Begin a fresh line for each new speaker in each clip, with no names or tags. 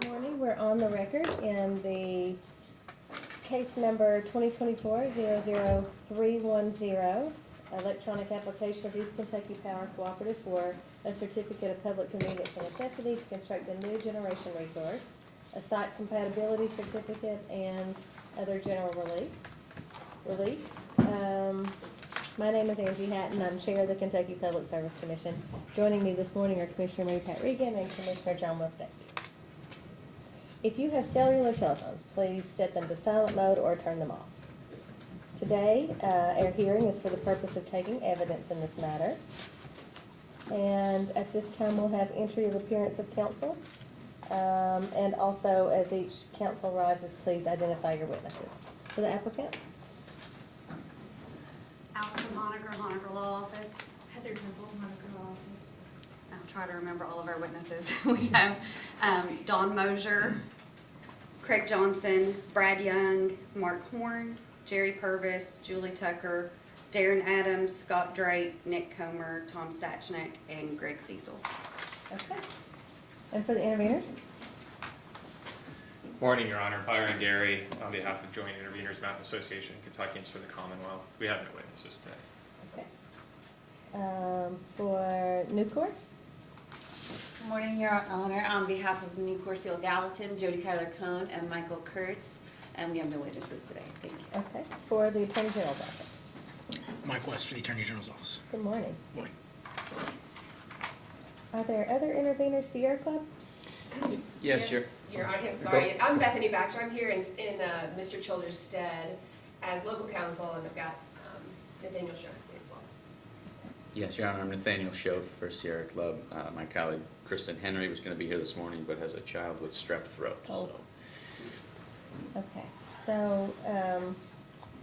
Good morning. We're on the record in the case number 2024-00310, electronic application of East Kentucky Power Cooperative for a certificate of public convenience and necessity to construct a new generation resource, a site compatibility certificate, and other general relief. My name is Angie Hatton. I'm chair of the Kentucky Public Service Commission. Joining me this morning are Commissioner Mary Pat Regan and Commissioner John Stachnik. If you have cellular telephones, please set them to silent mode or turn them off. Today, our hearing is for the purpose of taking evidence in this matter. And at this time, we'll have entry of appearance of counsel. And also, as each counsel rises, please identify your witnesses. For the applicant.
Allison Honaker Law Office.
Heather Temple, Honaker Law Office.
I'll try to remember all of our witnesses. We have Don Mosier, Craig Johnson, Brad Young, Mark Horn, Jerry Pervis, Julie Tucker, Darren Adams, Scott Drake, Nick Comer, Tom Stachnik, and Greg Cecil.
Okay. And for the interveners?
Morning, Your Honor. Byron Gary on behalf of Joint Interveners Mountain Association, Kentuckians for the Commonwealth. We have no witnesses today.
Okay. For Nucor?
Good morning, Your Honor. On behalf of Nucor Seal Gallatin, Jody Kyler Cohn, and Michael Kurtz, and we have no witnesses today. Thank you.
Okay. For the Attorney General's office?
Mike West for the Attorney General's Office.
Good morning.
Morning.
Are there other interveners, Sierra Club?
Yes,
Your Honor, sorry, I'm Bethany Baxter. I'm here in Mr. Childers' stead as local counsel, and I've got Nathaniel Schiff as well.
Yes, Your Honor, I'm Nathaniel Schoaf for Sierra Club. My colleague Kristen Henry was going to be here this morning, but has a child with strep throat.
Oh.
So.
Okay. So, I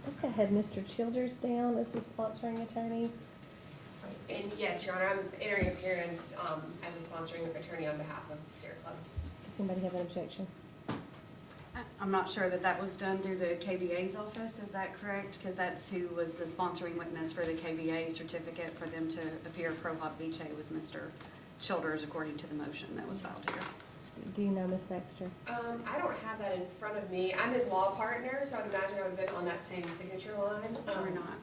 think I had Mr. Childers down as the sponsoring attorney.
And yes, Your Honor, I'm entering appearance as a sponsoring attorney on behalf of the Sierra Club.
Does anybody have an objection?
I'm not sure that that was done through the KBA's office, is that correct? Because that's who was the sponsoring witness for the KBA certificate for them to appear pro hoc vice was Mr. Childers, according to the motion that was filed here.
Do you know Ms. Baxter?
I don't have that in front of me. I'm his law partner, so I'd imagine I would have been on that same signature line.
We're not.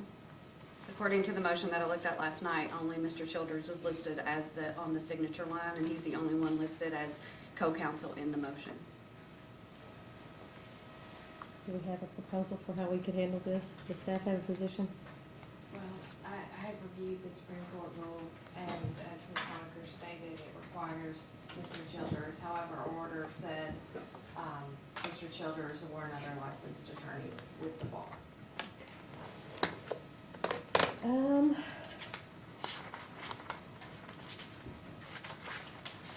According to the motion that I looked at last night, only Mr. Childers is listed as on the signature line, and he's the only one listed as co-counsel in the motion.
Do we have a proposal for how we could handle this? Does staff have a position?
Well, I have reviewed the Supreme Court rule, and as Ms. Honaker stated, it requires Mr. Childers. However, our order said Mr. Childers or another licensed attorney with the bar.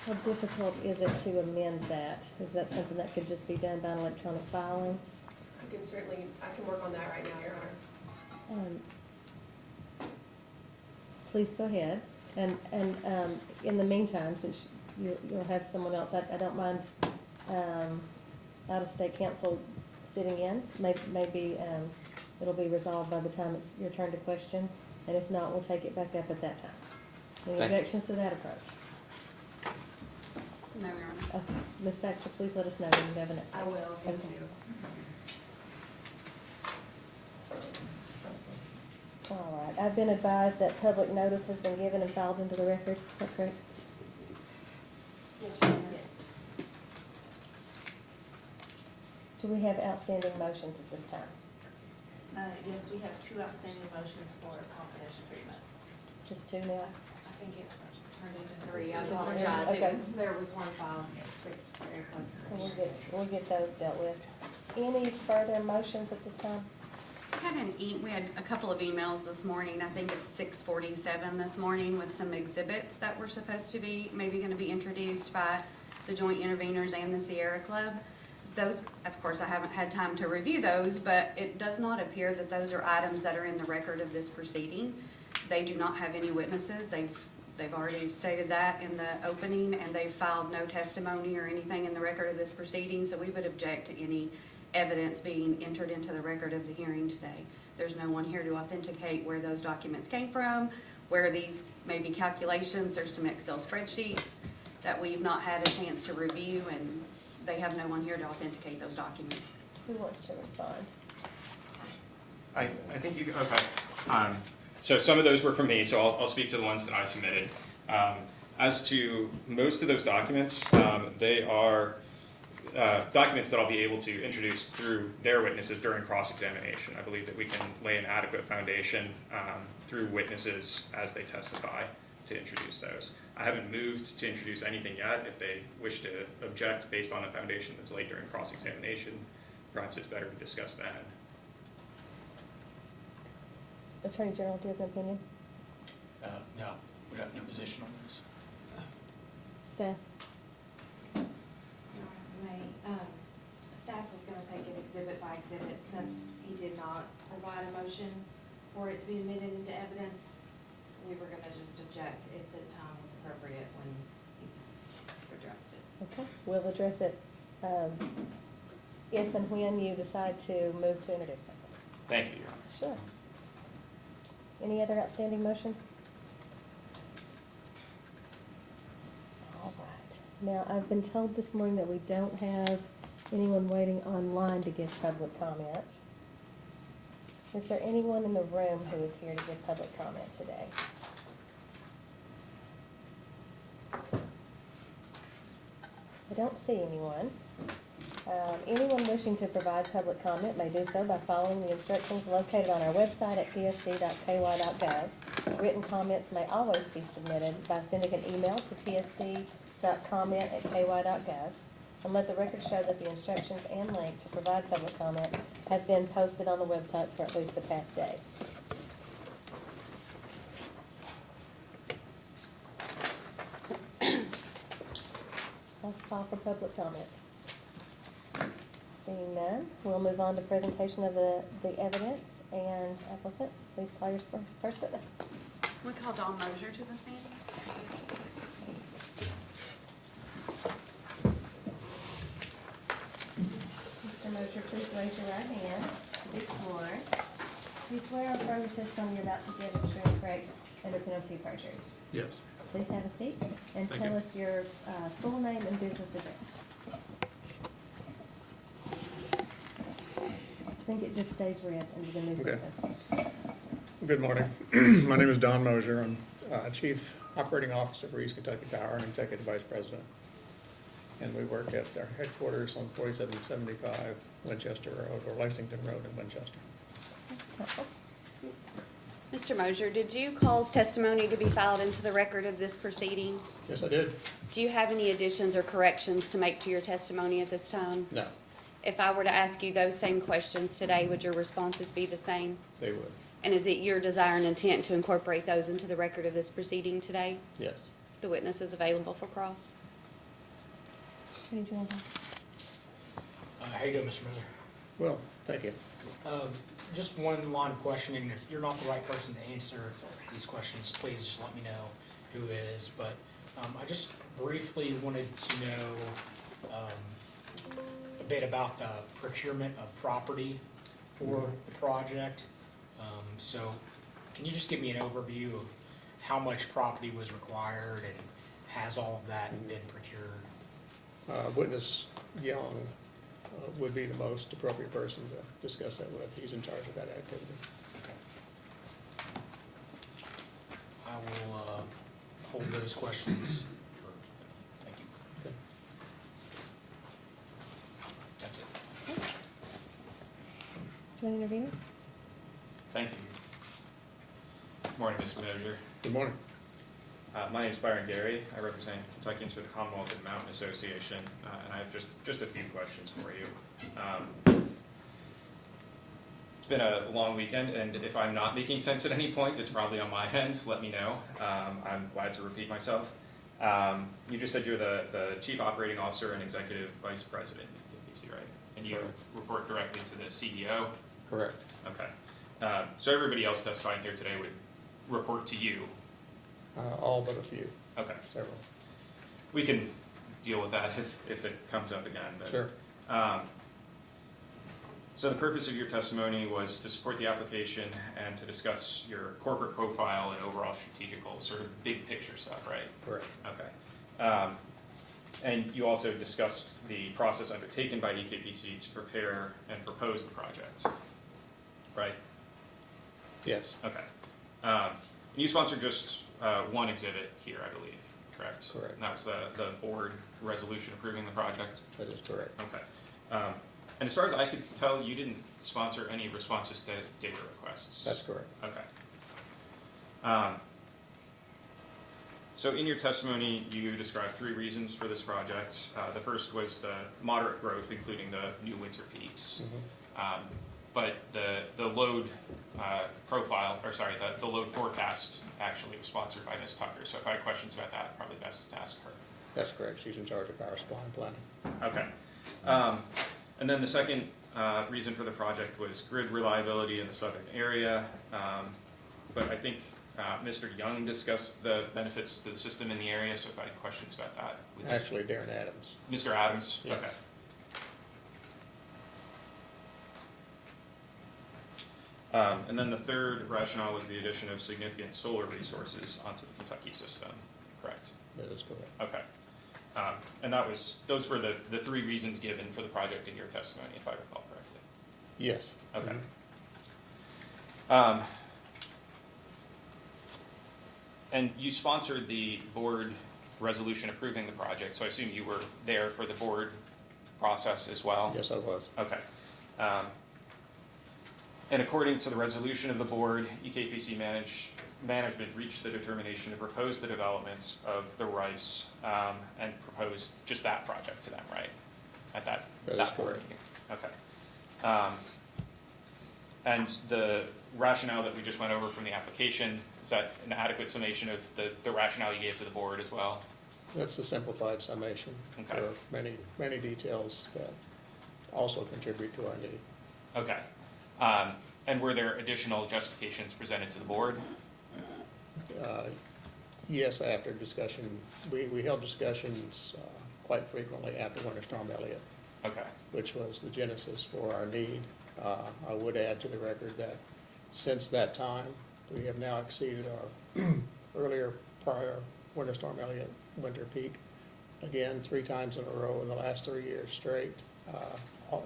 How difficult is it to amend that? Is that something that could just be done by an electronic filing?
I can work on that right now, Your Honor.
Please go ahead. And in the meantime, since you'll have someone else, I don't mind out-of-state counsel sitting in. Maybe it'll be resolved by the time it's your turn to question, and if not, we'll take it back up at that time. Any objections to that approach?
No, Your Honor.
Okay. Ms. Baxter, please let us know when you have an update.
I will, thank
Okay.
you.
All right. I've been advised that public notice has been given and filed into the record. Is that correct?
Yes, Your Honor. Yes.
Do we have outstanding motions at this time?
Yes, we have two outstanding motions for confidential treatment.
Just two now?
I think it turned into three. I apologize.
Okay.
There was one filed very close to
So we'll get those dealt with. Any further motions at this time?
We had a couple of emails this morning, I think it's 6:47 this morning, with some exhibits that were supposed to be, maybe going to be introduced by the Joint Interveners and the Sierra Club. Those, of course, I haven't had time to review those, but it does not appear that those are items that are in the record of this proceeding. They do not have any witnesses. They've already stated that in the opening, and they've filed no testimony or anything in the record of this proceeding, so we would object to any evidence being entered into the record of the hearing today. There's no one here to authenticate where those documents came from, where these may be calculations. There's some Excel spreadsheets that we've not had a chance to review, and they have no one here to authenticate those documents.
Who wants to respond?
I think you, okay. So some of those were from me, so I'll speak to the ones that I submitted. As to most of those documents, they are documents that I'll be able to introduce through their witnesses during cross-examination. I believe that we can lay an adequate foundation through witnesses as they testify to introduce those. I haven't moved to introduce anything yet. If they wish to object based on a foundation that's laid during cross-examination, perhaps it's better to discuss that.
Attorney General, do you have an opinion?
No, we have no position on this.
Staff?
Staff was gonna take it exhibit by exhibit, since he did not provide a motion for it to be admitted into evidence. We were gonna just object if the time was appropriate when he addressed it.
Okay, we'll address it if and when you decide to move to introduce it.
Thank you, Your Honor.
Sure. Any other outstanding motions? All right. Now, I've been told this morning that we don't have anyone waiting online to give public comment. Is there anyone in the room who is here to give public comment today? I don't see anyone. Anyone wishing to provide public comment may do so by following the instructions located on our website at psc.ky.gov. Written comments may always be submitted by sending an email to psc.comment@ky.gov. And let the record show that the instructions and link to provide public comment have been posted on the website for at least the past day. Last call for public comment. Seeing none, we'll move on to presentation of the evidence, and applicant, please call your first witness.
We call Don Mosier to the stand.
Mr. Mosier, please raise your right hand to be sworn. Do you swear or affirm the testimony you're about to give is true and correct under penalty of perjury?
Yes.
Please have a seat and
Thank
tell
you.
us your full name and business address. I think it just stays red under the new
Okay.
system.
Good morning. My name is Don Mosier. I'm Chief Operating Officer for East Kentucky Power and Executive Vice President. And we work at our headquarters on 4775 Winchester Road, or Lexington Road in Winchester.
Mr. Mosier, did you cause testimony to be filed into the record of this proceeding?
Yes, I did.
Do you have any additions or corrections to make to your testimony at this time?
No,
If I were to ask you those same questions today, would your responses be the same?
they would.
And is it your desire and intent to incorporate those into the record of this proceeding today?
Yes.
The witness is available for cross.
Attorney General.
How you doing, Mr. Mosier?
Well, thank you.
Just one line of questioning. If you're not the right person to answer these questions, please just let me know who it is. But I just briefly wanted to know a bit about the procurement of property for the project. So can you just give me an overview of how much property was required and has all of that been procured?
Witness Young would be the most appropriate person to discuss that with. He's in charge of that activity.
I will hold those questions. Thank you.
Okay.
That's it.
Joint interveners?
Thank you. Good morning, Mr. Mosier.
Good morning.
My name is Byron Gary. I represent Kentuckians for the Commonwealth and Mountain Association, and I have just a few questions for you. It's been a long weekend, and if I'm not making sense at any point, it's probably on my end. Let me know. I'm glad to repeat myself. You just said you're the Chief Operating Officer and Executive Vice President at KPC, right? And you report directly to the CEO?
Correct.
Okay. So everybody else testifying here today would report to you?
All but a few,
Okay.
several.
We can deal with that if it comes up again. But,
Sure.
So the purpose of your testimony was to support the application and to discuss your corporate profile and overall strategic goals, sort of big picture stuff, right?
Correct.
Okay. And you also discussed the process undertaken by EKPC to prepare and propose the project, right?
Yes,
Okay. You sponsored just one exhibit here, I believe, correct?
Correct.
And that was the board resolution approving the project?
that is correct.
Okay. And as far as I could tell, you didn't sponsor any responses to data requests?
That's correct.
Okay. So in your testimony, you described 3 reasons for this project. The first was the moderate growth, including the new winter peaks. But the load profile, or sorry, the load forecast actually was sponsored by Ms. Tucker. So if I had questions about that, probably best to ask her.
That's correct. She's in charge of power supply and planning.
Okay. And then the second reason for the project was grid reliability in the southern area. But I think Mr. Young discussed the benefits to the system in the area, so if I had questions about that.
Actually, Darren Adams.
Mr. Adams?
Yes.
Okay. And then the third rationale was the addition of significant solar resources onto the Kentucky system, correct?
That is correct.
Okay. And those were the 3 reasons given for the project in your testimony, if I recall correctly.
Yes.
Okay. And you sponsored the board resolution approving the project, so I assume you were there for the board process as well?
Yes, I was.
Okay. And according to the resolution of the board, EKPC management reached the determination to propose the development of the RICE and proposed just that project to them, right? At that
That is
board
correct.
meeting. Okay. And the rationale that we just went over from the application, is that an adequate summation of the rationale you gave to the board as well?
That's the simplified summation.
Okay.
There are many, many details that also contribute to our need.
Okay. And were there additional justifications presented to the board?
Yes, after discussion, we held discussions quite frequently after Winter Storm Elliott,
Okay.
which was the genesis for our need. I would add to the record that since that time, we have now exceeded our prior Winter Storm Elliott winter peak. Again, 3 times in a row in the last 3 years straight.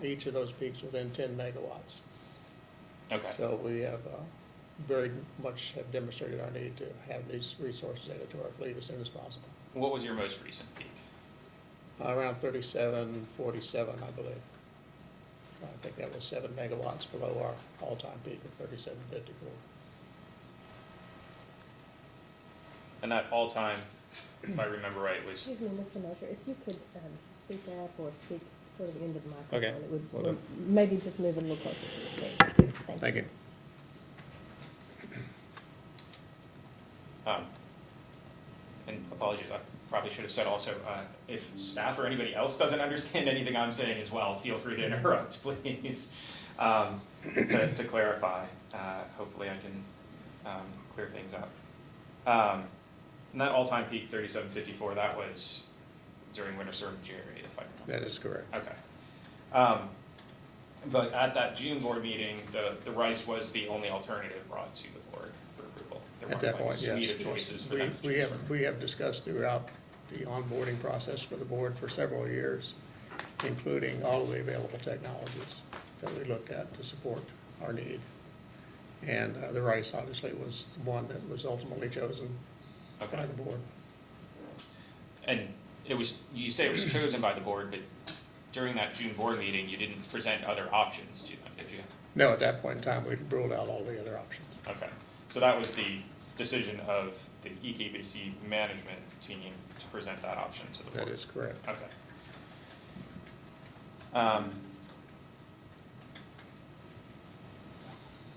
Each of those peaks within 10 megawatts.
Okay.
So we have very much have demonstrated our need to have these resources added to our fleet as soon as possible.
What was your most recent peak?
Around 3747, I believe. I think that was 7 megawatts below our all-time peak of 3754.
And that all-time, if I remember right, was,
Excuse me, Mr. Mosher, if you could speak up or speak sort of into the microphone,
Okay.
it would,
Well done.
maybe just move a little closer to the thing.
Thank you.
and apologies, I probably should have said also, if staff or anybody else doesn't understand anything I'm saying as well, feel free to interrupt, please, to clarify. Hopefully I can clear things up. And that all-time peak, 3754, that was during Winter Storm Jerry, if I remember.
That is correct.
Okay. But at that June board meeting, the RICE was the only alternative brought to the board for approval. There
At
weren't
that
like a
point, yes.
suite of choices for them to
We
choose from.
we have discussed throughout the onboarding process for the board for several years, including all of the available technologies that we looked at to support our need. And the RICE obviously was the one that was ultimately chosen
Okay.
by the board.
And it was, you say it was chosen by the board, but during that June board meeting, you didn't present other options to them, did you?
No, at that point in time, we'd ruled out all the other options.
Okay, so that was the decision of the EKBC management team to present that option to the board?
That is correct.
Okay.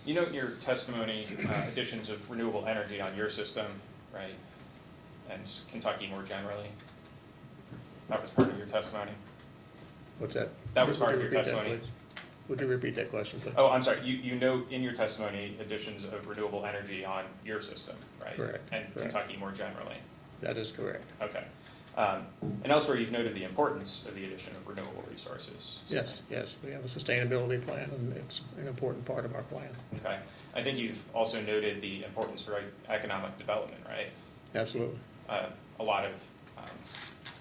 You note in your testimony additions of renewable energy on your system, right? And Kentucky more generally? That was part of your testimony?
What's that?
That was
Would
part
you
of your
repeat that,
testimony?
please? Would you repeat that question, please?
Oh, I'm sorry, you note in your testimony additions of renewable energy on your system, right?
Correct,
And
correct.
Kentucky more generally?
That is correct.
Okay. And elsewhere, you've noted the importance of the addition of renewable resources.
Yes, yes, we have a sustainability plan, and it's an important part of our plan.
Okay. I think you've also noted the importance for economic development, right?
Absolutely.
A lot of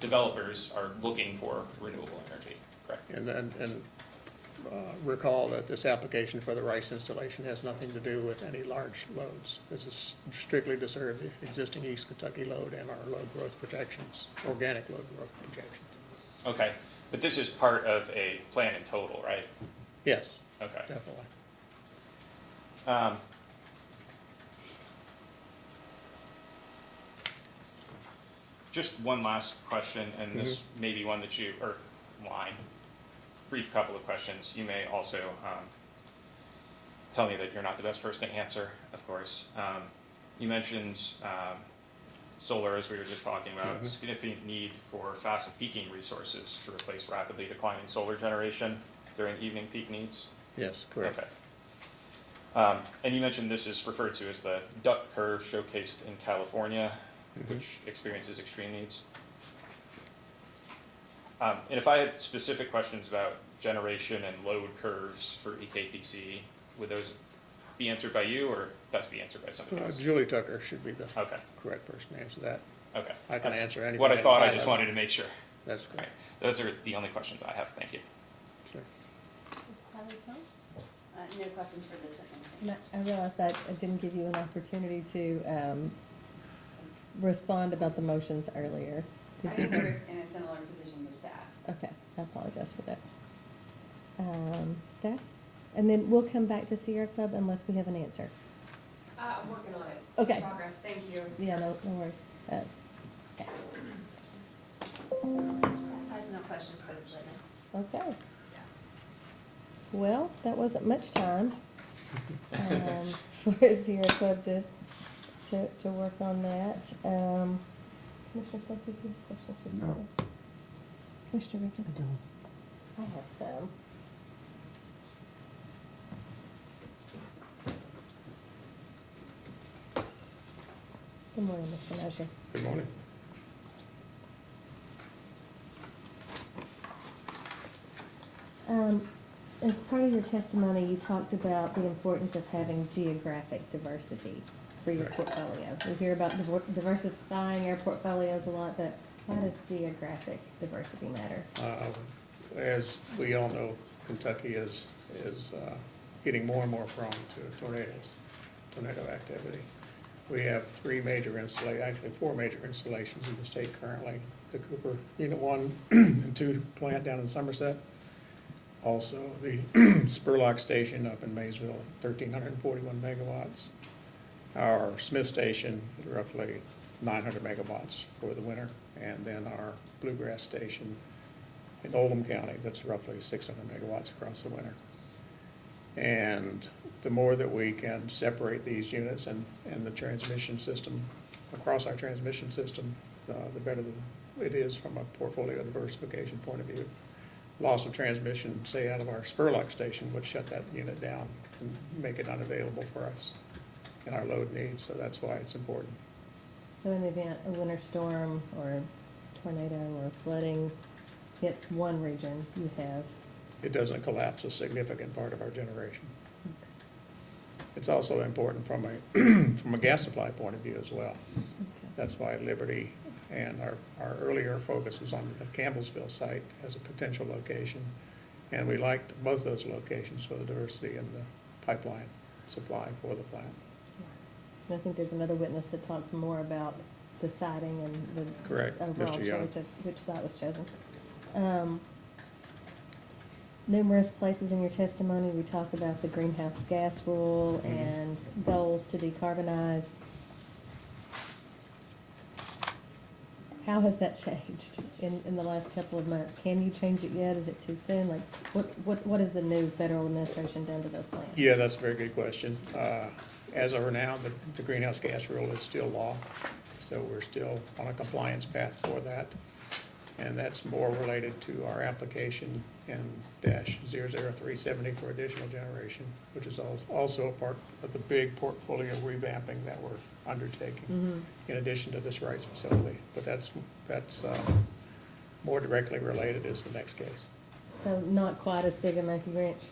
developers are looking for renewable energy, correct?
And recall that this application for the RICE installation has nothing to do with any large loads. This is strictly to serve the existing East Kentucky load and our load growth projections, organic load growth projections.
Okay, but this is part of a plan in total, right?
Yes,
Okay.
definitely.
Just one last question, and this may be one that you, or line, brief couple of questions. You may also tell me that you're not the best person to answer, of course. You mentioned solar, as we were just talking about, significant need for fast peaking resources to replace rapidly declining solar generation during evening peak needs.
Yes, correct.
Okay. And you mentioned this is referred to as the duck curve showcased in California, which experiences extreme needs. And if I had specific questions about generation and load curves for EKPC, would those be answered by you or best be answered by somebody else?
Julie Tucker should be the
Okay,
correct person to answer that.
okay.
I can
That's
answer anything
what I
at
thought,
a
I
high
just
level.
wanted to make sure.
That's
All
correct.
right, those are the only questions I have, thank you.
Sure.
Ms. Holly-Combs?
No questions for this witness.
No, I realized that I didn't give you an opportunity to respond about the motions earlier.
I
Did
think
you?
we're in a similar position to staff.
Okay, I apologize for that. Staff? And then we'll come back to Sierra Club unless we have an answer.
I'm working on it.
Okay.
Progress, thank you.
Yeah, no worries. Staff?
Staff has no questions for this witness.
Okay. Well, that wasn't much time for Sierra Club to work on that. Commissioner Stacy, do you have questions for the witness? Commissioner Rickon? I don't. I have some. Good morning, Mr. Mosher.
Good morning.
As part of your testimony, you talked about the importance of having geographic diversity for your portfolio. We hear about diversifying our portfolios a lot, but how does geographic diversity matter?
As we all know, Kentucky is getting more and more prone to tornado activity. We have four major installations in the state currently. The Cooper Unit 1 and 2 plant down in Somerset. Also, the Spurlock Station up in Maysville, 1,341 megawatts. Our Smith Station, roughly 900 megawatts for the winter. And then our Bluegrass Station in Oldham County, that's roughly 600 megawatts across the winter. And the more that we can separate these units and the transmission system, across our transmission system, the better it is from a portfolio diversification point of view. Loss of transmission, say out of our Spurlock Station, would shut that unit down and make it unavailable for us and our load needs, so that's why it's important.
So in the event a winter storm or a tornado or flooding hits one region, you have.
It doesn't collapse a significant part of our generation. It's also important from a gas supply point of view as well.
Okay.
That's why Liberty and our earlier focus was on the Campbellsville site as a potential location. And we liked both those locations for the diversity in the pipeline supply for the plant.
And I think there's another witness that talks more about the siting and the
Correct,
overall
Mr. Young.
choice of which site was chosen. Numerous places in your testimony, we talk about the greenhouse gas rule and goals to decarbonize. How has that changed in the last couple of months? Can you change it yet? Is it too soon? Like, what has the new federal administration done to those plans?
Yeah, that's a very good question. As of now, the greenhouse gas rule is still law, so we're still on a compliance path for that. And that's more related to our application in -00370 for additional generation, which is also a part of the big portfolio revamping that we're undertaking in addition to this rights facility. But that's more directly related is the next case.
So not quite as big a monkey wrench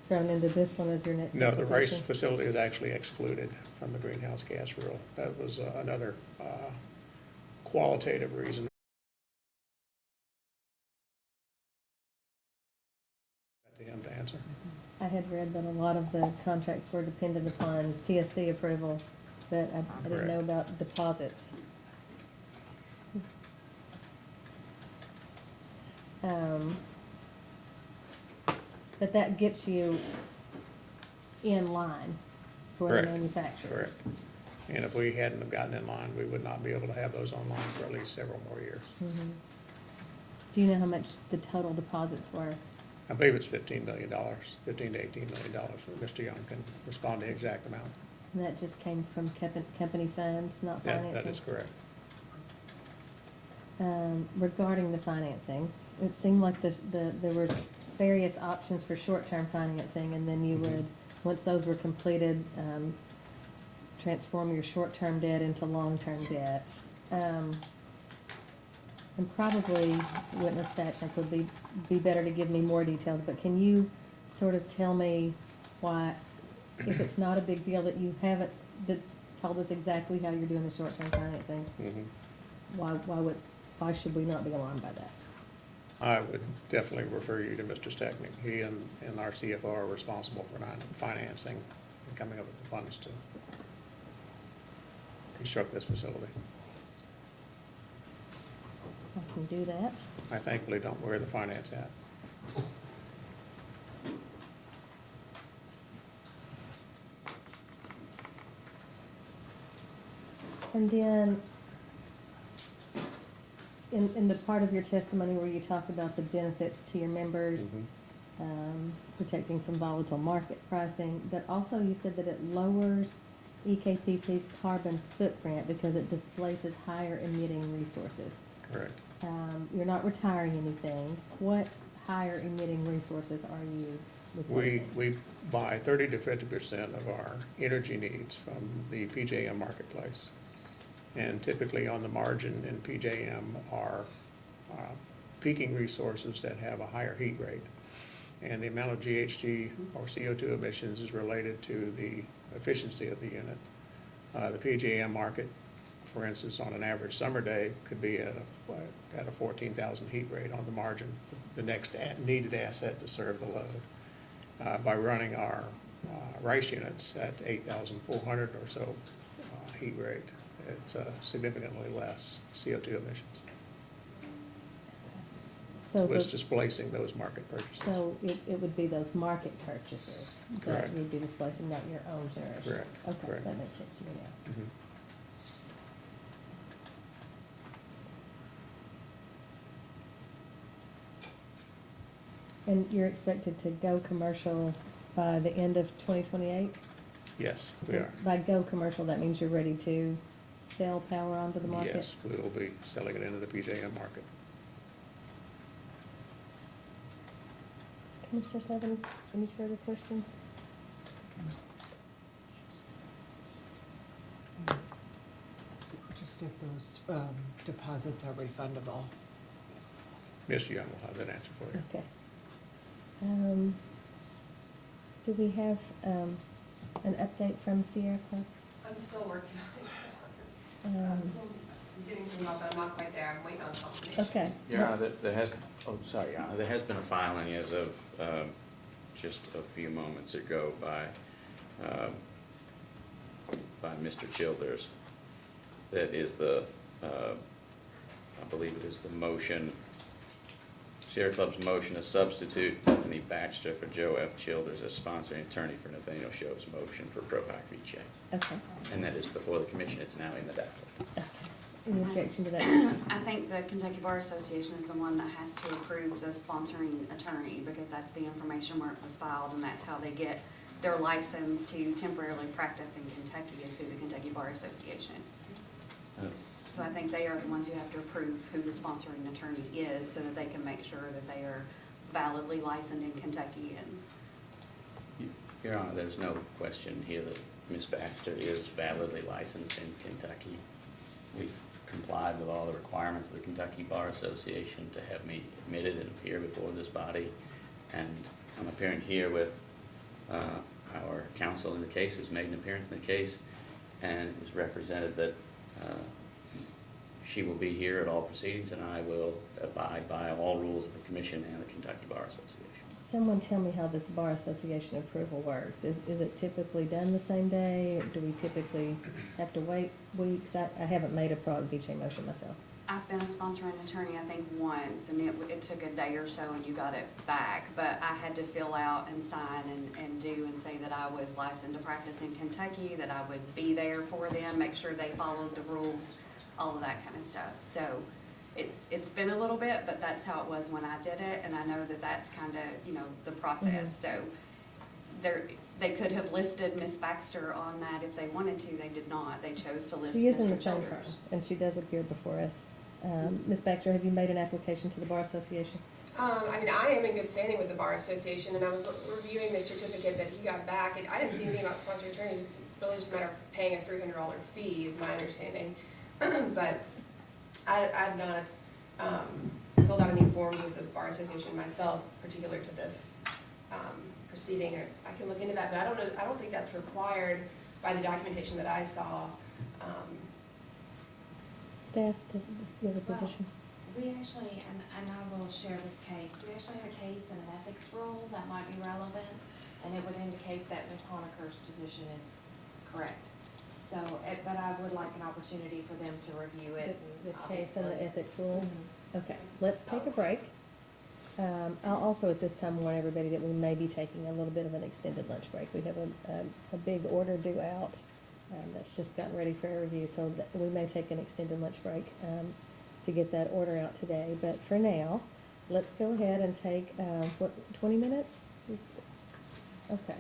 thrown into this one as your next
No, the rice
application?
facility is actually excluded from the greenhouse gas rule. That was another qualitative reason
I had read that a lot of the contracts were dependent upon PSC approval, but I didn't know
Correct.
about deposits. But that gets you in line for the
Correct.
manufacturers.
Correct. And if we hadn't have gotten in line, we would not be able to have those online for at least several more years.
Mhm. Do you know how much the total deposits were?
I believe it's $15 million, $15 to $18 million. Mr. Young can respond to the exact amount.
And that just came from company funds, not financing?
That is correct.
Regarding the financing, it seemed like there was various options for short-term financing, and then you would, once those were completed, transform your short-term debt into long-term debt. And probably Witness Stachnik would be better to give me more details, but can you sort of tell me why, if it's not a big deal that you haven't told us exactly how you're doing the short-term financing,
Mhm.
why should we not be alarmed by that?
I would definitely refer you to Mr. Stachnik. He and our CFO are responsible for financing and coming up with the funds to construct this facility.
I can do that.
I thankfully don't wear the finance hat.
And then, in the part of your testimony where you talk about the benefits to your members, protecting from volatile market pricing, but also you said that it lowers EKPC's carbon footprint because it displaces higher emitting resources.
Correct.
You're not retiring anything. What higher emitting resources are you replacing?
We buy 30 to 50% of our energy needs from the PJM marketplace. And typically on the margin in PJM are peaking resources that have a higher heat rate. And the amount of GHG or CO2 emissions is related to the efficiency of the unit. The PJM market, for instance, on an average summer day could be at a 14,000 heat rate on the margin, the next needed asset to serve the load. By running our RICE units at 8,400 or so heat rate, it's significantly less CO2 emissions. So it's displacing those market purchases.
So it would be those market purchases that
Correct.
you'd be displacing, not your own generation?
Correct.
Okay,
Correct.
that makes sense to me now.
Mhm.
And you're expected to go commercial by the end of 2028?
Yes, we are.
By go commercial, that means you're ready to sell power onto the market?
Yes, we will be selling it into the PJM market.
Commissioners have any further questions?
Just if those deposits are refundable.
Mr. Young will have that answer for you.
Okay. Do we have an update from Sierra Club?
I'm still working on it.
Um,
I'm getting some up, but I'm not quite there. I'm waiting on confirmation.
Okay.
Your Honor, there has, Your Honor, there has been a filing as of just a few moments ago by Mr. Childers. That is the, I believe it is the motion, Sierra Club's motion to substitute Bethany Baxter for Joe F. Childers as sponsoring attorney for Nathaniel Shove's motion for Pro Hoc Vice.
Okay.
And that is before the commission. It's now in the docket.
Okay. Any objection to that?
I think the Kentucky Bar Association is the one that has to approve the sponsoring attorney, because that's the information where it was filed, and that's how they get their license to temporarily practice in Kentucky, is through the Kentucky Bar Association. So I think they are the ones who have to approve who the sponsoring attorney is, so that they can make sure that they are validly licensed in Kentucky. And
Your Honor, there's no question here that Ms. Baxter is validly licensed in Kentucky. We've complied with all the requirements of the Kentucky Bar Association to have me admitted and appear before this body. And I'm appearing here with our counsel in the case, who's made an appearance in the case, and has represented that she will be here at all proceedings, and I will abide by all rules of the commission and the Kentucky Bar Association.
someone tell me how this bar association approval works? Is it typically done the same day? Or do we typically have to wait weeks? I haven't made a prog BJ motion myself.
I've been a sponsor and attorney, I think, once, and it took a day or so and you got it back. But I had to fill out and sign and do and say that I was licensed to practice in Kentucky, that I would be there for them, make sure they followed the rules, all of that kind of stuff. So it's been a little bit, but that's how it was when I did it, and I know that that's kind of, you know, the process. So they could have listed Miss Baxter on that if they wanted to. They did not. They chose to list
She is in
Mr.
the same firm,
Childers.
and she does appear before us. Ms. Baxter, have you made an application to the Bar Association?
I mean, I am in good standing with the Bar Association, and I was reviewing the certificate that he got back, and I didn't see anything about sponsored attorneys. Really just a matter of paying a $300 fee is my understanding. But I've not filled out any forms with the Bar Association myself, particular to this proceeding. I can look into that, but I don't think that's required by the documentation that I saw.
Staff, do you have a position?
We actually, and I will share this case, we actually have a case in an ethics rule that might be relevant, and it would indicate that Ms. Honaker's position is correct. So, but I would like an opportunity for them to review it.
The case and the
obviously.
ethics rule?
Mhm.
Okay, let's take a break. I'll also at this time warn everybody that we may be taking a little bit of an extended lunch break. We have a big order due out that's just gotten ready for our review, so we may take an extended lunch break to get that order out today. But for now, let's go ahead and take, 20 minutes? Okay,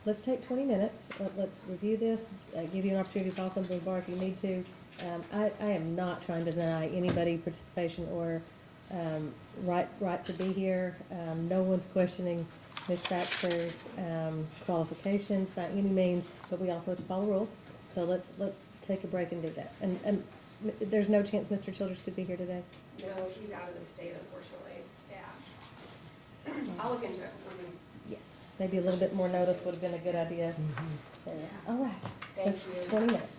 let's take 20 minutes. Let's review this, give you an opportunity to file something with the bar if you need to. I am not trying to deny anybody participation or right to be here. No one's questioning Ms. Baxter's qualifications by any means, but we also have to follow rules. So let's take a break and do that. And there's no chance Mr. Childers could be here today?
No, he's out of the state, unfortunately. Yeah. I'll look into it.
Yes. Maybe a little bit more notice would have been a good idea. All right.
Thank
That's
you.
20 minutes.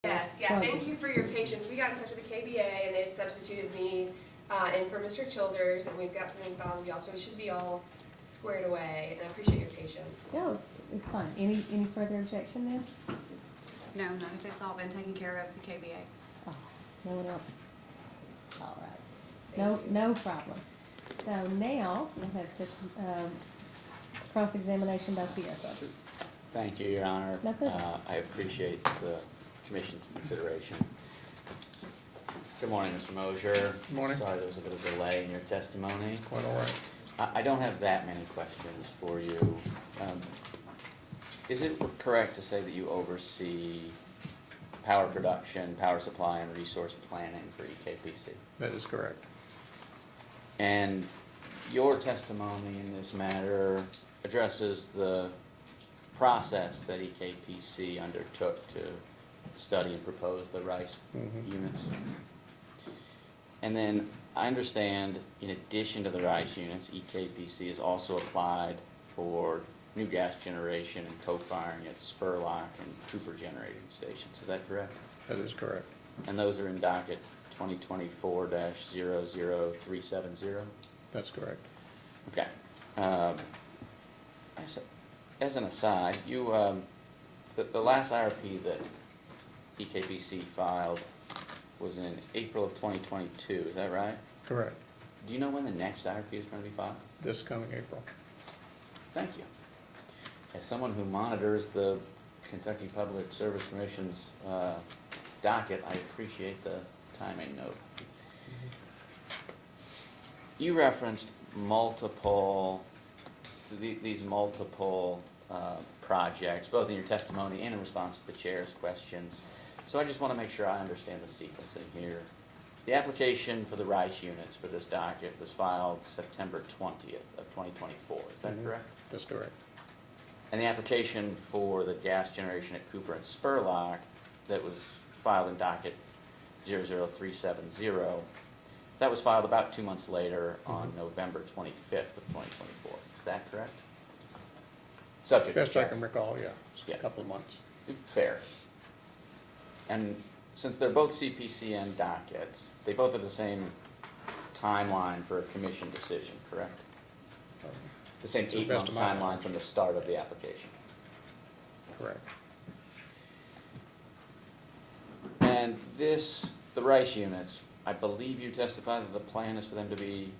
Yes, yeah, thank you for your patience. We got in touch with the KBA and they've substituted me in for Mr. Childers, and we've got some info on y'all, so we should be all squared away, and I appreciate your patience.
No, it's fine. Any further objection then?
No, none of it's all been taken care of at the KBA.
Oh, no one else? All right. No problem. So now, we'll have this, cross-examination by Sierra Club.
Thank you, Your Honor.
No problem.
I appreciate the Commission's consideration. Good morning, Mr. Mosier.
Good morning.
Sorry there was a bit of delay in your testimony.
Quite all right.
I don't have that many questions for you. Is it correct to say that you oversee power production, power supply, and resource planning for EKPC?
That is correct.
And your testimony in this matter addresses the process that EKPC undertook to study and propose the RICE units. And then I understand, in addition to the RICE units, EKPC has also applied for new gas generation and co-firing at Spurlock and Cooper generating stations. Is that correct?
That is correct.
And those are in docket 2024-00370?
That's correct.
Okay. As an aside, the last IRP that EKPC filed was in April of 2022, is that right?
Correct.
Do you know when the next IRP is going to be filed?
This coming April.
Thank you. As someone who monitors the Kentucky Public Service Commission's docket, I appreciate the timing note. You referenced these multiple projects, both in your testimony and in response to the chair's questions. So I just want to make sure I understand the sequencing here. The application for the RICE units for this docket was filed September 20th of 2024. Is that correct?
That's correct.
And the application for the gas generation at Cooper and Spurlock that was filed in docket 00370, that was filed about 2 months later on November 25th of 2024. Is that correct? Subject to
Best I
check.
can recall, yeah. It's
Yeah.
a couple of months.
Fair. And since they're both CPCN dockets, they both have the same timeline for a commission decision, correct? The same
To the best
8-month
of my
timeline
knowledge.
from the start of the application.
Correct.
And the RICE units, I believe you testified that the plan is for them to be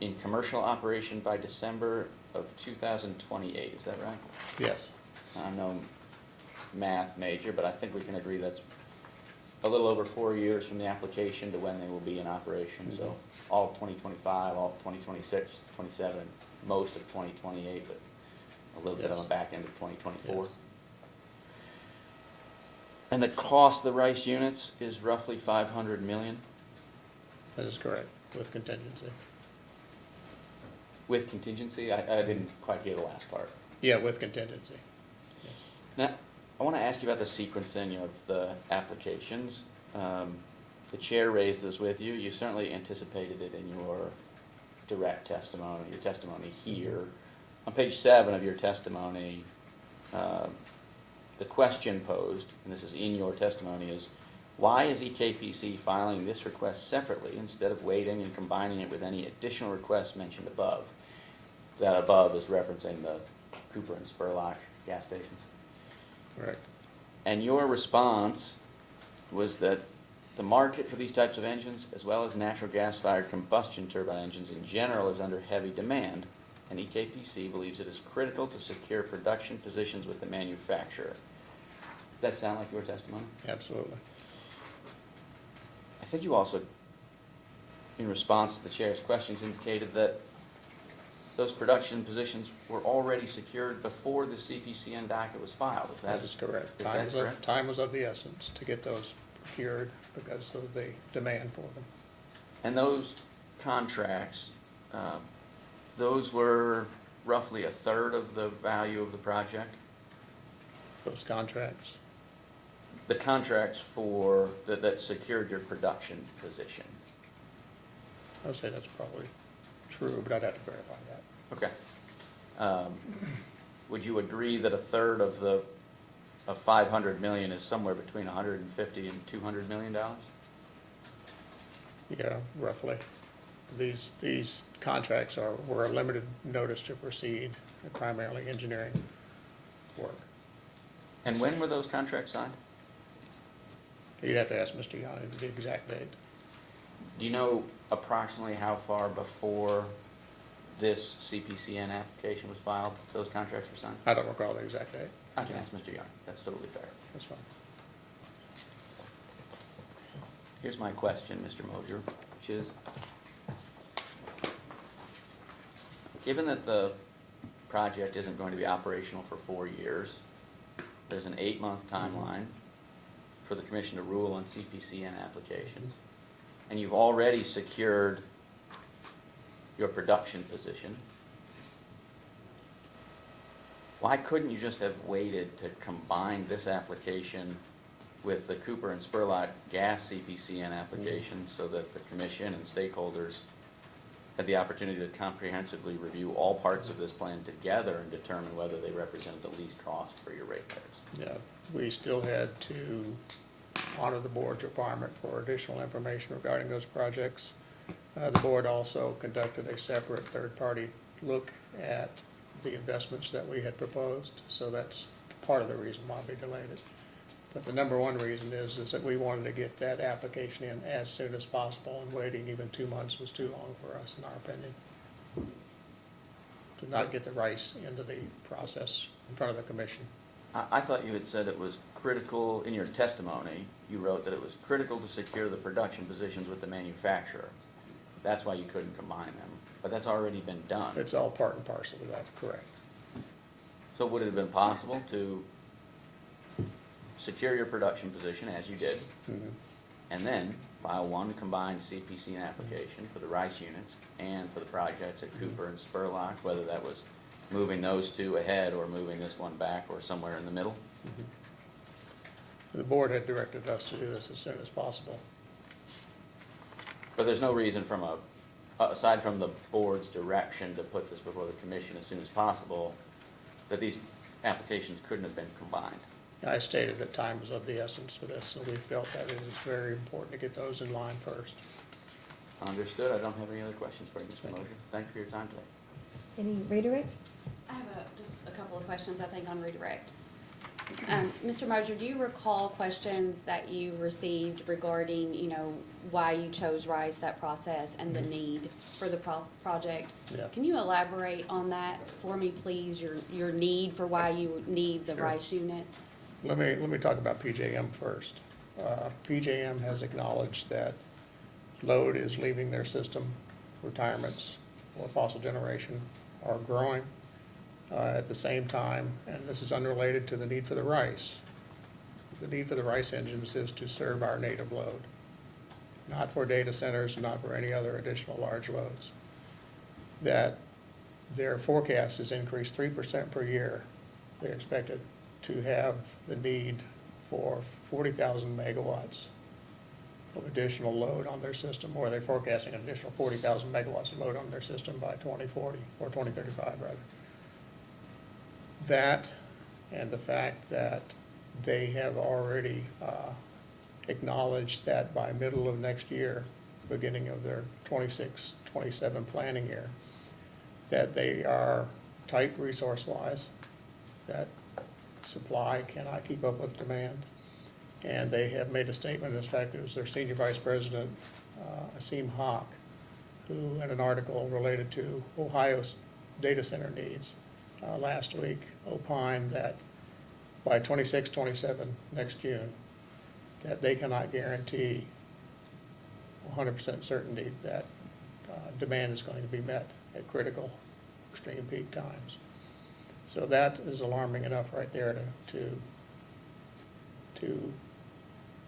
in commercial operation by December of 2028, is that right?
Yes.
I'm no math major, but I think we can agree that's a little over 4 years from the application to when they will be in operation. So all of 2025, all of 2026, 27, most of 2028, but a little bit on the back end of 2024.
Yes.
And the cost of the RICE units is roughly $500 million
That is correct, with contingency.
with contingency? I didn't quite hear the last part.
Yeah, with contingency. Yes.
Now, I want to ask you about the sequencing of the applications. The chair raised this with you. You certainly anticipated it in your direct testimony, your testimony here. On page 7 of your testimony, the question posed, and this is in your testimony, is why is EKPC filing this request separately instead of waiting and combining it with any additional requests mentioned above? That above is referencing the Cooper and Spurlock gas stations.
Correct.
And your response was that the market for these types of engines, as well as natural gas-fired combustion turbine engines in general, is under heavy demand, and EKPC believes it is critical to secure production positions with the manufacturer. Does that sound like your testimony?
Absolutely.
I think you also, in response to the chair's questions, indicated that those production positions were already secured before the CPCN docket was filed.
That is correct.
Is that correct?
Time was of the essence to get those procured because of the demand for them.
And those contracts, those were roughly a third of the value of the project?
Those contracts.
The contracts that secured your production position.
I would say that's probably true, but I'd have to verify that.
Okay. Would you agree that a third of the of 500 million is somewhere between 150 and 200 million dollars?
Yeah, roughly. These contracts were a limited notice to proceed, primarily engineering work.
And when were those contracts signed?
You'd have to ask Mr. Yanni the exact date.
Do you know approximately how far before this CPCN application was filed those contracts were signed?
I don't recall the exact date.
I can ask Mr. Young. That's totally fair.
That's fine.
Here's my question, Mr. Mosier, which is, given that the project isn't going to be operational for 4 years, there's an 8-month timeline for the commission to rule on CPCN applications, and you've already secured your production position, why couldn't you just have waited to combine this application with the Cooper and Spurlock gas CPCN applications so that the commission and stakeholders had the opportunity to comprehensively review all parts of this plan together and determine whether they represent the least cost for your ratepayers?
Yeah, we still had to honor the board's requirement for additional information regarding those projects. The board also conducted a separate third-party look at the investments that we had proposed, so that's part of the reason why we delayed it. But the number one reason is that we wanted to get that application in as soon as possible, and waiting even 2 months was too long for us, in our opinion, to not get the rice into the process in front of the commission.
I thought you had said it was critical, in your testimony, you wrote that it was critical to secure the production positions with the manufacturer. That's why you couldn't combine them, but that's already been done.
It's all part and parcel of that, correct.
So would it have been possible to secure your production position, as you did,
Mhm.
and then file one combined CPCN application for the RICE units and for the projects at Cooper and Spurlock, whether that was moving those two ahead or moving this one back or somewhere in the middle?
The board had directed us to do this as soon as possible.
But there's no reason aside from the board's direction to put this before the commission as soon as possible, that these applications couldn't have been combined.
I stated that time was of the essence for this, and we felt that it is very important to get those in line first.
Understood. I don't have any other questions for you, Mr.
Thank you.
Mosier. Thank you for your time today.
Any redirect?
I have just a couple of questions, I think, on redirect. Mr. Mosier, do you recall questions that you received regarding, why you chose RICE, that process, and the need for the project?
Yeah.
Can you elaborate on that for me, please, your need for why you need the
Sure.
RICE units?
Let me talk about PJM first. PJM has acknowledged that load is leaving their system. Retirements or fossil generation are growing. At the same time, and this is unrelated to the need for the RICE, the need for the RICE engines is to serve our native load, not for data centers, not for any other additional large loads. That their forecast has increased 3% per year. They're expected to have the need for 40,000 megawatts of additional load on their system, or they're forecasting an additional 40,000 megawatts of load on their system by 2040, or 2035 rather. That and the fact that they have already acknowledged that by middle of next year, beginning of their 26-27 planning year, that they are tight resource-wise, that supply cannot keep up with demand. And they have made a statement, in fact, it was their senior vice president, Asim Haq, who, in an article related to Ohio's data center needs last week, opined that by 26-27 next June, that they cannot guarantee 100% certainty that demand is going to be met at critical extreme peak times. So that is alarming enough right there to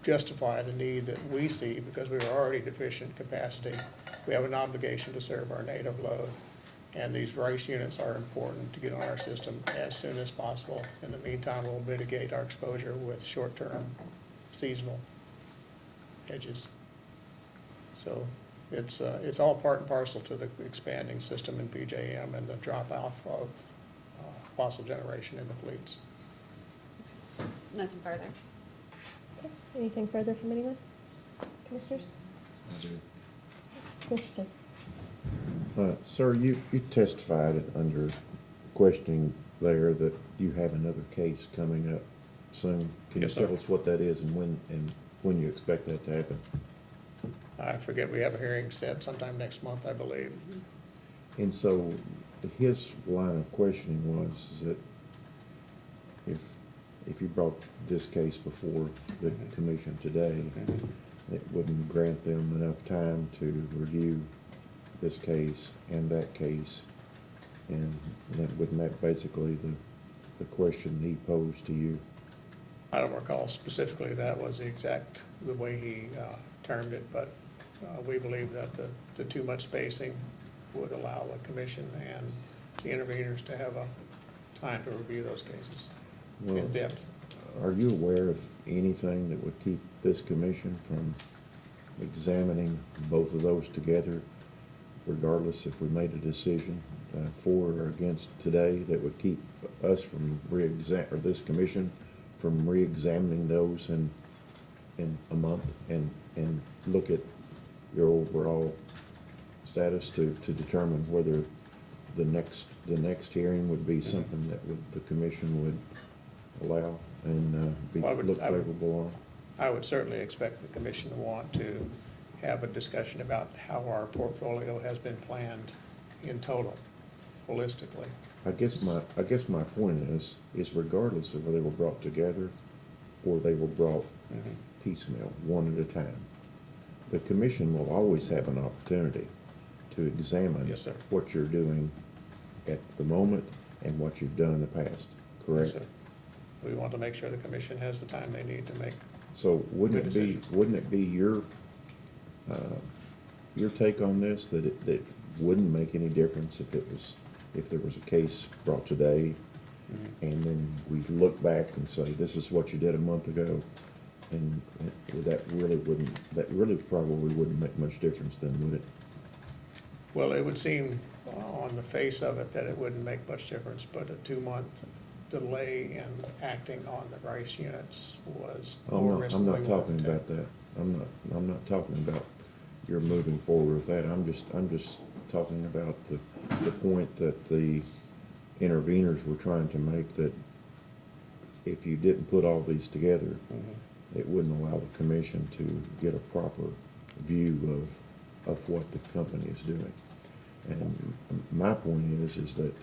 justify the need that we see, because we are already deficient capacity. We have an obligation to serve our native load, and these RICE units are important to get on our system as soon as possible. In the meantime, we'll mitigate our exposure with short-term seasonal hedges. So it's all part and parcel to the expanding system in PJM and the drop-off of fossil generation in the fleets.
Nothing further.
Okay. Anything further from anyone? Commissioners? Commissioner Cecil?
Sir, you testified under questioning there that you have another case coming up soon. Can you
Yes, sir.
tell us what that is and when you expect that to happen?
I forget, we have a hearing set sometime next month, I believe.
And so his line of questioning was that if you brought this case before the commission today, it wouldn't grant them enough time to review this case and that case. And wouldn't that basically the question he posed to you?
I don't recall specifically that was the way he termed it, but we believe that the too much spacing would allow the commission and the interveners to have a time to review those cases
Well,
in depth.
Are you aware of anything that would keep this commission from examining both of those together, regardless if we made a decision for or against today, that would keep us from or this commission from re-examining those in a month and look at your overall status to determine whether the next hearing would be something that the commission would allow and
Well,
look favorable on?
I would certainly expect the commission to want to have a discussion about how our portfolio has been planned in total, holistically.
I guess my point is regardless of whether they were brought together or they were brought piecemeal, one at a time, the commission will always have an opportunity to examine
Yes, sir.
what you're doing at the moment and what you've done in the past, correct?
Yes, sir. We want to make sure the commission has the time they need to make.
So wouldn't
Good
it be your take on this, that it wouldn't make any difference if there was a case brought today and then we look back and say, this is what you did a month ago, and that really probably wouldn't make much difference then, would it?
Well, it would seem on the face of it that it wouldn't make much difference, but a 2-month delay in acting on the RICE units was more risk
I'm
than
not
we
talking
wanted to
about that. I'm not talking about you're moving forward with that. I'm just talking about the point that the interveners were trying to make, that if you didn't put all these together, it wouldn't allow the commission to get a proper view of what the company is doing. And my point is that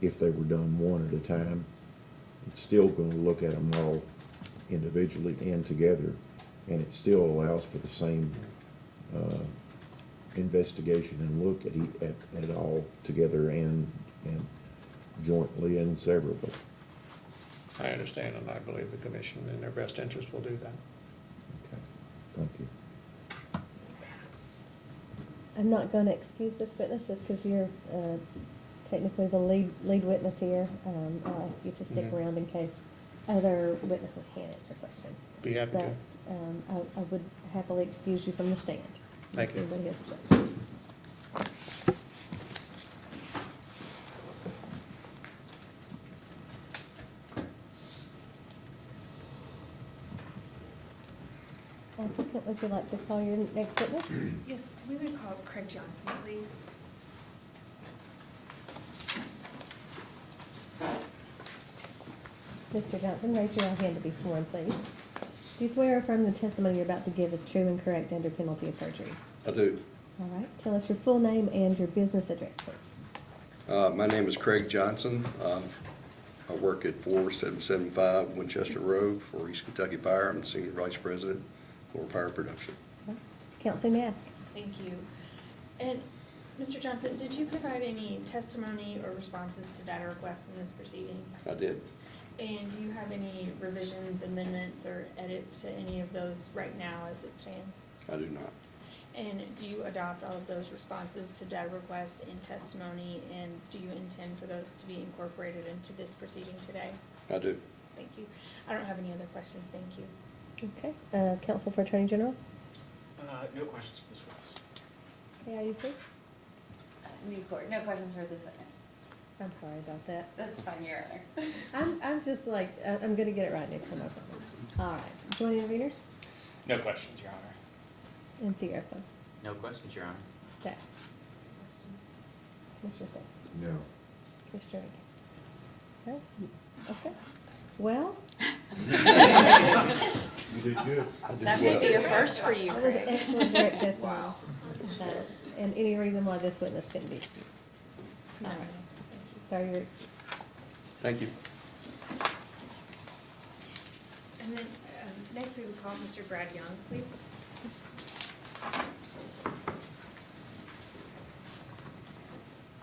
if they were done one at a time, it's still going to look at them all individually and together, and it still allows for the same investigation and look at it all together and jointly and severally.
I understand, and I believe the commission in their best interest will do that.
Okay, thank you.
I'm not going to excuse this witness just because you're technically the lead witness here. I'll ask you to stick around in case other witnesses can answer questions.
Be happy to.
But I would happily excuse you from the stand.
Thank you.
Unless anybody has questions. Applicant, would you like to call your next witness?
Yes, we would call Craig Johnson, please.
Mr. Johnson, raise your right hand to be sworn, please. Do you swear or affirm the testimony you're about to give is true and correct under penalty of perjury?
I do.
All right. Tell us your full name and your business address, please.
My name is Craig Johnson. I work at 4775 Winchester Road for East Kentucky Power. I'm the Senior Vice President for Power Production.
Counsel may ask.
Thank you. And Mr. Johnson, did you provide any testimony or responses to data requests in this proceeding?
I did.
And do you have any revisions, amendments, or edits to any of those right now as it stands?
I do not.
And do you adopt all of those responses to data requests in testimony, and do you intend for those to be incorporated into this proceeding today?
I do.
Thank you. I don't have any other questions, thank you.
Okay. Counsel for Attorney General?
No questions for this witness.
KIUC?
New court, no questions for this witness.
I'm sorry about that.
That's fine, Your Honor.
I'm just like, I'm gonna get it right next time, I promise. All right, joint interveners
No questions, Your Honor.
and Sierra Club,
No questions, Your Honor.
staff. Commissioner Says,
No.
Commissioner Reagan. No? Okay, well,
You did good.
That may be a first for you,
that was
Greg.
excellent direct testimony. And any reason why this witness couldn't be excused? All right, sorry, you're excused.
Thank you.
And then, next we would call Mr. Brad Young, please.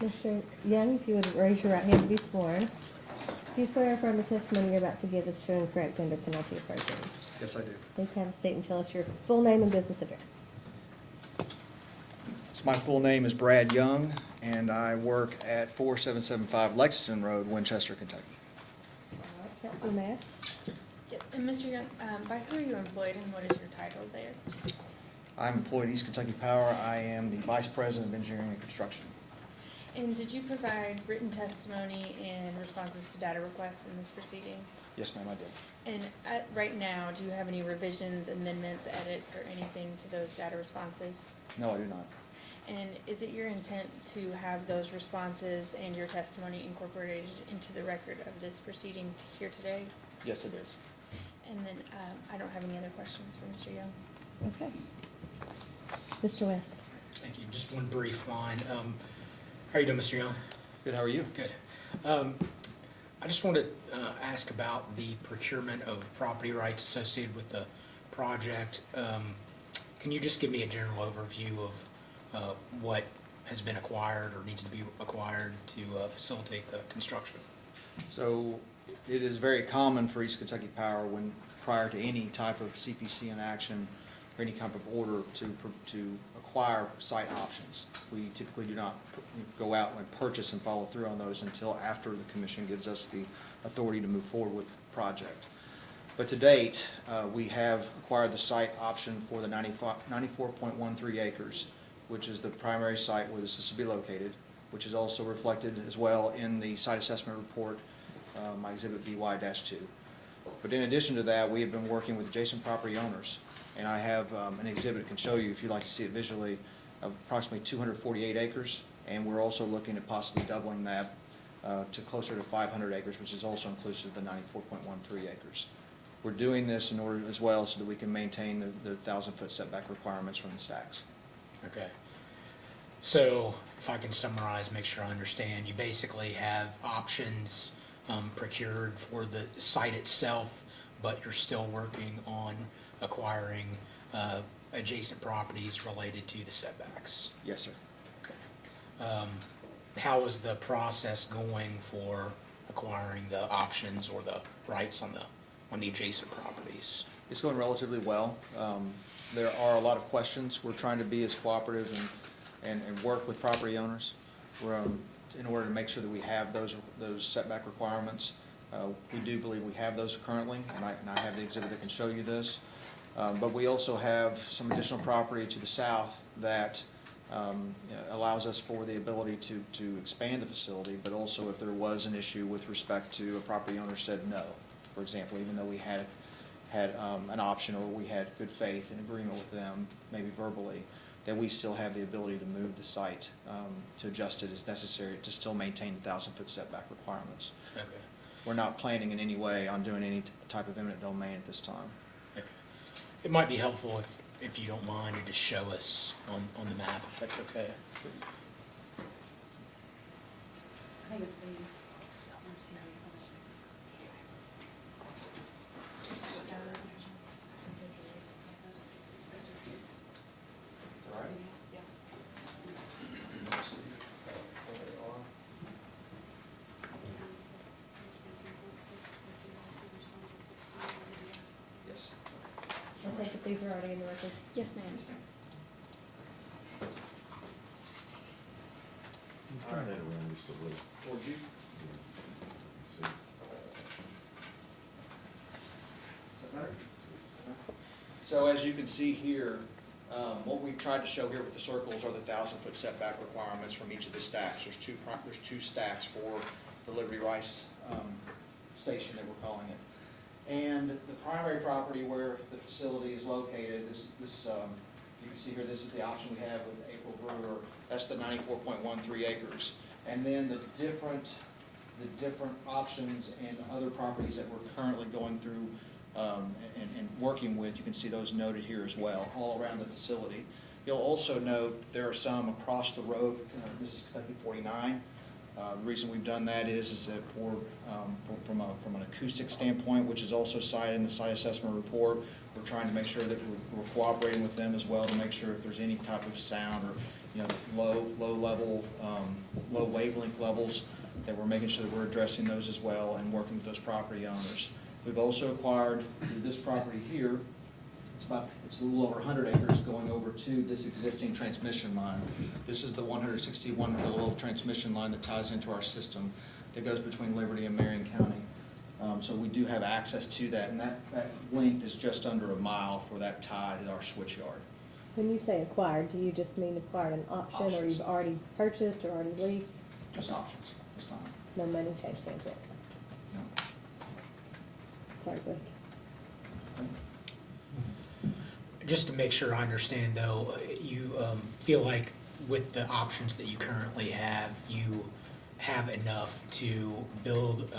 Mr. Young, if you would raise your right hand to be sworn. Do you swear or affirm the testimony you're about to give is true and correct under penalty of perjury?
Yes, I do.
Please have a seat and tell us your full name and business address.
So my full name is Brad Young, and I work at 4775 Lexington Road, Winchester, Kentucky.
All right, Councilor Mass.
Yes, and Mr. Young, by who are you employed and what is your title there?
I'm employed at East Kentucky Power. I am the Vice President of Engineering and Construction.
And did you provide written testimony and responses to data requests in this proceeding?
Yes, ma'am, I did.
And right now, do you have any revisions, amendments, edits, or anything to those data responses?
No, I do not.
And is it your intent to have those responses and your testimony incorporated into the record of this proceeding here today?
Yes, it is.
And then, I don't have any other questions for Mr. Young.
Okay. Mr. West.
Thank you. Just one brief line. How are you doing, Mr. Young?
Good, how are you?
Good. I just wanted to ask about the procurement of property rights associated with the project. Can you just give me a general overview of what has been acquired or needs to be acquired to facilitate the construction?
So it is very common for East Kentucky Power when, prior to any type of CPC in action or any type of order to acquire site options. We typically do not go out and purchase and follow through on those until after the commission gives us the authority to move forward with the project. But to date, we have acquired the site option for the 94.13 acres, which is the primary site where this is to be located, which is also reflected as well in the site assessment report, my exhibit BY-2. But in addition to that, we have been working with adjacent property owners, and I have an exhibit that can show you, if you'd like to see it visually, of approximately 248 acres, and we're also looking at possibly doubling that to closer to 500 acres, which is also inclusive of the 94.13 acres. We're doing this in order as well so that we can maintain the 1,000-foot setback requirements from the stacks.
Okay. So if I can summarize, make sure I understand, you basically have options procured for the site itself, but you're still working on acquiring adjacent properties related to the setbacks.
Yes, sir.
Okay. How is the process going for acquiring the options or the rights on the adjacent properties?
It's going relatively well. There are a lot of questions. We're trying to be as cooperative and work with property owners. We're, in order to make sure that we have those setback requirements. We do believe we have those currently, and I have the exhibit that can show you this. But we also have some additional property to the south that allows us for the ability to expand the facility, but also if there was an issue with respect to a property owner said no, for example, even though we had an option or we had good faith and agreement with them, maybe verbally, that we still have the ability to move the site to adjust it as necessary to still maintain the 1,000-foot setback requirements.
Okay.
We're not planning in any way on doing any type of eminent domain at this time.
Okay. It might be helpful if you don't mind to just show us on the map, if that's okay.
I think it's these.
Yes.
I take it these are already in the record?
Yes, ma'am.
Turn that around just a little.
Towards you.
See.
So as you can see here, What we tried to show here with the circles are the 1,000-foot setback requirements from each of the stacks. There's two stacks for the Liberty Rice station that we're calling it. And the primary property where the facility is located, this you can see here, this is the option we have with April Brewer. That's the 94.13 acres. And then the different options and other properties that we're currently going through and working with, you can see those noted here as well, all around the facility. You'll also note there are some across the road. This is Kentucky 49. The reason we've done that is that from an acoustic standpoint, which is also cited in the site assessment report, we're trying to make sure that we're cooperating with them as well to make sure if there's any type of sound or low wavelength levels, that we're making sure that we're addressing those as well and working with those property owners. We've also acquired this property here. It's a little over 100 acres going over to this existing transmission line. This is the 161 kilovolt transmission line that ties into our system that goes between Liberty and Marion County. So we do have access to that, and that length is just under a mile for that tie to our switch yard.
When you say acquired, do you just mean acquired an option, or
Options.
you've already purchased or already leased?
Just options this time.
No money changed hands yet?
No.
Sorry, go ahead.
Just to make sure I understand though, you feel like with the options that you currently have, you have enough to build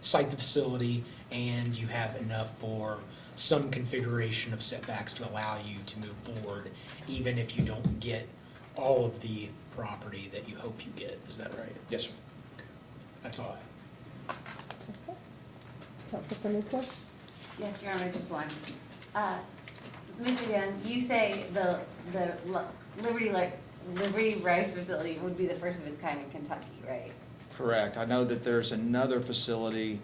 site the facility, and you have enough for some configuration of setbacks to allow you to move forward, even if you don't get all of the property that you hope you get. Is that right?
Yes, sir.
That's all I have.
Okay. Councilor Newport?
Yes, Your Honor, just one. Mr. Young, you say the Liberty Rice facility would be the first of its kind in Kentucky, right?
Correct. I know that there's another facility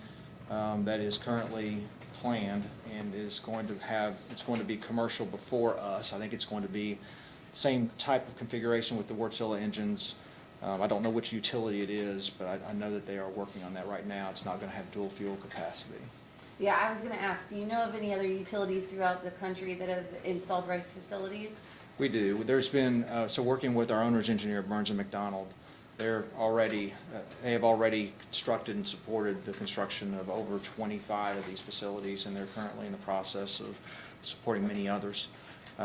that is currently planned and is going to be commercial before us. I think it's going to be same type of configuration with the Wärtsilä engines. I don't know which utility it is, but I know that they are working on that right now. It's not going to have dual fuel capacity.
Yeah, I was gonna ask, do you know of any other utilities throughout the country that have installed rice facilities?
We do. There's been, working with our owner's engineer, Burns and McDonald, they have already constructed and supported the construction of over 25 of these facilities, and they're currently in the process of supporting many others.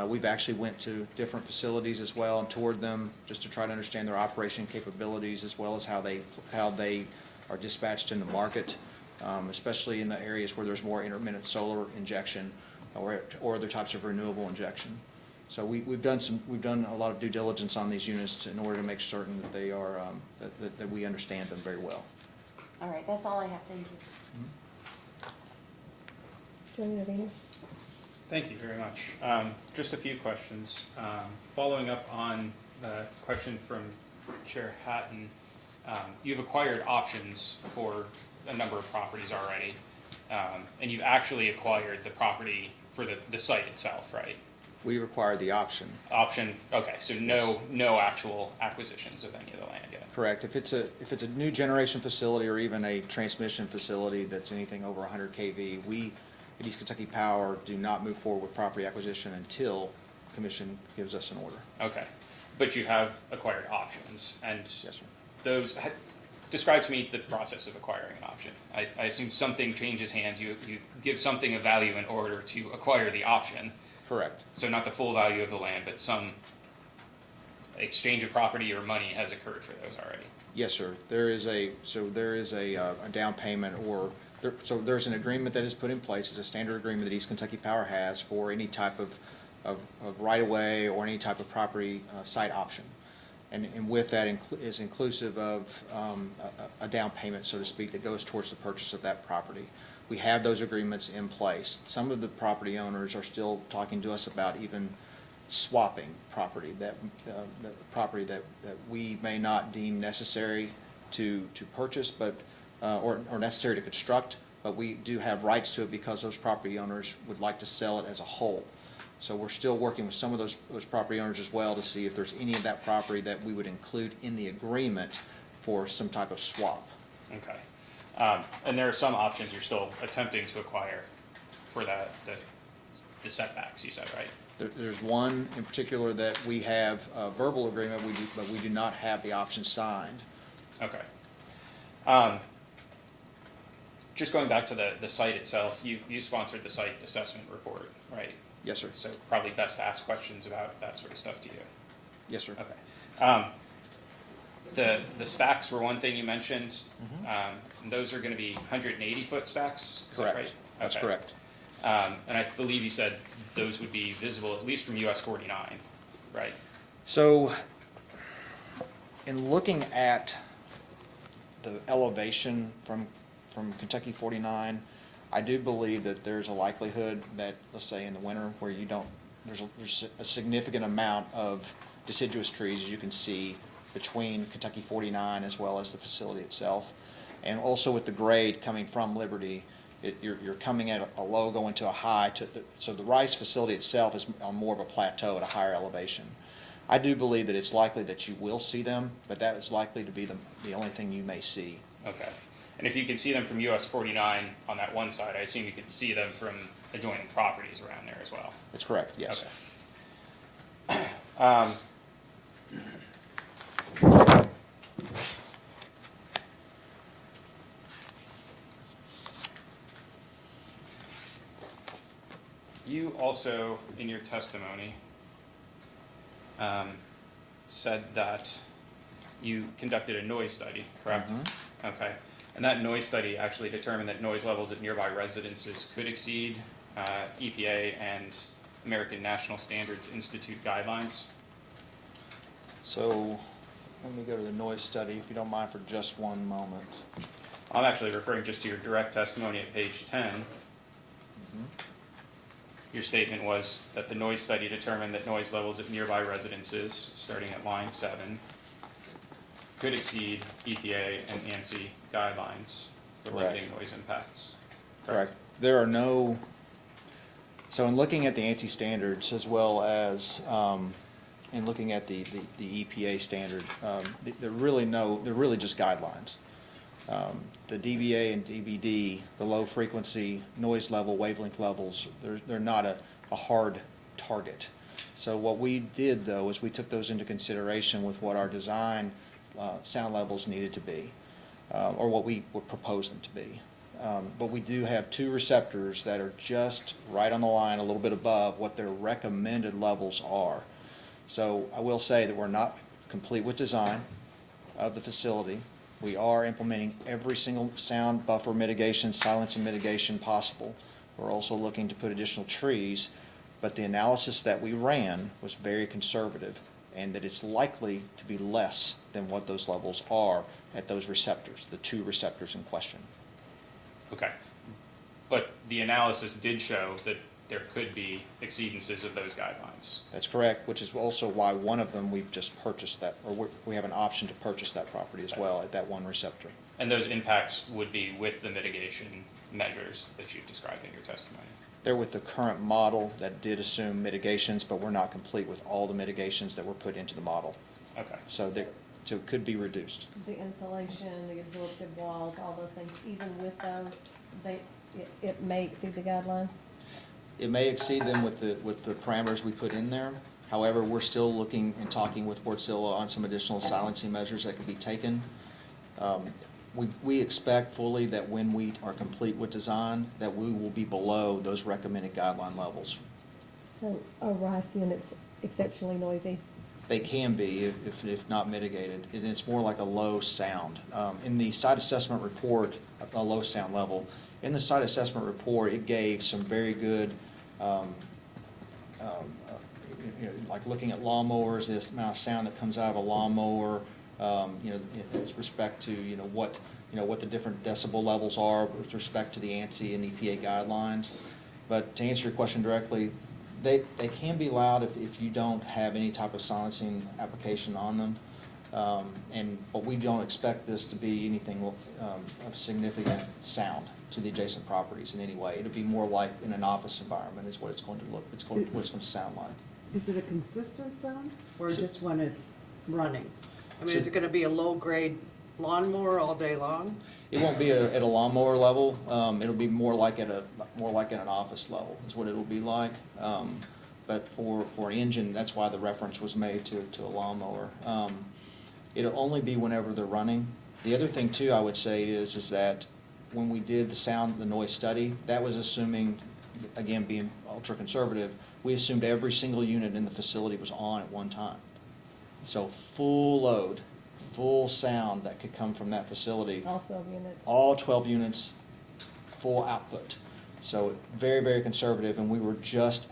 We've actually went to different facilities as well and toured them just to try to understand their operation capabilities as well as how they are dispatched in the market, especially in the areas where there's more intermittent solar injection or other types of renewable injection. So we've done a lot of due diligence on these units in order to make certain that they are that we understand them very well.
All right, that's all I have, thank you.
Joint interveners?
Thank you very much. Just a few questions. Following up on the question from Chair Hatton, you've acquired options for a number of properties already, and you've actually acquired the property for the site itself, right?
We require the option.
Option, okay, so no actual acquisitions of any of the land yet?
Correct. If it's a new generation facility or even a transmission facility that's anything over 100 kV, we at East Kentucky Power do not move forward with property acquisition until Commission gives us an order.
Okay, but you have acquired options, and
Yes, sir.
those, describe to me the process of acquiring an option. I assume something changes hands, you give something of value in order to acquire the option.
Correct.
So not the full value of the land, but some exchange of property or money has occurred for those already.
Yes, sir. There is a down payment there's an agreement that is put in place. It's a standard agreement that East Kentucky Power has for any type of right-of-way or any type of property site option. And with that is inclusive of a down payment, so to speak, that goes towards the purchase of that property. We have those agreements in place. Some of the property owners are still talking to us about even swapping property, that we may not deem necessary to purchase, but or necessary to construct, but we do have rights to it because those property owners would like to sell it as a whole. So we're still working with some of those property owners as well to see if there's any of that property that we would include in the agreement for some type of swap.
Okay. And there are some options you're still attempting to acquire for the setbacks, you said, right?
There's one in particular that we have a verbal agreement, but we do not have the option signed.
Okay. Just going back to the site itself, you sponsored the site assessment report, right?
Yes, sir.
So probably best to ask questions about that sort of stuff to you.
Yes, sir.
Okay. The stacks were one thing you mentioned. And those are gonna be 180-foot stacks, is that
Correct.
right?
That's
Okay.
correct.
And I believe you said those would be visible at least from US 49, right?
So, in looking at the elevation from Kentucky 49, I do believe that there's a likelihood that, let's say in the winter, where you don't, there's a significant amount of deciduous trees, as you can see, between Kentucky 49 as well as the facility itself. And also with the grade coming from Liberty, you're coming at a low going to a high, so the Rice facility itself is on more of a plateau at a higher elevation. I do believe that it's likely that you will see them, but that is likely to be the only thing you may see.
Okay. And if you can see them from US 49 on that one side, I assume you can see them from adjoining properties around there as well?
That's correct, yes.
Okay. You also, in your testimony, said that you conducted a noise study, correct? Okay. And that noise study actually determined that noise levels at nearby residences could exceed EPA and American National Standards Institute guidelines.
So, let me go to the noise study, if you don't mind, for just one moment.
I'm actually referring just to your direct testimony at page 10. Your statement was that the noise study determined that noise levels at nearby residences, starting at line 7, could exceed EPA and ANSI guidelines for limiting noise impacts.
Correct. There are no, so in looking at the ANSI standards as well as in looking at the EPA standard, they're really just guidelines. The DBA and DBD, the low frequency noise level, wavelength levels, they're not a hard target. So what we did though is we took those into consideration with what our design sound levels needed to be, or what we would propose them to be. But we do have 2 receptors that are just right on the line, a little bit above what their recommended levels are. So I will say that we're not complete with design of the facility. We are implementing every single sound buffer mitigation, silencing mitigation possible. We're also looking to put additional trees, but the analysis that we ran was very conservative, and that it's likely to be less than what those levels are at those receptors, the 2 receptors in question.
Okay. But the analysis did show that there could be exceedances of those guidelines.
That's correct, which is also why one of them we've just purchased that, or we have an option to purchase that property as well at that one receptor.
And those impacts would be with the mitigation measures that you've described in your testimony?
They're with the current model that did assume mitigations, but we're not complete with all the mitigations that were put into the model.
Okay.
So it could be reduced.
The insulation, the absorptive walls, all those things, even with those, it may exceed the guidelines?
It may exceed them with the parameters we put in there. However, we're still looking and talking with Portzilla on some additional silencing measures that could be taken. We expect fully that when we are complete with design, that we will be below those recommended guideline levels.
So are Rice units exceptionally noisy?
They can be if not mitigated, and it's more like a low sound. In the site assessment report, a low sound level, in the site assessment report, it gave some very good, like looking at lawnmowers, this amount of sound that comes out of a lawnmower, with respect to, what the different decibel levels are with respect to the ANSI and EPA guidelines. But to answer your question directly, they can be loud if you don't have any type of silencing application on them. But we don't expect this to be anything of significant sound to the adjacent properties in any way. It'll be more like in an office environment is what it's going to look, what it's going to sound like.
Is it a consistent sound, or just when it's running? I mean,
So-
is it gonna be a low-grade lawnmower all day long?
It won't be at a lawnmower level. It'll be more like at an office level is what it'll be like. but for an engine, that's why the reference was made to a lawnmower. It'll only be whenever they're running. The other thing too, I would say is that when we did the noise study, that was assuming, again, being ultra conservative, we assumed every single unit in the facility was on at one time. So full load, full sound that could come from that facility.
All 12 units.
All 12 units, full output. So very, very conservative, and we were just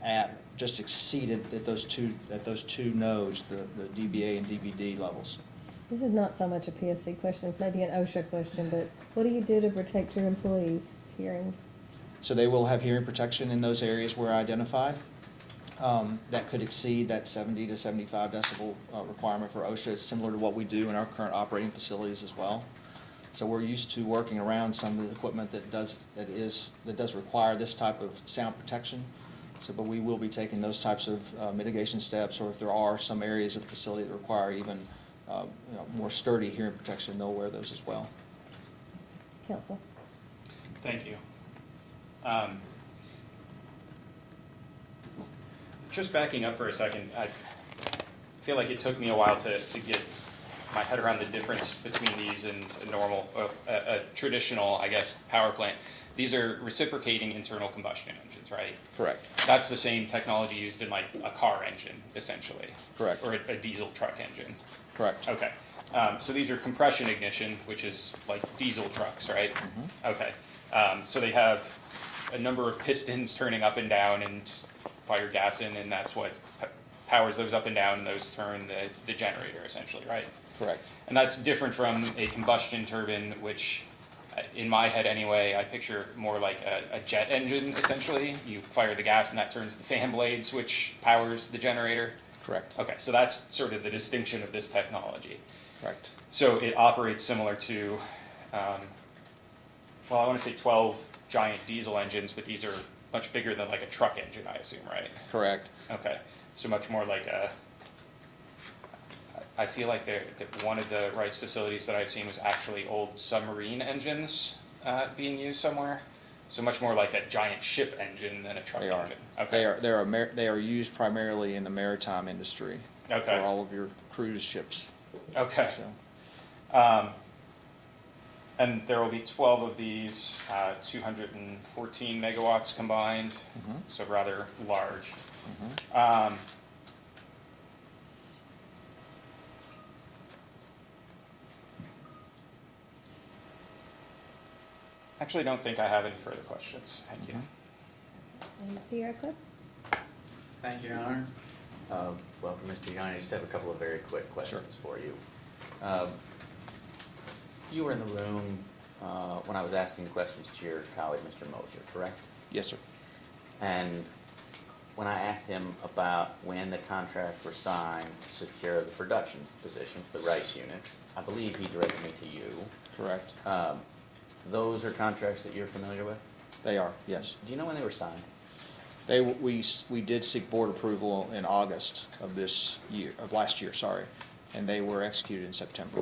exceeded at those two nodes, the DBA and DBD levels.
This is not so much a PSC question, it's maybe an OSHA question, but what do you do to protect your employees' hearing?
So they will have hearing protection in those areas where identified. That could exceed that 70 to 75 decibel requirement for OSHA, similar to what we do in our current operating facilities as well. So we're used to working around some of the equipment that does require this type of sound protection. So, but we will be taking those types of mitigation steps, or if there are some areas of the facility that require even more sturdy hearing protection, they'll wear those as well.
Council.
Thank you. Just backing up for a second, I feel like it took me a while to get my head around the difference between these and a traditional, I guess, power plant. These are reciprocating internal combustion engines, right?
Correct.
That's the same technology used in like a car engine, essentially.
Correct.
Or a diesel truck engine.
Correct.
Okay. So these are compression ignition, which is like diesel trucks, right?
Mm-hmm.
Okay. So they have a number of pistons turning up and down and fire gas in, and that's what powers those up and down, and those turn the generator, essentially, right?
Correct.
And that's different from a combustion turbine, which, in my head anyway, I picture more like a jet engine, essentially. You fire the gas and that turns the fan blades, which powers the generator.
Correct.
Okay, so that's sort of the distinction of this technology.
Correct.
So it operates similar to, well, I want to say 12 giant diesel engines, but these are much bigger than like a truck engine, I assume, right?
Correct.
Okay, so much more like I feel like that one of the Rice facilities that I've seen was actually old submarine engines being used somewhere. So much more like a giant ship engine than a truck
They are.
engine. Okay.
They are used primarily in the maritime industry.
Okay.
For all of your cruise ships.
Okay.
So.
And there will be 12 of these, 214 megawatts combined, so rather large. Actually, don't think I have any further questions. Thank you.
And Sierra Club?
Thank you, Your Honor. Well, for Mr. Young, I just have a couple of very quick questions for you. You were in the room when I was asking questions to your colleague, Mr. Mosier, correct?
Yes, sir.
And when I asked him about when the contracts were signed to secure the production position for the Rice units, I believe he directed me to you.
Correct.
Those are contracts that you're familiar with?
They are, yes.
Do you know when they were signed?
We did seek board approval in August of last year, sorry, and they were executed in September.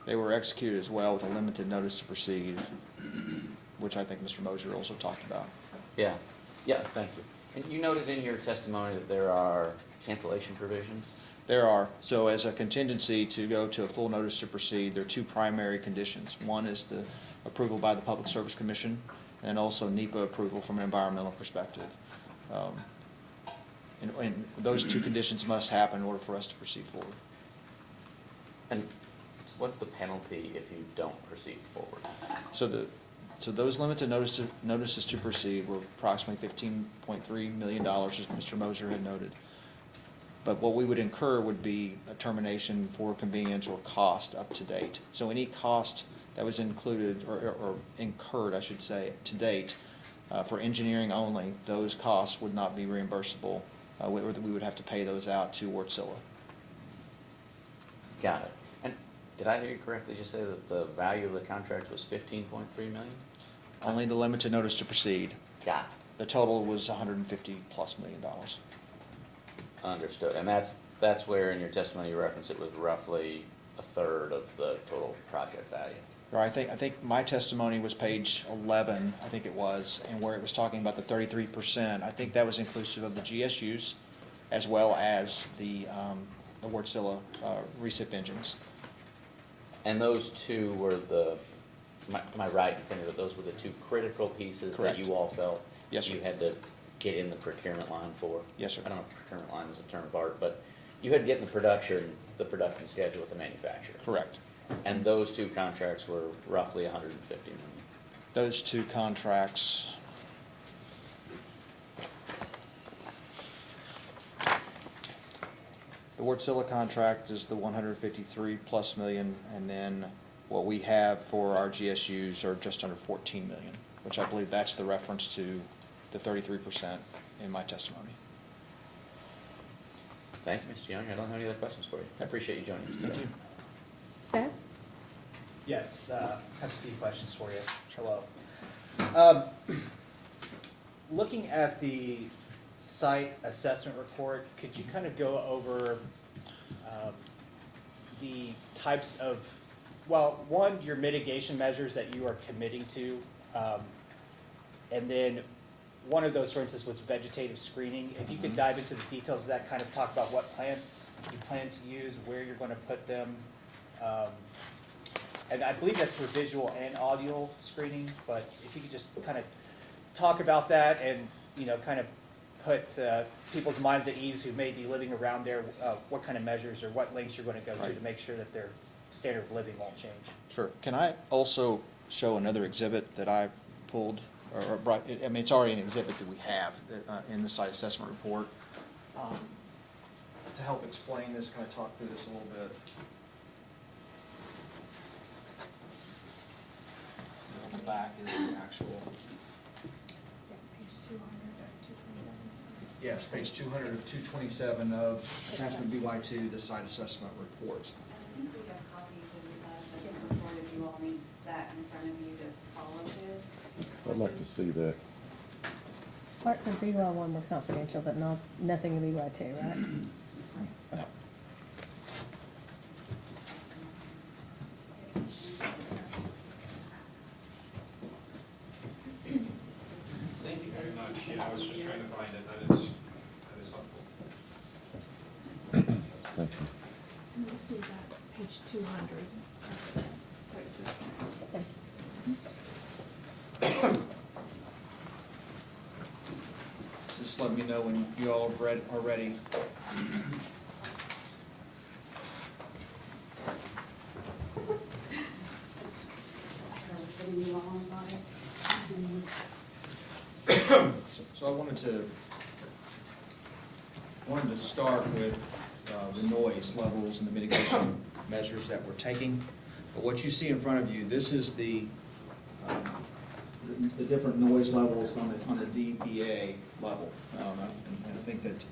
They were executed as well with a limited notice to proceed, which I think Mr. Mosier also talked about.
Yeah, thank you. And you noted in your testimony that there are cancellation provisions?
There are. So as a contingency to go to a full notice to proceed, there are two primary conditions. One is the approval by the Public Service Commission, and also NEPA approval from an environmental perspective. And those two conditions must happen in order for us to proceed forward.
And what's the penalty if you don't proceed forward?
So those limited notices to proceed were approximately $15.3 million, as Mr. Mosier had noted. But what we would incur would be a termination for convenience or cost up to date. So any cost that was included or incurred, I should say, to date, for engineering only, those costs would not be reimbursable. We would have to pay those out to Wärtsilä.
Got it. And did I hear you correctly just say that the value of the contract was $15.3 million?
Only the limited notice to proceed.
Got it.
The total was $150+ million.
Understood. And that's where in your testimony you referenced it was roughly a third of the total project value.
Or I think my testimony was page 11, I think it was, and where it was talking about the 33%. I think that was inclusive of the GSUs as well as the Wärtsilä recip engines.
And those two were am I right in thinking that those were the two critical pieces
Correct.
that you all felt
Yes, sir.
you had to get in the procurement line for?
Yes, sir.
I don't know if procurement line is a term of art, but you had to get in the production schedule with the manufacturer.
Correct.
And those two contracts were roughly 150 million.
Those two contracts. The Wärtsilä contract is the 153 plus million, and then what we have for our GSUs are just under 14 million, which I believe that's the reference to the 33% in my testimony.
Thank you, Mr. Young. I don't have any other questions for you. I appreciate you joining us today.
Staff?
Yes, I have a few questions for you. Hello. Looking at the site assessment report, could you kind of go over the types of, well, one, your mitigation measures that you are committing to, and then one of those, for instance, was vegetative screening. If you could dive into the details of that, kind of talk about what plants you plan to use, where you're going to put them. And I believe that's for visual and audio screening, but if you could just kind of talk about that and, you know, kind of put people's minds at ease who may be living around there, what kind of measures or what lengths you're going to go
Right.
to make sure that their standard of living won't change.
Sure. Can I also show another exhibit that I pulled, or brought, I mean, it's already an exhibit that we have in the site assessment report. To help explain this, kind of talk through this a little bit. On the back is the actual. Yes, page 200 of 227 of attachment BY2, the site assessment report.
I think we have copies of the site assessment report if you all need that in front of you to follow this.
I'd like to see that.
Parks and Freewell one were confidential, but nothing in BY2, right?
No.
Thank you very much. Yeah, I was just trying to find it. That is helpful.
Thank you.
Let's see that, page 200.
Just let me know when you all are ready. So I wanted to start with the noise levels and the mitigation measures that we're taking. But what you see in front of you, this is the different noise levels on the DBA level. And I think that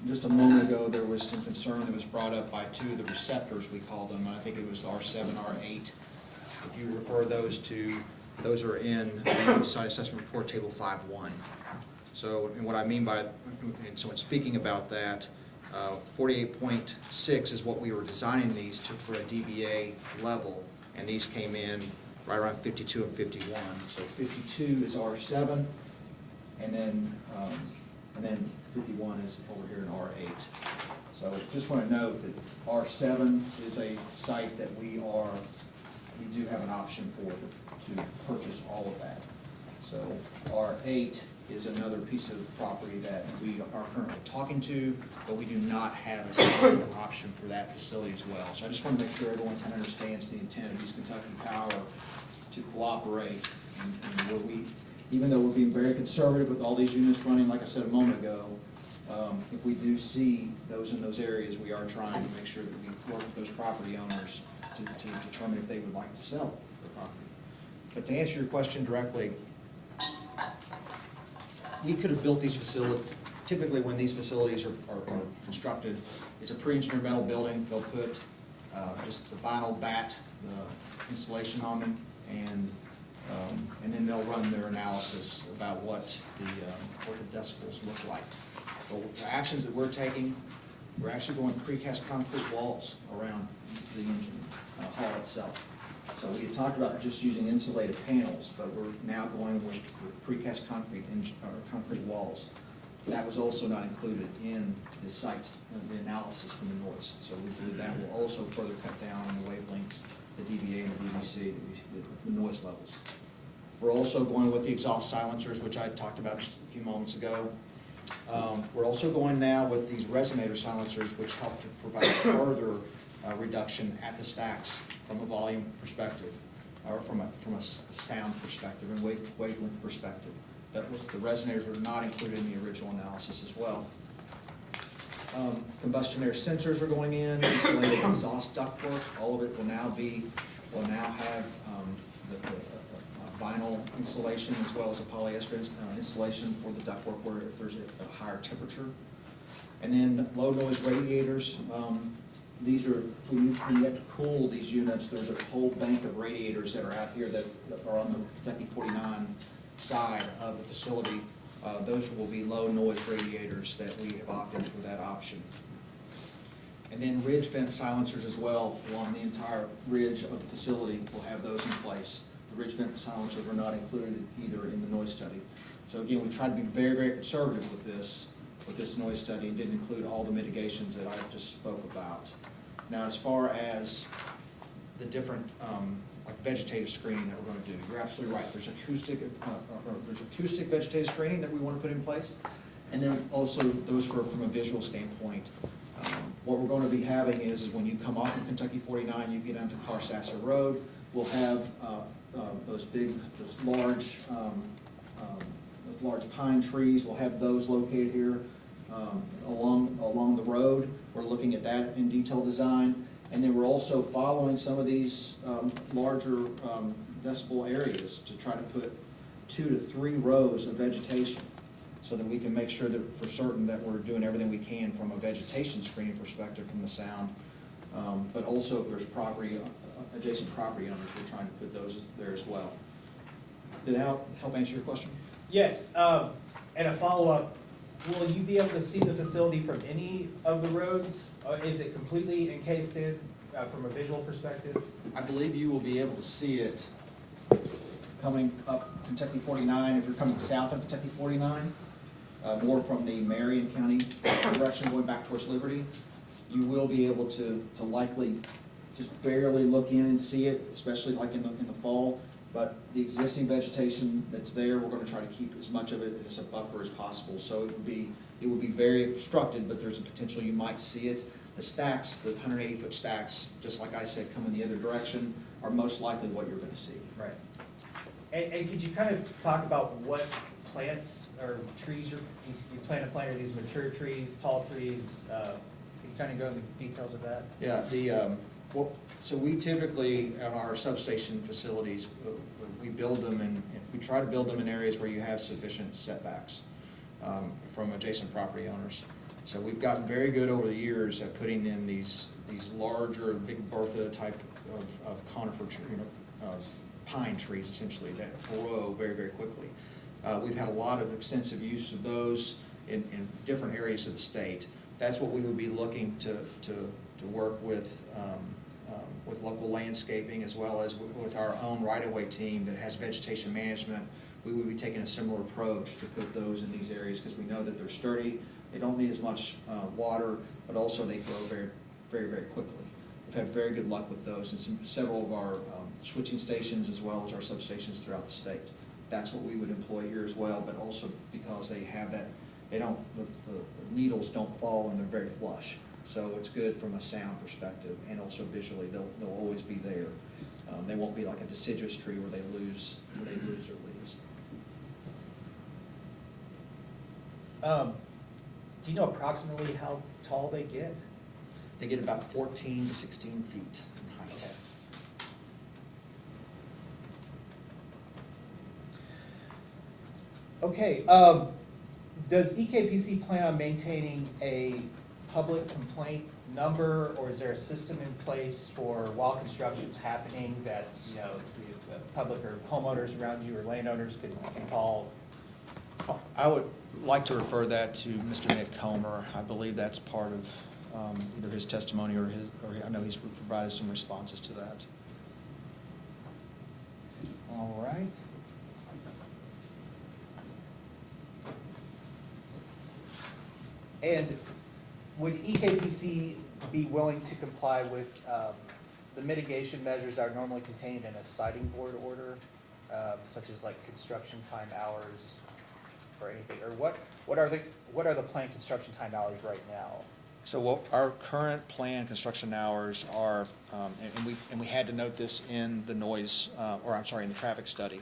just a moment ago, there was some concern that was brought up by two of the receptors, we call them, and I think it was R7, R8. If you refer those to, those are in the site assessment report table 5.1. So, and what I mean by, and so in speaking about that, 48.6 is what we were designing these to for a DBA level, and these came in right around 52 and 51. So 52 is R7, and then 51 is over here in R8. So just want to note that R7 is a site that we do have an option for to purchase all of that. So R8 is another piece of property that we are currently talking to, but we do not have a single option for that facility as well. So I just want to make sure everyone kind of understands the intent of East Kentucky Power to cooperate, and where we, even though we're being very conservative with all these units running, like I said a moment ago, if we do see those in those areas, we are trying to make sure that we work with those property owners to determine if they would like to sell the property. But to answer your question directly, we could have built these facilities, typically when these facilities are constructed, it's a pre-engineered metal building. They'll put just the vinyl bat, the insulation on them, and then they'll run their analysis about what the decibels look like. But the actions that we're taking, we're actually going precast concrete walls around the engine hall itself. So we had talked about just using insulated panels, but we're now going with precast concrete or concrete walls. That was also not included in the sites, the analysis from the noise. So we believe that will also further cut down on the wavelengths, the dBA and the dBc, the noise levels. We're also going with the exhaust silencers, which I talked about just a few moments ago. We're also going now with these resonator silencers, which help to provide further reduction at the stacks from a volume perspective, or from a sound perspective and wavelength perspective. The resonators were not included in the original analysis as well. Combustion air sensors are going in, insulated exhaust ductwork, all of it will now have the vinyl insulation as well as a polyester insulation for the ductwork where if there's a higher temperature. And then low noise radiators. These are, when you have to cool these units, there's a whole bank of radiators that are out here that are on the Kentucky 49 side of the facility. Those will be low noise radiators that we have opted for that option. And then ridge vent silencers as well along the entire ridge of the facility will have those in place. The ridge vent silencers were not included either in the noise study. So again, we tried to be very, very conservative with this noise study and didn't include all the mitigations that I just spoke about. Now, as far as the different like vegetative screening that we're going to do, you're absolutely right. There's acoustic vegetative screening that we want to put in place, and then also those from a visual standpoint. What we're going to be having is when you come off of Kentucky 49, you get onto Carsasser Road. We'll have those large pine trees. We'll have those located here along the road. We're looking at that in detailed design. And then we're also following some of these larger decibel areas to try to put 2 to 3 rows of vegetation so that we can make sure that for certain that we're doing everything we can from a vegetation screening perspective from the sound. But also if there's adjacent property owners, we're trying to put those there as well. Did that help answer your question?
Yes, and a follow-up, will you be able to see the facility from any of the roads? Is it completely encased in from a visual perspective?
I believe you will be able to see it coming up Kentucky 49, if you're coming south of Kentucky 49, more from the Marion County direction going back towards Liberty. You will be able to likely just barely look in and see it, especially like in the fall. But the existing vegetation that's there, we're going to try to keep as much of it as a buffer as possible. So it would be very obstructed, but there's a potential you might see it. The stacks, the 180-foot stacks, just like I said, coming the other direction, are most likely what you're going to see.
Right. And could you kind of talk about what plants or trees you plan to plant? Are these mature trees, tall trees? Can you kind of go into the details of that?
Yeah, so we typically, at our substation facilities, we build them and we try to build them in areas where you have sufficient setbacks from adjacent property owners. So we've gotten very good over the years at putting in these larger, Big Bertha type of conifer, pine trees essentially that grow very, very quickly. We've had a lot of extensive use of those in different areas of the state. That's what we would be looking to work with local landscaping as well as with our own right-of-way team that has vegetation management. We would be taking a similar approach to put those in these areas because we know that they're sturdy, they don't need as much water, but also they grow very, very, very quickly. We've had very good luck with those in several of our switching stations as well as our substations throughout the state. That's what we would employ here as well, but also because they have that, the needles don't fall and they're very flush. So it's good from a sound perspective and also visually. They'll always be there. They won't be like a deciduous tree where they lose their leaves.
Do you know approximately how tall they get?
They get about 14 to 16 feet in height.
Okay, does EKPC plan on maintaining a public complaint number, or is there a system in place for while construction's happening that, the public or homeowners around you or landowners can call?
I would like to refer that to Mr. Nick Comer. I believe that's part of either his testimony or I know he's provided some responses to that.
All right. And would EKPC be willing to comply with the mitigation measures that are normally contained in a siting board order, such as like construction time hours or anything? Or what are the planned construction time hours right now?
So what our current planned construction hours are, and we had to note this in the noise, in the traffic study,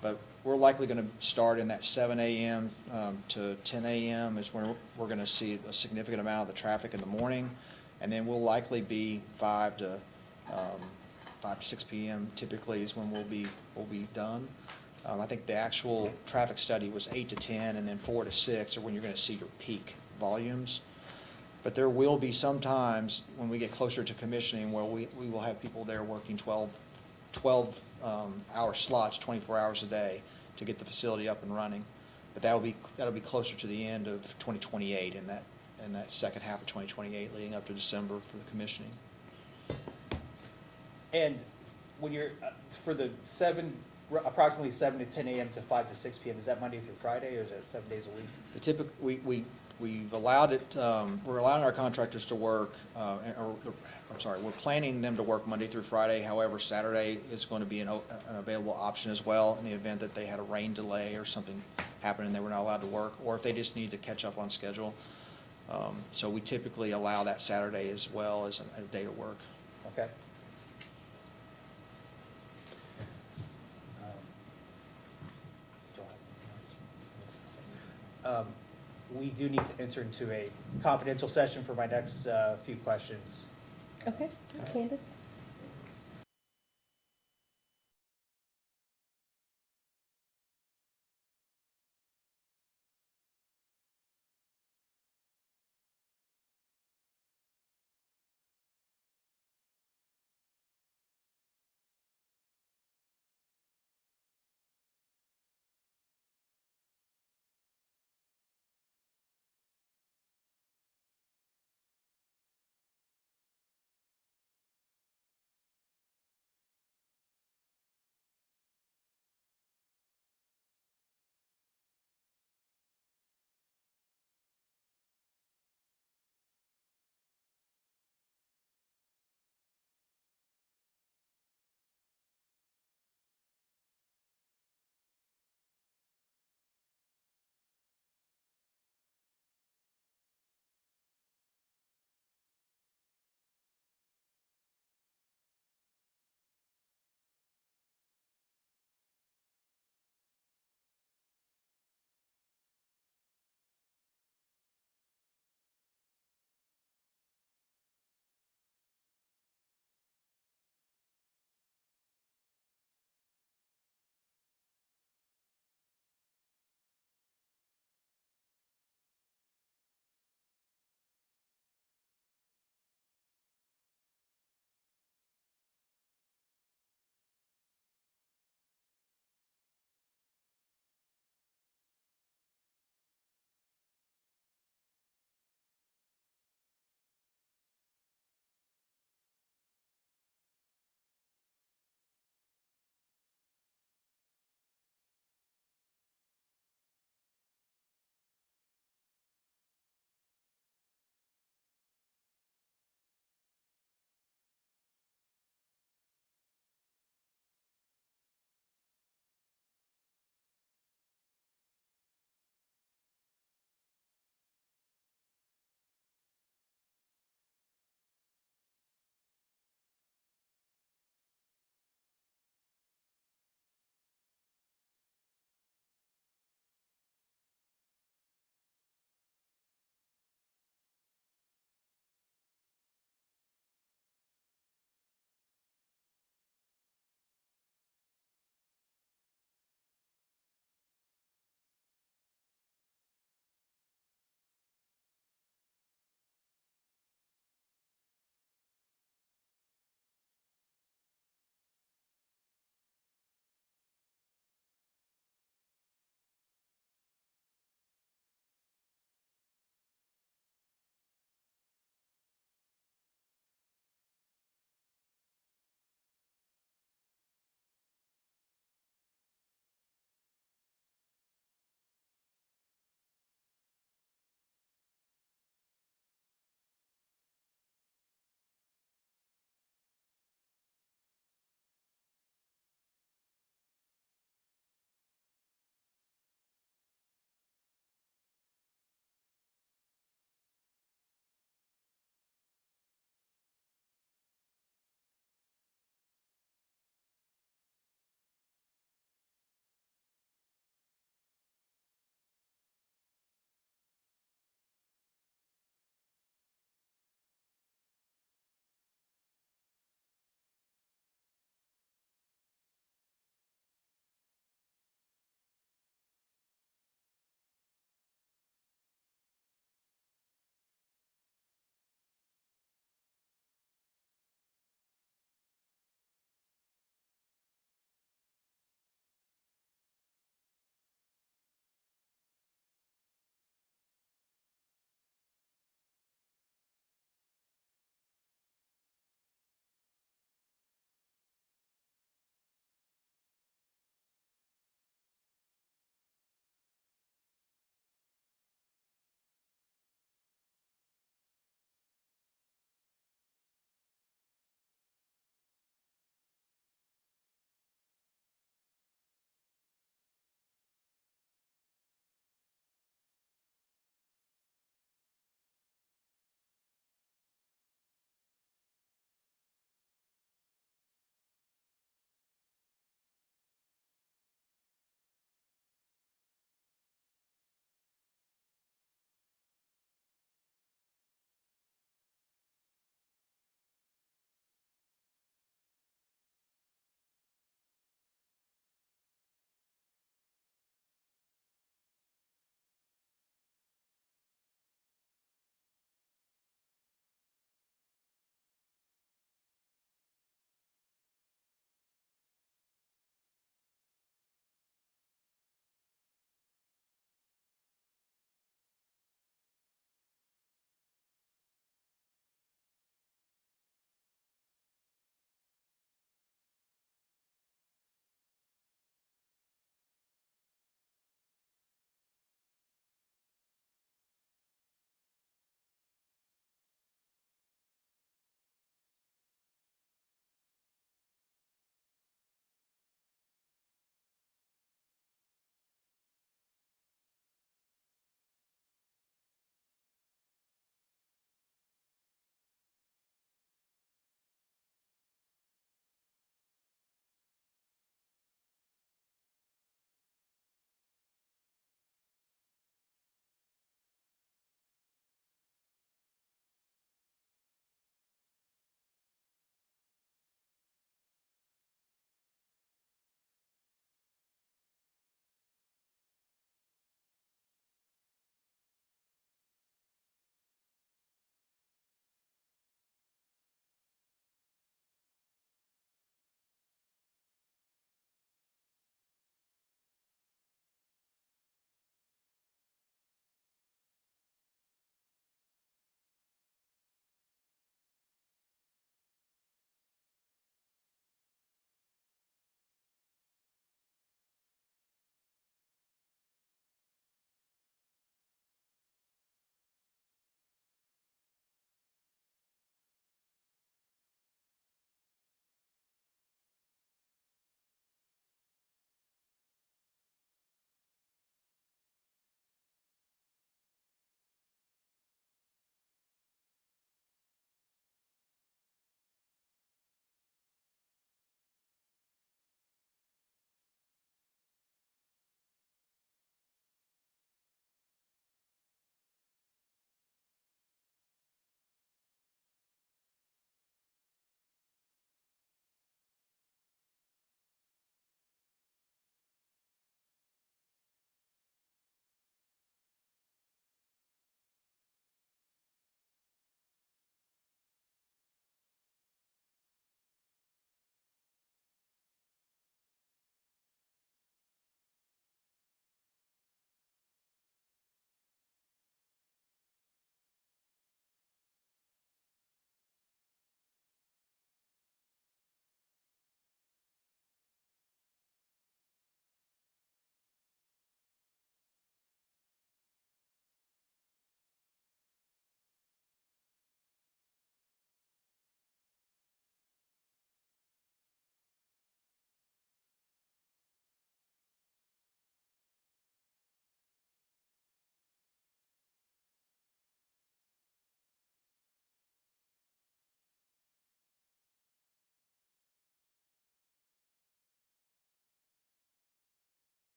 but we're likely gonna start in that 7 AM to 10 AM is when we're gonna see a significant amount of the traffic in the morning, and then we'll likely be 5 to 6 PM typically is when we'll be done. I think the actual traffic study was 8 to 10, and then 4 to 6 are when you're gonna see your peak volumes. But there will be some times when we get closer to commissioning where we will have people there working 12 hour slots, 24 hours a day to get the facility up and running. But that'll be closer to the end of 2028 in that second half of 2028 leading up to December for the commissioning.
And when you're, for the approximately 7 to 10 AM to 5 to 6 PM, is that Monday through Friday, or is it 7 days a week?
We've allowed it, we're allowing our contractors to work, we're planning them to work Monday through Friday. However, Saturday is going to be an available option as well in the event that they had a rain delay or something happened and they were not allowed to work, or if they just need to catch up on schedule. So we typically allow that Saturday as well as a day to work.
Okay. We do need to enter into a confidential session for my next few questions.
Okay, Candace?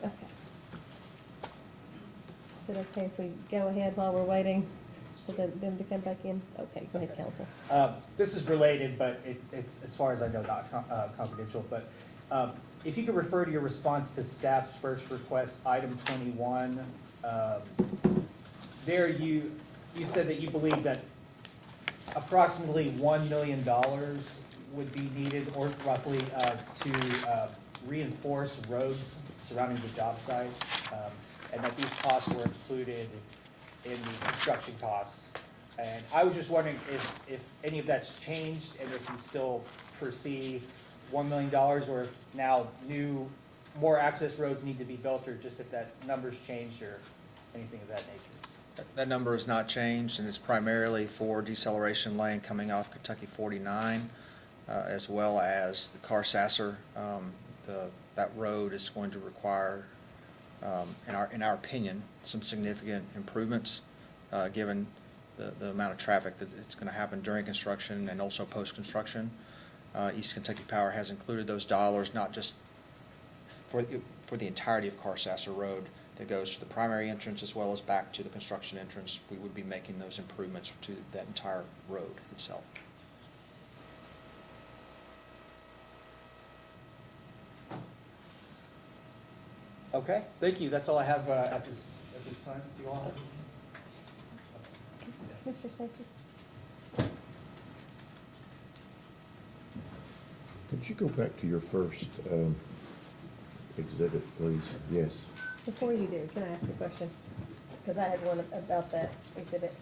Okay. Is it okay if we go ahead while we're waiting for them to come back in? Okay, go ahead, counsel.
This is related, but it's, as far as I know, not confidential, but if you could refer to your response to staff's first request, item 21, there you said that you believe that approximately $1 million would be needed, or roughly, to reinforce roads surrounding the job site, and that these costs were included in the construction costs. And I was just wondering if any of that's changed, and if you still foresee $1 million, or if now more access roads need to be built, or just if that number's changed, or anything of that nature.
That number has not changed, and it's primarily for deceleration lane coming off Kentucky 49, as well as the Carsasser. That road is going to require, in our opinion, some significant improvements, given the amount of traffic that it's going to happen during construction and also post-construction. East Kentucky Power has included those dollars, not just for the entirety of Carsasser Road that goes to the primary entrance as well as back to the construction entrance. We would be making those improvements to that entire road itself.
Okay, thank you. That's all I have at this time. Do you all have?
Mr. Stacey?
Could you go back to your first exhibit, please? Yes.
Before you do, can I ask a question? Because I had one about that exhibit.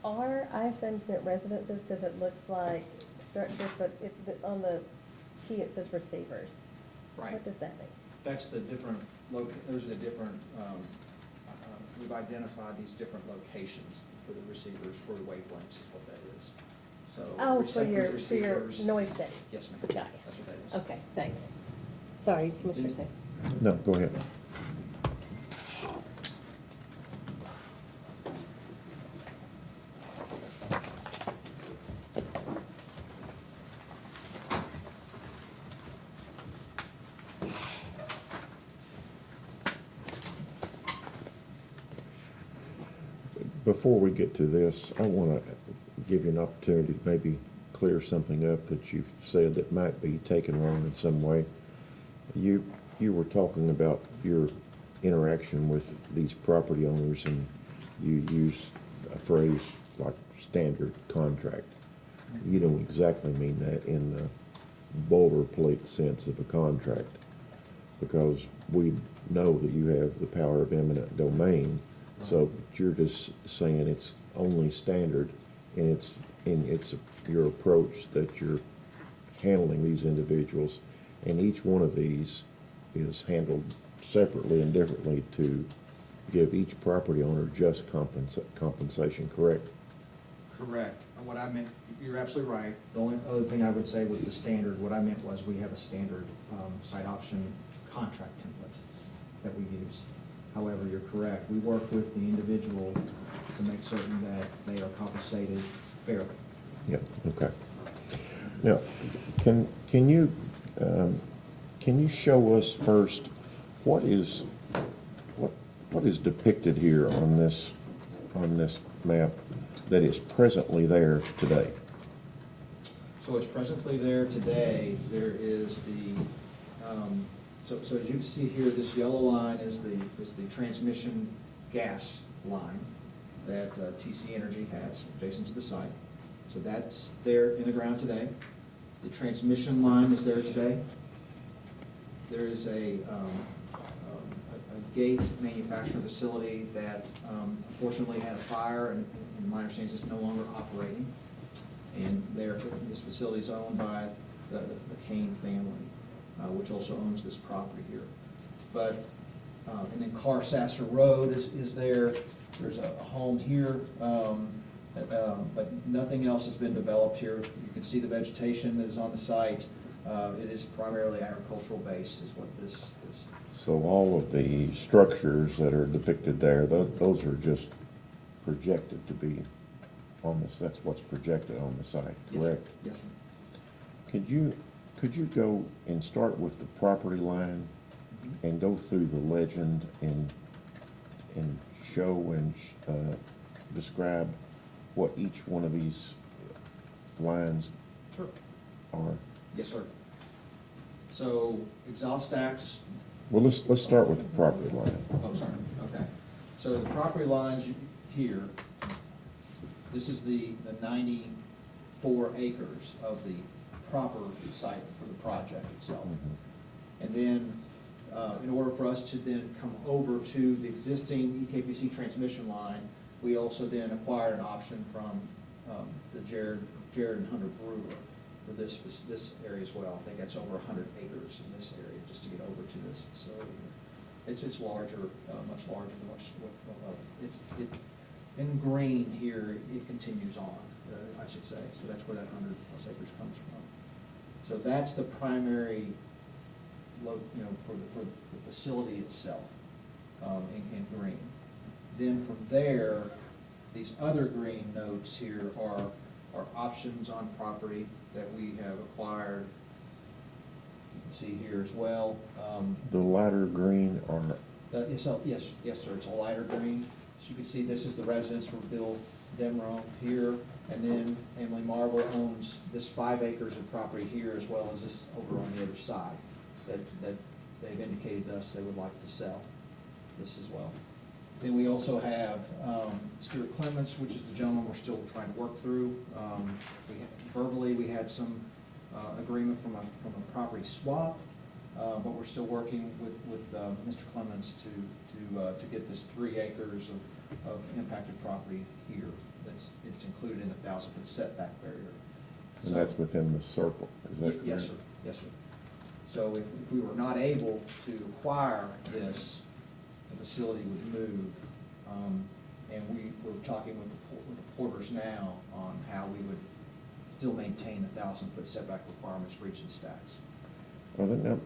I assume that residences, because it looks like structures, but on the key it says receivers.
Right.
What does that mean?
That's the different, those are the different, we've identified these different locations for the receivers, for the wavelengths is what that is. So
Oh, for your
receivers-
noise study.
Yes, ma'am.
Got it.
That's what that is.
Okay, thanks. Sorry, Commissioner Stacey.
No, go ahead. Before we get to this, I want to give you an opportunity to maybe clear something up that you've said that might be taken wrong in some way. You were talking about your interaction with these property owners, and you used a phrase like standard contract. You don't exactly mean that in the boilerplate sense of a contract, because we know that you have the power of eminent domain. So you're just saying it's only standard, and it's your approach that you're handling these individuals, and each one of these is handled separately and differently to give each property owner just compensation, correct?
Correct. What I meant, you're absolutely right. The only other thing I would say with the standard, what I meant was we have a standard site option contract template that we use. However, you're correct. We work with the individual to make certain that they are compensated fairly.
Yeah, okay. Now, can you show us first what is depicted here on this map that is presently there today?
So it's presently there today. There is the, so as you can see here, this yellow line is the transmission gas line that TC Energy has adjacent to the site. So that's there in the ground today. The transmission line is there today. There is a gate manufacturing facility that unfortunately had a fire, and my understanding is it's no longer operating. And this facility is owned by the Kane family, which also owns this property here. But, and then Carsasser Road is there. There's a home here, but nothing else has been developed here. You can see the vegetation that is on the site. It is primarily agricultural based is what this is.
So all of the structures that are depicted there, those are just projected to be on this, that's what's projected on the site, correct?
Yes, sir.
could you go and start with the property line and go through the legend and show and describe what each one of these lines
Sure.
are?
Yes, sir. So exhaust stacks,
Well, let's start with the property line.
oh, sorry, okay. So the property lines here, this is the 94 acres of the proper site for the project itself. And then, in order for us to then come over to the existing EKPC transmission line, we also then acquired an option from the Jared and Hunter Brewer for this area as well. I think that's over 100 acres in this area, just to get over to this facility. It's larger, much larger than in green here, it continues on, I should say. So that's where that 100 plus acres comes from. So that's the primary, for the facility itself, in green. Then from there, these other green notes here are options on property that we have acquired. You can see here as well.
The lighter green are,
Yes, sir, it's a lighter green. As you can see, this is the residence for Bill Demro here, and then Emily Marble owns this 5 acres of property here, as well as this over on the other side, that they've indicated to us they would like to sell this as well. Then we also have Stuart Clements, which is the gentleman we're still trying to work through. Verbally, we had some agreement from a property swap, but we're still working with Mr. Clements to get this 3 acres of impacted property here. It's included in the 1,000-foot setback barrier.
and that's within the circle, is that correct?
Yes, sir, yes, sir. So if we were not able to acquire this, the facility would move. And we're talking with the porters now on how we would still maintain the 1,000-foot setback requirements for each of the stacks.
Well, then, now,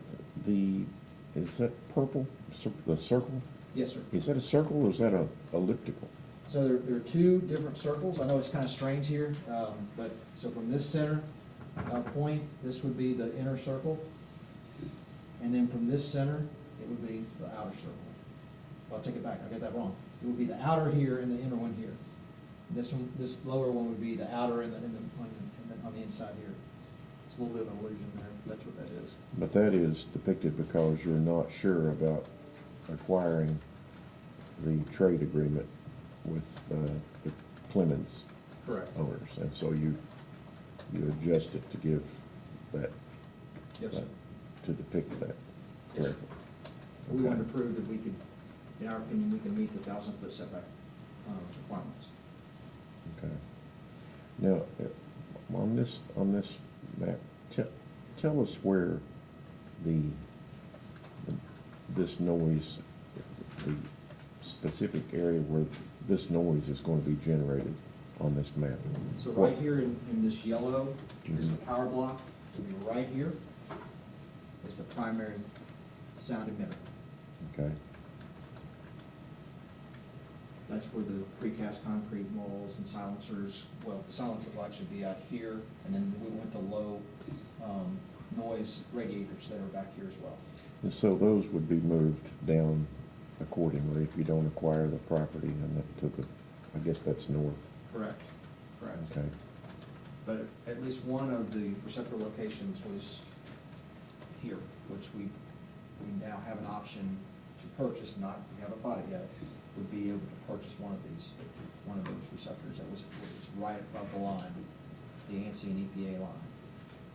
is that purple, the circle?
Yes, sir.
Is that a circle or is that a elliptical?
So there are 2 different circles. I know it's kind of strange here, but so from this center point, this would be the inner circle. And then from this center, it would be the outer circle. I'll take it back, I got that wrong. It would be the outer here and the inner one here. This lower one would be the outer and on the inside here. It's a little bit of an illusion there, that's what that is.
But that is depicted because you're not sure about acquiring the trade agreement with the Clemens
Correct.
owners. And so you adjust it to give that,
Yes, sir.
to depict that
Yes, sir.
correctly.
We wanted to prove that we could, in our opinion, we can meet the 1,000-foot setback requirements.
Okay. Now, on this map, tell us where this noise, the specific area where this noise is going to be generated on this map.
So right here in this yellow is the power block. It'll be right here is the primary sound emitter.
Okay.
That's where the precast concrete walls and silencers, well, the silencers will actually be out here, and then we went the low noise radiators that are back here as well.
And so those would be moved down accordingly if you don't acquire the property and to the, I guess that's north.
Correct, correct.
Okay.
But at least one of the receptor locations was here, which we now have an option to purchase, we haven't bought it yet, would be able to purchase one of those receptors that was right above the line, the ANSI and EPA line.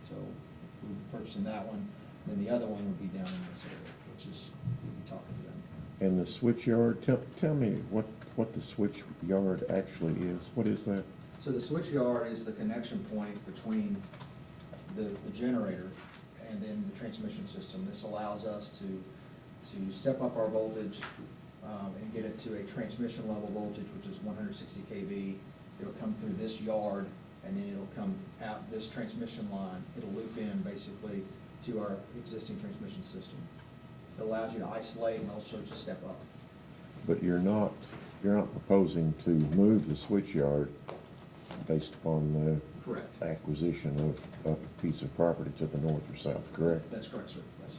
So we'll be purchasing that one, then the other one would be down in this area, which is, we'll be talking to them.
And the switch yard, tell me what the switch yard actually is. What is that?
So the switch yard is the connection point between the generator and then the transmission system. This allows us to step up our voltage and get it to a transmission level voltage, which is 160 kV. It'll come through this yard, and then it'll come out this transmission line. It'll loop in basically to our existing transmission system. It allows you to isolate and also to step up.
But you're not proposing to move the switch yard based upon
Correct.
acquisition of a piece of property to the north or south, correct?
That's correct, sir, yes.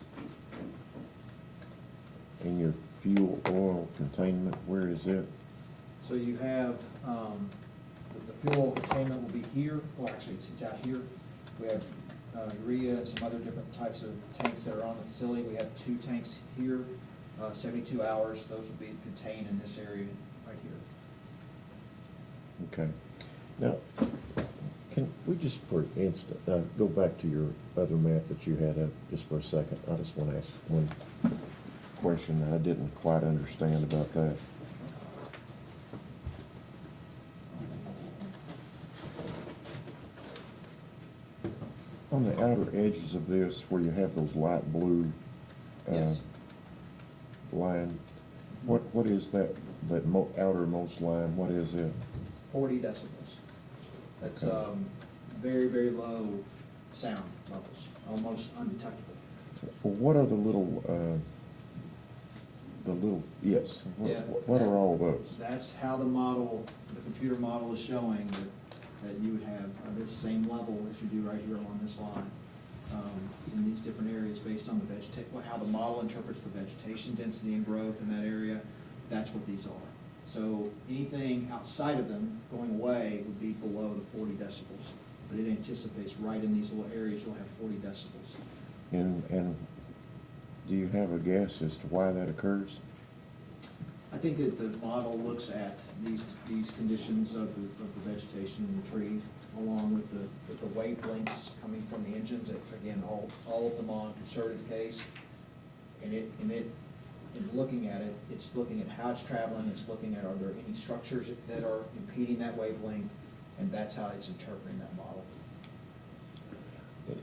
And your fuel oil containment, where is it?
So you have, the fuel containment will be here, well, actually, it's out here. We have urea and some other different types of tanks that are on the facility. We have 2 tanks here, 72 hours, those will be contained in this area right here.
Okay. Now, can we just for instant, go back to your other map that you had up just for a second? I just want to ask one question that I didn't quite understand about that. On the outer edges of this, where you have those light blue
Yes.
line, what is that outermost line, what is it?
40 decibels. That's
Okay.
very, very low sound levels, almost undetectable.
Well, what are the little, yes,
Yeah,
what are all those?
That's how the model, the computer model is showing that you would have this same level as you do right here along this line, in these different areas based on the how the model interprets the vegetation density and growth in that area. That's what these are. So anything outside of them going away would be below the 40 decibels. But it anticipates right in these little areas, you'll have 40 decibels.
And do you have a guess as to why that occurs?
I think that the model looks at these conditions of the vegetation and the tree, along with the wavelengths coming from the engines, again, all of them on concerted case. And in looking at it, it's looking at how it's traveling, it's looking at are there any structures that are impeding that wavelength, and that's how it's interpreting that model.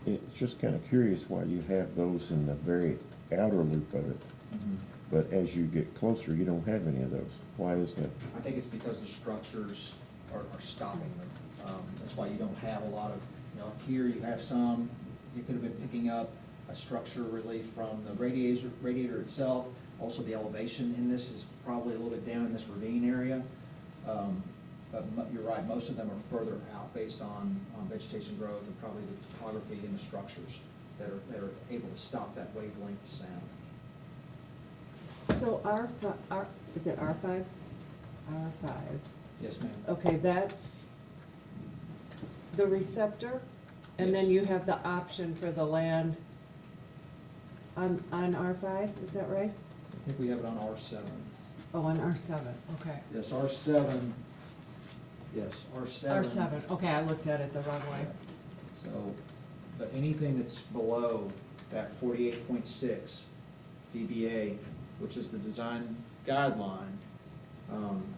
It's just kind of curious why you have those in the very outer loop of it, but as you get closer, you don't have any of those. Why is that?
I think it's because the structures are stopping them. That's why you don't have a lot of, here you have some, you could have been picking up a structure relief from the radiator itself. Also, the elevation in this is probably a little bit down in this ravine area. But you're right, most of them are further out based on vegetation growth and probably the topography and the structures that are able to stop that wavelength of sound.
So is it R5? R5.
Yes, ma'am.
Okay, that's the receptor, and then
Yes.
you have the option for the land on R5, is that right?
I think we have it on R7.
Oh, on R7, okay.
Yes, R7, yes, R7.
R7, okay, I looked at it the wrong way.
So, but anything that's below that 48.6 dBA, which is the design guideline,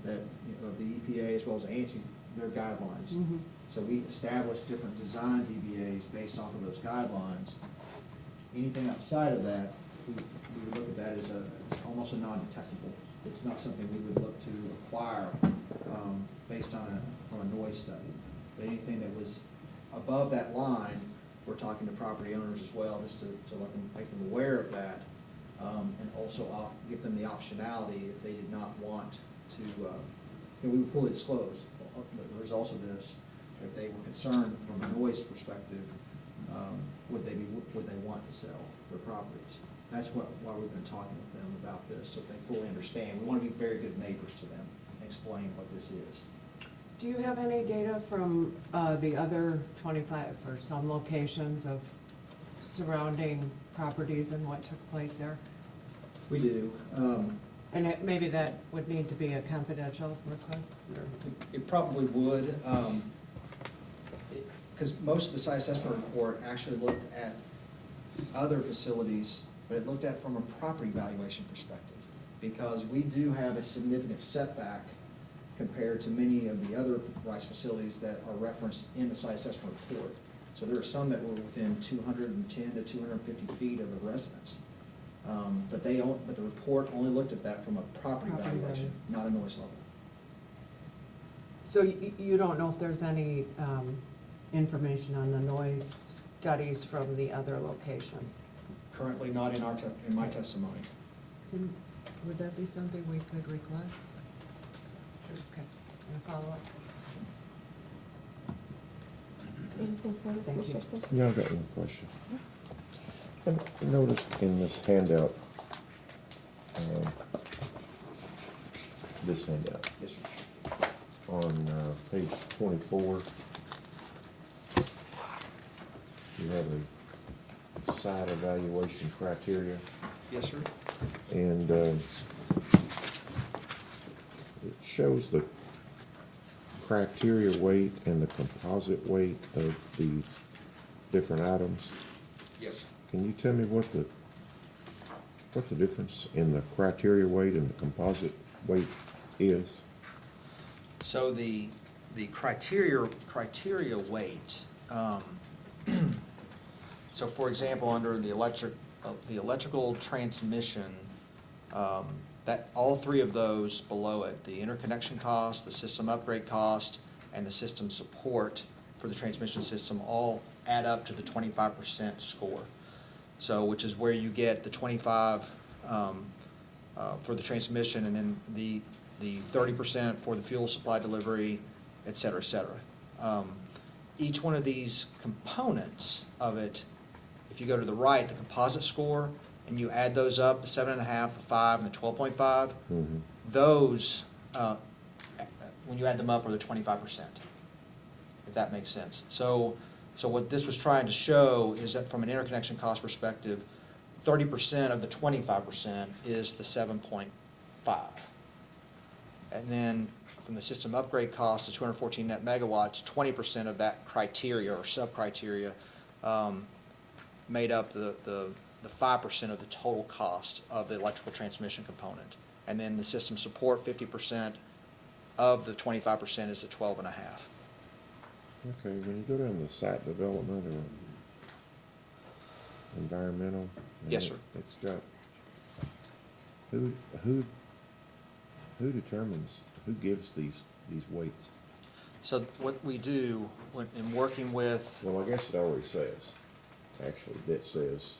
that, of the EPA as well as ANSI, their guidelines.
Mhm.
So we established different design dBAs based off of those guidelines. Anything outside of that, we would look at that as almost a non-detectable. It's not something we would look to acquire, based on from a noise study. But anything that was above that line, we're talking to property owners as well, just to let them, make them aware of that. And also give them the optionality if they did not want to, we would fully disclose the results of this. If they were concerned from a noise perspective, would they want to sell their properties? That's why we've been talking with them about this, so they fully understand. We want to be very good neighbors to them and explain what this is.
Do you have any data from the other 25 or some locations of surrounding properties and what took place there?
We do.
And maybe that would need to be a confidential request? Or?
It probably would, because most of the site assessment report actually looked at other facilities, but it looked at from a property valuation perspective, because we do have a significant setback compared to many of the other rice facilities that are referenced in the site assessment report. So there are some that were within 210 to 250 feet of a residence. But the report only looked at that from a property valuation, not a noise level.
So you don't know if there's any information on the noise studies from the other locations?
Currently not in in my testimony.
Would that be something we could request? Okay, and a follow-up?
Anything further,
Thank you.
Commissioner Stinson?
Yeah, I've got one question. I noticed in this handout, this handout,
Yes, sir.
on page 24, you have a site evaluation criteria,
Yes, sir.
and it shows the criteria weight and the composite weight of the different items.
Yes.
Can you tell me what the difference in the criteria weight and the composite weight is?
So the criteria weight, so for example, under the electrical transmission, that all three of those below it, the interconnection cost, the system upgrade cost, and the system support for the transmission system, all add up to the 25% score. So, which is where you get the 25 for the transmission, and then the 30% for the fuel supply delivery, et cetera, et cetera. Each one of these components of it, if you go to the right, the composite score, and you add those up, the 7.5, the 5, and the 12.5, those, when you add them up, are the 25%, if that makes sense. So what this was trying to show is that from an interconnection cost perspective, 30% of the 25% is the 7.5. And then from the system upgrade cost, the 214 net megawatts, 20% of that criteria or sub-criteria made up the 5% of the total cost of the electrical transmission component. And then the system support, 50% of the 25% is the 12.5.
Okay, when you go down to site development or environmental.
Yes, sir.
It's got, who determines, who gives these weights?
So what we do in working with,
Well, I guess it already says, actually, that says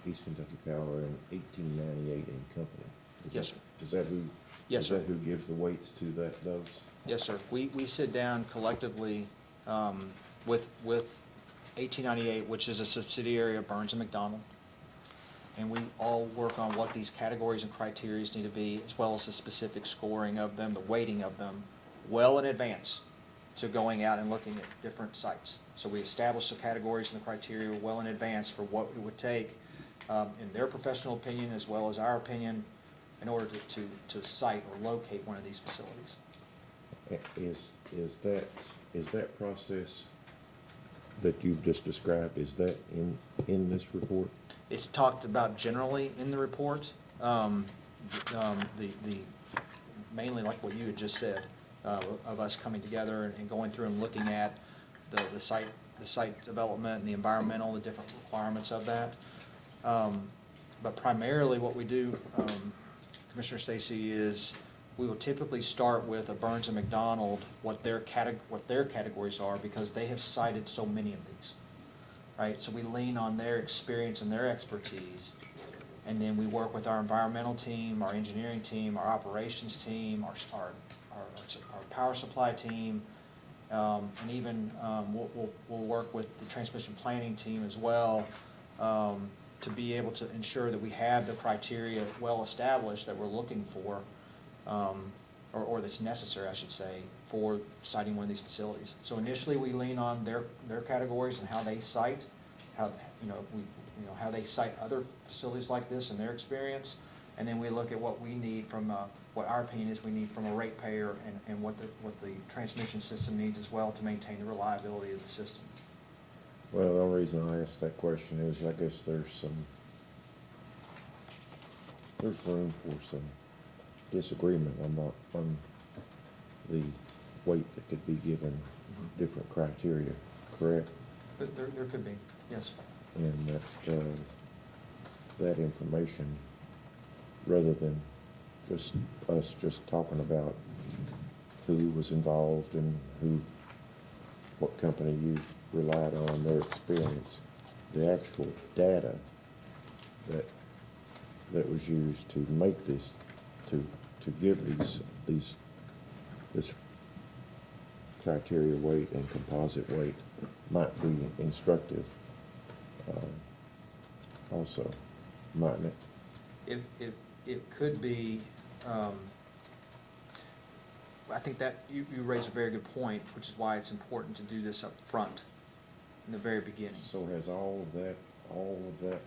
East Kentucky Power in 1898 and Company.
Yes, sir.
Is that who?
Yes,
is
sir.
that who gives the weights to those?
yes, sir, we sit down collectively with 1898, which is a subsidiary of Burns and McDonnell. And we all work on what these categories and criteria need to be, as well as the specific scoring of them, the weighting of them, well in advance to going out and looking at different sites. So we establish the categories and the criteria well in advance for what it would take, in their professional opinion as well as our opinion, in order to site or locate one of these facilities.
Is that process that you've just described, is that in this report?
It's talked about generally in the report, mainly like what you had just said, of us coming together and going through and looking at the site development and the environmental, the different requirements of that. But primarily what we do, Commissioner Stacy, is we will typically start with a Burns and McDonnell, what their categories are, because they have cited so many of these. Right, so we lean on their experience and their expertise, and then we work with our environmental team, our engineering team, our operations team, our power supply team, and even we'll work with the transmission planning team as well, to be able to ensure that we have the criteria well established that we're looking for, or that's necessary, I should say, for siting one of these facilities. So initially, we lean on their categories and how they site, how they site other facilities like this in their experience, and then we look at what we need from what our opinion is we need from a ratepayer, and what the transmission system needs as well to maintain the reliability of the system.
Well, the only reason I asked that question is I guess there's room for some disagreement on the weight that could be given different criteria, correct?
But there could be, yes.
And that information, rather than just talking about who was involved and what company you relied on, their experience, the actual data that was used to make this, to give this criteria weight and composite weight might be instructive, also, mightn't it?
It could be, I think that you raise a very good point, which is why it's important to do this up front, in the very beginning.
So has all of that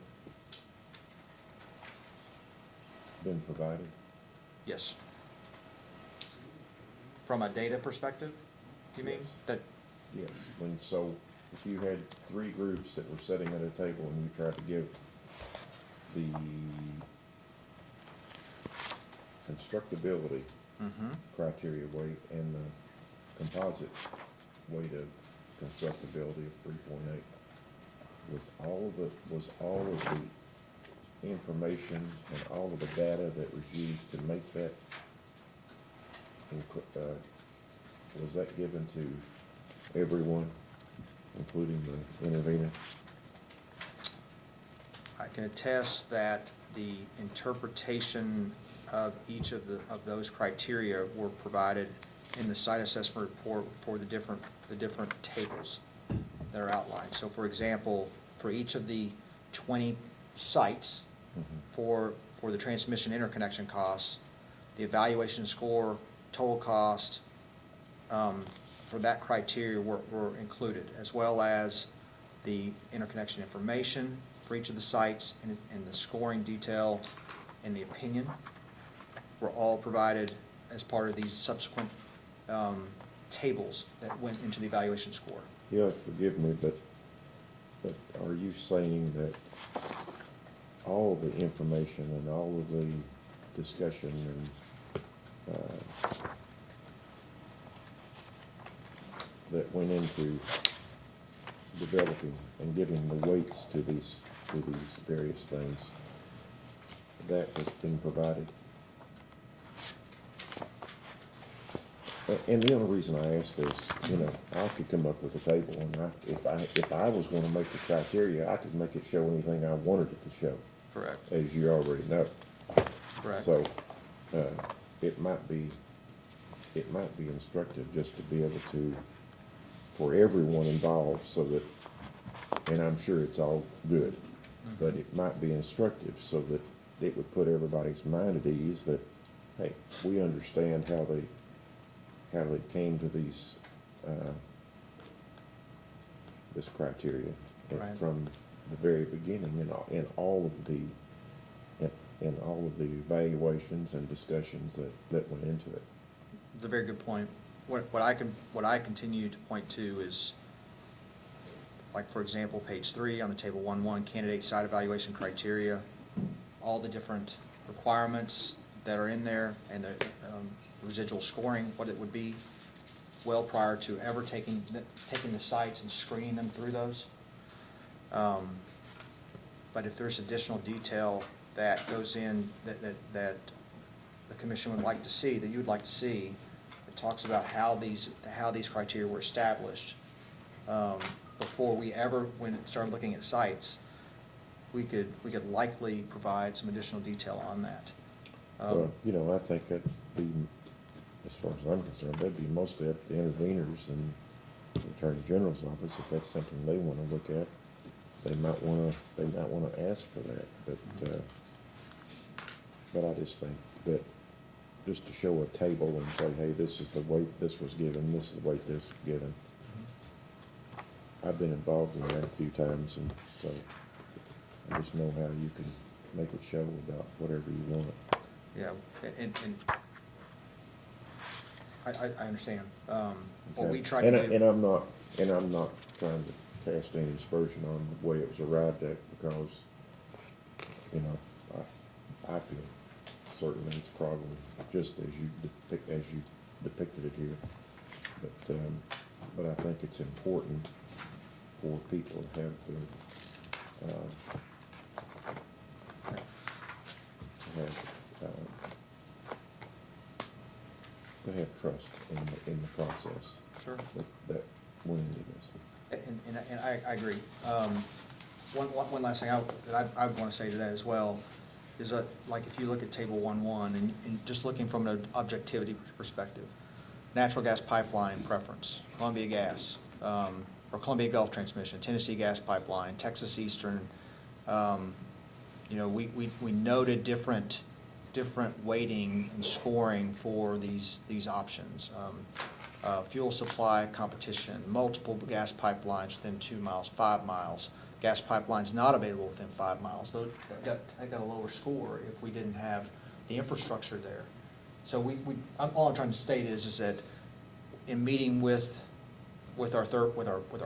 been provided?
Yes. From a data perspective, you mean?
Yes.
That,
Yes, so if you had three groups that were sitting at a table and you tried to give the constructability criteria weight and the composite weight of constructability of 3.8, was all of the information and all of the data that was used to make that, was that given to everyone, including the intervener?
I can attest that the interpretation of each of those criteria were provided in the site assessment report for the different tables that are outlined. So for example, for each of the 20 sites, for the transmission interconnection costs, the evaluation score, total cost, for that criteria were included, as well as the interconnection information for each of the sites and the scoring detail and the opinion were all provided as part of these subsequent tables that went into the evaluation score.
You'll forgive me, but are you saying that all of the information and all of the discussion and that went into developing and giving the weights to these various things, that has been provided? And the only reason I ask this, I could come up with a table, and if I was going to make the criteria, I could make it show anything I wanted it to show.
Correct.
As you already know.
Correct.
So, it might be instructive just to be able to, for everyone involved, so that, and I'm sure it's all good, but it might be instructive so that it would put everybody's mind at ease that, hey, we understand how they came to these, this criteria
Right.
from the very beginning, in all of the evaluations and discussions that went into it.
It's a very good point. What I continue to point to is, like, for example, page 3 on the table 1.1, candidate site evaluation criteria, all the different requirements that are in there, and the residual scoring, what it would be, well prior to ever taking the sites and screening them through those. But if there's additional detail that goes in that the commission would like to see, that you would like to see, it talks about how these criteria were established. Before we ever started looking at sites, we could likely provide some additional detail on that.
Well, I think that'd be, as far as I'm concerned, that'd be mostly up to the interveners and the Attorney General's office. If that's something they want to look at, they might want to ask for that. But I just think that just to show a table and say, hey, this is the weight this was given, this is the weight this was given. I've been involved in that a few times, and so I just know how you can make it show about whatever you want.
Yeah, and I understand. What we try to do.
And I'm not trying to cast any aspersion on the way it was arrived at, because, I feel certainly it's probably just as you depicted it here. But I think it's important for people to have to have trust in the process.
Sure.
That went into this.
And I agree. One last thing I would want to say to that as well is that, like, if you look at table 1.1 and just looking from an objectivity perspective, natural gas pipeline preference, Columbia Gas, or Columbia Gulf Transmission, Tennessee Gas Pipeline, Texas Eastern. You know, we noted different weighting and scoring for these options. Fuel supply competition, multiple gas pipelines within 2 miles, 5 miles. Gas pipelines not available within 5 miles. Those got a lower score if we didn't have the infrastructure there. So all I'm trying to state is that in meeting with our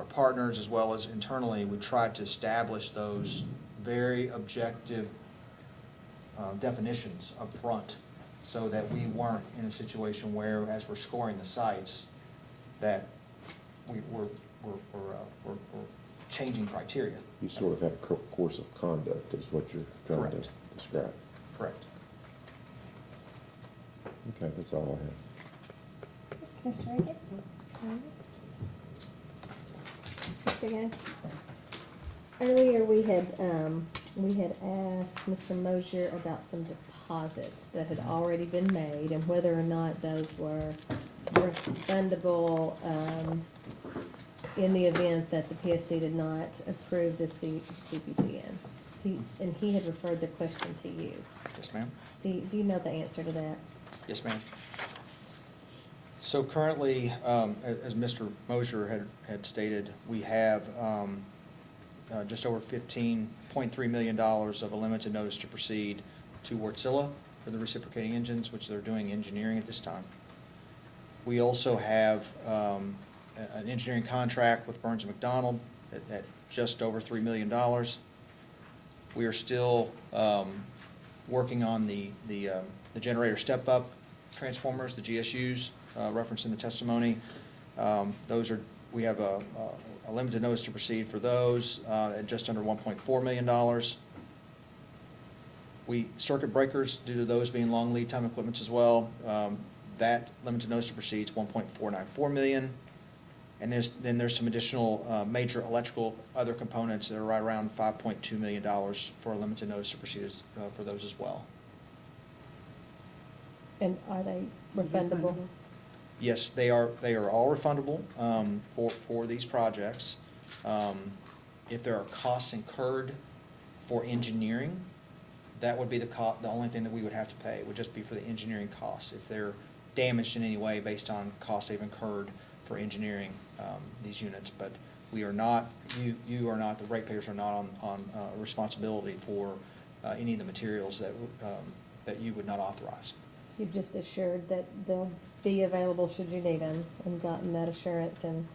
partners as well as internally, we tried to establish those very objective definitions up front, so that we weren't in a situation where, as we're scoring the sites, that we're changing criteria.
You sort of have a course of conduct is what you're trying
Correct.
to describe.
Correct.
Okay, that's all I have.
Mr. Hagan? Mr. Gaines? Earlier, we had asked Mr. Mosier about some deposits that had already been made and whether or not those were refundable, in the event that the PSC did not approve the CPCN. And he had referred the question to you.
Yes, ma'am.
Do you know the answer to that?
Yes, ma'am. So currently, as Mr. Mosier had stated, we have just over $15.3 million of a limited notice to proceed to Wärtsilä for the reciprocating engines, which they're doing engineering at this time. We also have an engineering contract with Burns & McDonnell at just over $3 million. We are still working on the generator step-up transformers, the GSUs, referenced in the testimony. We have a limited notice to proceed for those at just under $1.4 million. Circuit breakers, due to those being long lead time equipments as well, that limited notice to proceed is $1.494 million. And there's some additional major electrical other components that are right around $5.2 million for a limited notice to proceed for those as well.
And are they refundable?
Yes, they are all refundable for these projects. If there are costs incurred for engineering, that would be the only thing that we would have to pay, would just be for the engineering costs. If they're damaged in any way based on costs they've incurred for engineering these units. But we are not, you are not, the ratepayers are not on responsibility for any of the materials that you would not authorize.
You've just assured that they'll be available should you need them and gotten that assurance and,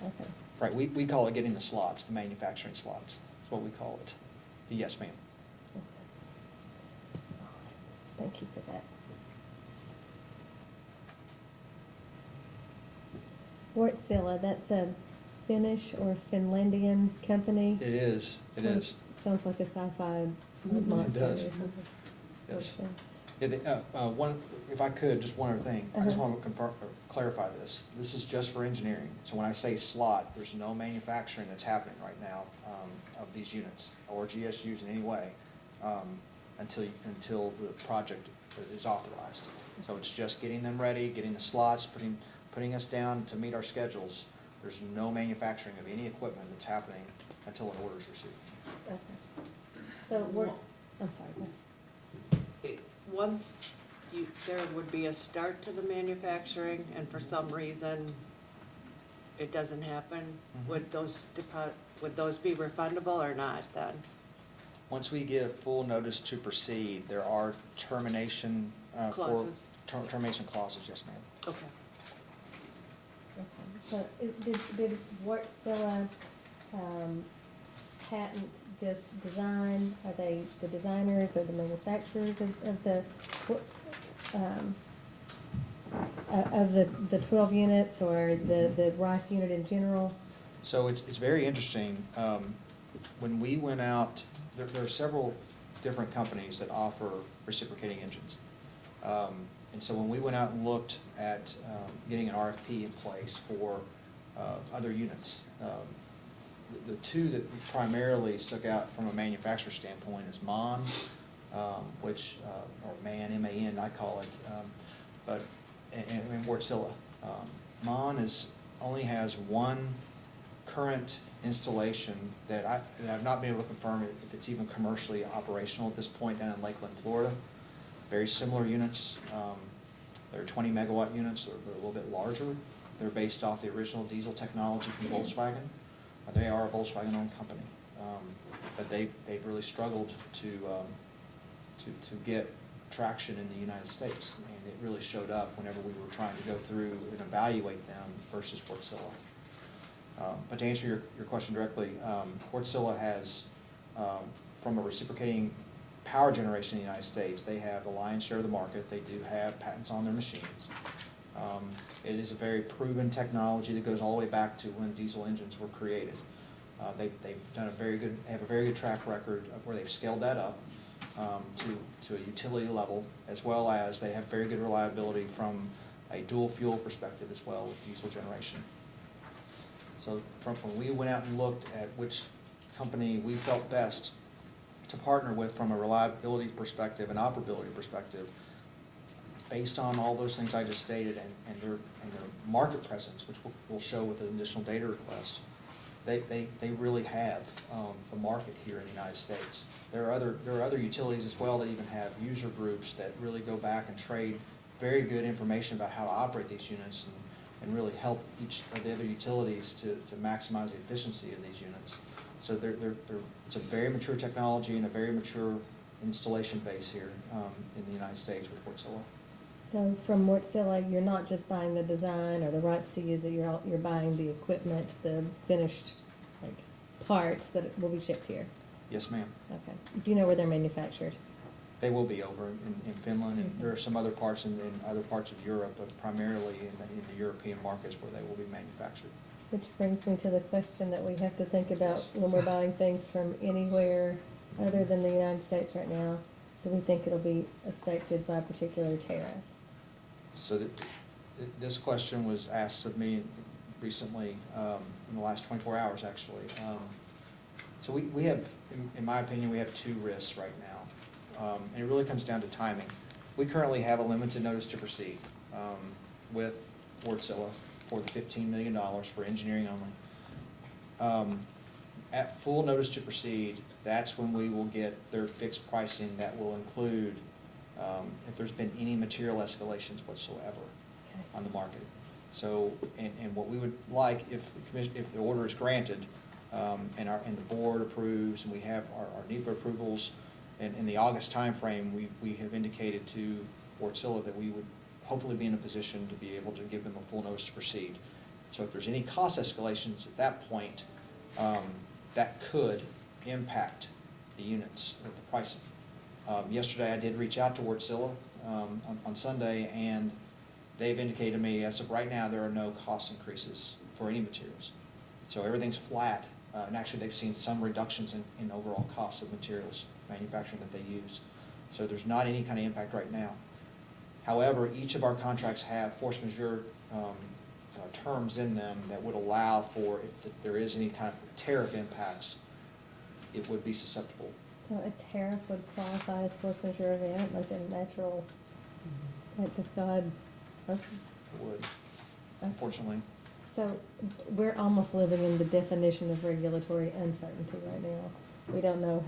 okay.
Right, we call it getting the slots, the manufacturing slots. That's what we call it. Yes, ma'am.
Okay. Thank you for that. Wärtsilä, that's a Finnish or Finlandian company?
It is, it is.
Sounds like a sci-fi monster or
does.
something.
Yes. Yeah, if I could, just one other thing. I just want to clarify this. This is just for engineering. So when I say slot, there's no manufacturing that's happening right now of these units or GSUs in any way until the project is authorized. So it's just getting them ready, getting the slots, putting us down to meet our schedules. There's no manufacturing of any equipment that's happening until an order is received.
Okay. So I'm sorry, go ahead.
Once there would be a start to the manufacturing, and for some reason it doesn't happen, would those be refundable or not then?
Once we give full notice to proceed, there are termination
Clauses.
Termination clauses, yes, ma'am.
Okay.
So did Wärtsilä patent this design? Are they the designers or the manufacturers of the 12 units or the RICE unit in general?
So it's very interesting. When we went out, there are several different companies that offer reciprocating engines. And so when we went out and looked at getting an RFP in place for other units, the two that primarily stuck out from a manufacturer standpoint is MAN, or MAN, M-A-N, I call it, and Wärtsilä. Mon only has one current installation that I've not been able to confirm if it's even commercially operational at this point down in Lakeland, Florida. Very similar units. They're 20 megawatt units. They're a little bit larger. They're based off the original diesel technology from Volkswagen. They are a Volkswagen-owned company, but they've really struggled to get traction in the United States, and it really showed up whenever we were trying to go through and evaluate them versus Wärtsilä. But to answer your question directly, Wärtsilä has, from a reciprocating power generation in the United States, they have the lion's share of the market. They do have patents on their machines. It is a very proven technology that goes all the way back to when diesel engines were created. They've done have a very good track record of where they've scaled that up to a utility level, as well as they have very good reliability from a dual fuel perspective as well with diesel generation. So from when we went out and looked at which company we felt best to partner with from a reliability perspective and operability perspective, based on all those things I just stated and their market presence, which we'll show with an additional data request, they really have the market here in the United States. There are other utilities as well that even have user groups that really go back and trade very good information about how to operate these units and really help each of the other utilities to maximize the efficiency of these units. So it's a very mature technology and a very mature installation base here in the United States with Wärtsilä.
So from Wärtsilä, you're not just buying the design or the rights to use it, you're buying the equipment, the finished parts that will be shipped here?
Yes, ma'am.
Okay. Do you know where they're manufactured?
They will be over in Finland, and there are some other parts in other parts of Europe, but primarily in the European markets where they will be manufactured.
Which brings me to the question that we have to think about when we're buying things from anywhere other than the United States right now. Do we think it'll be affected by particular tariffs?
So this question was asked of me recently, in the last 24 hours, actually. So we have, in my opinion, we have two risks right now, and it really comes down to timing. We currently have a limited notice to proceed with Wärtsilä for the $15 million for engineering only. At full notice to proceed, that's when we will get their fixed pricing that will include if there's been any material escalations whatsoever on the market. So, and what we would like, if the order is granted, and the board approves, and we have our NEPA approvals, and in the August timeframe, we have indicated to Wärtsilä that we would hopefully be in a position to be able to give them a full notice to proceed. So if there's any cost escalations at that point, that could impact the units, the pricing. Yesterday, I did reach out to Wärtsilä on Sunday, and they've indicated to me, as of right now, there are no cost increases for any materials. So everything's flat, and actually they've seen some reductions in overall costs of materials manufacturing that they use. So there's not any kind of impact right now. However, each of our contracts have force majeure terms in them that would allow for, if there is any kind of tariff impacts, it would be susceptible.
So a tariff would qualify as force majeure event, like a natural act of God? Okay.
It would, unfortunately.
So we're almost living in the definition of regulatory uncertainty right now. We don't know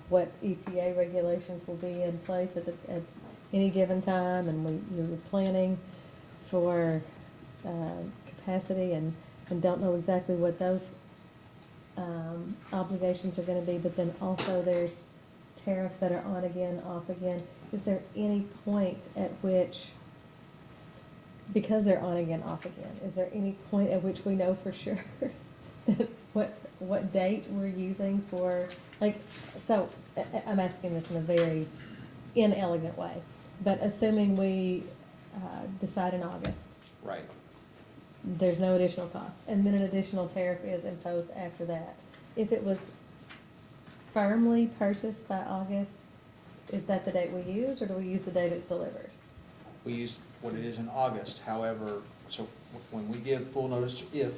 what EPA regulations will be in place at any given time, and we're planning for capacity and don't know exactly what those obligations are going to be, but then also there's tariffs that are on again, off again. Is there any point at which, because they're on again, off again, is there any point at which we know for sure that what date we're using for, so I'm asking this in a very inelegant way, but assuming we decide in August.
Right.
There's no additional cost, and then an additional tariff is imposed after that. If it was firmly purchased by August, is that the date we use, or do we use the date it's delivered?
We use what it is in August. However, so when we give full notice, if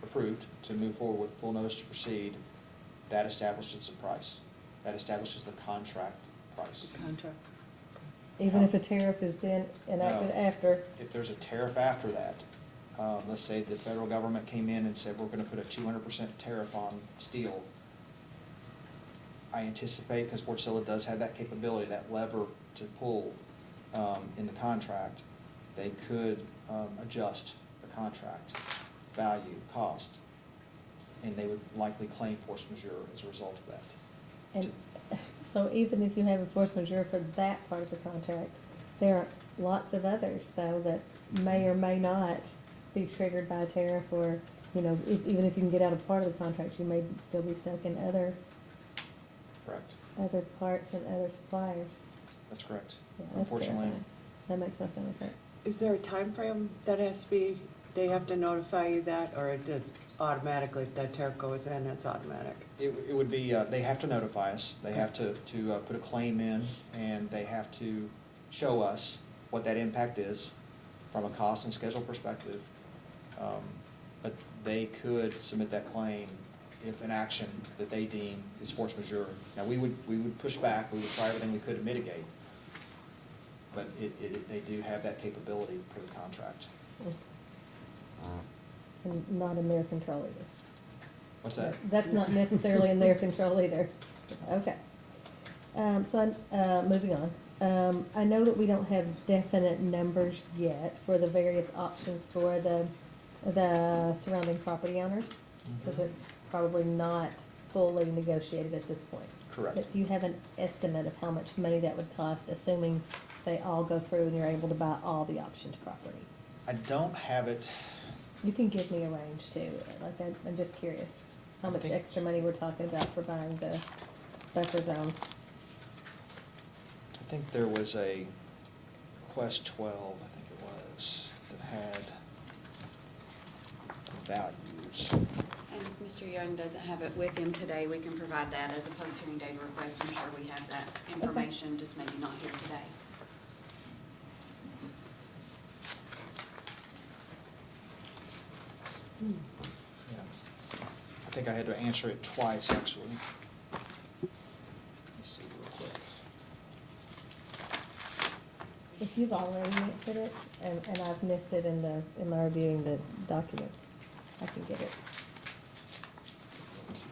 approved, to move forward with full notice to proceed, that establishes the price. That establishes the contract price.
Contract.
Even if a tariff is then enacted
No.
after?
If there's a tariff after that, let's say the federal government came in and said, we're gonna put a 200% tariff on steel. I anticipate, because Wartsila does have that capability, that lever to pull in the contract, they could adjust the contract value, cost, and they would likely claim force majeure as a result of that.
And so even if you have a force majeure for that part of the contract, there are lots of others though that may or may not be triggered by a tariff, or, you know, even if you can get out of part of the contract, you may still be stuck in other
Correct.
parts and other suppliers.
That's correct.
Yeah, that's
Unfortunately,
terrifying. That makes no sense.
Is there a time frame that has to be, they have to notify you that, or it did automatically, if that tariff goes in, it's automatic?
it would be, they have to notify us, they have to put a claim in, and they have to show us what that impact is from a cost and schedule perspective. But they could submit that claim if an action that they deem is force majeure. Now, we would push back, we would try everything we could to mitigate, but they do have that capability per the contract.
And not in their control either.
What's that?
That's not necessarily in their control either. Okay. Moving on. I know that we don't have definite numbers yet for the various options for the surrounding property owners, because it's probably not fully negotiated at this point.
Correct.
But do you have an estimate of how much money that would cost, assuming they all go through and you're able to buy all the optioned property?
I don't have it.
You can give me a range too, like I'm just curious, how
I
much
think-
extra money we're talking about for buying the buffer zones.
I think there was a Quest 12, I think it was, that had values.
And if Mr. Young doesn't have it with him today, we can provide that as a post-hearing data request. I'm sure we have that information, just maybe not here today.
Yeah. I think I had to answer it twice, actually. Let's see real quick.
If you've already answered it, and I've missed it in my reviewing the documents, I can get it.
Look here.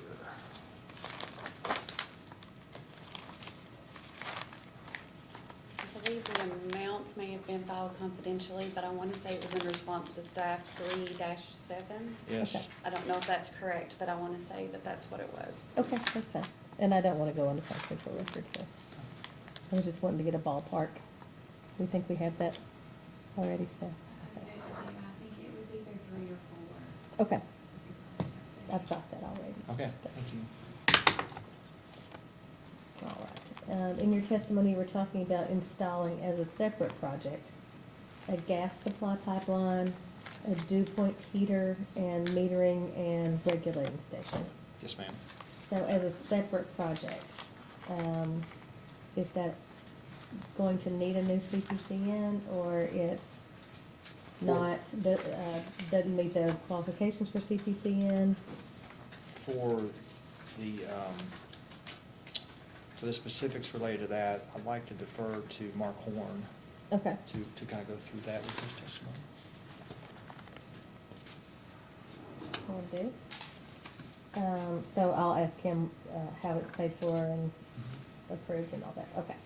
I believe the amounts may have been filed confidentially, but I want to say it was in response to staff 3-7.
Yes.
Okay.
I don't know if that's correct, but I want to say that that's what it was.
Okay, that's fine. And I don't want to go on the confidential record, so I was just wanting to get a ballpark. We think we have that already, Steph?
I think it was either 3 or 4.
Okay, I've got that already.
Okay, thank you.
All right. In your testimony, you were talking about installing as a separate project a gas supply pipeline, a dew point heater, and metering and regulating station.
Yes, ma'am.
So as a separate project, is that going to need a new CPCN, or it's not, doesn't meet the qualifications for CPCN?
For the specifics related to that, I'd like to defer to Mark Horn
Okay.
to kind of go through that with his testimony.
Will do. So I'll ask him, how it's paid for and approved and all that, okay.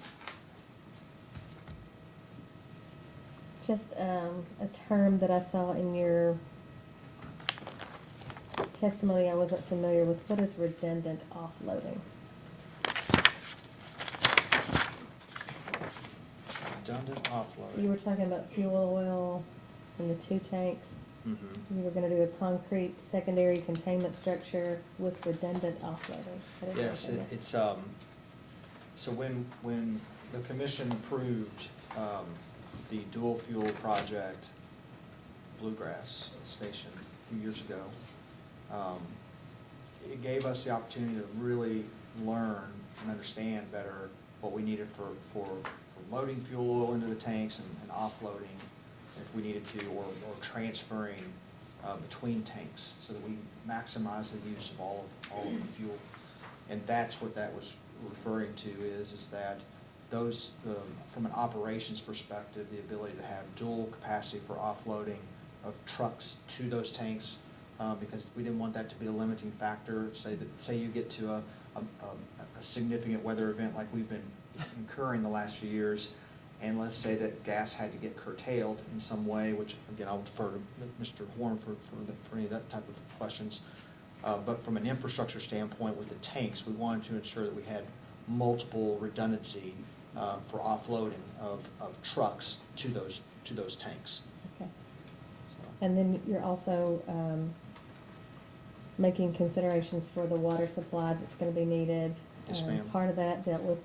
Just, a term that I saw in your testimony I wasn't familiar with, what is redundant offloading?
Redundant offloading.
You were talking about fuel oil and the 2 tanks.
Mhm.
You were gonna do a concrete secondary containment structure with redundant offloading. I didn't
Yes,
understand that.
it's, so when the commission approved, the dual fuel project, Bluegrass Station, a few years ago, it gave us the opportunity to really learn and understand better what we needed for loading fuel oil into the tanks and offloading if we needed to, or transferring between tanks, so that we maximize the use of all of the fuel. And that's what that was referring to, is that those, from an operations perspective, the ability to have dual capacity for offloading of trucks to those tanks, because we didn't want that to be a limiting factor. Say you get to a significant weather event like we've been incurring the last few years, and let's say that gas had to get curtailed in some way, which, again, I'll defer to Mr. Horn for any of that type of questions. But from an infrastructure standpoint with the tanks, we wanted to ensure that we had multiple redundancy for offloading of trucks to those tanks.
Okay. And then you're also making considerations for the water supply that's gonna be needed.
Yes, ma'am.
Part of that dealt with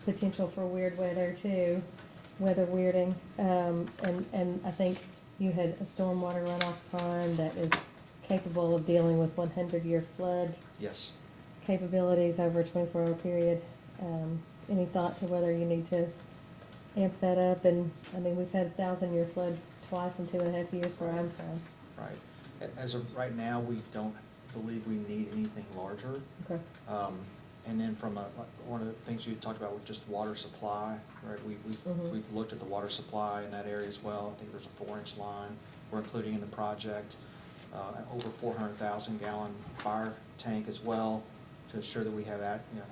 potential for weird weather too, weather weirding. And I think you had a stormwater runoff pond that is capable of dealing with 100-year flood
Yes.
capabilities over a 24-hour period. Any thought to whether you need to amp that up? And, I mean, we've had 1,000-year flood twice in 2.5 years where I'm from.
Right. As of right now, we don't believe we need anything larger.
Okay.
And then from one of the things you talked about with just water supply, right?
Mhm.
We've looked at the water supply in that area as well. I think there's a 4-inch line we're including in the project. An over 400,000 gallon fire tank as well, to ensure that we have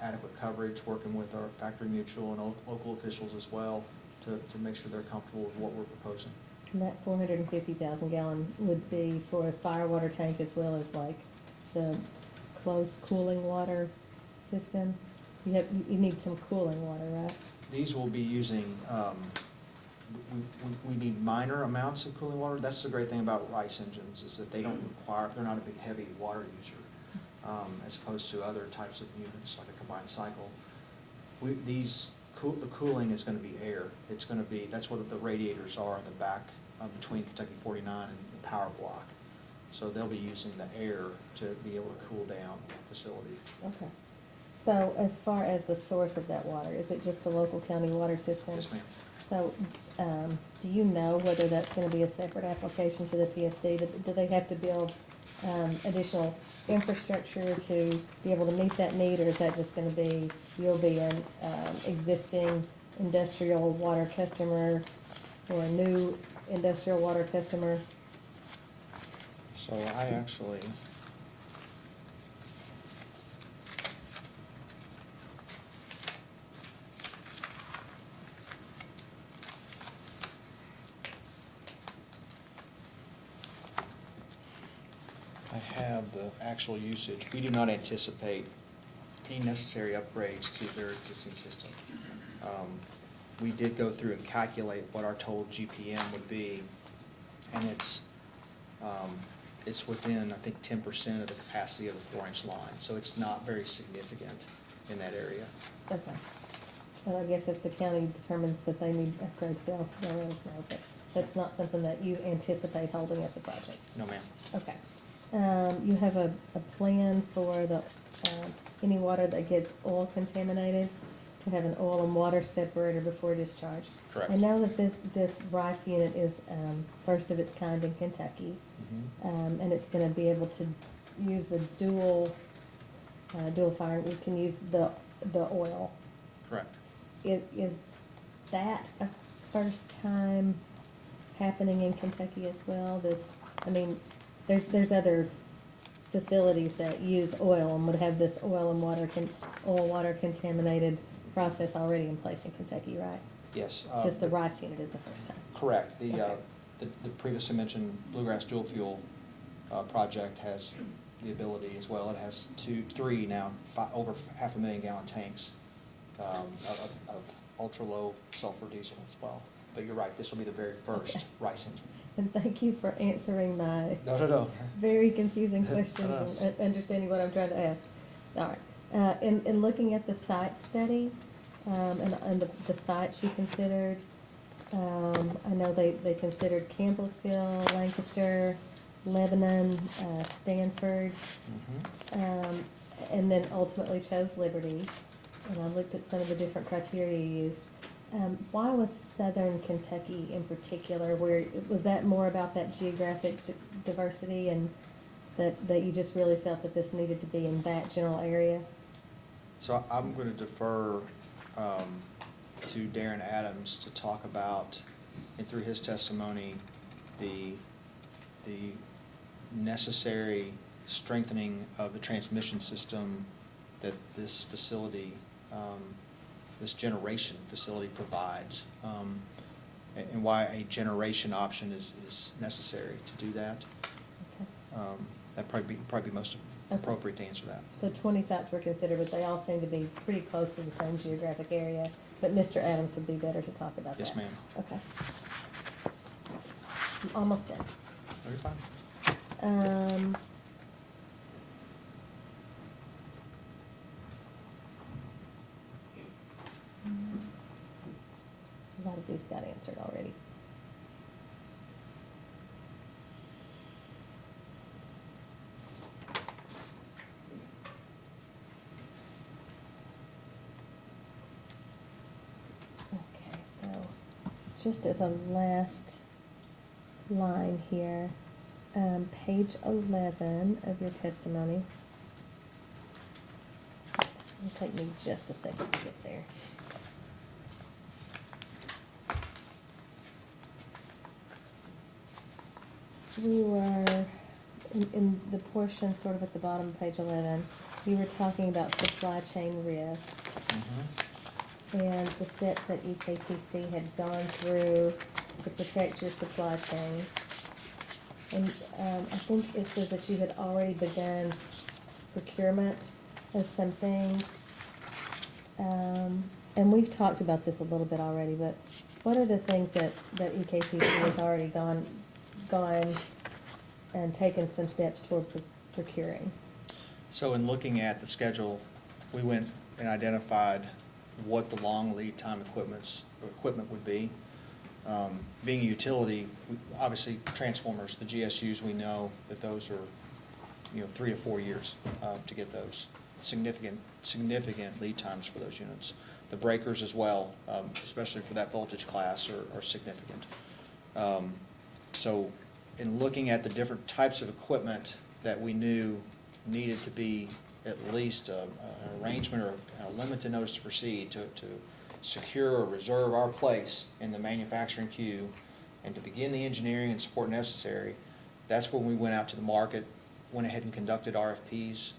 adequate coverage, working with our factory mutual and local officials as well to make sure they're comfortable with what we're proposing.
And that 450,000 gallon would be for a fire water tank as well as like the closed cooling water system? You need some cooling water, right?
These will be using, we need minor amounts of cooling water. That's the great thing about RICE engines, is that they don't require, they're not a big heavy water user, as opposed to other types of units like a combined cycle. The cooling is gonna be air. It's gonna be, that's what the radiators are in the back between Kentucky 49 and the power block. So they'll be using the air to be able to cool down the facility.
Okay. So as far as the source of that water, is it just the local county water system?
Yes, ma'am.
So, do you know whether that's gonna be a separate application to the PSC? Do they have to build, additional infrastructure to be able to meet that need, or is that just gonna be, you'll be an, existing industrial water customer or a new industrial water customer?
So I actually, have the actual usage. We do not anticipate any necessary upgrades to their existing system. We did go through and calculate what our total GPM would be, and it's within, I think, 10% of the capacity of the 4-inch line, so it's not very significant in that area.
Okay. Well, I guess if the county determines that they need upgrades, they'll let us know, but that's not something that you anticipate holding at the project?
No, ma'am.
Okay. You have a plan for the, any water that gets oil contaminated, to have an oil and water separator before discharge.
Correct.
I know that this RICE unit is, first of its kind in Kentucky.
Mhm.
And it's gonna be able to use the dual fire, we can use the oil.
Correct.
Is that a first time happening in Kentucky as well? I mean, there's other facilities that use oil and would have this oil water contaminated process already in place in Kentucky, right?
Yes.
Just the RICE unit is the first time.
Correct.
Okay.
The previously mentioned Bluegrass Dual Fuel project has the ability as well. It has 3 now, over 500,000 gallon tanks of ultra-low sulfur diesel as well. But you're right, this will be the very first
Okay.
RICE engine.
And thank you for answering my
No.
very confusing questions and understanding what I'm trying to ask. All right. In looking at the site study, and the sites you considered, I know they considered Campbellsville, Lancaster, Lebanon, Stanford, and then ultimately chose Liberty. And I looked at some of the different criteria you used. Why was Southern Kentucky in particular? Was that more about that geographic diversity, and that you just really felt that this needed to be in that general area?
So I'm going to defer to Darren Adams to talk about, and through his testimony, the necessary strengthening of the transmission system that this facility, this generation facility provides, and why a generation option is necessary to do that.
Okay.
That'd probably be most appropriate to answer that.
So 20 sites were considered, but they all seem to be pretty close to the same geographic area. But Mr. Adams would be better to talk about that.
Yes, ma'am.
Okay. I'm almost done.
Very fine.
A lot of these got answered already. Okay, so just as a last line here, page 11 of your testimony. It'll take me just a second to get there. We were, in the portion sort of at the bottom of page 11, you were talking about supply chain risks and the steps that EKPC had gone through to protect your supply chain. And I think it says that you had already begun procurement of some things. And we've talked about this a little bit already, but what are the things that EKPC has already gone and taken some steps toward procuring?
So in looking at the schedule, we went and identified what the long lead time equipment would be. Being a utility, obviously transformers, the GSUs, we know that those are, 3 to 4 years to get those. Significant lead times for those units. The breakers as well, especially for that voltage class, are significant. So in looking at the different types of equipment that we knew needed to be at least an arrangement or a limited notice to proceed to secure or reserve our place in the manufacturing queue and to begin the engineering and support necessary, that's when we went out to the market, went ahead and conducted RFPs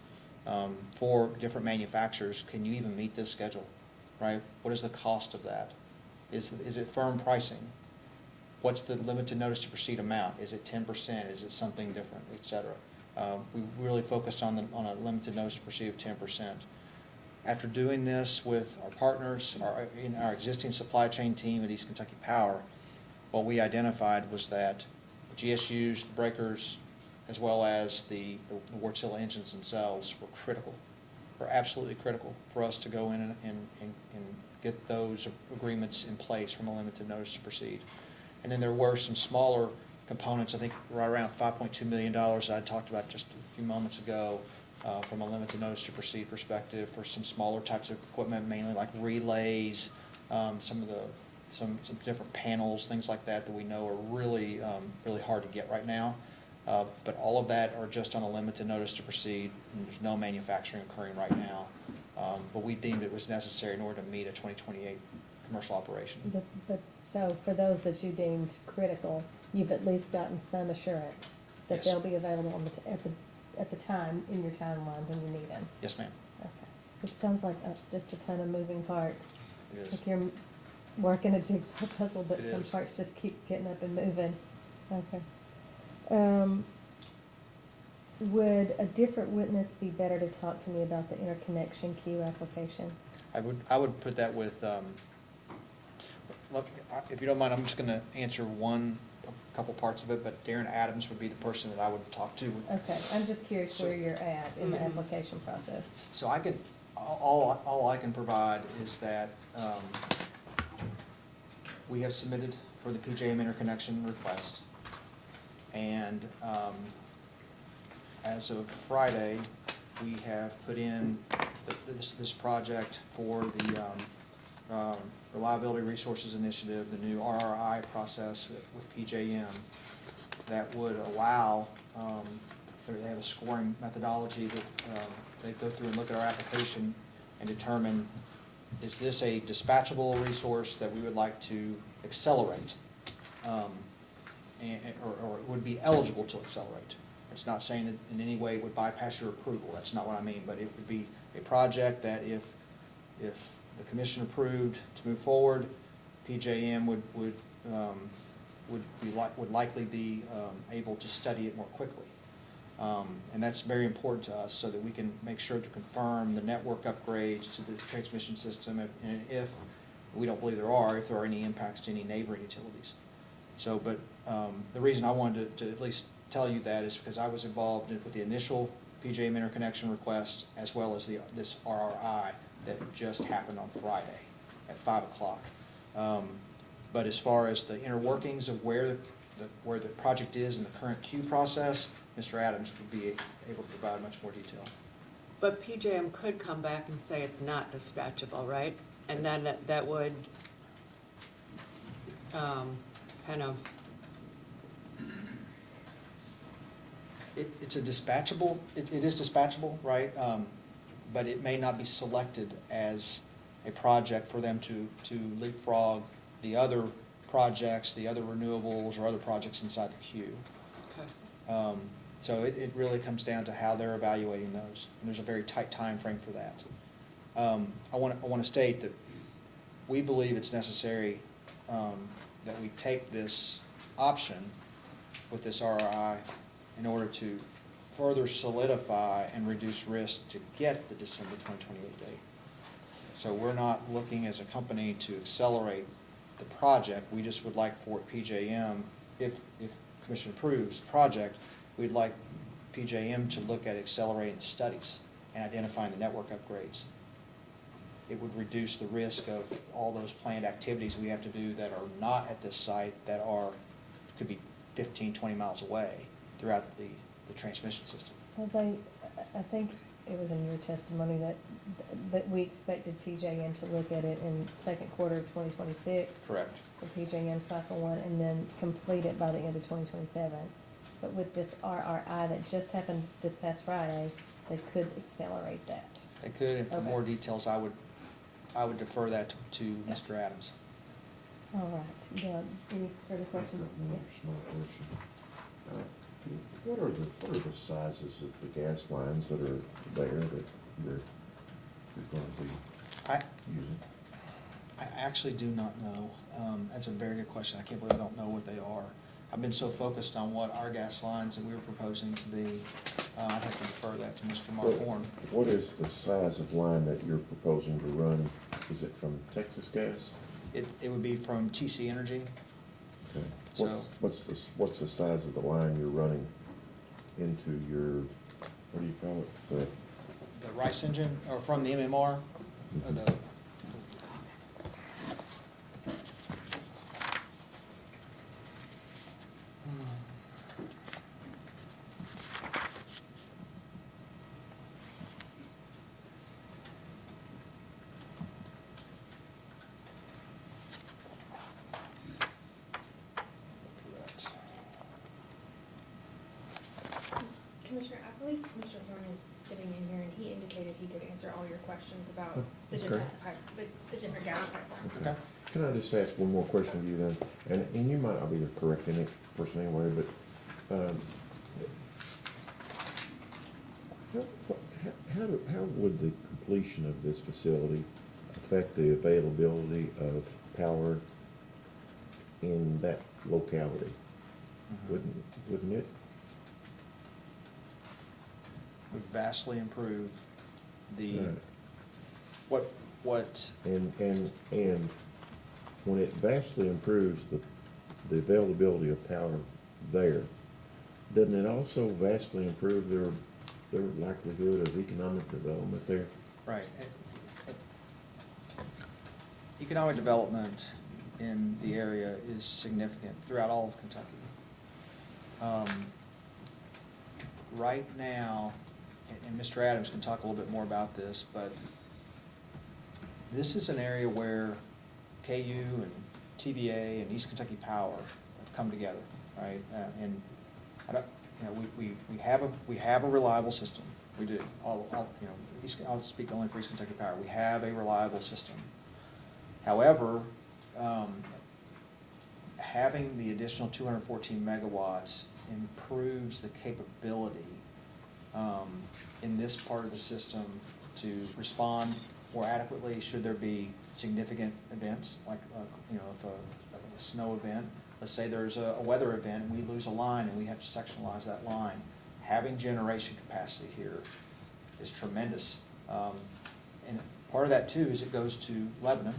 for different manufacturers. Can you even meet this schedule, right? What is the cost of that? Is it firm pricing? What's the limited notice to proceed amount? Is it 10%? Is it something different, et cetera? We really focused on a limited notice to proceed of 10%. After doing this with our partners, in our existing supply chain team at East Kentucky Power, what we identified was that GSUs, the breakers, as well as the Wärtsilä engines themselves were critical, were absolutely critical for us to go in and get those agreements in place from a limited notice to proceed. And then there were some smaller components, I think right around $5.2 million that I talked about just a few moments ago, from a limited notice to proceed perspective for some smaller types of equipment, mainly like relays, some different panels, things like that we know are really hard to get right now. But all of that are just on a limited notice to proceed, and there's no manufacturing occurring right now. But we deemed it was necessary in order to meet a 2028 commercial operation.
But so for those that you deemed critical, you've at least gotten some assurance that
Yes.
they'll be available at the time, in your timeline when you need them?
Yes, ma'am.
Okay. It sounds like just a ton of moving parts.
It is.
Like you're working a jigsaw puzzle, but
It
some
is.
parts just keep getting up and moving. Okay. Would a different witness be better to talk to me about the interconnection queue application?
I would put that with, look, if you don't mind, I'm just gonna answer a couple parts of it, but Darren Adams would be the person that I would talk to.
Okay, I'm just curious where you're at in the application process.
So I can, all I can provide is that, we have submitted for the PJM interconnection request. And, as of Friday, we have put in this project for the Reliability Resources Initiative, the new RRI process with PJM that would allow, they have a scoring methodology that they go through and look at our application and determine is this a dispatchable resource that we would like to accelerate? Or would be eligible to accelerate? It's not saying that in any way it would bypass your approval, that's not what I mean, but it would be a project that if the commission approved to move forward, PJM would likely be able to study it more quickly. And that's very important to us so that we can make sure to confirm the network upgrades to the transmission system and if we don't believe there are, if there are any impacts to any neighboring utilities. So, but the reason I wanted to at least tell you that is because I was involved with the initial PJM interconnection request as well as this RRI that just happened on Friday at 5 o'clock. But as far as the inner workings of where the project is in the current queue process, Mr. Adams would be able to provide much more detail.
But PJM could come back and say it's not dispatchable, right? And then that would kind of.
It's a dispatchable, it is dispatchable, right? But it may not be selected as a project for them to leapfrog the other projects, the other renewables or other projects inside the queue.
Okay.
So it really comes down to how they're evaluating those, and there's a very tight time frame for that. I want to state that we believe it's necessary that we take this option with this RRI in order to further solidify and reduce risk to get the December 2028 date. So we're not looking as a company to accelerate the project. We just would like for PJM, if Commission approves the project, we'd like PJM to look at accelerating the studies and identifying the network upgrades. It would reduce the risk of all those planned activities we have to do that are not at this site, that could be 15, 20 miles away throughout the transmission system.
So I think it was in your testimony that we expected PJM to look at it in second quarter of 2026.
Correct.
For PJM cycle 1, and then complete it by the end of 2027. But with this RRI that just happened this past Friday, they could accelerate that.
They could, and for
Okay.
more details, I would defer that to Mr. Adams.
All right. Doug, any further questions?
Another small question. What are the sizes of the gas lines that are there that you're going to be
I
using?
I actually do not know. That's a very good question. I can't believe I don't know what they are. I've been so focused on what our gas lines that we were proposing to be, I have to defer that to Mr. Mark Horn.
What is the size of line that you're proposing to run? Is it from Texas Gas?
It would be from TC Energy.
Okay.
So-
What's the size of the line you're running into your, what do you call it?
The Rice engine, or from the MMR, or the,
Commissioner, I believe Mr. Thorne is sitting in here, and he indicated he could answer all your questions about the
Okay.
different the different gas pipelines.
okay.
Can I just ask one more question of you then? And you might not be the correct person anyway, but, how would the completion of this facility affect the availability of power in that locality? Wouldn't it?
Would vastly improve the,
Right.
what,
And when it vastly improves the availability of power there, doesn't it also vastly improve their likelihood of economic development there?
right. Economic development in the area is significant throughout all of Kentucky. Right now, and Mr. Adams can talk a little bit more about this, but this is an area where KU and TVA and East Kentucky Power have come together, right? And you know, we have a reliable system. We do. I'll speak only for East Kentucky Power. We have a reliable system. However, having the additional 214 megawatts improves the capability in this part of the system to respond more adequately should there be significant events, like, if a snow event. Let's say there's a weather event and we lose a line and we have to sectionalize that line. Having generation capacity here is tremendous. And part of that too is it goes to Lebanon,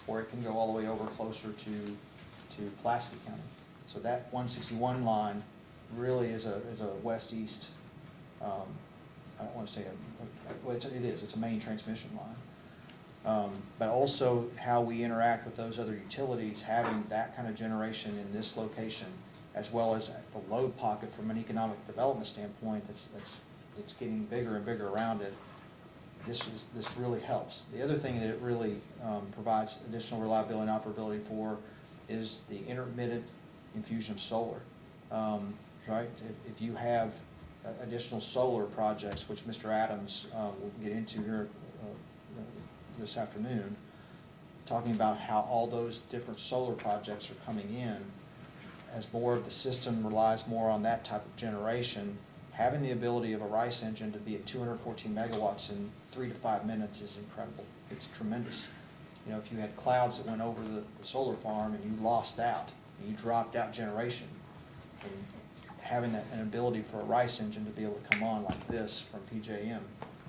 or it can go all the way over closer to Pulaski County. So that 161 line really is a west-east, I don't want to say, it's a main transmission line. But also how we interact with those other utilities, having that kind of generation in this location, as well as the load pocket from an economic development standpoint that's getting bigger and bigger around it, this really helps. The other thing that it really provides additional reliability and operability for is the intermittent infusion of solar. Right? If you have additional solar projects, which Mr. Adams will get into here this afternoon, talking about how all those different solar projects are coming in, as more of the system relies more on that type of generation, having the ability of a RICE engine to be at 214 megawatts in 3 to 5 minutes is incredible. It's tremendous. You know, if you had clouds that went over the solar farm and you lost out, and you dropped out generation, and having an ability for a RICE engine to be able to come on like this from PJM,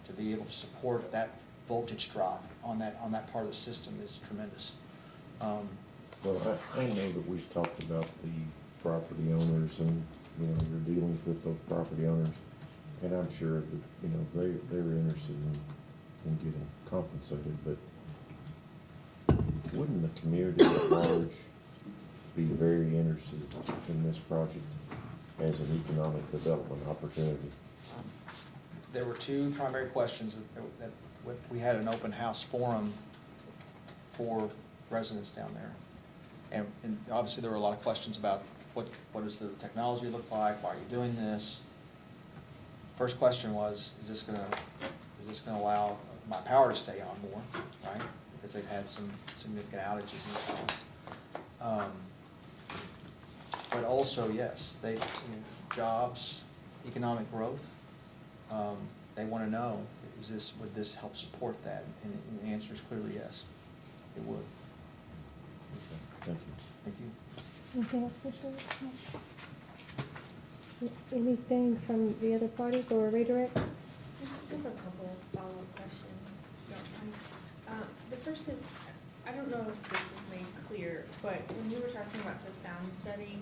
to be able to support that voltage drop on that part of the system is tremendous.
Well, I know that we've talked about the property owners and, your dealings with those property owners, and I'm sure that, they're interested in getting compensated, but wouldn't the community at large be very interested in this project as an economic development opportunity?
There were two primary questions that we had an open house forum for residents down there. And obviously there were a lot of questions about what does the technology look like, why are you doing this? First question was, is this gonna allow my power to stay on more, right? Because they've had some significant outages in the past. But also, yes, jobs, economic growth, they want to know, would this help support that? And the answer is clearly yes, it would.
Thank you.
Thank you.
Anything else, Commissioner? Anything from the other parties or redirect?
I just have a couple of follow-up questions, if you don't mind. The first is, I don't know if this was made clear, but when you were talking about the sound study,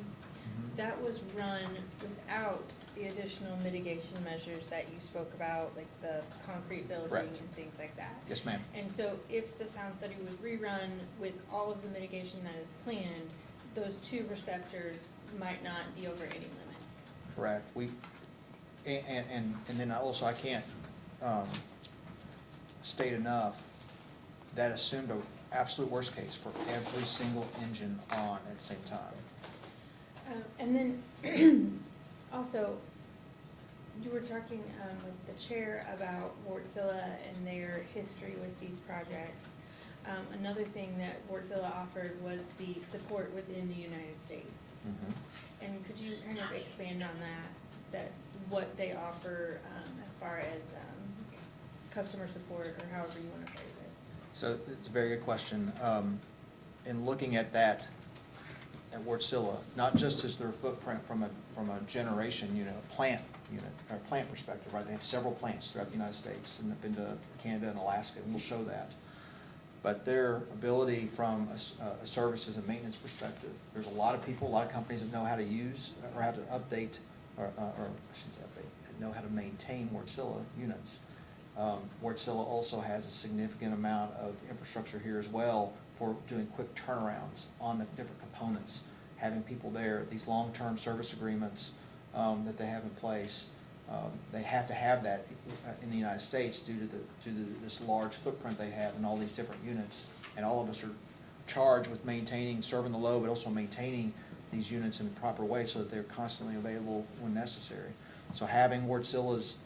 that was run without the additional mitigation measures that you spoke about, like the concrete building
Correct.
and things like that.
Yes, ma'am.
And so if the sound study was rerun with all of the mitigation that is planned, those two receptors might not be over any limits.
Correct. And then also I can't state enough, that assumed an absolute worst case for every single engine on at the same time.
And then, also, you were talking with the chair about Wartzilla and their history with these projects. Another thing that Wartzilla offered was the support within the United States.
Mm-hmm.
And could you kind of expand on that what they offer as far as customer support, or however you want to phrase it?
So it's a very good question. In looking at that, at Wartzilla, not just as their footprint from a generation unit, a plant unit, or a plant perspective, right? They have several plants throughout the United States, and have been to Canada and Alaska, and we'll show that. But their ability from a services and maintenance perspective, there's a lot of people, a lot of companies that know how to use, or how to update, or I shouldn't say update, that know how to maintain Wartzilla units. Wartzilla also has a significant amount of infrastructure here as well for doing quick turnarounds on the different components, having people there, these long-term service agreements that they have in place. They have to have that in the United States due to this large footprint they have in all these different units. And all of us are charged with maintaining, serving the load, but also maintaining these units in the proper way so that they're constantly available when necessary. So having Wartsila's,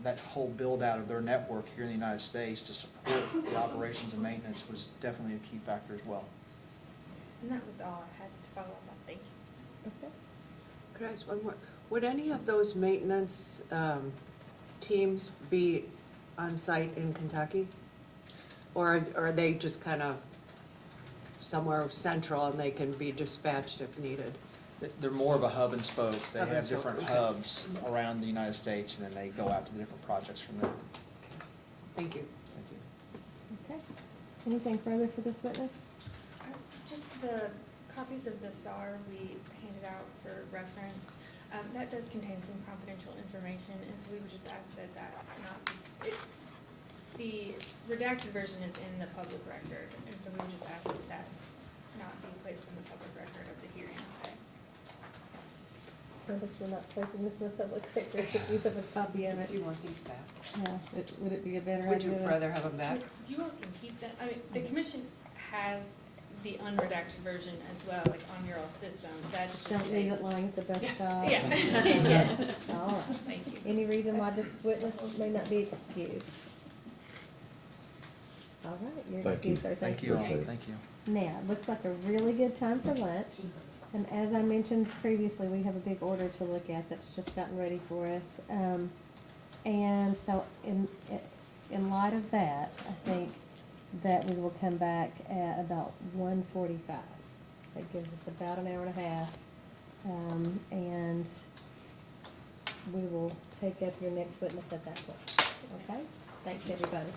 that whole build-out of their network here in the United States to support the operations and maintenance was definitely a key factor as well.
And that was all I had to follow up on, thank you.
Okay.
Could I ask one more? Would any of those maintenance teams be on site in Kentucky? Or are they just kind of somewhere central and they can be dispatched if needed?
They're more of a hub and spoke. They
Hub and
have
spoke,
different
okay.
hubs around the United States, and then they go out to the different projects from there.
Thank you.
Thank you.
Okay. Anything further for this witness?
Just the copies of the SAR we handed out for reference, that does contain some confidential information, and so we would just ask that that not, the redacted version is in the public record, and so we would just ask that that not be placed in the public record of the hearing today.
Notice we're not placing this in the public record, if we have a copy of it.
Do you want these back?
Yeah, would it be a better idea?
Would you
to-
rather have them back?
You all can keep that, I mean, the commission has the unredacted version as well, like on your all system, that's just.
Don't leave it lying at the bus stop.
Yeah.
Yes. All right.
Thank you.
Any reason why this witness may not be excused? All right, you're
Thank you.
excused, sir.
Thank you all.
Appreciate it.
Thank you.
Now, it looks like a really good time for lunch. And as I mentioned previously, we have a big order to look at that's just gotten ready for us. And so in light of that, I think that we will come back at about 1:45. That gives us about an hour and a half. And we will take up your next witness at that point. Okay? Thanks, everybody.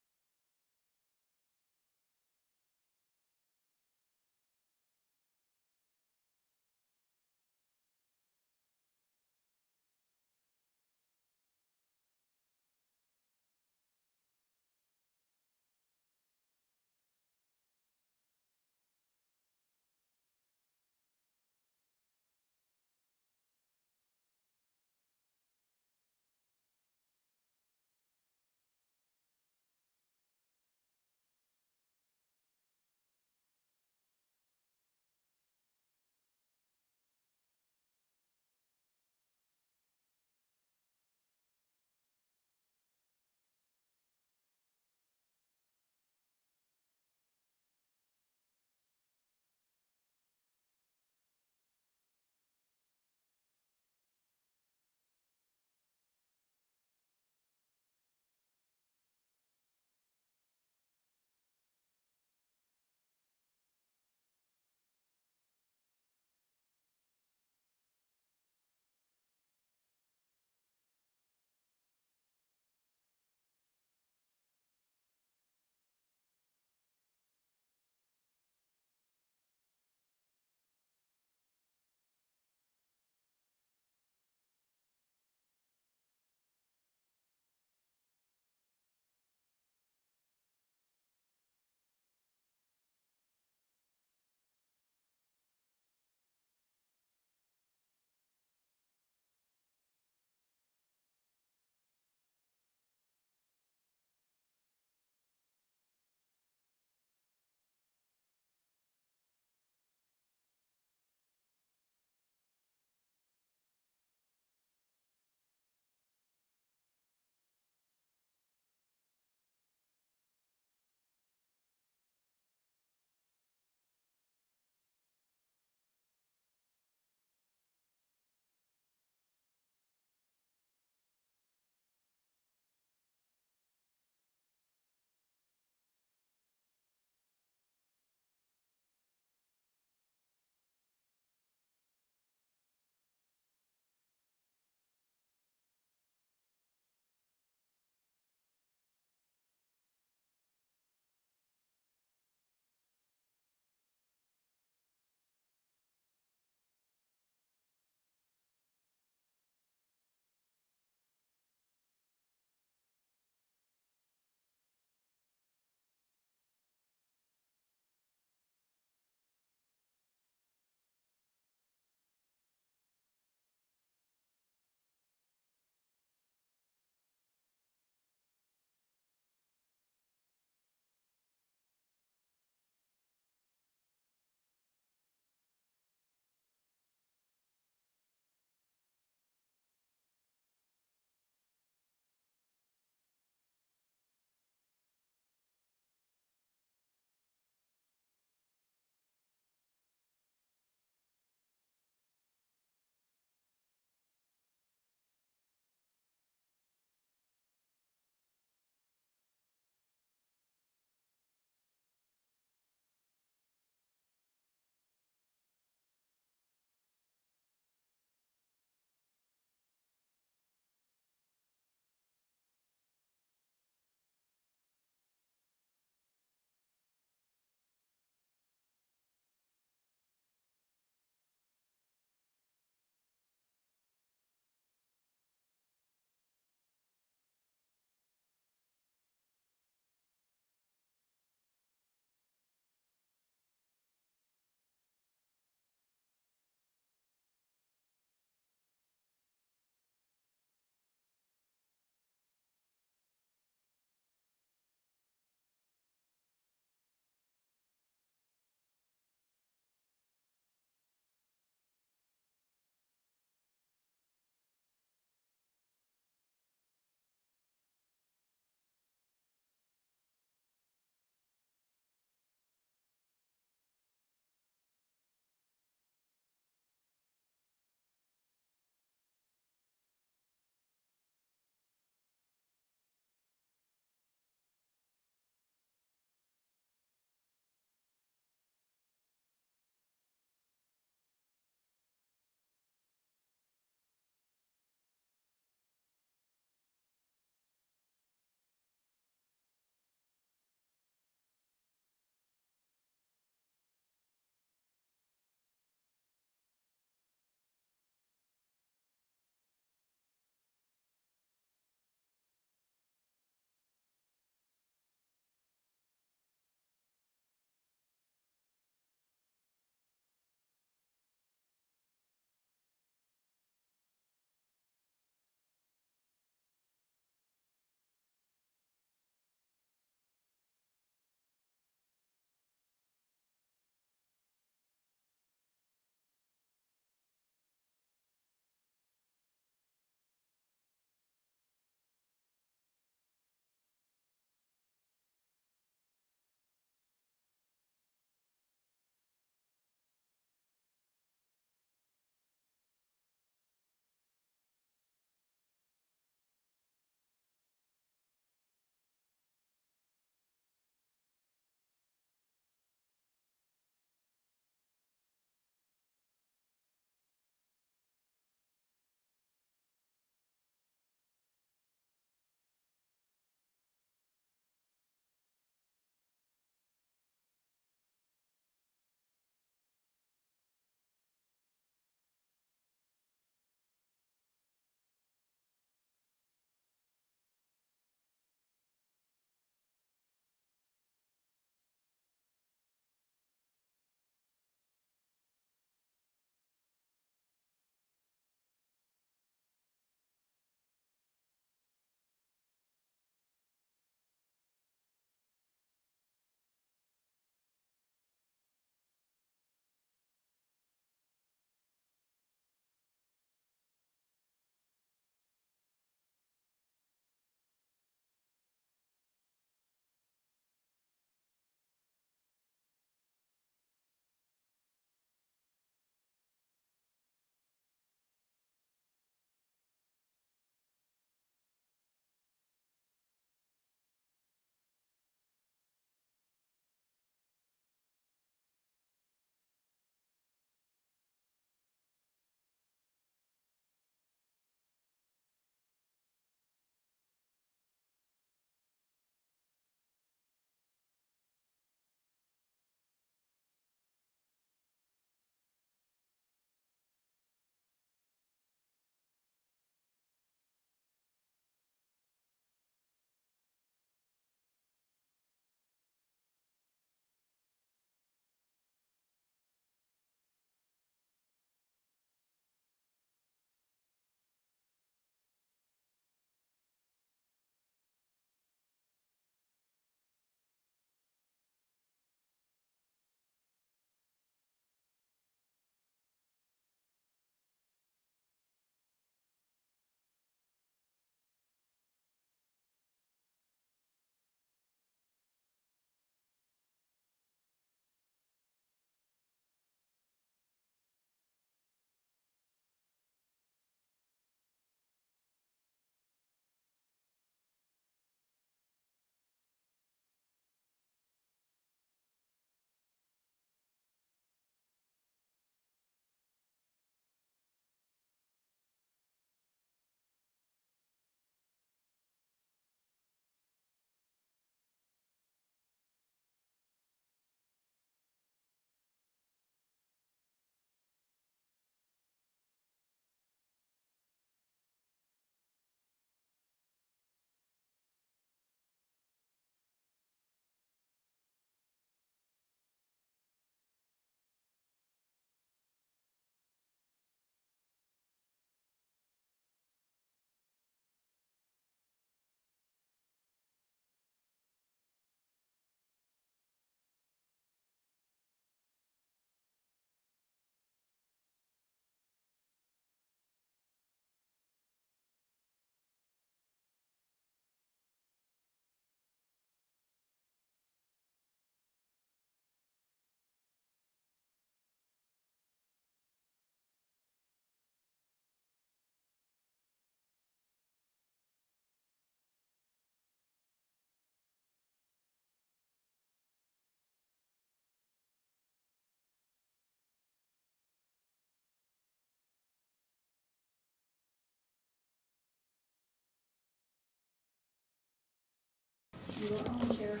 You are on, Chair.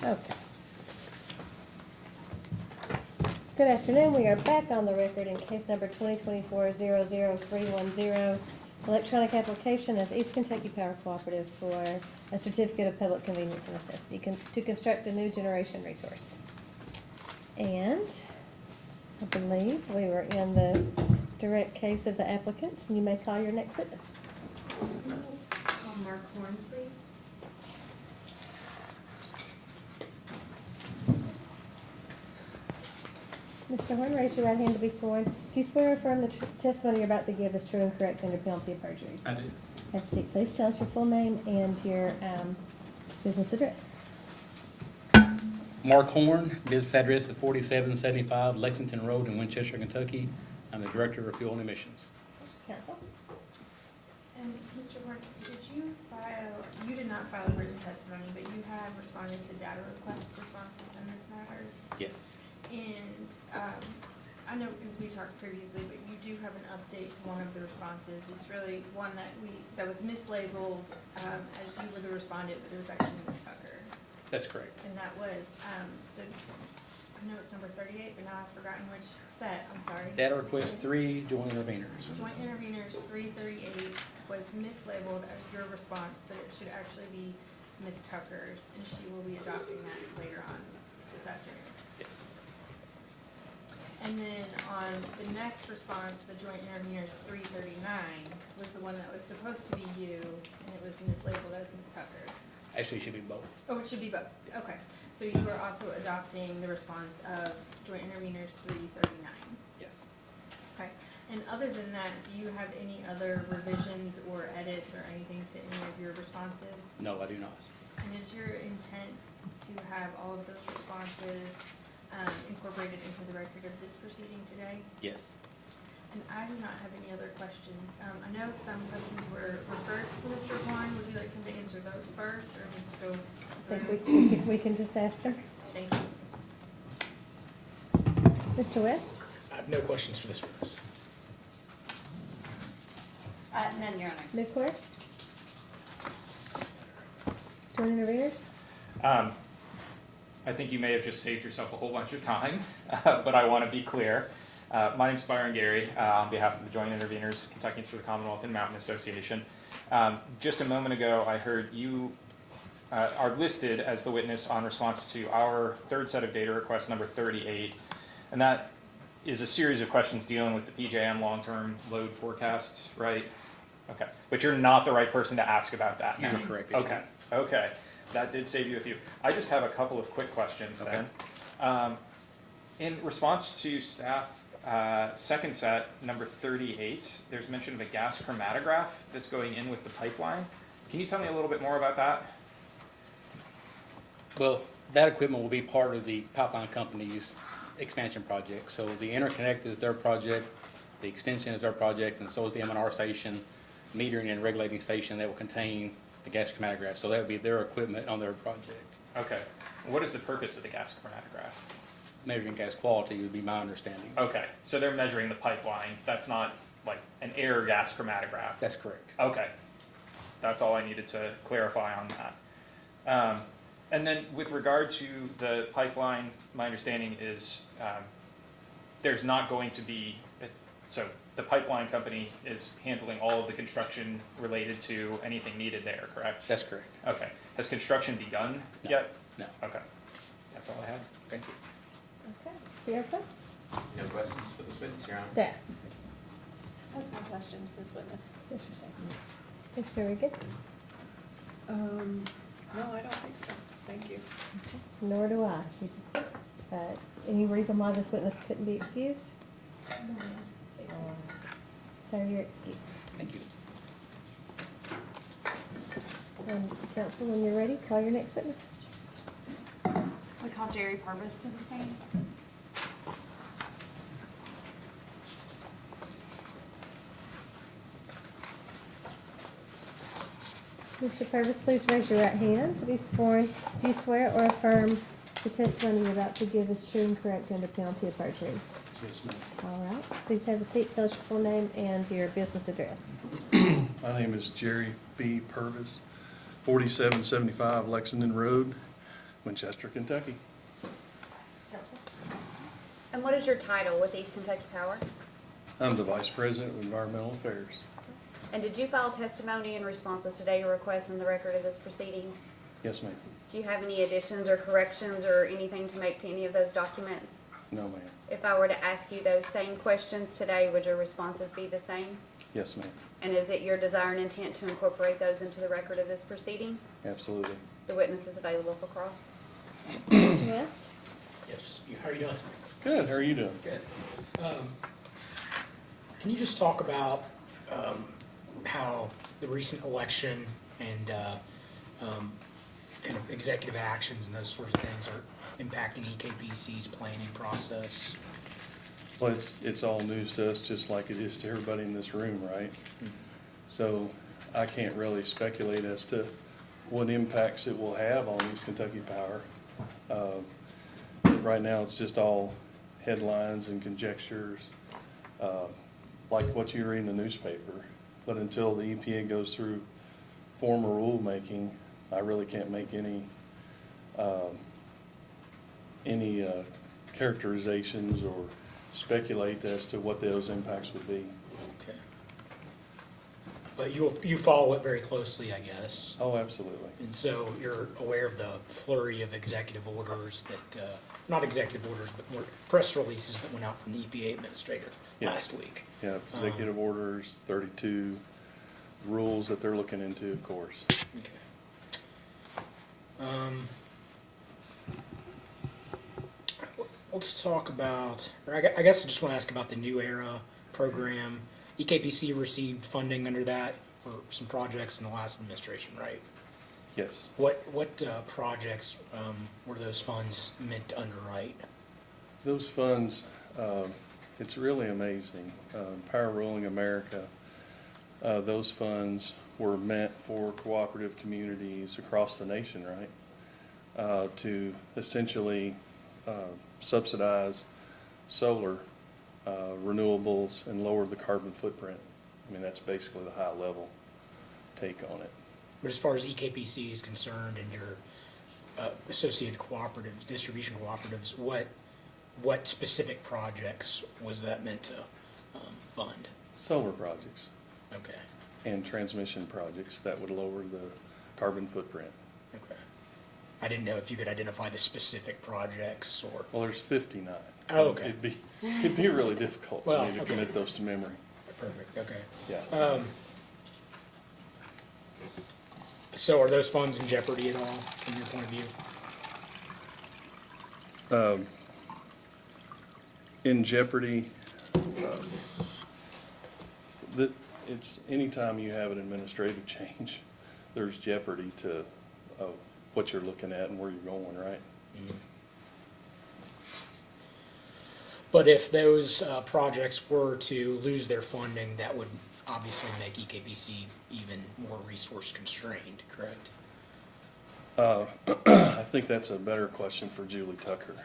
Okay. Good afternoon, we are back on the record in case number 2024-00310, electronic application of East Kentucky Power Cooperative for a certificate of public convenience and necessity to construct a new generation resource. And I believe we were in the direct case of the applicants, and you may call your next witness.
Call Mark Horn, please.
Mr. Horn, raise your right hand to be sworn. Do you swear or affirm the testimony you're about to give is true and correct under penalty of perjury?
I do.
Have a seat, please. Tell us your full name and your business address.
Mark Horn, business address is 4775 Lexington Road in Winchester, Kentucky. I'm the Director of Fuel and Emissions.
Counsel?
And Mr. Horn, you did not file a written testimony, but you have responded to data request responses in this matter.
Yes.
And I know because we talked previously, but you do have an update to one of the responses. It's really one that was mislabeled as you were the respondent, but it was actually Ms. Tucker.
That's correct.
And that was, I know it's number 38, but now I've forgotten which set, I'm sorry.
Data request 3, joint interveners.
Joint interveners 338 was mislabeled as your response, but it should actually be Ms. Tucker's, and she will be adopting that later on this afternoon.
Yes.
And then on the next response, the joint interveners 339 was the one that was supposed to be you, and it was mislabeled as Ms. Tucker.
Actually, it should be both.
Oh, it should be both.
Yes.
Okay. So you are also adopting the response of joint interveners 339.
Yes.
Okay. And other than that, do you have any other revisions or edits or anything to any of your responses?
No, I do not.
And is your intent to have all of those responses incorporated into the record of this proceeding today?
Yes.
And I do not have any other questions. I know some questions were referred to Mr. Horn. Would you like him to answer those first, or just go
I
through?
think we can just ask them.
Thank you.
Mr. West?
I have no questions for this witness.
None, Your Honor.
Nuclear? Joint interveners?
I think you may have just saved yourself a whole bunch of time, but I want to be clear. My name's Byron Gary, on behalf of the Joint Interveners, Kentuckians for the Commonwealth and Mountain Association. Just a moment ago, I heard you are listed as the witness on response to our third set of data requests, number 38, and that is a series of questions dealing with the PJM long-term load forecasts, right? Okay, but you're not the right person to ask about that now.
You're correct.
Okay, okay, that did save you a few. I just have a couple of quick questions then. In response to staff second set, number 38, there's mention of a gas chromatograph that's going in with the pipeline. Can you tell me a little bit more about that?
Well, that equipment will be part of the pipeline company's expansion project. So the interconnect is their project, the extension is their project, and so is the M&R station, metering and regulating station that will contain the gas chromatograph. So that would be their equipment on their project.
Okay. What is the purpose of the gas chromatograph?
Measuring gas quality would be my understanding.
Okay, so they're measuring the pipeline. That's not like an air gas chromatograph.
That's correct.
Okay. That's all I needed to clarify on that. And then with regard to the pipeline, my understanding is there's not going to be, so the pipeline company is handling all of the construction related to anything needed there, correct?
That's correct.
Okay. Has construction begun
No.
yet?
No.
Okay. That's all I have. Thank you.
Okay. Sierra?
No questions for this witness, Your Honor?
Staff?
That's no question for this witness.
Mr. Cecil? Thank you, very good.
No, I don't think so. Thank you.
Nor do I. Any reason why this witness couldn't be excused? So you're excused.
Thank you.
Counsel, when you're ready, call your next witness.
We call Jerry Pervis to the stand.
Mr. Pervis, please raise your right hand to be sworn. Do you swear or affirm the testimony you're about to give is true and correct under penalty of perjury?
Yes, ma'am.
All right, please have a seat, tell us your full name and your business address.
My name is Jerry B. Pervis, 4775 Lexington Road, Winchester, Kentucky.
Council.
And what is your title with East Kentucky Power?
I'm the Vice President of Environmental Affairs.
And did you file testimony in responses to data requests in the record of this proceeding?
Yes, ma'am.
Do you have any additions or corrections or anything to make to any of those documents?
No, ma'am.
If I were to ask you those same questions today, would your responses be the same?
Yes, ma'am.
And is it your desire and intent to incorporate those into the record of this proceeding?
Absolutely.
The witness is available for cross.
Mr. West?
Yes, how are you doing?
Good. How are you doing?
Good. Can you just talk about how the recent election and kind of executive actions and those sorts of things are impacting EKPC's planning process?
Well, it's all news to us, just like it is to everybody in this room, right? So I can't really speculate as to what impacts it will have on East Kentucky Power. Right now, it's just all headlines and conjectures, like what you read in the newspaper. But until the EPA goes through formal rulemaking, I really can't make any characterizations or speculate as to what those impacts would be.
Okay. But you follow it very closely, I guess.
Oh, absolutely.
And so you're aware of the flurry of executive orders that, not executive orders, but more press releases that went out from the EPA administrator last week.
Yeah, executive orders, 32 rules that they're looking into, of course.
Okay. Let's talk about, or I guess I just want to ask about the New Era program. EKPC received funding under that for some projects in the last administration, right?
Yes.
What projects were those funds meant to underwrite?
Those funds, it's really amazing. Power Ruling America, those funds were meant for cooperative communities across the nation, right? To essentially subsidize solar, renewables, and lower the carbon footprint. I mean, that's basically the high level take on it.
But as far as EKPC is concerned and your associated cooperatives, distribution cooperatives, what specific projects was that meant to fund?
Solar projects.
Okay.
And transmission projects that would lower the carbon footprint.
Okay. I didn't know if you could identify the specific projects or.
Well, there's 59.
Oh, okay.
It'd be really difficult for me to
okay.
commit those to memory.
Perfect, okay.
Yeah.
So are those funds in jeopardy at all, from your point of view?
In jeopardy, it's anytime you have an administrative change, there's jeopardy to what you're looking at and where you're going, right?
Mm-hmm. But if those projects were to lose their funding, that would obviously make EKPC even more resource constrained, correct?
I think that's a better question for Julie Tucker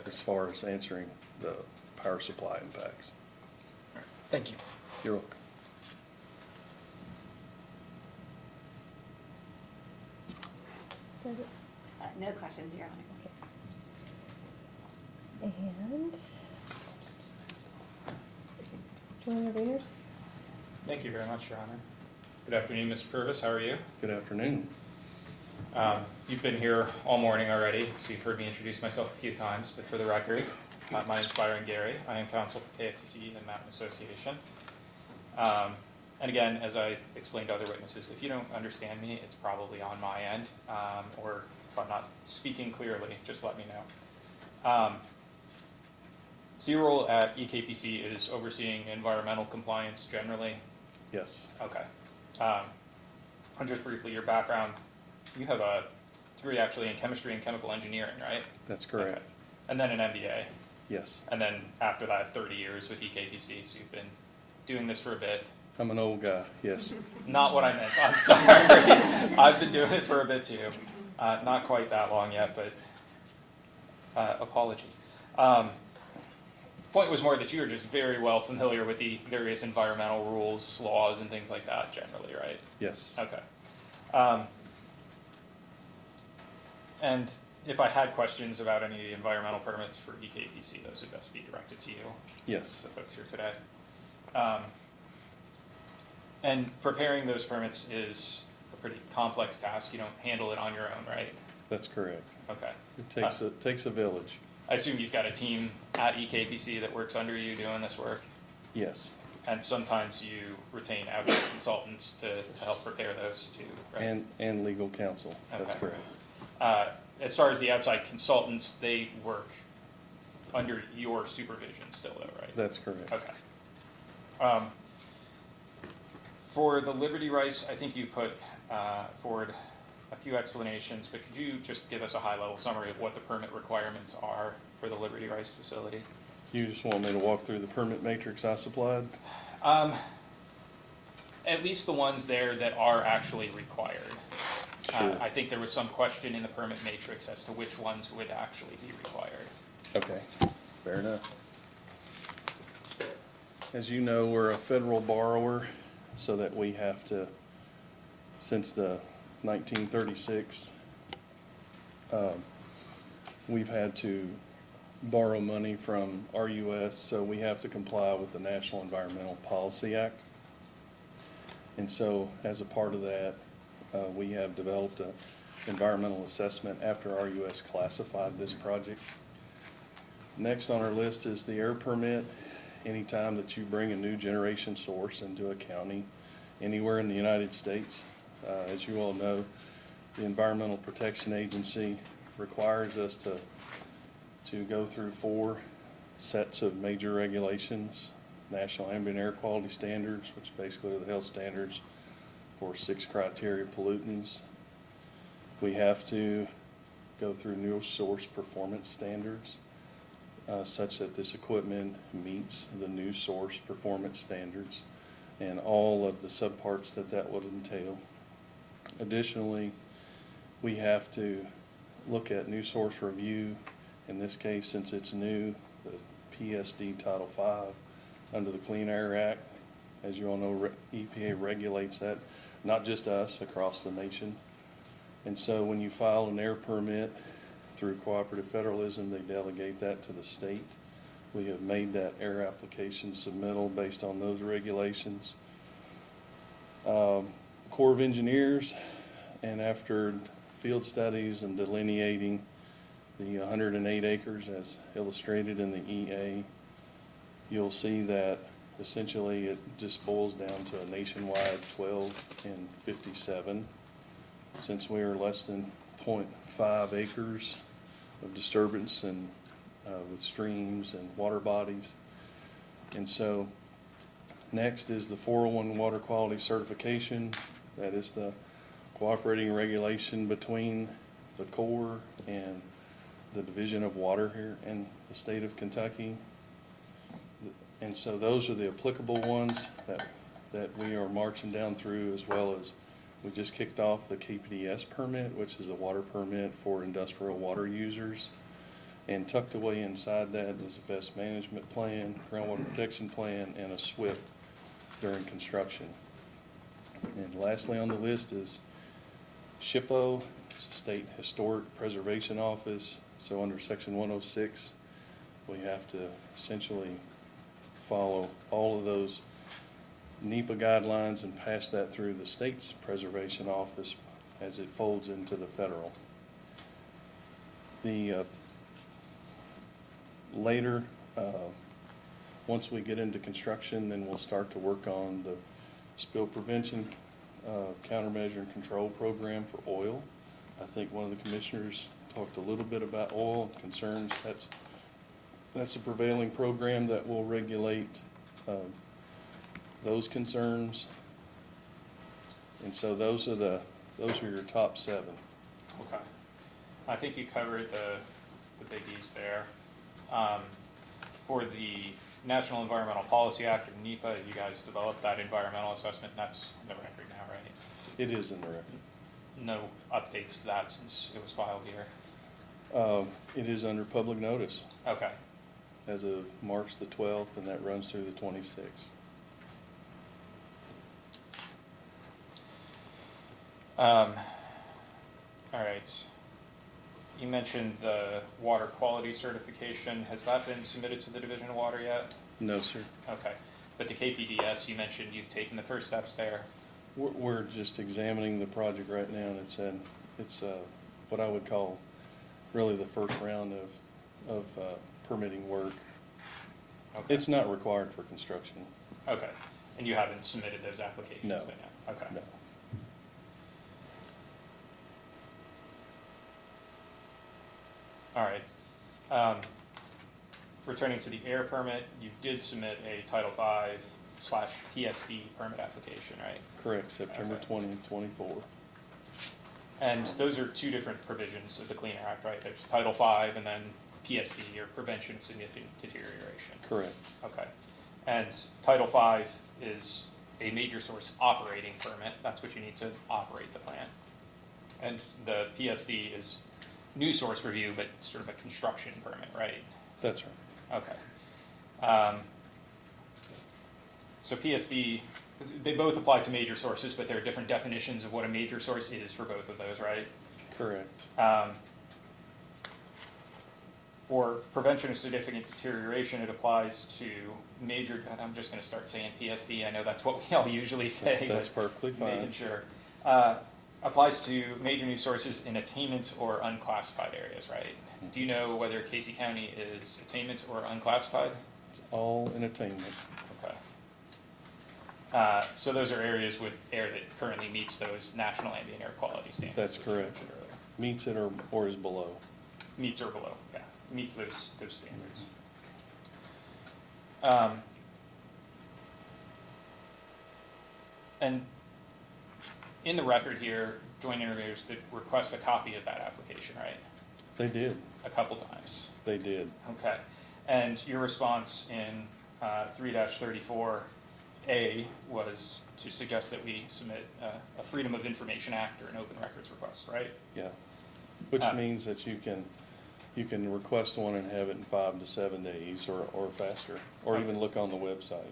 as far as answering the power supply impacts.
All right. Thank you.
You're welcome.
No questions, Your Honor.
And joint interveners?
Thank you very much, Your Honor. Good afternoon, Mr. Pervis. How are you?
Good afternoon.
You've been here all morning already, so you've heard me introduce myself a few times, but for the record, my name is Byron Gary. I am counsel for KFTC and Mountain Association. And again, as I explained to other witnesses, if you don't understand me, it's probably on my end, or if I'm not speaking clearly, just let me know. So your role at EKPC is overseeing environmental compliance generally?
Yes.
Okay. And just briefly, your background, you have a degree actually in chemistry and chemical engineering, right?
That's correct.
Okay. And then an MBA?
Yes.
And then after that, 30 years with EKPC, so you've been doing this for a bit.
I'm an old guy, yes.
Not what I meant, I'm sorry. I've been doing it for a bit too. Not quite that long yet, but apologies. point was more that you were just very well familiar with the various environmental rules, laws, and things like that generally, right?
Yes.
Okay. And if I had questions about any of the environmental permits for EKPC, those would best be directed to you.
Yes.
The folks here today. And preparing those permits is a pretty complex task. You don't handle it on your own, right?
That's correct.
Okay.
It takes a village.
I assume you've got a team at EKPC that works under you doing this work?
Yes.
And sometimes you retain outside consultants to help prepare those too, right?
And legal counsel, that's
Okay.
correct.
As far as the outside consultants, they work under your supervision still though, right?
That's correct.
Okay. For the Liberty Rice, I think you put forward a few explanations, but could you just give us a high-level summary of what the permit requirements are for the Liberty Rice facility?
You just want me to walk through the permit matrix I supplied?
At least the ones there that are actually required.
Sure.
I think there was some question in the permit matrix as to which ones would actually be required.
Okay, fair enough. As you know, we're a federal borrower, so that we have to, since the 1936, we've had to borrow money from RUS, so we have to comply with the National Environmental Policy Act. And so, as a part of that, we have developed an environmental assessment after RUS classified this project. Next on our list is the air permit. Anytime that you bring a new generation source into a county, anywhere in the United States, as you all know, the Environmental Protection Agency requires us to go through 4 sets of major regulations. National Ambient Air Quality Standards, which basically are the health standards for 6 criteria pollutants. We have to go through new source performance standards, such that this equipment meets the new source performance standards and all of the subparts that would entail. Additionally, we have to look at new source review. In this case, since it's new, the PSD Title V under the Clean Air Act. As you all know, EPA regulates that, not just us, across the nation. And so when you file an air permit through cooperative federalism, they delegate that to the state. We have made that air application submittal based on those regulations. Corps of Engineers, and after field studies and delineating the 108 acres as illustrated in the EA, you'll see that essentially it just boils down to a nationwide 12 and 57. Since we are less than 0.5 acres of disturbance and with streams and water bodies. And so next is the 401 water quality certification. That is the cooperating regulation between the Corps and the Division of Water here in the state of Kentucky. And so those are the applicable ones that we are marching down through, as well as we just kicked off the KPDS permit, which is the water permit for industrial water users. And tucked away inside that is a best management plan, groundwater protection plan, and a SWIP during construction. And lastly on the list is SHPO, State Historic Preservation Office. So under Section 106, we have to essentially follow all of those NEPA guidelines and pass that through the state's preservation office as it folds into the federal. Later, once we get into construction, then we'll start to work on the spill prevention countermeasure and control program for oil. I think one of the commissioners talked a little bit about oil concerns. That's a prevailing program that will regulate those concerns. And so those are your top 7.
Okay. I think you covered the biggies there. For the National Environmental Policy Act, or NEPA, you guys developed that environmental assessment, and that's in the record now, right?
It is in the record.
No updates to that since it was filed here?
It is under public notice.
Okay.
as of March the 12th, and that runs through the 26th.
All right. You mentioned the water quality certification. Has that been submitted to the Division of Water yet?
No, sir.
Okay. But the KPDS, you mentioned you've taken the first steps there.
We're just examining the project right now, and it's what I would call really the first round of permitting work.
Okay.
It's not required for construction.
Okay. And you haven't submitted those applications
No.
then yet? Okay.
No.
All right. Returning to the air permit, you did submit a Title V/PSD permit application, right?
Correct, September
Okay.
2024.
And those are two different provisions of the Clean Air Act, right? There's Title V and then PSD, or Prevention of Significant Deterioration.
Correct.
Okay. And Title V is a major source operating permit. That's what you need to operate the plant. And the PSD is new source review, but sort of a construction permit, right?
That's right.
Okay. So PSD, they both apply to major sources, but there are different definitions of what a major source is for both of those, right?
Correct.
For prevention of significant deterioration, it applies to major, I'm just going to start saying PSD. I know that's what we all usually say.
That's
but
perfectly fine.
Making sure. Applies to major new sources in attainment or unclassified areas, right? Do you know whether Casey County is attainment or unclassified?
It's all in attainment.
Okay. So those are areas with air that currently meets those national ambient air quality standards.
That's
which you
correct.
mentioned earlier.
Meets it or is below.
Meets or below, yeah, meets those standards. And in the record here, joint interveners did request a copy of that application, right?
They did.
A couple times.
They did.
Okay. And your response in 3-34A was to suggest that we submit a Freedom of Information Act or an open records request, right?
Yeah. Which means that you can request one and have it in 5 to 7 days or faster, or even look on the website.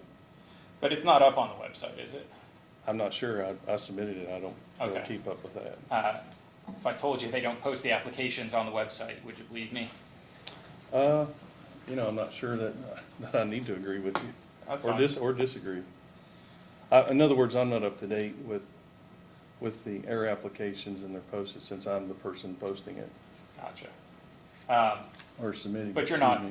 But it's not up on the website, is it?
I'm not sure. I submitted it. I don't really
Okay.
keep up with that.
If I told you they don't post the applications on the website, would you believe me?
I'm not sure that I need to agree with you.
That's
or
fine.
or disagree. In other words, I'm not up to date with the air applications and their posted since I'm the person posting it
Gotcha.
or submitting.
But
it,
you're not,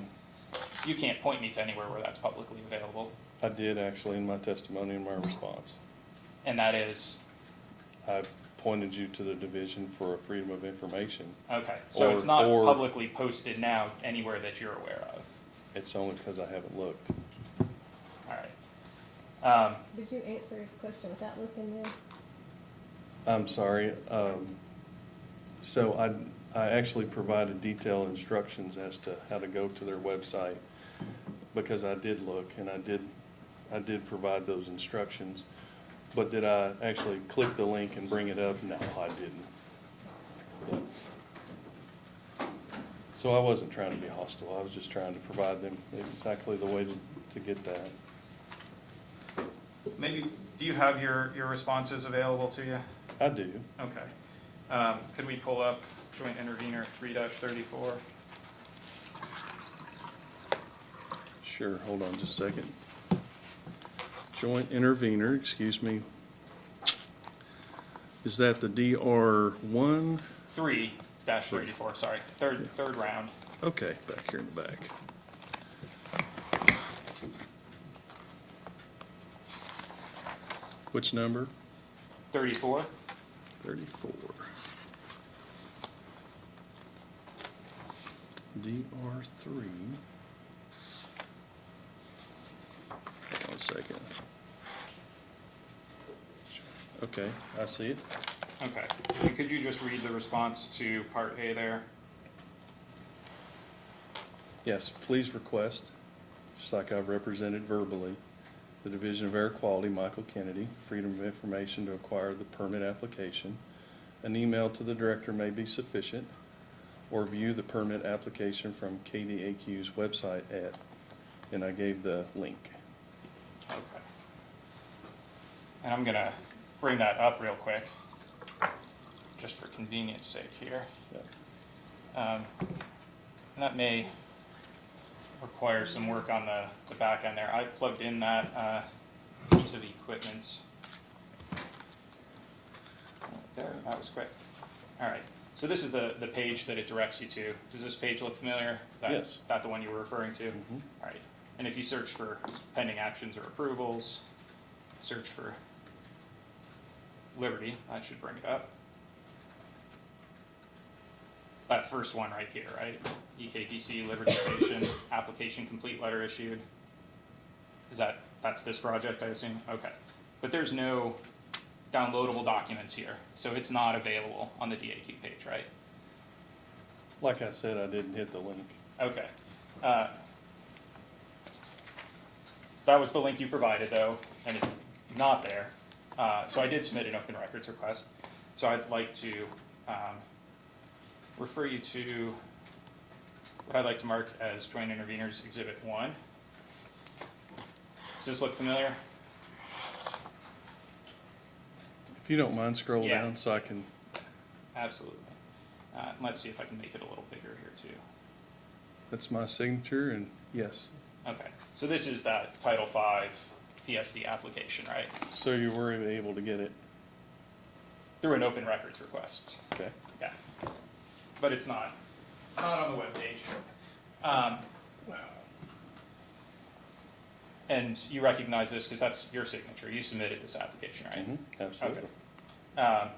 excuse me.
you can't point me to anywhere where that's publicly available.
I did actually in my testimony and my response.
And that is,
I pointed you to the Division for Freedom of Information.
okay, so it's not publicly posted now anywhere that you're aware of.
It's only because I haven't looked.
All right.
Did you answer his question without looking then?
I'm sorry. So I actually provided detailed instructions as to how to go to their website because I did look and I did provide those instructions. But did I actually click the link and bring it up? No, I didn't. Yep. So I wasn't trying to be hostile. I was just trying to provide them exactly the way to get that.
Maybe, do you have your responses available to you?
I do.
Okay. Could we pull up Joint Intervenor 3-34?
Sure, hold on just a second. Joint intervenor, excuse me. Is that the DR1?
3-34, sorry, third round.
Okay, back here in the back. Which number?
34.
34. DR3. Hold on a second. Okay, I see it.
Okay. And could you just read the response to Part A there?
Yes, please request, just like I've represented verbally, the Division of Air Quality, Michael Kennedy, Freedom of Information to acquire the permit application. An email to the director may be sufficient, or view the permit application from KDAQ's website at and I gave the link.
Okay. And I'm gonna bring that up real quick, just for convenience sake here. And that may require some work on the back end there. I plugged in that piece of equipment. There, that was quick. All right, so this is the page that it directs you to. Does this page look familiar? Is
Yes.
that the one you were referring to?
Mhm.
All right, and if you search for pending actions or approvals, search for Liberty, that should bring it up. That first one right here, right? EKDC Liberty Station, application complete, letter issued. That's this project, I assume? Okay. But there's no downloadable documents here, so it's not available on the DAQ page, right?
Like I said, I didn't hit the link.
Okay. That was the link you provided, though, and it's not there. So I did submit an open records request. So I'd like to refer you to what I'd like to mark as Joint Intervenors Exhibit 1. Does this look familiar?
If you don't mind, scroll
Yeah.
down so I can,
Absolutely. Let's see if I can make it a little bigger here, too.
that's my signature, and yes.
Okay. So this is that Title V PSD application, right?
So you were able to get it?
Through an open records request.
Okay.
Yeah. But it's not on the webpage. And you recognize this because that's your signature. You submitted this application, right?
Mm-hmm. Absolutely.
Okay.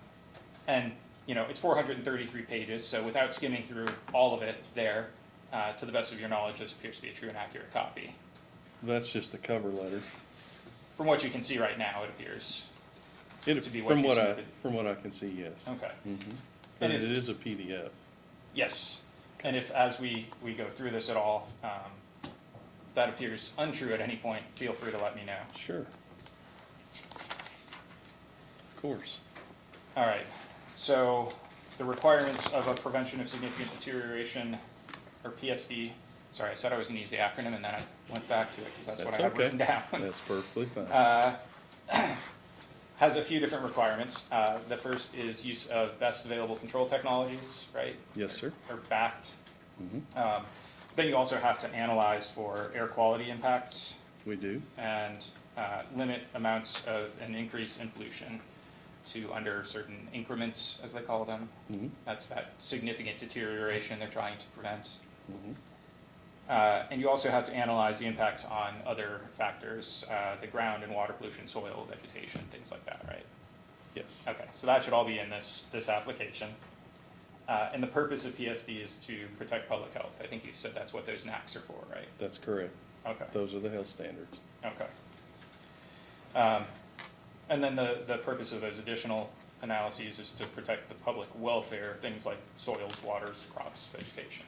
And, you know, it's 433 pages, so without skimming through all of it there, to the best of your knowledge, this appears to be a true and accurate copy.
That's just the cover letter.
From what you can see right now, it appears to be what
From
you
what
submitted.
from what I can see, yes.
Okay.
Mm-hmm.
And
And it
if-
is a PDF.
Yes, and if, as we go through this at all, that appears untrue at any point, feel free to let me know.
Sure. Of course.
All right, so the requirements of a prevention of significant deterioration, or PSD, sorry, I said I was gonna use the acronym and then I went back to it because that's what I have
okay.
written down.
That's perfectly fine.
Has a few different requirements. The first is use of best available control technologies, right?
Yes, sir.
Or BACT.
Mm-hmm.
Then you also have to analyze for air quality impacts
We do.
and limit amounts of an increase in pollution to under certain increments, as they call them.
Mm-hmm.
That's that significant deterioration they're trying to prevent.
Mm-hmm.
And you also have to analyze the impacts on other factors, the ground and water pollution, soil, vegetation, things like that, right?
Yes.
Okay, so that should all be in this application. And the purpose of PSD is to protect public health. I think you said that's what those NACs are for, right?
That's correct.
Okay.
Those are the health standards.
Okay. And then the purpose of those additional analyses is to protect the public welfare, things like soils, waters, crops, vegetation.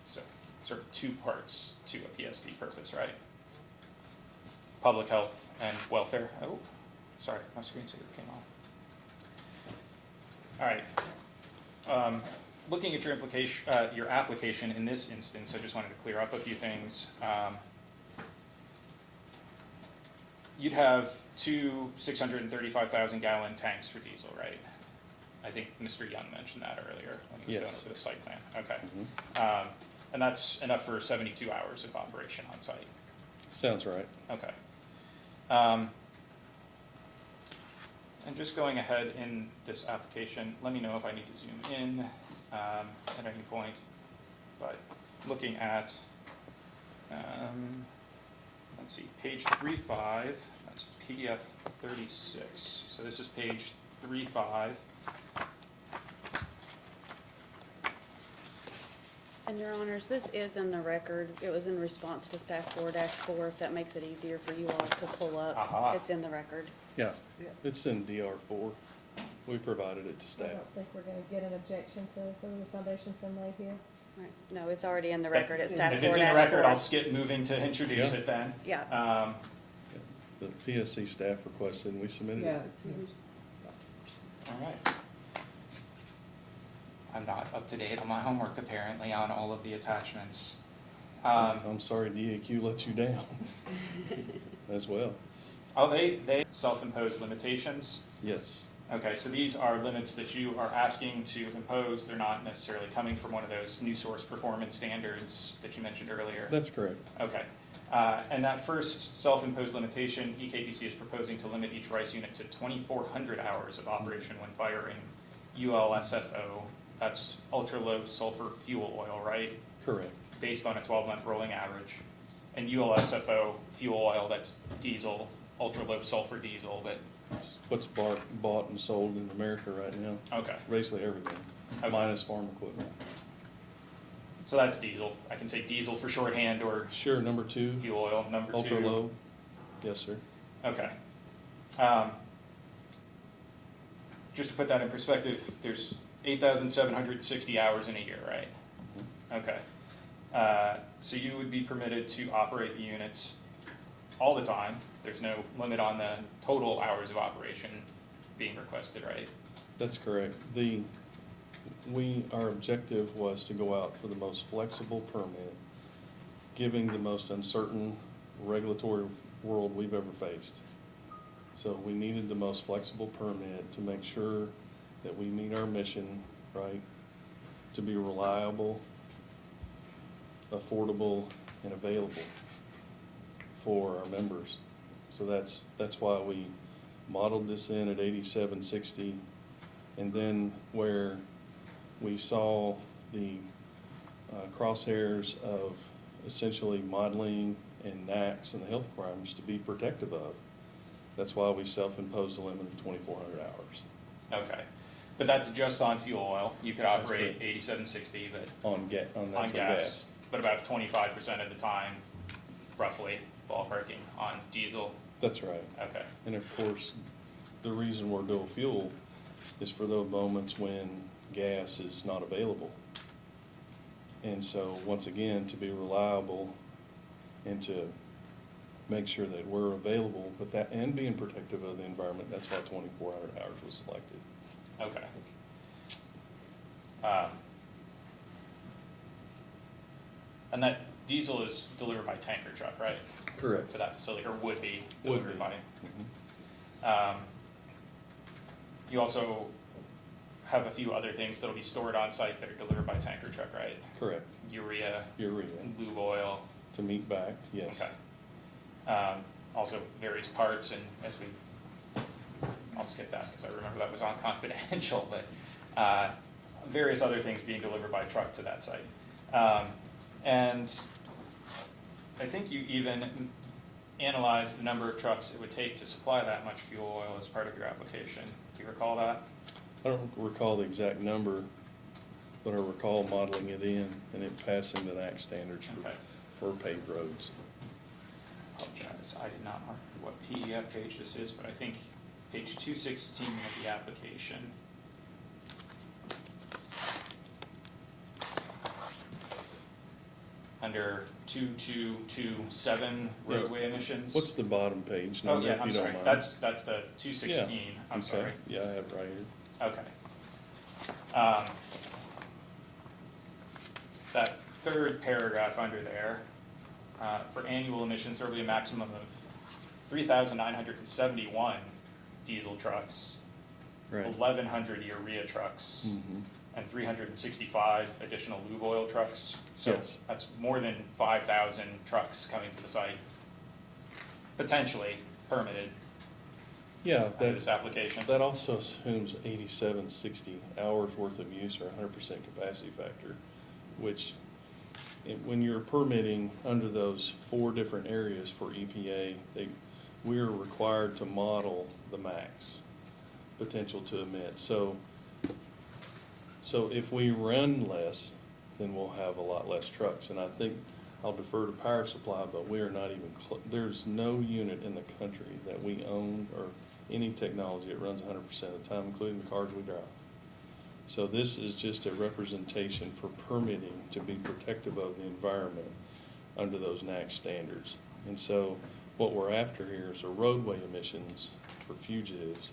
So sort of two parts to a PSD purpose, right? Public health and welfare. Oh, sorry, my screensaver came on. All right. Looking at your application in this instance, I just wanted to clear up a few things. You'd have two 635,000 gallon tanks for diesel, right? I think Mr. Young mentioned that earlier when he was
Yes.
going over the site plan. Okay.
Mm-hmm.
And that's enough for 72 hours of operation on site.
Sounds right.
Okay. And just going ahead in this application, let me know if I need to zoom in at any point. But looking at, let's see, page 3.5, that's PDF 36. So this is page 3.5.
And your honors, this is in the record. It was in response to staff 4-4, if that makes it easier for you all to pull up.
Aha.
It's in the record.
Yeah, it's in DR4. We provided it to
I
staff.
don't think we're gonna get an objection to the foundation's been laid here.
Right. No, it's already in the record. It's staff 4-4.
If it's in the record, I'll skip moving to introduce
Yeah.
it then.
Yeah.
The PSC staff requested, and we submitted it.
All right. I'm not up to date on my homework apparently on all of the attachments.
I'm sorry DAQ let you down as well.
Oh, they self-impose limitations?
Yes,
Okay, so these are limits that you are asking to impose. They're not necessarily coming from one of those new source performance standards that you mentioned earlier?
that's correct.
Okay. And that first self-imposed limitation, EKBC is proposing to limit each RICE unit to 2,400 hours of operation when firing ULSFO, that's ultra-low sulfur fuel oil, right?
Correct.
Based on a 12-month rolling average. And ULSFO fuel oil, that's diesel, ultra-low sulfur diesel, but,
It's what's bought and sold in America right now,
okay.
basically everything,
Okay.
minus farm equipment.
So that's diesel. I can say diesel for shorthand or
Sure, number two,
fuel oil, number two.
ultra low, yes, sir.
Okay. Just to put that in perspective, there's 8,760 hours in a year, right? Okay. So you would be permitted to operate the units all the time. There's no limit on the total hours of operation being requested, right?
That's correct. Our objective was to go out for the most flexible permit, giving the most uncertain regulatory world we've ever faced. So we needed the most flexible permit to make sure that we meet our mission, right? To be reliable, affordable, and available for our members. So that's why we modeled this in at 8760. And then where we saw the crosshairs of essentially modeling and NACs and the health requirements to be protective of, that's why we self-imposed a limit of 2,400 hours.
Okay. But that's just on fuel oil. You could operate 8760, but
On natural
gas. But about 25% of the time, roughly, ballparking on diesel.
That's right.
Okay.
And of course, the reason we're dual fuel is for those moments when gas is not available. And so, once again, to be reliable and to make sure that we're available with that and being protective of the environment, that's why 2,400 hours was selected.
Okay. And that diesel is delivered by tanker truck, right?
Correct.
To that facility, or would be
Would
delivered
be.
by?
Mhm.
You also have a few other things that'll be stored on site that are delivered by tanker truck, right?
Correct.
Urea,
Urea,
lube oil,
to meet back, yes.
okay. Also various parts, and as we, I'll skip that because I remember that was on confidential, but various other things being delivered by truck to that site. And I think you even analyzed the number of trucks it would take to supply that much fuel oil as part of your application. Do you recall that?
I don't recall the exact number, but I recall modeling it in and it passing the NAC standards
Okay.
for paved roads.
Apologize, I did not mark what PEF page this is, but I think page 216 of the application. Under 2227 roadway emissions.
What's the bottom page
Oh,
number,
yeah,
if
I'm
you don't
sorry,
mind?
that's the 216, I'm
Okay.
sorry.
Yeah, I have it right here.
Okay. That third paragraph under there, for annual emissions, there will be a maximum of 3,971 diesel trucks,
Right.
1,100 urea trucks,
Mhm.
and 365 additional lube oil trucks. So
Yes.
that's more than 5,000 trucks coming to the site, potentially permitted
Yeah,
under this application.
that also assumes 8760 hours worth of use or 100% capacity factor, which, when you're permitting under those 4 different areas for EPA, we're required to model the max potential to emit. So if we run less, then we'll have a lot less trucks. And I think I'll defer to power supply, but we are not even, there's no unit in the country that we own or any technology that runs 100% of the time, including the cars we drive. So this is just a representation for permitting to be protective of the environment under those NAC standards. And so what we're after here is the roadway emissions for fugitives.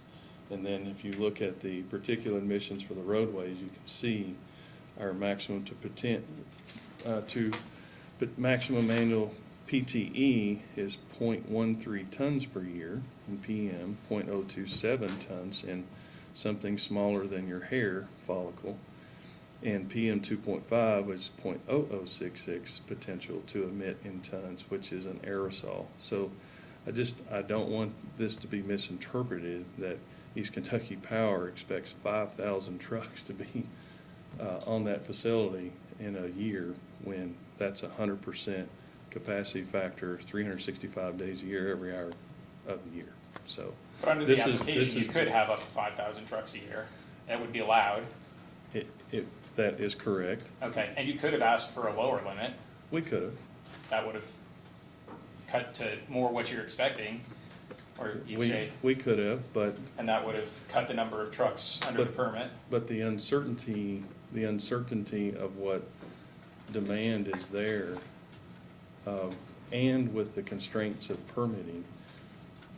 And then if you look at the particular emissions for the roadways, you can see our maximum to But maximum annual PTE is 0.13 tons per year, and PM 0.027 tons in something smaller than your hair follicle. And PM 2.5 is 0.0066 potential to emit in tons, which is an aerosol. So I don't want this to be misinterpreted that East Kentucky Power expects 5,000 trucks to be on that facility in a year when that's 100% capacity factor, 365 days a year, every hour of the year. So
But under the
this is-
application, you could have up to 5,000 trucks a year. That would be allowed.
That is correct.
Okay, and you could have asked for a lower limit.
We could have.
That would have cut to more what you're expecting, or you say,
We could have, but.
and that would have cut the number of trucks under the permit.
But the uncertainty of what demand is there, and with the constraints of permitting,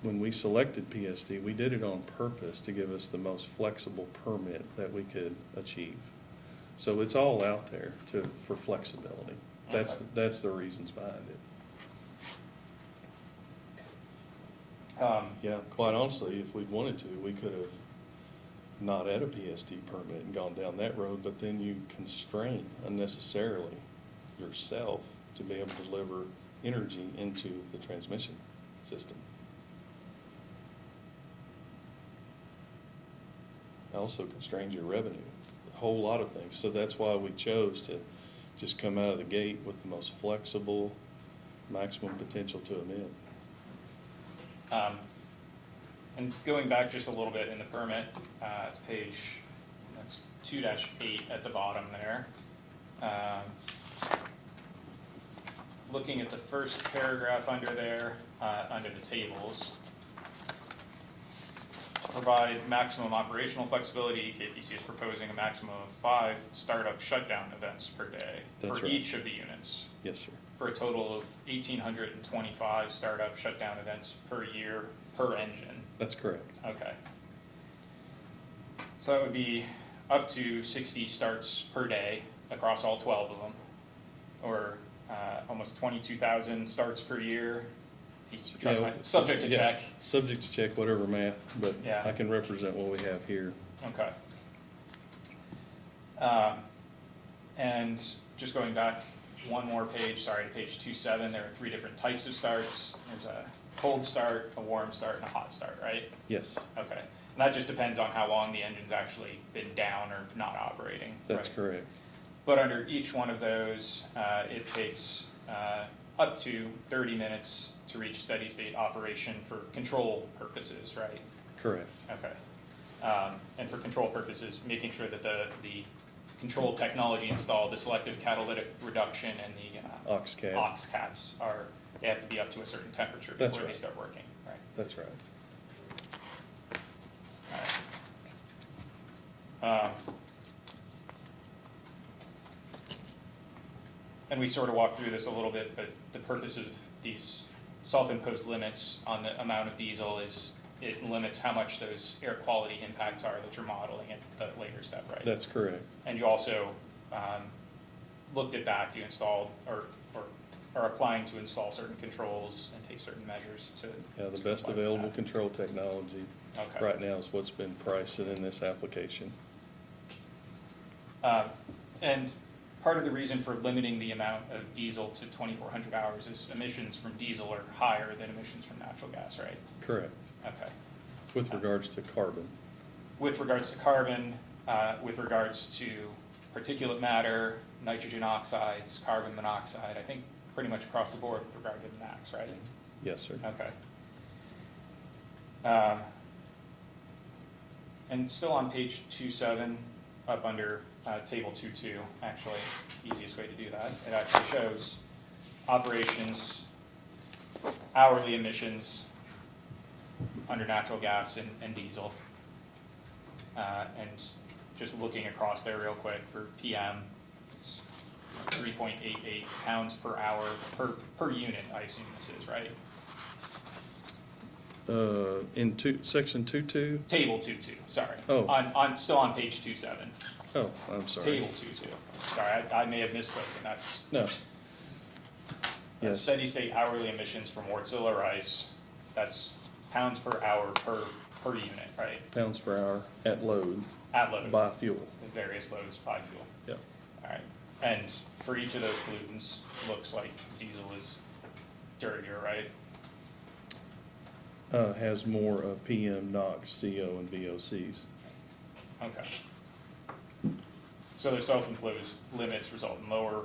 when we selected PSD, we did it on purpose to give us the most flexible permit that we could achieve. So it's all out there for flexibility. That's the reasons behind it. Yeah, quite honestly, if we'd wanted to, we could have not had a PSD permit and gone down that road, but then you constrain unnecessarily yourself to be able to deliver energy into the transmission system. Also constrains your revenue, a whole lot of things. So that's why we chose to just come out of the gate with the most flexible, maximum potential to emit.
And going back just a little bit in the permit, page, that's 2-8 at the bottom there. Looking at the first paragraph under there, under the tables. To provide maximum operational flexibility, KPC is proposing a maximum of 5 startup shutdown events per day
That's
for
right.
each of the units.
Yes, sir.
For a total of 1,825 startup shutdown events per year per engine.
That's correct.
Okay. So that would be up to 60 starts per day across all 12 of them, or almost 22,000 starts per year. If you trust my, subject to check.
Subject to check, whatever math, but
Yeah.
I can represent what we have here.
Okay. And just going back one more page, sorry, to page 2.7, there are 3 different types of starts. There's a cold start, a warm start, and a hot start, right?
Yes,
Okay. And that just depends on how long the engine's actually been down or not operating.
that's
right?
correct.
But under each one of those, it takes up to 30 minutes to reach steady state operation for control purposes, right?
Correct.
Okay. And for control purposes, making sure that the control technology installed, the selective catalytic reduction and the
Ox cap.
aux caps they have to be up to a certain temperature
That's
before they
right.
start working, right?
That's right.
And we sort of walked through this a little bit, but the purpose of these self-imposed limits on the amount of diesel is it limits how much those air quality impacts are that you're modeling at the later step, right?
That's correct.
And you also looked at back to install or are applying to install certain controls and take certain measures to.
Yeah, the
to
best
comply with
available
that.
control technology
Okay.
right now is what's been priced in this application.
And part of the reason for limiting the amount of diesel to 2,400 hours is emissions from diesel are higher than emissions from natural gas, right?
Correct.
Okay.
With regards to carbon.
With regards to carbon, with regards to particulate matter, nitrogen oxides, carbon monoxide, I think pretty much across the board with regard to the NACs, right?
Yes, sir.
Okay. And still on page 2.7, up under table 2.2, actually, easiest way to do that. It actually shows operations, hourly emissions under natural gas and diesel. And just looking across there real quick for PM, it's 3.88 pounds per hour per unit, I assume this is, right?
In section 2.2?
Table 2.2, sorry.
Oh.
Still on page 2.7.
Oh, I'm sorry.
Table 2.2. Sorry, I may have misspoken, that's.
No.
That's
Yes.
steady state hourly emissions from Wartsville or Rice. That's pounds per hour per unit, right?
Pounds per hour at load
At load.
by fuel.
Various loads by fuel.
Yep.
All right. And for each of those pollutants, looks like diesel is dirtier, right?
Has more of PM, NOx, CO, and VOCs.
Okay. So the self-imposed limits result in lower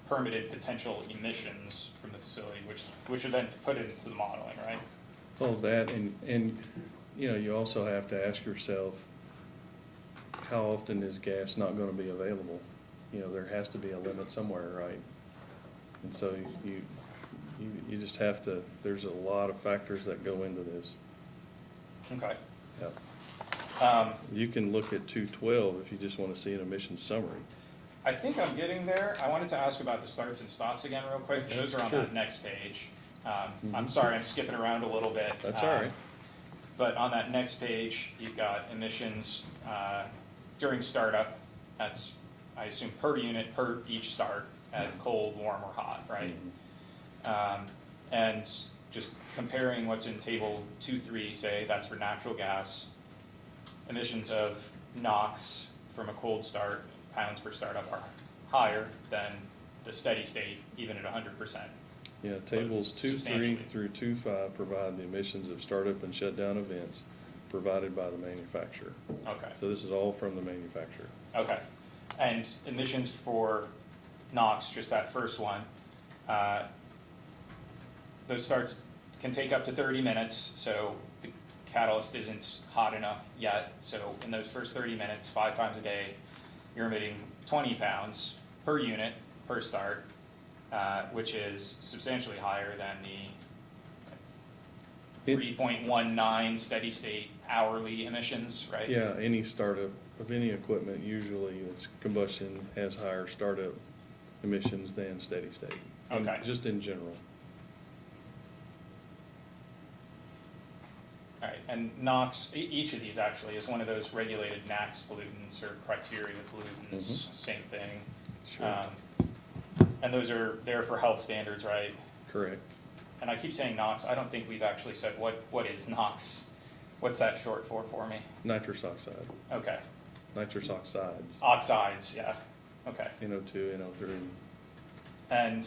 permitted potential emissions from the facility, which are then put into the modeling, right?
Well, that, and, you know, you also have to ask yourself, how often is gas not gonna be available? You know, there has to be a limit somewhere, right? And so you just have to, there's a lot of factors that go into this.
Okay.
Yep. You can look at 212 if you just wanna see an emissions summary.
I think I'm getting there. I wanted to ask about the starts and stops again real quick, because those are on
Sure.
that next page. I'm sorry, I'm skipping around a little bit.
That's all right.
But on that next page, you've got emissions during startup. That's, I assume, per unit, per each start, at cold, warm, or hot, right? And just comparing what's in table 2.3, say, that's for natural gas, emissions of NOx from a cold start, pounds per startup, are higher than the steady state, even at 100%.
Yeah, tables 2.3
Substantially.
through 2.5 provide the emissions of startup and shutdown events provided by the manufacturer.
Okay.
So this is all from the manufacturer.
Okay. And emissions for NOx, just that first one, those starts can take up to 30 minutes, so the catalyst isn't hot enough yet. So in those first 30 minutes, 5 times a day, you're emitting 20 pounds per unit per start, which is substantially higher than the 3.19 steady state hourly emissions, right?
Yeah, any startup of any equipment, usually its combustion has higher startup emissions than steady state.
Okay.
Just in general.
All right, and NOx, each of these actually is one of those regulated NACS pollutants or criteria pollutants, same thing.
Sure.
And those are there for health standards, right?
Correct.
And I keep saying NOx, I don't think we've actually said what is NOx? What's that short for me?
Nitrous oxide.
Okay,
Nitrous oxides.
oxides, yeah, okay.
NO2, NO3.
And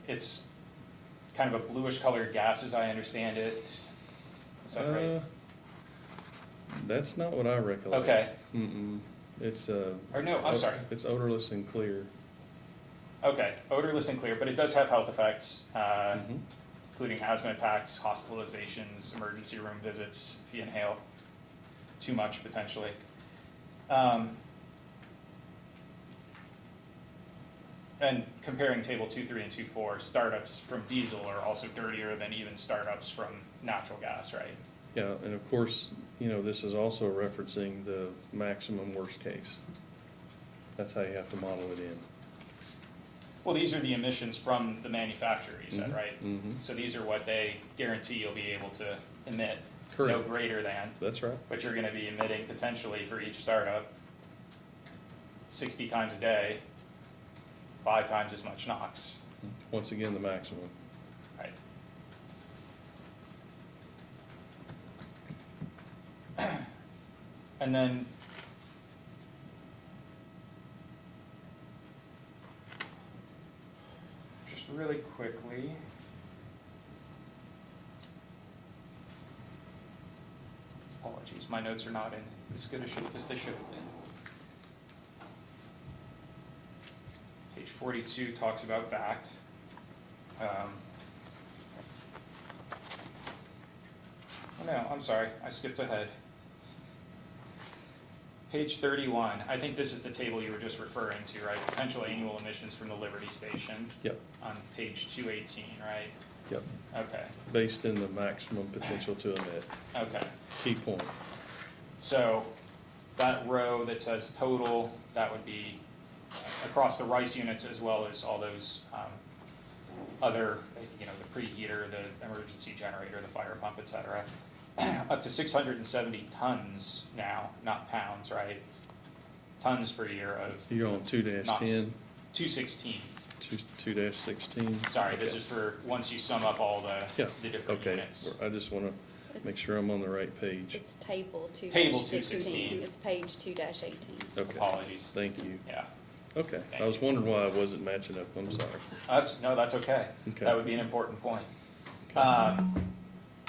it's kind of a bluish colored gas as I understand it. Is that right?
That's not what I recollect.
Okay.
Mm-mm. It's
Or no, I'm sorry.
It's odorless and clear.
Okay, odorless and clear, but it does have health effects, including asthma attacks, hospitalizations, emergency room visits if you inhale too much potentially. And comparing table 2.3 and 2.4, startups from diesel are also dirtier than even startups from natural gas, right?
Yeah, and of course, you know, this is also referencing the maximum worst case. That's how you have to model it in.
Well, these are the emissions from the manufacturer, you said, right?
Mhm.
So these are what they guarantee you'll be able to emit, no
Correct.
greater than.
That's right.
But you're gonna be emitting potentially for each startup 60 times a day, 5 times as much NOx.
Once again, the maximum.
Right. And then just really quickly, apologies, my notes are not in as good a shape as they should have been. Page 42 talks about VACT. Oh no, I'm sorry, I skipped ahead. Page 31, I think this is the table you were just referring to, right? Potential annual emissions from the Liberty Station.
Yep.
On page 218, right?
Yep.
Okay,
Based in the maximum potential to emit.
okay.
Key point.
So that row that says total, that would be across the RICE units as well as all those other, you know, the preheater, the emergency generator, the fire pump, et cetera. Up to 670 tons now, not pounds, right? Tons per year of
You're on 2-10.
216.
two 16.
Sorry, this is for, once you sum up all
Yeah,
the different
okay.
units.
I just want to make sure I'm on the right page.
It's table 2-16.
Table 216.
It's page 2-18.
Okay.
Apologies.
Thank you.
Yeah.
Okay,
Thank
I was
you.
wondering why I wasn't matching up, I'm sorry.
That's okay.
Okay.
That would be an important point.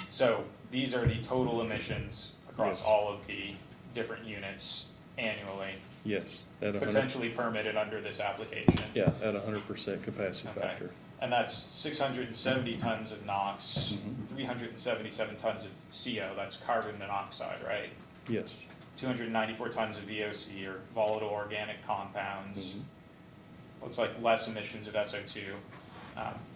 So these are the total emissions across
Yes.
all of the different units annually,
Yes, at 100.
potentially permitted under this application.
Yeah, at 100% capacity
Okay.
factor.
And that's 670 tons of NOx,
Mhm.
377 tons of CO, that's carbon monoxide, right?
Yes.
294 tons of VOC, or volatile organic compounds.
Mhm.
Looks like less emissions of SO2.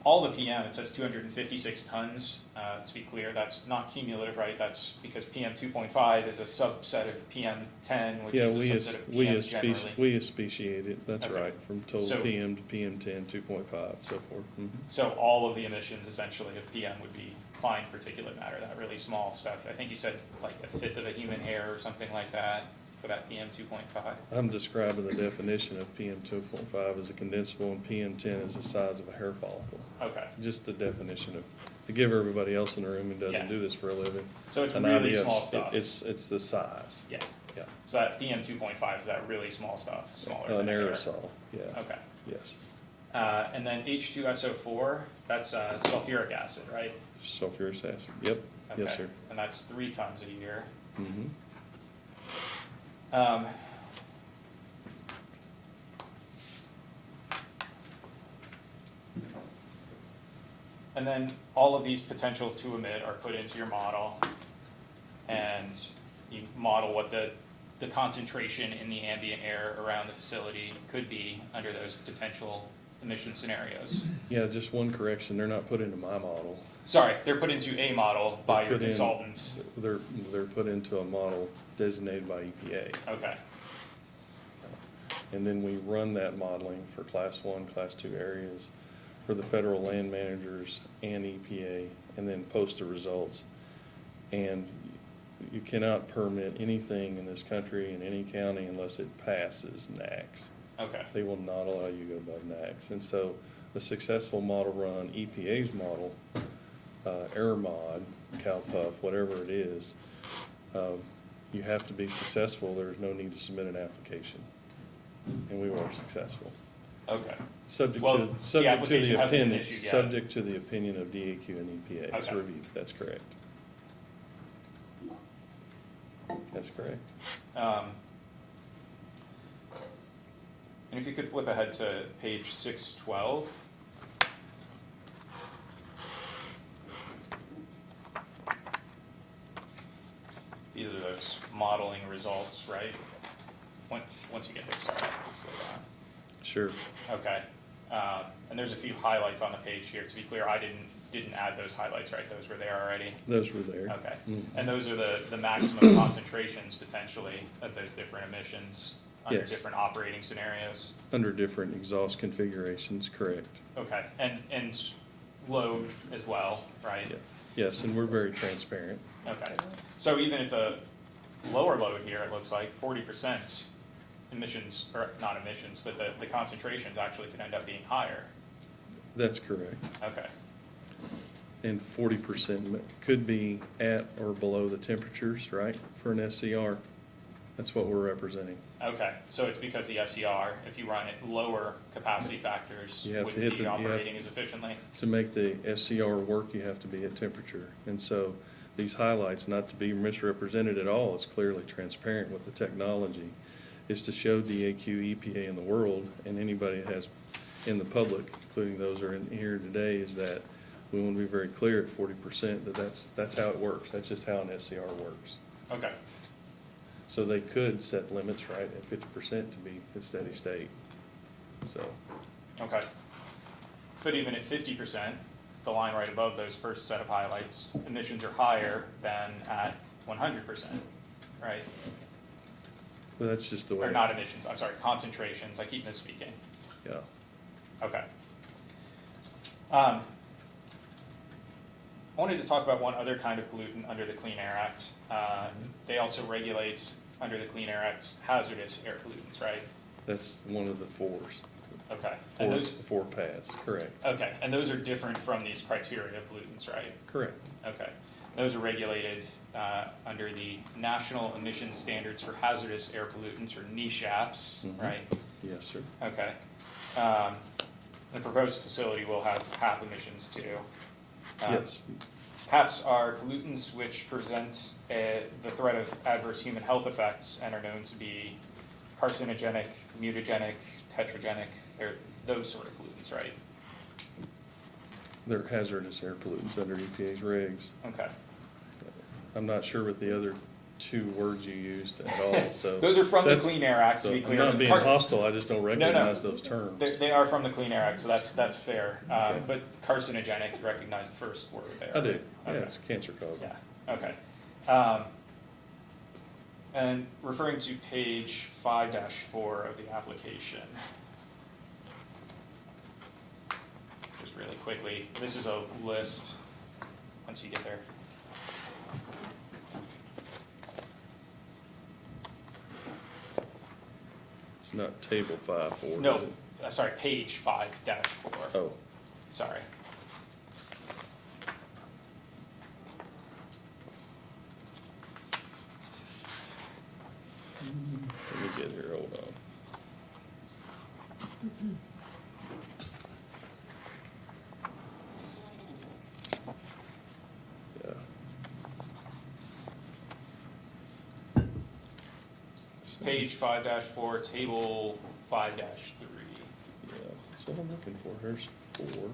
All the PM, it says 256 tons, to be clear, that's not cumulative, right? That's because PM 2.5 is a subset of PM 10, which
Yeah,
is a
we
subset of PM generally.
we speciate it, that's
Okay.
right, from total
So-
PM to PM 10, 2.5, so forth. Mhm.
So all of the emissions essentially of PM would be fine particulate matter, that really small stuff. I think you said like a fifth of a human hair or something like that for that PM 2.5.
I'm describing the definition of PM 2.5 as a condensable and PM 10 is the size of a hair follicle.
Okay,
Just the definition of, to give everybody else in the room who
Yeah.
doesn't do this for a living.
so it's
an
really
idea of
small
s-
stuff.
It's the size,
Yeah,
yeah.
so that PM 2.5 is that really small stuff, smaller
An
than hair.
aerosol, yeah,
Okay.
yes.
And then H2SO4, that's sulfuric acid, right?
Sulfuric acid, yep, yes,
Okay.
sir.
And that's 3 tons a year.
Mhm.
And then all of these potential to emit are put into your model, and you model what the concentration in the ambient air around the facility could be under those potential emission scenarios.
Yeah, just one correction, they're not put into my model.
Sorry, they're put into a model by
They're
your
put in-
consultant.
They're put into a model designated by EPA.
Okay,
And then we run that modeling for class 1, class 2 areas for the federal land managers and EPA, and then post the results. And you cannot permit anything in this country, in any county, unless it passes NAAQS.
okay,
They will not allow you to go above NAAQS. And so the successful model run, EPA's model, Air Mod, CalPUF, whatever it is, you have to be successful. There's no need to submit an application. And we were successful.
okay.
Subject
Well,
to,
the
subject to
application
the
hasn't been
opinion,
issued yet.
subject to the opinion of DAQ and EPA's
Okay.
review. That's correct. That's correct.
And if you could flip ahead to page 612. These are those modeling results, right? Once you get there, sorry, I have to slow down.
Sure.
Okay, and there's a few highlights on the page here. To be clear, I didn't add those highlights, right? Those were there already?
Those were there.
Okay,
Mhm.
and those are the maximum concentrations potentially of those different emissions under
Yes.
different operating scenarios?
Under different exhaust configurations, correct.
Okay, and load as well, right?
Yeah. Yes, and we're very transparent.
Okay, so even at the lower load here, it looks like 40% emissions, or not emissions, but the concentrations actually could end up being higher.
That's correct.
Okay,
And 40% could be at or below the temperatures, right, for an SCR. That's what we're representing.
okay, so it's because the SCR, if you run at lower capacity factors,
You have to
wouldn't
hit
be
the- you have-
operating as efficiently?
To make the SCR work, you have to be at temperature. And so these highlights, not to be misrepresented at all, it's clearly transparent with the technology, is to show DAQ, EPA in the world, and anybody that has in the public, including those who are in here today, is that we want to be very clear at 40% that that's how it works. That's just how an SCR works.
Okay,
So they could set limits, right, at 50% to be the steady state. So,
okay. But even at 50%, the line right above those first set of highlights, emissions are higher than at 100%, right?
but that's just the way.
Or not emissions, I'm sorry, concentrations, I keep misspeaking.
Yeah.
Okay. I wanted to talk about one other kind of pollutant under the Clean Air Act. They also regulate, under the Clean Air Act, hazardous air pollutants, right?
That's one of the fours.
Okay. And those,
for paths, correct,
okay, and those are different from these criteria pollutants, right?
correct.
Okay. Those are regulated under the National Emission Standards for Hazardous Air Pollutants, or NESHAPs,
Mhm.
right?
Yes, sir.
Okay. The proposed facility will have HAP emissions too.
Yes,
HAPs are pollutants which present the threat of adverse human health effects and are known to be carcinogenic, mutagenic, tetragenic. They're those sort of pollutants, right?
they're hazardous air pollutants under EPA's regs.
Okay.
I'm not sure what the other two words you used at all, so.
Those are from the
that's-
Clean Air Act, to
so
be clear.
I'm not being hostile, I just don't
No,
recognize those terms.
They are from the Clean Air Act, so that's fair.
Okay.
But carcinogenic, you recognize the first word there.
I do, yeah,
Okay.
it's cancer causing.
Yeah, okay. And referring to page 5-4 of the application. Just really quickly, this is a list, once you get there.
It's not table 5-4, is
No,
it?
sorry, page 5-4.
Oh,
Sorry.
let me get here, hold on. Yeah.
Page 5-4, table 5-3.
Yeah, that's what I'm looking for, here's 4.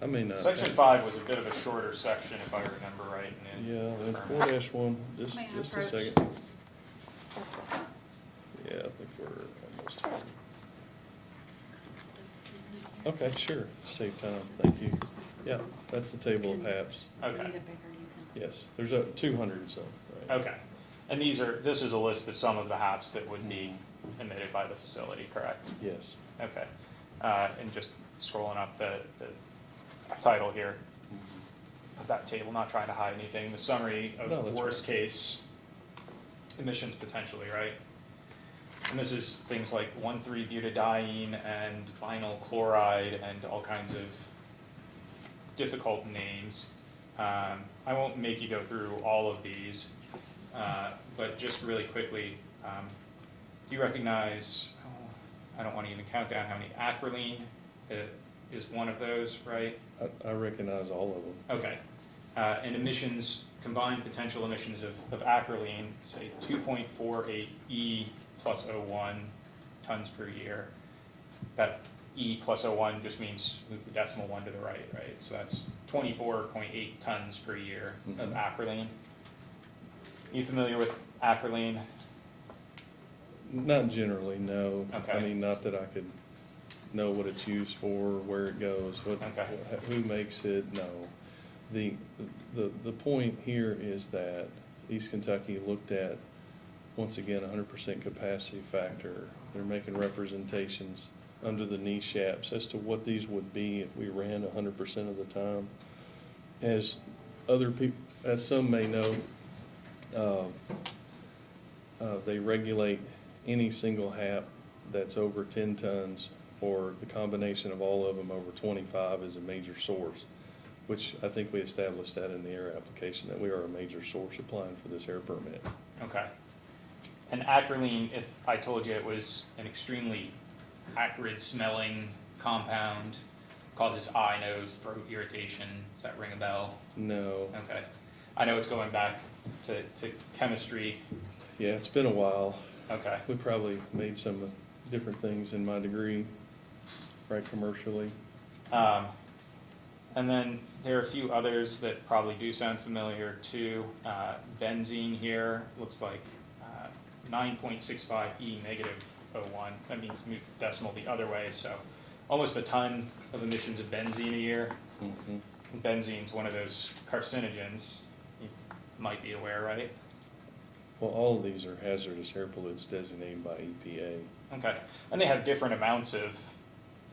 I may not.
Section 5 was a bit of a shorter section, if I remember right. and it-
Yeah, and 4-1, just
May I
a
approach?
second. Yeah, I think we're almost here. Okay, sure, save time, thank you. Yeah, that's the table of HAPs.
Okay.
Yes, there's 200 and so, right?
Okay, and this is a list of some of the HAPs that would be emitted by the facility, correct?
Yes.
Okay, and just scrolling up the title here of that table, not trying to hide anything, the summary
No,
of
that's
worst case emissions potentially, right? And this is things like 1,3-butadiene and vinyl chloride and all kinds of difficult names. I won't make you go through all of these, but just really quickly, do you recognize, I don't want to even count down how many, acrolein is one of those, right?
I recognize all of them.
Okay. And emissions, combined potential emissions of acrolein, say 2.48 E plus 01 tons per year. That E plus 01 just means move the decimal one to the right, right? So that's 24.8 tons per year of acrolein. You familiar with acrolein?
Not generally, no.
Okay.
I mean, not that I could know what it's used for, where it goes, who makes it, no. The point here is that East Kentucky looked at, once again, 100% capacity factor. They're making representations under the NESHAPs as to what these would be if we ran 100% of the time. As other people, as some may know, they regulate any single HAP that's over 10 tons, or the combination of all of them over 25 is a major source, which I think we established that in the air application, that we are a major source applying for this air permit.
Okay. And acrolein, if I told you it was an extremely acrid smelling compound, causes eye, nose, throat irritation, does that ring a bell?
No.
Okay. I know it's going back to chemistry.
Yeah, it's been a while.
Okay.
We probably made some different things in my degree, right, commercially.
And then there are a few others that probably do sound familiar too. Benzene here looks like 9.65 E negative 01. That means move the decimal the other way, so almost a ton of emissions of benzene a year.
Mm-hmm.
Benzene's one of those carcinogens, you might be aware, right?
Well, all of these are hazardous air pollutants designated by EPA.
Okay, and they have different amounts of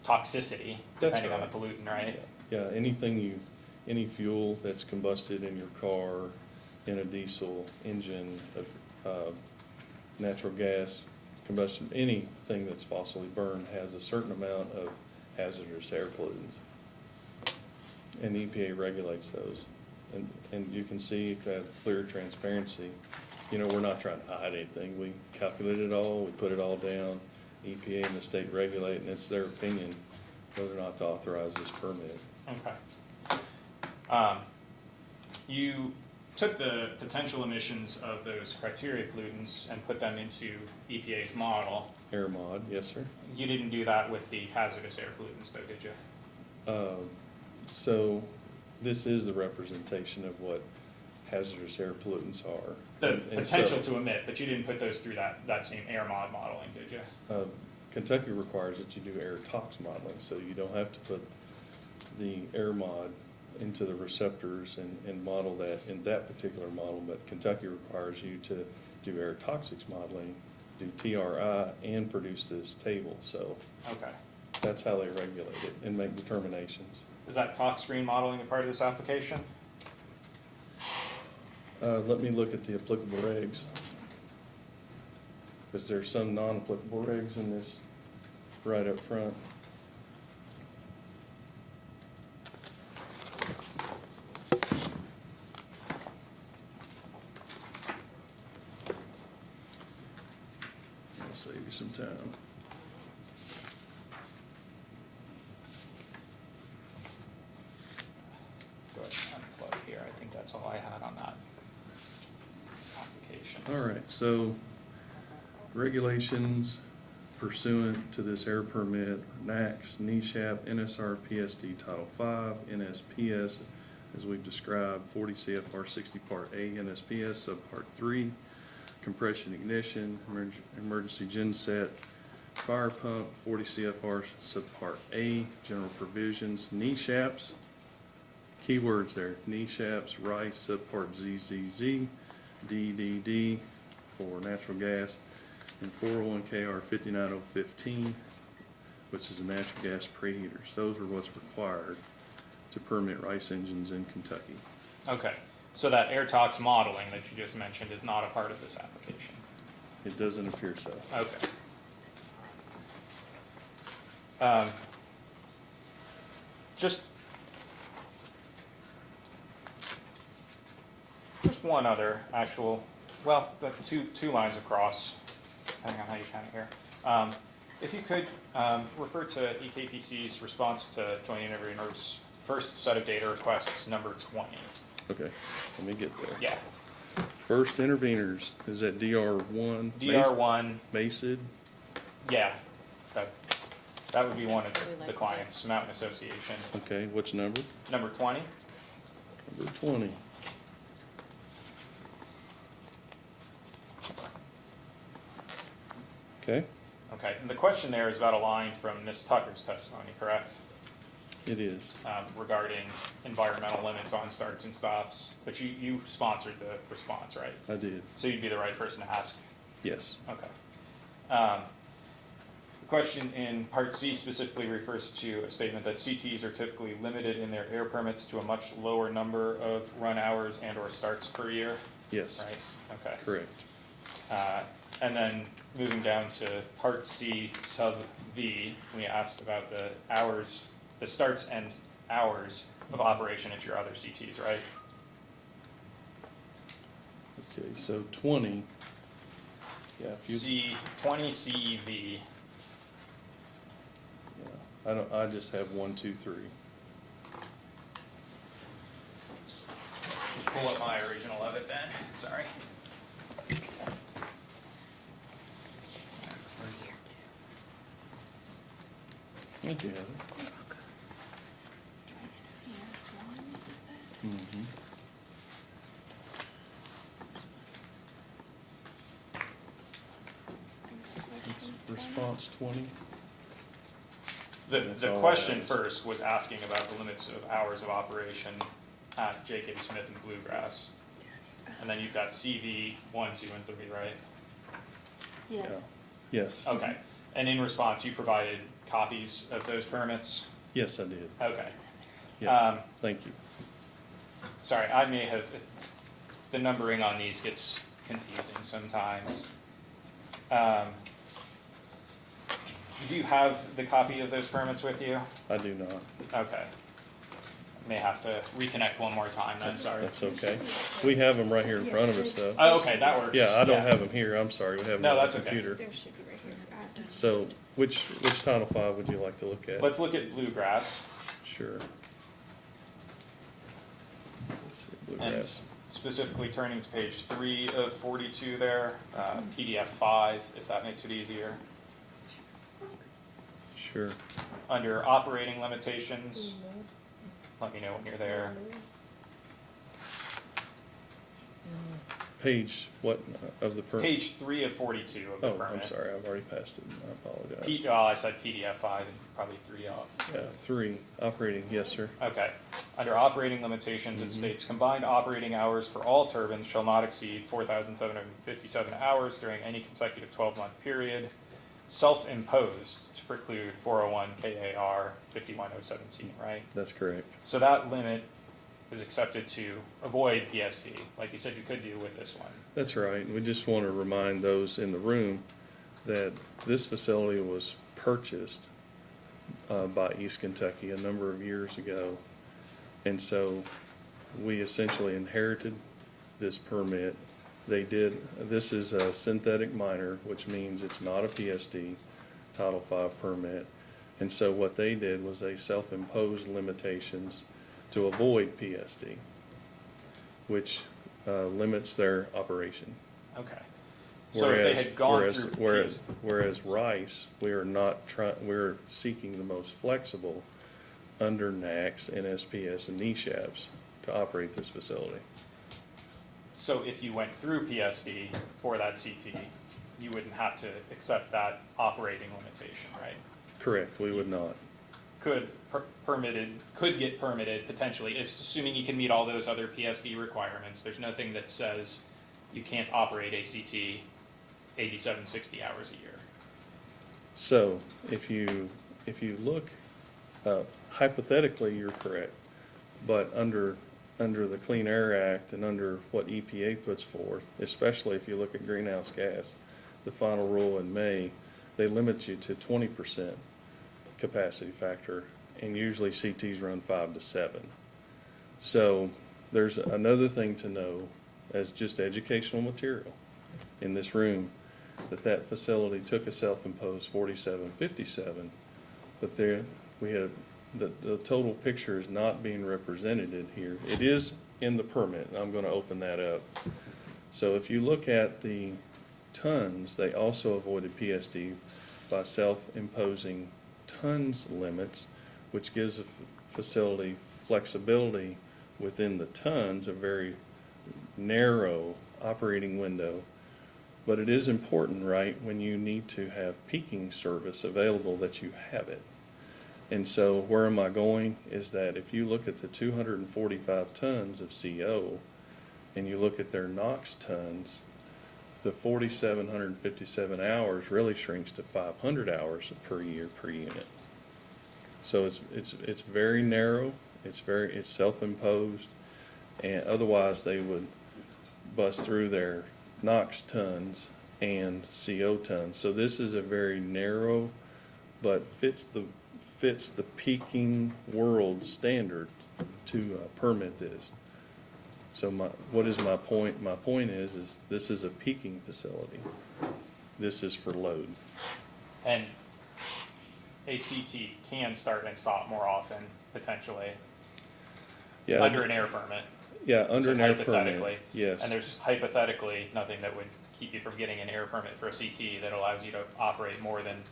toxicity depending on the
right.
pollutant, right?
Yeah, any fuel that's combusted in your car, in a diesel engine, natural gas combustion, anything that's fossily burned has a certain amount of hazardous air pollutants. And the EPA regulates those. And you can see that clear transparency. You know, we're not trying to hide anything. We calculate it all, we put it all down. EPA and the state regulate, and it's their opinion whether or not to authorize this permit.
Okay. You took the potential emissions of those criteria pollutants and put them into EPA's model.
Air mod, yes, sir.
You didn't do that with the hazardous air pollutants though, did you?
So this is the representation of what hazardous air pollutants are.
The
And
potential
so,
to emit, but you didn't put those through that same air mod modeling, did you?
Kentucky requires that you do air tox modeling, so you don't have to put the air mod into the receptors and model that in that particular model, but Kentucky requires you to do air toxics modeling, do TRI, and produce this table, so
Okay.
that's how they regulate it and make determinations.
Is that tox screen modeling a part of this application?
Let me look at the applicable regs. Because there's some non-applicable regs in this right up front. I'll save you some time.
Go ahead and unplug here. I think that's all I had on that application.
All right, so regulations pursuant to this air permit, NACS, NESHAP, NSR, PSD Title V, NSPS, as we've described, 40 CFR 60 Part A, NSPS Subpart 3, compression ignition, emergency genset, fire pump, 40 CFR Subpart A, general provisions, NESHAPs, keywords there, NESHAPs, RICE, Subpart ZZZ, DDD for natural gas, and 401KR 59015, which is a natural gas preheaters. Those are what's required to permit RICE engines in Kentucky.
Okay, so that air tox modeling that you just mentioned is not a part of this application?
It doesn't appear so.
Okay. Just one other actual, well, two lines across, depending on how you count it here. If you could refer to EKPC's response to joint interveners' first set of data requests, number 20.
Okay, let me get there.
Yeah.
First interveners, is that DR1?
DR1.
MACID?
Yeah, that would be one of the clients, Mountain Association.
Okay, which number?
Number 20.
Number 20. Okay,
Okay, and the question there is about a line from Ms. Tucker's testimony, correct?
it is.
Regarding environmental limits on starts and stops, but you sponsored the response, right?
I did,
So you'd be the right person to ask?
yes.
Okay. The question in Part C specifically refers to a statement that CTs are typically limited in their air permits to a much lower number of run hours and or starts per year,
Yes,
right? Okay.
correct.
And then moving down to Part C, sub V, we asked about the hours, the starts and hours of operation at your other CTs, right?
Okay, so 20. Yeah, if you,
C20 CEV.
yeah, I just have 1, 2, 3.
Just pull up my original of it then, sorry.
Thank you, Heather. Mhm. Response 20?
The
That's all I
question
have.
first was asking about the limits of hours of operation at J.K. Smith and Bluegrass. And then you've got CV 1, 2, and 3, right?
Yeah. Yes,
Okay. And in response, you provided copies of those permits?
yes, I did.
Okay.
Yeah, thank you.
Sorry, I may have, the numbering on these gets confusing sometimes. Do you have the copy of those permits with you?
I do not.
Okay. May have to reconnect one more time then, sorry.
That's okay. We have them right here in front of us, though.
Oh, okay, that works.
Yeah, I don't have them here, I'm sorry, we have them
No,
on the
that's okay.
computer.
There should be right here.
So, which Title V would you like to look at?
Let's look at bluegrass.
Sure. Let's see,
And
Bluegrass.
specifically turning to page 3 of 42 there, PDF 5, if that makes it easier.
Sure.
Under operating limitations, let me know when you're there.
Page, what, of the permit?
Page 3 of 42 of the
Oh,
permit.
I'm sorry, I've already passed it, I apologize.
I said PDF 5 and probably 3 off.
Yeah, 3, operating, yes, sir.
Okay. Under operating limitations, it states combined operating hours for all turbines shall not exceed 4,757 hours during any consecutive 12-month period, self-imposed to preclude 401 KAR 51017, right?
That's correct.
So that limit is accepted to avoid PSD, like you said you could do with this one.
That's right. We just want to remind those in the room that this facility was purchased by East Kentucky a number of years ago. And so we essentially inherited this permit. This is a synthetic minor, which means it's not a PSD Title V permit. And so what they did was they self-imposed limitations to avoid PSD, which limits their operation.
Okay. So if they had gone through
Whereas Rice, we're seeking the most flexible under NACS, NSPS, and NESHAPs to operate this facility.
So if you went through PSD for that CT, you wouldn't have to accept that operating limitation, right?
Correct, we would not.
Could get permitted potentially. It's assuming you can meet all those other PSD requirements. There's nothing that says you can't operate ACT 87, 60 hours a year.
So if you look, hypothetically, you're correct. But under the Clean Air Act and under what EPA puts forth, especially if you look at greenhouse gas, the final rule in May, they limit you to 20% capacity factor, and usually CTs run 5 to 7. So there's another thing to know as just educational material in this room, that facility took a self-imposed 4757, but there we had the total picture is not being represented here. It is in the permit, and I'm going to open that up. So if you look at the tons, they also avoided PSD by self-imposing tons limits, which gives a facility flexibility within the tons, a very narrow operating window. But it is important, right, when you need to have peaking service available, that you have it. And so where am I going is that if you look at the 245 tons of CO and you look at their NOx tons, the 4,757 hours really shrinks to 500 hours per year per unit. So it's very narrow, it's self-imposed, and otherwise they would bust through their NOx tons and CO tons. So this is a very narrow, but fits the peaking world standard to permit this. So what is my point? My point is this is a peaking facility. This is for load.
And ACT can start and stop more often, potentially,
Yeah,
under an air permit.
Yeah, under an air
Hypothetically.
permit, yes.
And there's hypothetically nothing that would keep you from getting an air permit for a CT that allows you to operate more than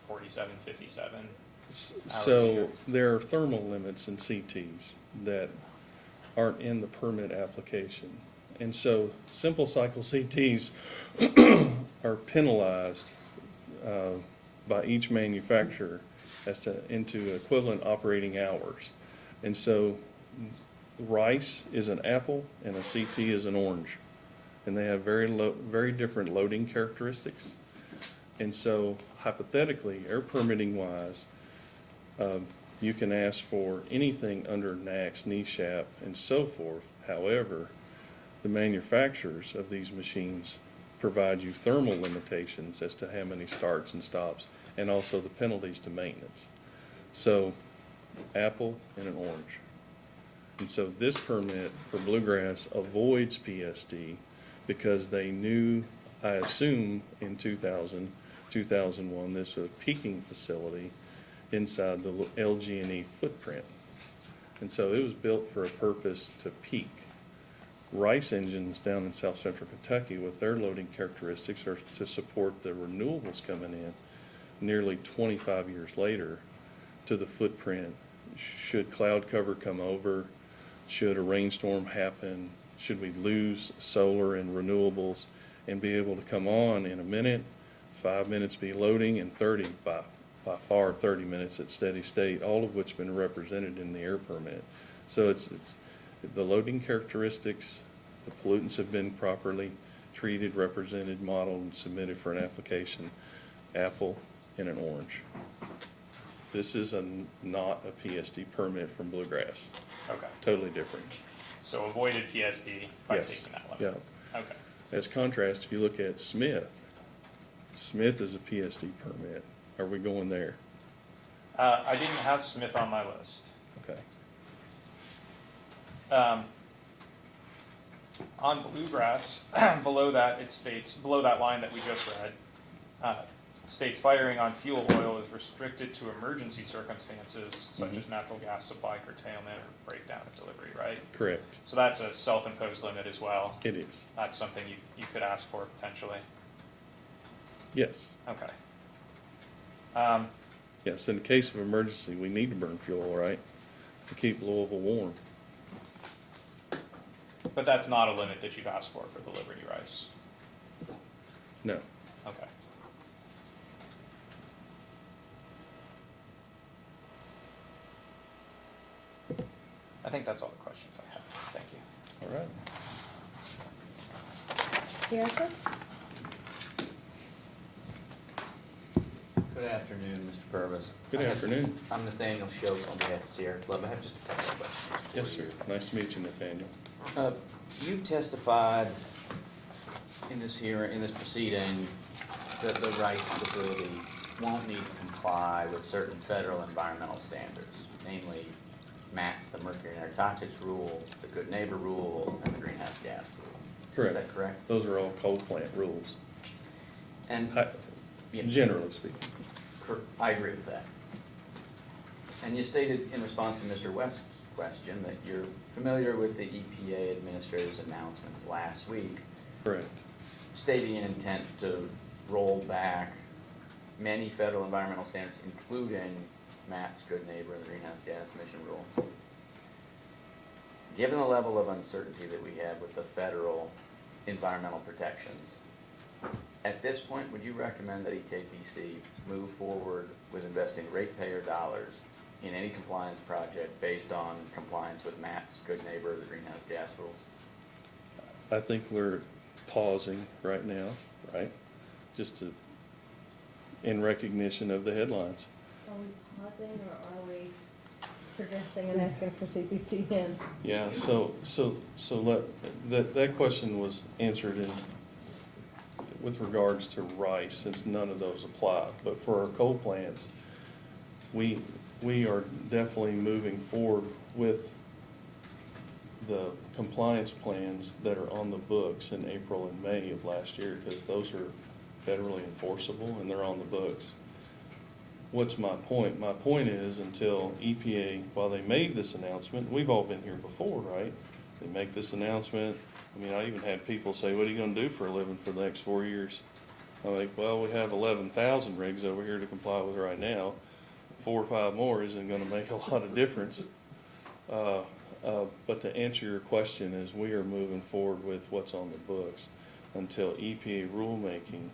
4757 hours a
So
year.
there are thermal limits in CTs that aren't in the permit application. And so simple cycle CTs are penalized by each manufacturer into equivalent operating hours. And so rice is an apple and a CT is an orange. And they have very different loading characteristics. And so hypothetically, air permitting wise, you can ask for anything under NACS, NESHAP, and so forth. However, the manufacturers of these machines provide you thermal limitations as to how many starts and stops and also the penalties to maintenance. So, apple and an orange. And so this permit for Bluegrass avoids PSD because they knew, I assume, in 2001, this was a peaking facility inside the LG&E footprint. And so it was built for a purpose to peak. Rice engines down in south central Kentucky with their loading characteristics are to support the renewables coming in nearly 25 years later to the footprint. Should cloud cover come over, should a rainstorm happen, should we lose solar and renewables and be able to come on in a minute, 5 minutes be loading, and 30 by far 30 minutes at steady state, all of which been represented in the air permit. So it's the loading characteristics, the pollutants have been properly treated, represented, modeled, and submitted for an application, apple and an orange. This is not a PSD permit from Bluegrass.
Okay.
Totally different.
So avoided PSD by
Yes.
taking that one?
Yeah.
Okay.
As contrast, if you look at Smith, Smith is a PSD permit. Are we going there?
I didn't have Smith on my list.
Okay.
On Bluegrass, below that, it states, below that line that we just read, states firing on fuel oil is restricted to emergency circumstances such as natural gas supply curtailment or breakdown of delivery, right?
Correct.
So that's a self-imposed limit as well.
It is.
That's something you could ask for potentially.
Yes.
Okay.
Yes, in the case of emergency, we need to burn fuel, right, to keep Louisville warm.
But that's not a limit that you've asked for the Liberty Rice?
No.
Okay. I think that's all the questions I have. Thank you.
All right.
Sierra Club?
Good afternoon, Mr. Pervis.
Good afternoon.
I'm Nathaniel Shope on behalf of Sierra Club. I have just a couple of questions.
Yes, sir. Nice to meet you, Nathaniel.
You testified in this hearing, in this proceeding, that the Rice facility won't need to comply with certain federal environmental standards, namely MATS, the Mercury and Air Toxics Rule, the Good Neighbor Rule, and the Greenhouse Gas Rule.
Correct.
Is that correct?
Those are all coal plant rules,
And yeah,
generally speaking.
I agree with that. And you stated in response to Mr. West's question that you're familiar with the EPA administrator's announcements last week.
Correct.
Stating an intent to roll back many federal environmental standards, including MATS, Good Neighbor, and the Greenhouse Gas Emission Rule. Given the level of uncertainty that we have with the federal environmental protections, at this point, would you recommend that ETPC move forward with investing ratepayer dollars in any compliance project based on compliance with MATS, Good Neighbor, the Greenhouse Gas rules?
I think we're pausing right now, right? Just to, in recognition of the headlines.
Are we pausing or are we progressing and asking for CPC hints?
Yeah, so that question was answered with regards to Rice, since none of those apply. But for our coal plants, we are definitely moving forward with the compliance plans that are on the books in April and May of last year, because those are federally enforceable and they're on the books. What's my point? My point is, until EPA, while they made this announcement, we've all been here before, right? They make this announcement. I mean, I even had people say, what are you gonna do for a living for the next 4 years? I'm like, well, we have 11,000 rigs over here to comply with right now. 4 or 5 more isn't gonna make a lot of difference. But to answer your question is, we are moving forward with what's on the books until EPA rulemaking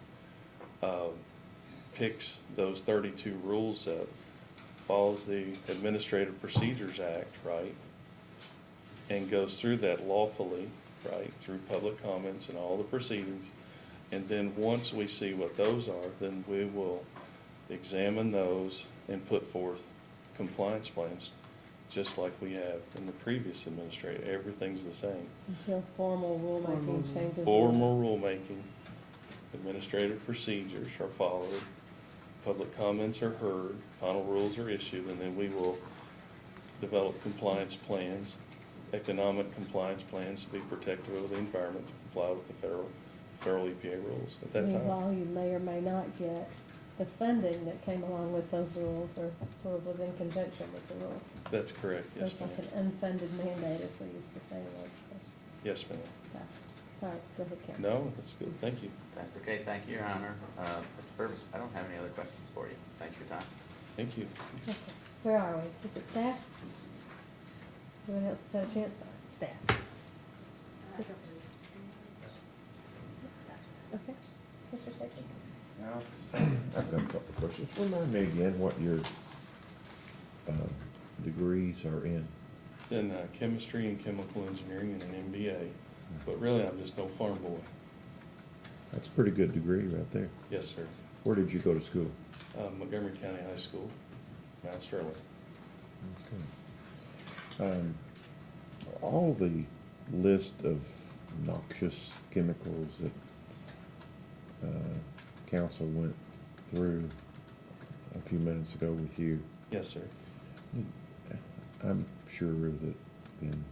picks those 32 rules up, follows the Administrative Procedures Act, right? And goes through that lawfully, right, through public comments and all the proceedings. And then once we see what those are, then we will examine those and put forth compliance plans, just like we have in the previous administrator. Everything's the same.
Until formal rulemaking changes.
Formal rulemaking, administrative procedures are followed, public comments are heard, final rules are issued, and then we will develop compliance plans, economic compliance plans to be protective of the environment, to comply with the federal EPA rules at that time.
Meanwhile, you may or may not get the funding that came along with those rules, or sort of was in conjunction with the rules.
That's correct, yes,
It's
ma'am.
like an unfunded mandate, as we used to say in legislation.
Yes, ma'am.
Okay. Sorry, go ahead, Council.
No, that's good, thank you.
That's okay, thank you, Your Honor. Mr. Pervis, I don't have any other questions for you. Thanks for your time.
Thank you.
Okay. Where are we? Is it staff? Anyone else had a chance? Staff. Okay. Mr. Stachnik?
I've got a couple of questions. Remind me again what your degrees are in.
It's in chemistry and chemical engineering and an MBA, but really I'm just no farm boy.
That's a pretty good degree right there.
Yes, sir.
Where did you go to school?
Montgomery County High School, Mount Sterling.
Okay. All the list of noxious chemicals that council went through a few minutes ago with you,
Yes, sir.
I'm sure that in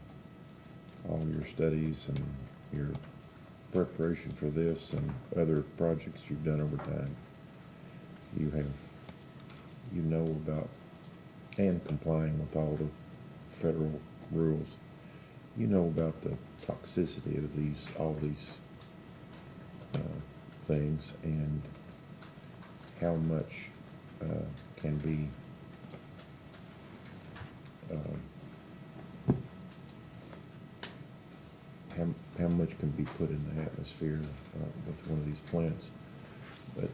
all your studies and your preparation for this and other projects you've done over time, you know about and complying with all the federal rules. You know about the toxicity of all these things and how much can be how much can be put in the atmosphere with one of these plants, but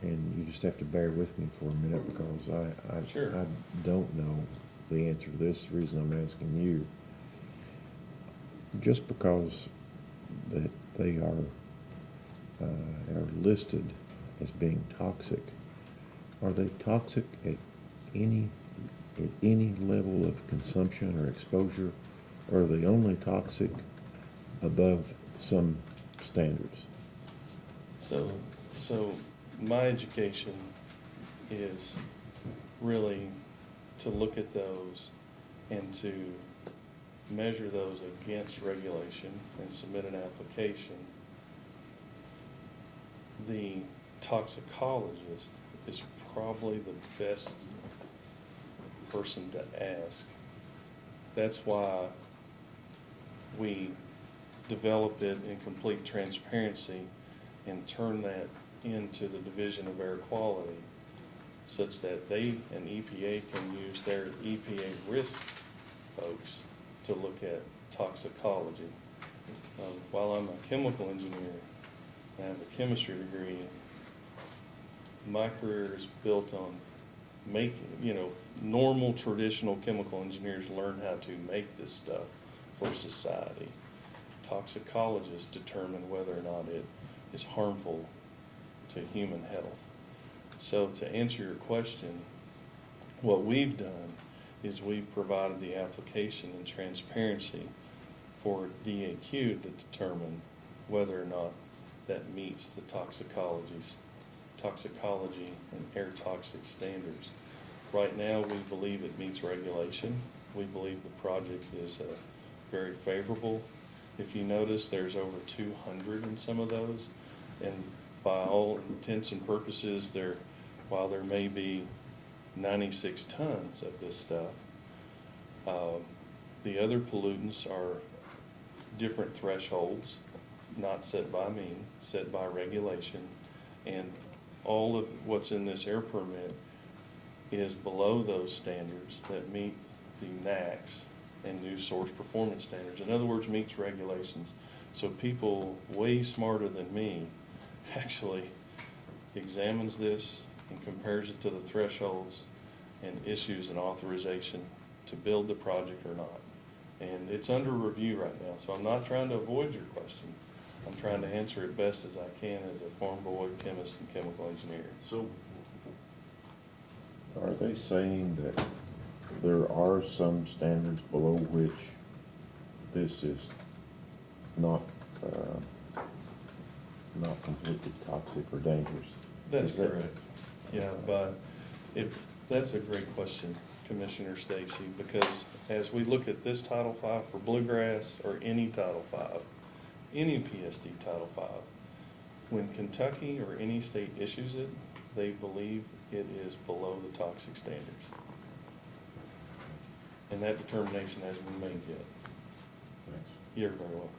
and you just have to bear with me for a minute because
Sure.
I don't know the answer to this. The reason I'm asking you, just because that they are listed as being toxic, are they toxic at any level of consumption or exposure, or are they only toxic above some standards?
So my education is really to look at those and to measure those against regulation and submit an application. The toxicologist is probably the best person to ask. That's why we developed it in complete transparency and turned that into the Division of Air Quality, such that they and EPA can use their EPA risk folks to look at toxicology. While I'm a chemical engineer and I have a chemistry degree, my career is built on making, normal traditional chemical engineers learn how to make this stuff for society. Toxicologists determine whether or not it is harmful to human health. So to answer your question, what we've done is we've provided the application and transparency for DAQ to determine whether or not that meets the toxicology and air toxic standards. Right now, we believe it meets regulation. We believe the project is very favorable. If you notice, there's over 200 in some of those, and by all intents and purposes, while there may be 96 tons of this stuff, the other pollutants are different thresholds, not set by me, set by regulation, and all of what's in this air permit is below those standards that meet the NAAQS and new source performance standards. In other words, meets regulations. So people way smarter than me actually examines this and compares it to the thresholds and issues an authorization to build the project or not. And it's under review right now, so I'm not trying to avoid your question. I'm trying to answer it best as I can as a farm boy, chemist, and chemical engineer.
So, are they saying that there are some standards below which this is not not completely toxic or dangerous.
That's
Is that-
correct. Yeah, but that's a great question, Commissioner Stacy, because as we look at this Title V for bluegrass or any Title V, any PSD Title V, when Kentucky or any state issues it, they believe it is below the toxic standards. And that determination has been made yet. You're very welcome.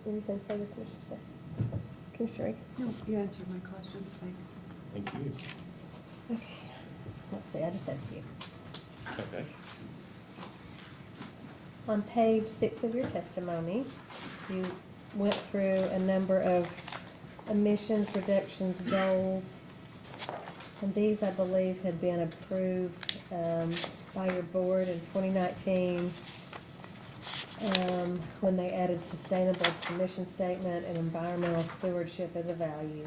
Anything further, Commissioner Stacy? Commissioner Reagan?
No, you answered my questions, thanks.
Thank you.
Okay, let's see, I just had a few.
Okay.
On page 6 of your testimony, you went through a number of emissions reductions goals. And these, I believe, had been approved by your board in 2019 when they added sustainable to the mission statement and environmental stewardship as a value.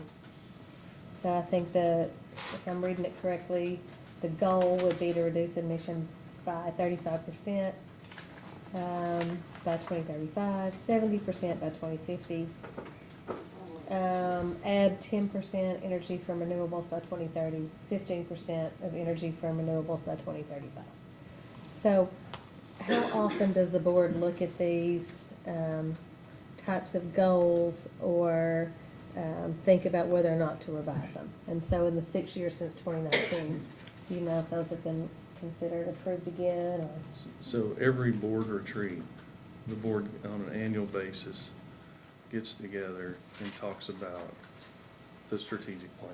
So I think if I'm reading it correctly, the goal would be to reduce emissions by 35% by 2035, 70% by 2050. Add 10% energy from renewables by 2030, 15% of energy from renewables by 2035. So how often does the board look at these types of goals or think about whether or not to revise them? And so in the 6 years since 2019, do you know if those have been considered approved again? Or?
So every board retreat, the board on an annual basis gets together and talks about the strategic plan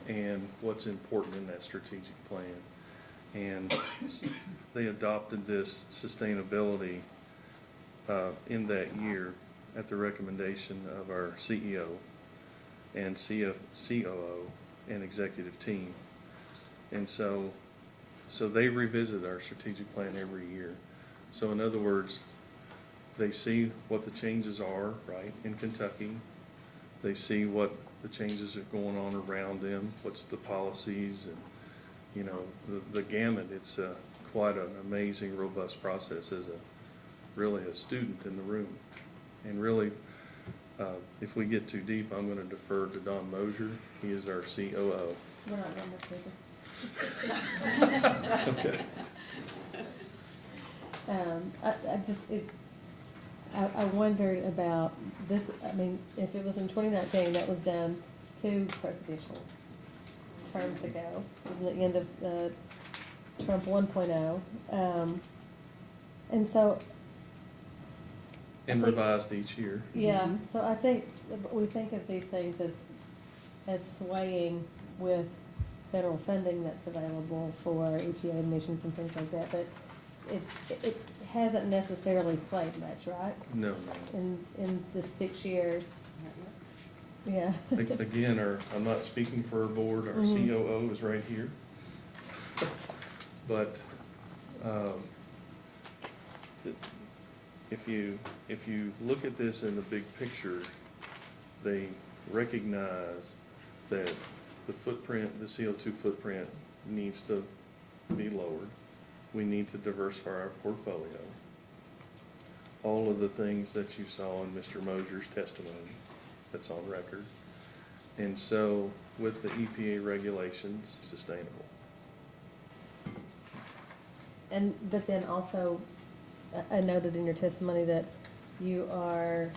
and what's important in that strategic plan. And they adopted this sustainability in that year at the recommendation of our CEO and COO and executive team. And so they revisit our strategic plan every year. So in other words, they see what the changes are, right, in Kentucky. They see what the changes are going on around them, what's the policies, and, you know, the gamut. It's quite an amazing, robust process as really a student in the room. And really, if we get too deep, I'm going to defer to Don Mosier. He is our COO.
We're not number two.
Okay.
I wondered about this. I mean, if it was in 2019, that was done 2 presidential terms ago. It was the end of Trump 1.0. And so.
And revised each year.
Yeah, so I think we think of these things as swaying with federal funding that's available for EPA emissions and things like that, but it hasn't necessarily swayed much, right?
No.
In the 6 years. Yeah.
Again, I'm not speaking for our board. Our
Mhm.
COO is right here. But if you look at this in the big picture, they recognize that the footprint, the CO2 footprint needs to be lowered. We need to diversify our portfolio. All of the things that you saw in Mr. Mosier's testimony, that's on record. And so with the EPA regulations, sustainable.
But then also, I noted in your testimony that you are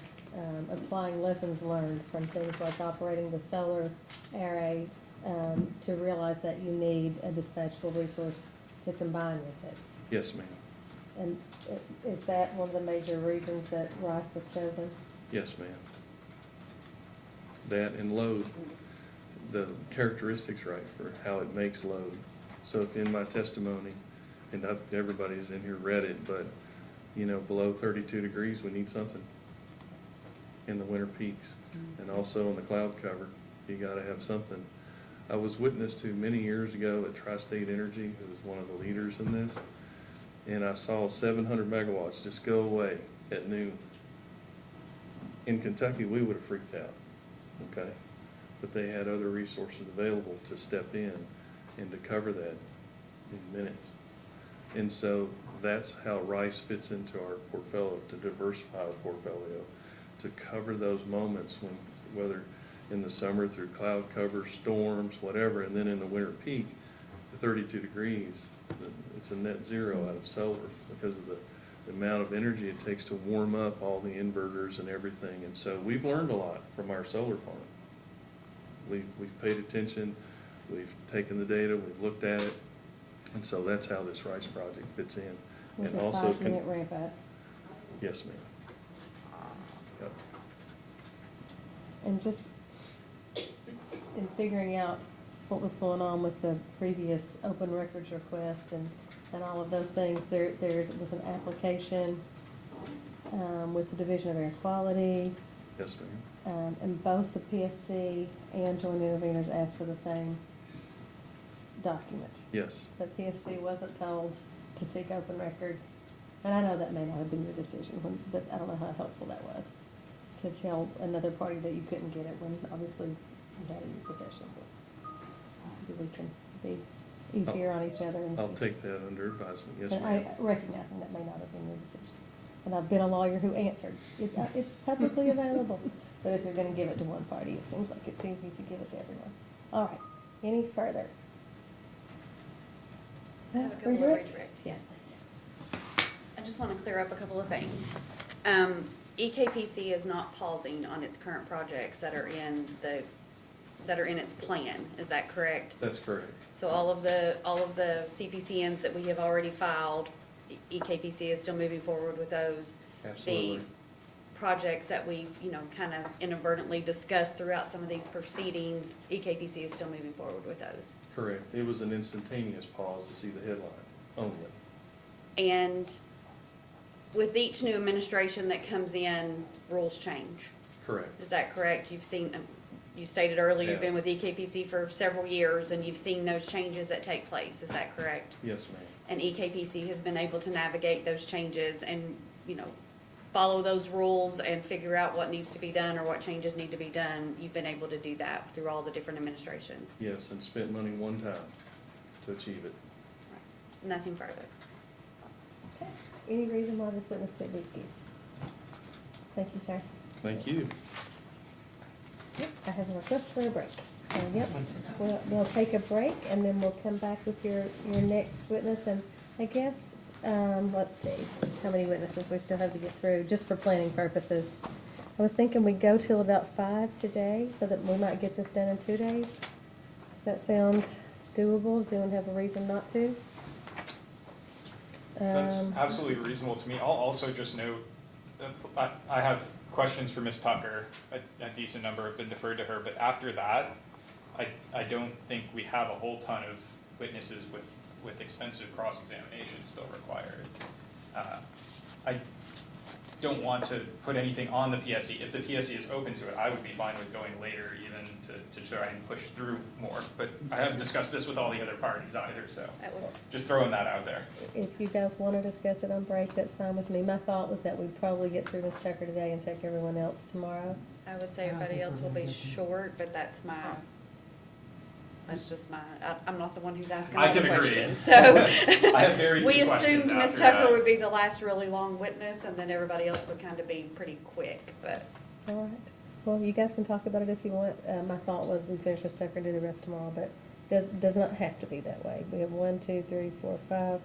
applying lessons learned from things like operating the solar array to realize that you need a dispatchable resource to combine with it.
Yes, ma'am.
And is that one of the major reasons that Rice was chosen?
Yes, ma'am. That and load, the characteristics right for how it makes load. So if in my testimony, and not everybody's in here read it, but, you know, below 32 degrees, we need something in the winter peaks. And also in the cloud cover, you gotta have something. I was witness to many years ago at Tri-State Energy, who was one of the leaders in this, and I saw 700 megawatts just go away at noon. In Kentucky, we would have freaked out, okay? But they had other resources available to step in and to cover that in minutes. And so that's how Rice fits into our portfolio, to diversify our portfolio, to cover those moments when, whether in the summer through cloud cover, storms, whatever, and then in the winter peak, the 32 degrees, it's a net zero out of solar because of the amount of energy it takes to warm up all the inverters and everything. And so we've learned a lot from our solar farm. We've paid attention, we've taken the data, we've looked at it, and so that's how this Rice project fits in.
With
And
a
also
5-minute ramp up.
Yes, ma'am. Yep.
And just in figuring out what was going on with the previous open records request and all of those things, there was an application with the Division of Air Quality.
Yes, ma'am.
And both the PSC and joint interveners asked for the same document.
Yes.
The PSC wasn't told to seek open records, and I know that may not have been your decision, but I don't know how helpful that was, to tell another party that you couldn't get it when obviously you had it in your possession. Maybe we can be easier on each other.
I'll take that under advisement, yes,
And
ma'am.
recognizing that may not have been your decision. And I've been a lawyer who answered. It's publicly available. But if you're gonna give it to one party, it seems like it's easy to give it to everyone. All right, any further?
I have a couple of
Bridget? Yes, please.
I just want to clear up a couple of things. EKPC is not pausing on its current projects that are in its plan, is that correct?
That's correct.
So all of the CPCNs that we have already filed, EKPC is still moving forward with those.
Absolutely.
The projects that we, kind of inadvertently discussed throughout some of these proceedings, EKPC is still moving forward with those.
Correct. It was an instantaneous pause to see the headline only.
And with each new administration that comes in, rules change.
Correct.
Is that correct? You stated earlier, you've
Yeah.
been with EKPC for several years, and you've seen those changes that take place. Is that correct?
Yes, ma'am.
And EKPC has been able to navigate those changes and, follow those rules and figure out what needs to be done or what changes need to be done. You've been able to do that through all the different administrations.
Yes, and spent money one time to achieve it.
Nothing further.
Okay. Any reason why this witness couldn't be excused? Thank you, sir.
Thank you.
Yep, I have a request for a break. So, yep, we'll take a break and then we'll come back with your next witness. And I guess, let's see, how many witnesses we still have to get through, just for planning purposes. I was thinking we'd go till about 5 today so that we might get this done in 2 days. Does that sound doable? Does anyone have a reason not to?
That's absolutely reasonable to me. I'll also just note, I have questions for Ms. Tucker. A decent number have been deferred to her, but after that, I don't think we have a whole ton of witnesses with extensive cross-examination still required. I don't want to put anything on the PSE. If the PSE is open to it, I would be fine with going later even to try and push through more. But I haven't discussed this with all the other parties either, so just throwing that out there.
If you guys want to discuss it on break, that's fine with me. My thought was that we'd probably get through Ms. Tucker today and take everyone else tomorrow.
I would say everybody else will be short, but that's just I'm not the one who's asking all
I
the
can agree.
questions, so.
I have very few
We
questions
assumed Ms.
after
Tucker
that.
would be the last really long witness, and then everybody else would kind of be pretty quick, but.
All right. Well, you guys can talk about it if you want. My thought was we finish Ms. Tucker and do the rest tomorrow, but does not have to be that way. We have 1, 2, 3, 4, 5.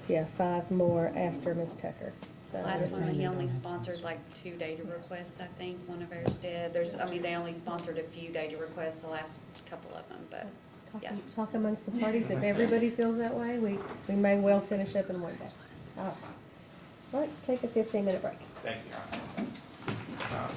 Yeah, 5 more after Ms. Tucker. So
Last one, he only sponsored like 2 data requests, I think, one of ours did. They only sponsored a few data requests, the last couple of them, but, yeah.
Talk amongst the parties. If everybody feels that way, we may well finish up in one day. All right. Let's take a 15-minute break.
Thank you, Your Honor.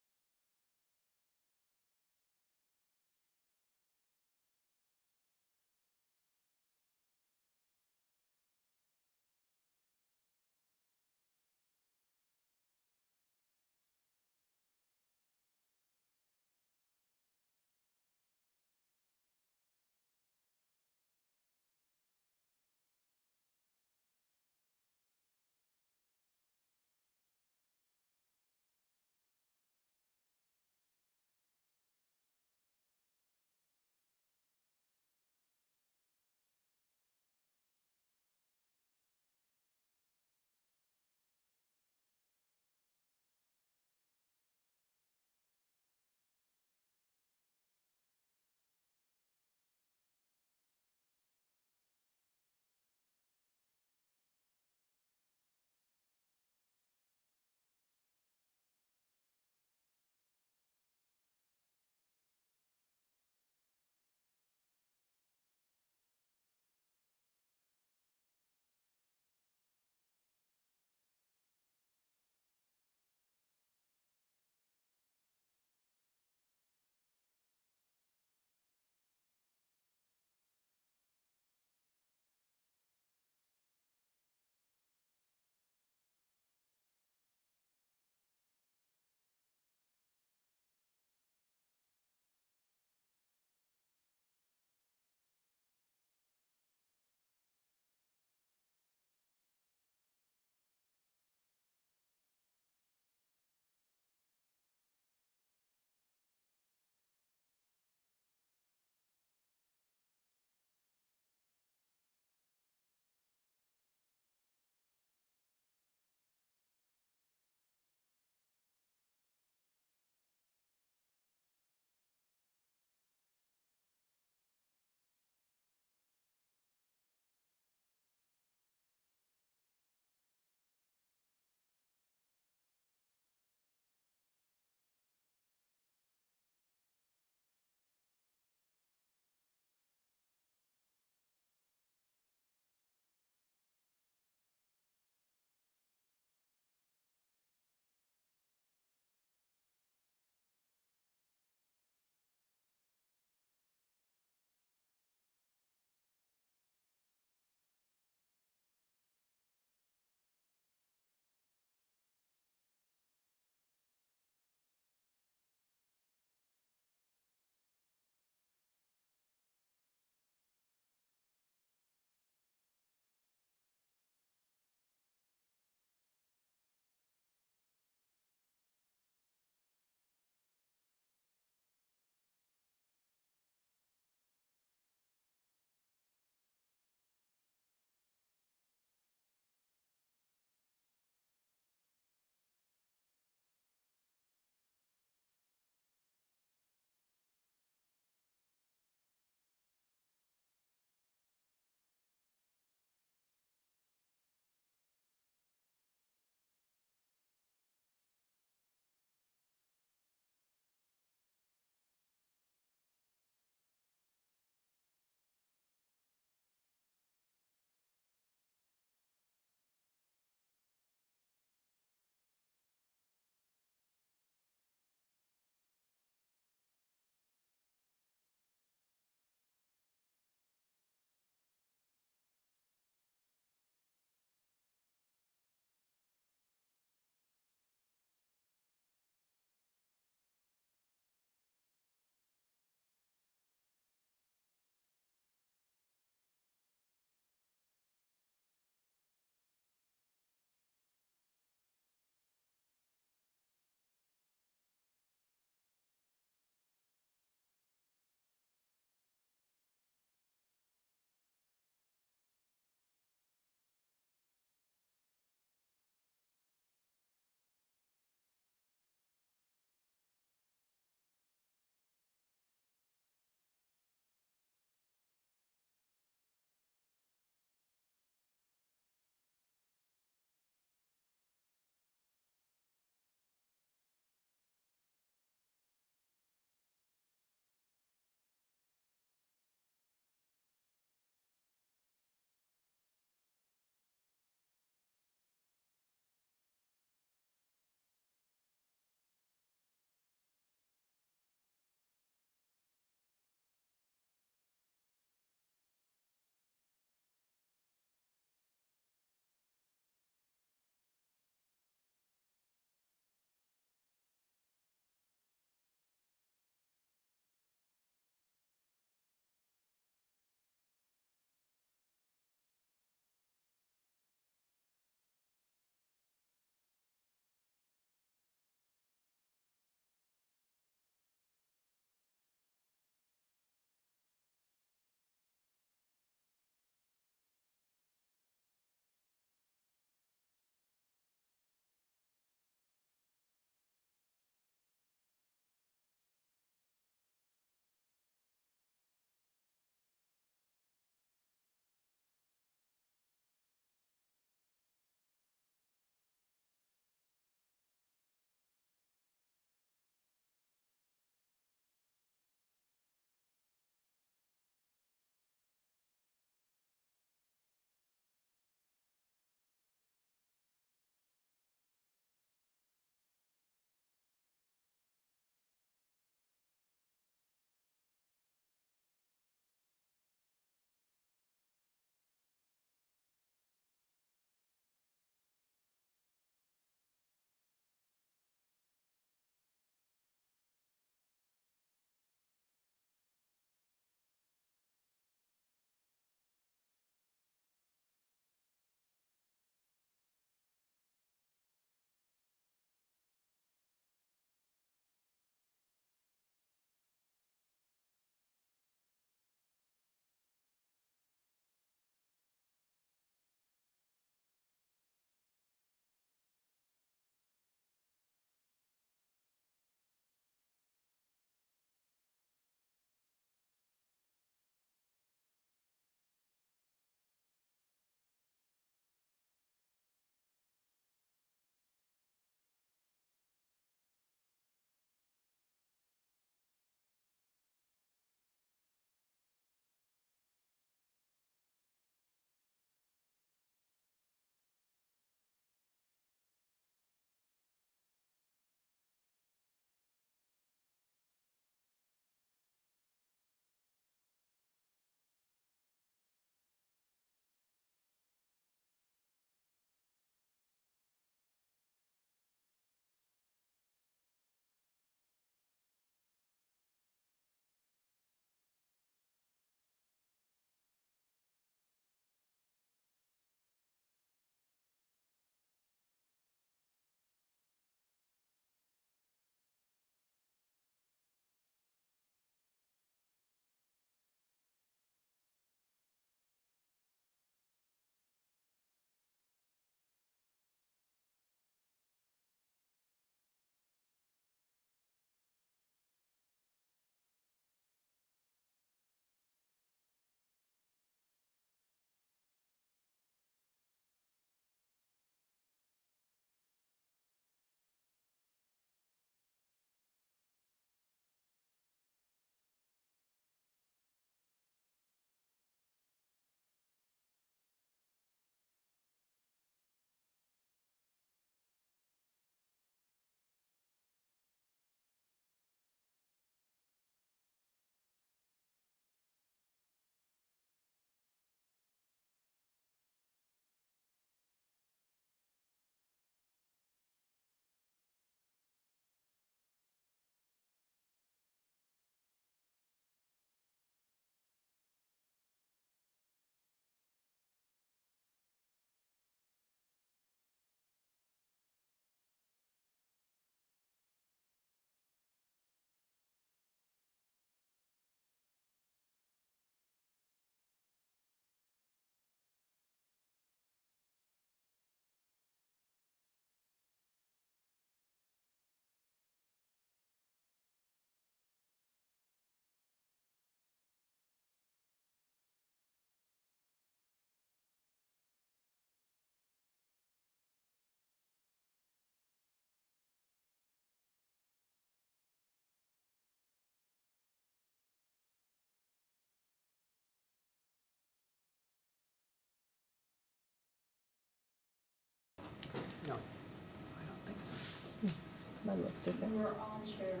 Mine looks different.
We're on share.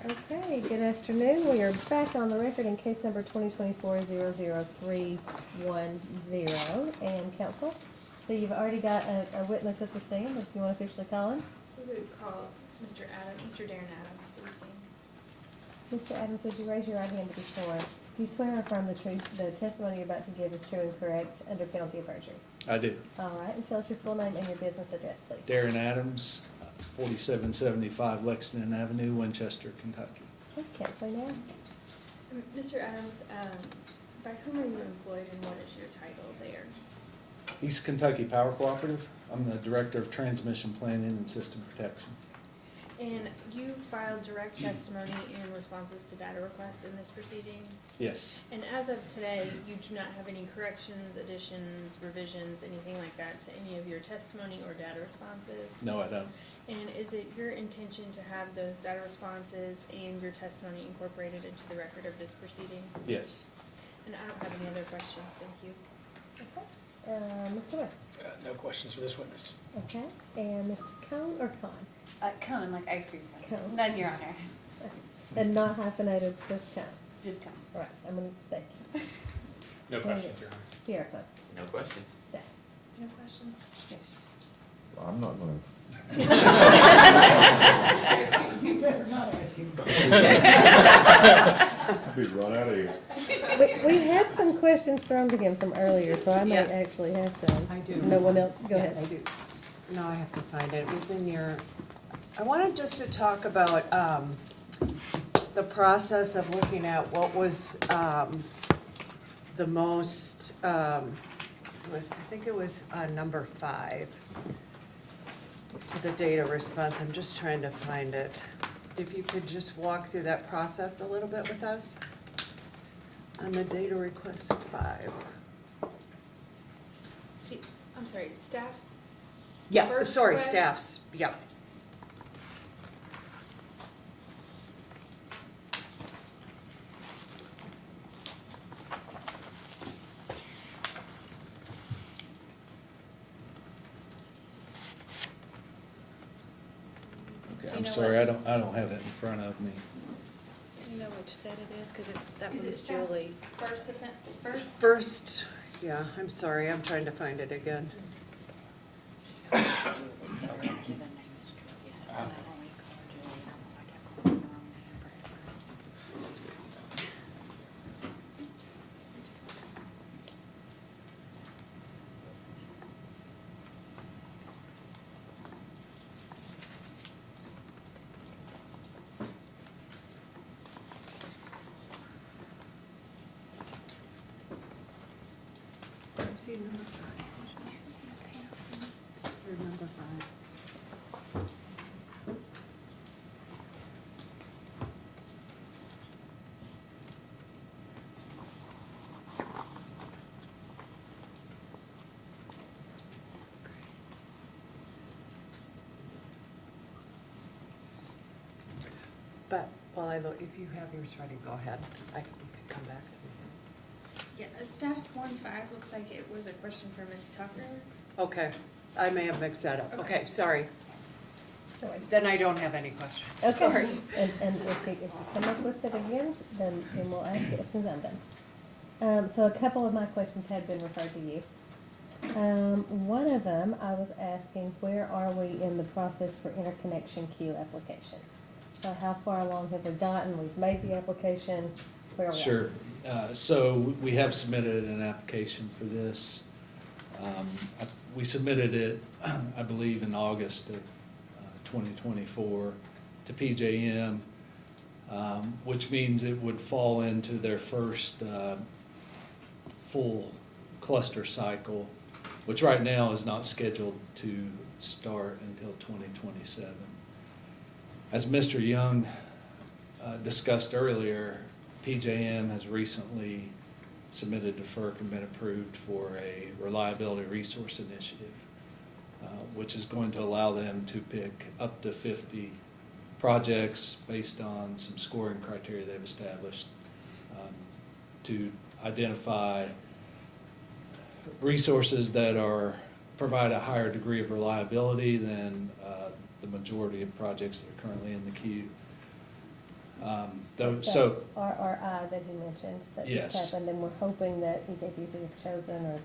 Okay, good afternoon. We are back on the record in case number 2024-00310. And counsel, so you've already got a witness at the stand, if you want to officially call him.
We would call Mr. Darren Adams to the stand.
Mr. Adams, would you raise your right hand to be sworn? Do you swear or affirm the testimony you're about to give is true and correct under penalty of perjury?
I do.
All right, and tell us your full name and your business address, please.
Darren Adams, 4775 Lexington Avenue, Winchester, Kentucky.
Okay, counsel, you may ask.
Mr. Adams, by whom are you employed and what is your title there?
East Kentucky Power Cooperative. I'm the Director of Transmission Planning and System Protection.
And you filed direct testimony in responses to data requests in this proceeding?
Yes.
And as of today, you do not have any corrections, additions, revisions, anything like that to any of your testimony or data responses?
No, I don't.
And is it your intention to have those data responses and your testimony incorporated into the record of this proceeding?
Yes.
And I don't have any other questions, thank you.
Okay. Mr. West?
No questions for this witness.
Okay. And Ms. Cone or Con?
Cone, like ice cream cone.
Cone.
None, Your Honor.
And not hyphenated, just Cone?
Just cone.
All right, I'm gonna, thank you.
No questions, Your Honor.
Sierra Club?
No questions.
Staff?
No questions?
Well, I'm not gonna.
You better not ask him.
I'll be run out of here.
We had some questions thrown to him from earlier, so I may
Yeah.
actually have some.
I do.
No one else, go
Yeah,
ahead.
I do. No, I have to find it. It was in your, I wanted just to talk about the process of looking at what was the most, I think it was number 5, the data response. I'm just trying to find it. If you could just walk through that process a little bit with us on the data request 5.
I'm sorry, staff's?
Yeah,
First
sorry,
request?
staffs, yep.
Okay,
You
I'm
know
sorry, I
what's-
don't have it in front of me.
Do you know which set it is? Because that
Is
one
it
is
staff's
Julie.
first offense, first?
First, yeah, I'm sorry, I'm trying to find it again. See number 5. Number 5. But while I look, if you have yours ready, go ahead. You can come back to me.
Yeah, staff's 1.5 looks like it was a question for Ms. Tucker.
Okay, I may have mixed that up.
Okay.
Okay, sorry.
No worries.
Then I don't have any questions.
Okay.
Sorry.
And if you come up with it again, then we'll ask it as soon as I'm done. So a couple of my questions have been referred to you. One of them, I was asking, where are we in the process for interconnection queue application? So how far along have we gotten? We've made the application, where are we at?
Sure. So we have submitted an application for this. We submitted it, I believe, in August of 2024 to PJM, which means it would fall into their first full cluster cycle, which right now is not scheduled to start until 2027. As Mr. Young discussed earlier, PJM has recently submitted to FERC and been approved for a reliability resource initiative, which is going to allow them to pick up to 50 projects based on some scoring criteria they've established to identify resources that provide a higher degree of reliability than the majority of projects that are currently in the queue.
That's
So,
that RRI that he mentioned, that just
Yes.
happened, and we're hoping that EWC is chosen, or,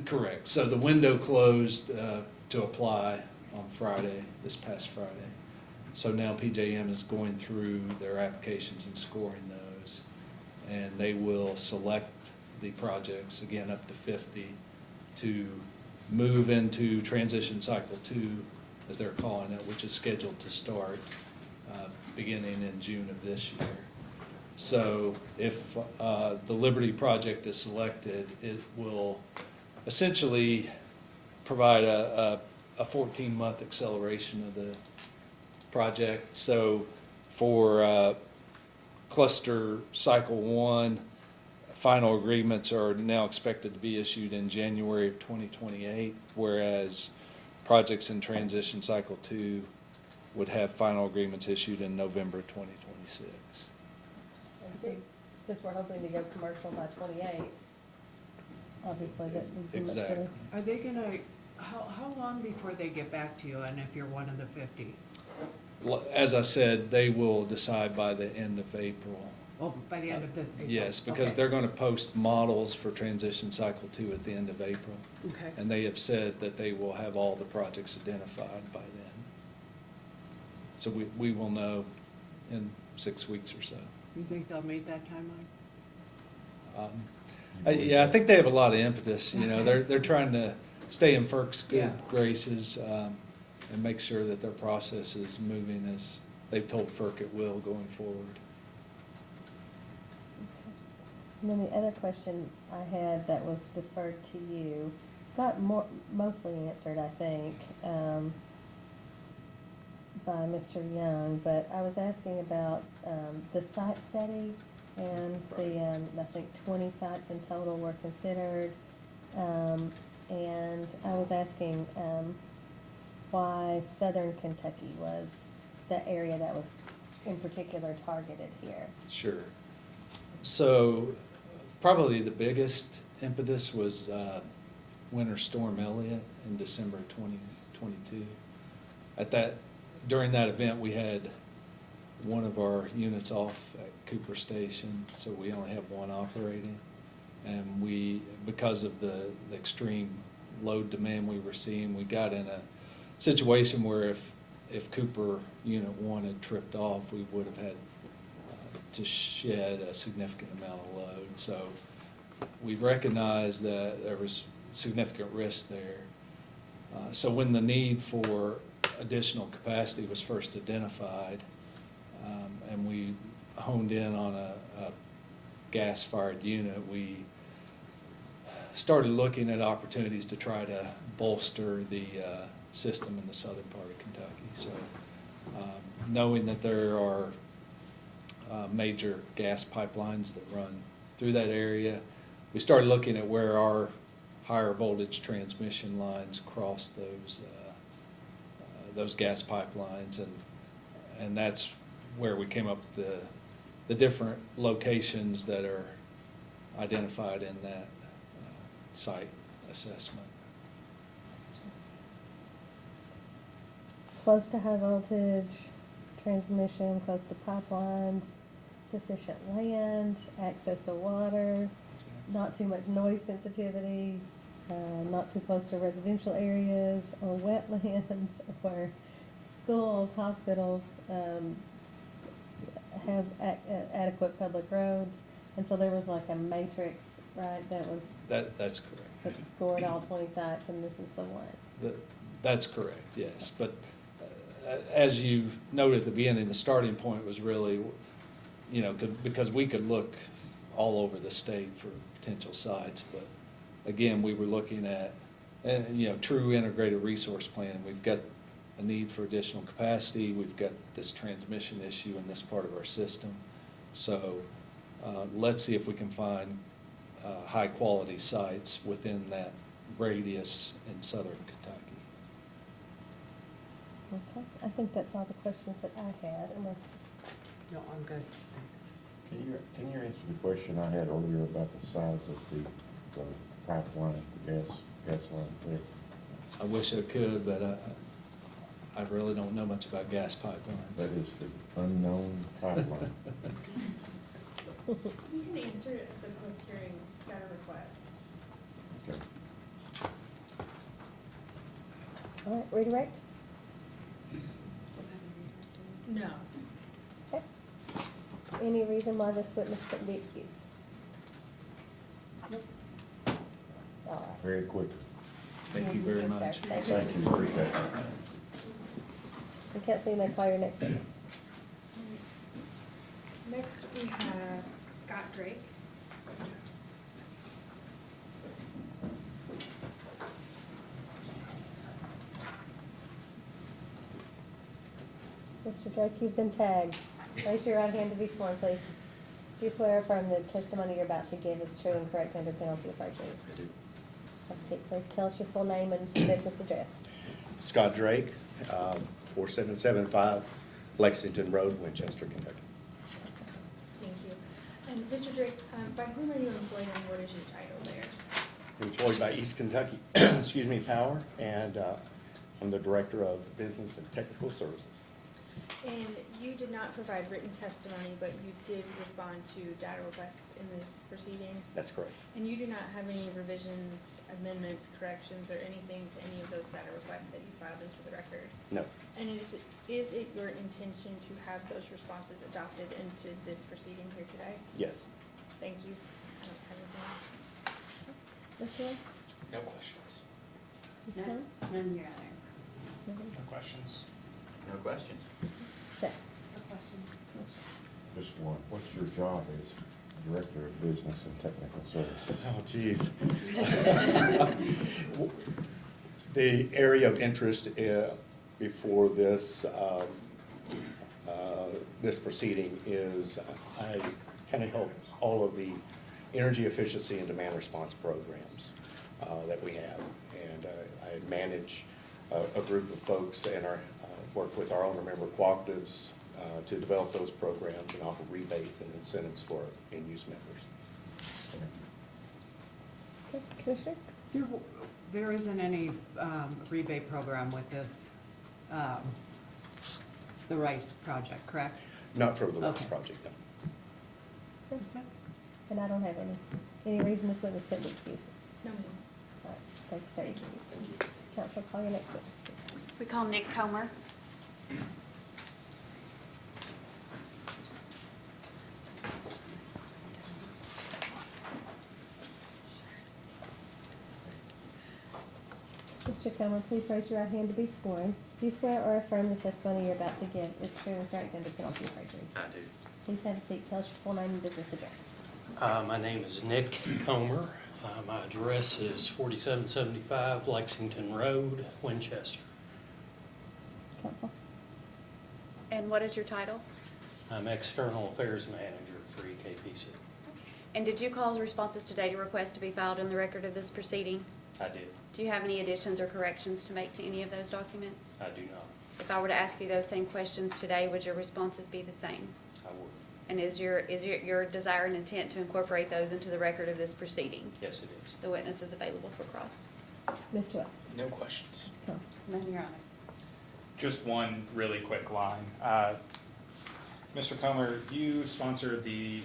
correct. So the window closed to apply on Friday, this past Friday. So now PJM is going through their applications and scoring those. And they will select the projects, again, up to 50, to move into transition cycle 2, as they're calling it, which is scheduled to start beginning in June of this year. So if the Liberty project is selected, it will essentially provide a 14-month acceleration of the project. So for cluster cycle 1, final agreements are now expected to be issued in January of 2028, whereas projects in transition cycle 2 would have final agreements issued in November 2026.
and since we're hoping to go commercial by 28, obviously that would be much better.
Exactly.
Are they gonna, how long before they get back to you, and if you're one of the 50?
As I said, they will decide by the end of April.
Oh, by the end of the April?
Yes, because
Okay.
they're gonna post models for transition cycle 2 at the end of April.
Okay.
And they have said that they will have all the projects identified by then. So we will know in 6 weeks or so.
You think they'll meet that timeline?
Yeah, I think they have a lot of impetus, you know, they're trying to stay in FERC's good
Yeah.
graces, and make sure that their process is moving as they've told FERC it will going forward.
And then the other question I had that was deferred to you, got mostly answered, I think, by Mr. Young, but I was asking about the site study, and the, I think 20 sites in total were considered, and I was asking why Southern Kentucky was the area that was in particular targeted here.
Sure. So probably the biggest impetus was Winter Storm Elliott in December 2022. During that event, we had one of our units off at Cooper Station, so we only have one operating. And because of the extreme load demand we were seeing, we got in a situation where if Cooper Unit 1 had tripped off, we would have had to shed a significant amount of load. So we recognized that there was significant risk there. So when the need for additional capacity was first identified, and we honed in on a gas-fired unit, we started looking at opportunities to try to bolster the system in the southern part of Kentucky. So knowing that there are major gas pipelines that run through that area, we started looking at where our higher voltage transmission lines cross those gas pipelines, and that's where we came up with the different locations that are identified in that site assessment.
Close to high voltage transmission, close to pipelines, sufficient land, access to water, not too much noise sensitivity, not too close to residential areas or wetlands or schools, hospitals, have adequate public roads. And so there was like a matrix, right,
That's correct.
that scored all 20 sites, and this is the one.
That's correct, yes. But as you noted at the beginning, the starting point was really, you know, because we could look all over the state for potential sites, but again, we were looking at, you know, true integrated resource plan. We've got a need for additional capacity. We've got this transmission issue in this part of our system. So let's see if we can find high-quality sites within that radius in southern Kentucky.
Okay, I think that's all the questions that I had, unless,
No, I'm good, thanks.
Can you answer the question I had earlier about the size of the pipeline, the gas lines there?
I wish I could, but I really don't know much about gas pipelines.
That is the unknown pipeline.
You can answer it at the post-hearing data request.
Okay.
All right, redirect?
No.
Okay. Any reason why this witness couldn't be excused? All right.
Very quick.
Thank you very
Yes, sir.
much.
Thank you.
Thank you, appreciate it.
And counsel, you may call your next witness.
Next, we have Scott Drake.
Mr. Drake, you've been tagged. Raise your right hand to be sworn, please. Do you swear or affirm the testimony you're about to give is true and correct under penalty of perjury?
I do.
Have a seat, please. Tell us your full name and business address.
Scott Drake, 4775 Lexington Road, Winchester, Kentucky.
Thank you. And Mr. Drake, by whom are you employed and what is your title there?
Employed by East Kentucky, Power, and I'm the Director of Business and Technical Services.
And you did not provide written testimony, but you did respond to data requests in this proceeding?
That's correct.
And you do not have any revisions, amendments, corrections, or anything to any of those data requests that you filed into the record?
No.
And is it your intention to have those responses adopted into this proceeding here today?
Yes.
Thank you. I don't have anything else.
Mr. West?
No questions.
Ms. Cohen?
None, Your Honor.
No questions.
No questions.
Steph?
No questions.
Just one. What's your job as Director of Business and Technical Services?
Oh, geez. The area of interest before this, this proceeding is I kind of help all of the energy efficiency and demand response programs that we have. And I manage a group of folks and work with our owner member cooperatives to develop those programs and offer rebates and incentives for end-use members.
Okay, Commissioner?
There isn't any rebate program with this, the Rice project, correct?
Not for the Rice
Okay.
project, no.
And I don't have any reason this witness couldn't be excused?
No, ma'am.
All right, thank you, sir. Excused. Counsel, call your next witness.
We call Nick Comer.
Mr. Comer, please raise your right hand to be sworn. Do you swear or affirm the testimony you're about to give is true and correct under penalty of perjury?
I do.
Please have a seat. Tell us your full name and business address.
My name is Nick Comer. My address is 4775 Lexington Road, Winchester.
Counsel?
And what is your title?
I'm External Affairs Manager for EKPC.
And did you cause responses to data requests to be filed in the record of this proceeding?
I did.
Do you have any additions or corrections to make to any of those documents?
I do not.
If I were to ask you those same questions today, would your responses be the same?
I would.
And is your desire and intent to incorporate those into the record of this proceeding?
Yes, it is.
The witness is available for cross.
Mr. West?
No questions.
Ms. Cohen?
None, Your Honor.
Just one really quick line. Mr. Comer, you sponsored the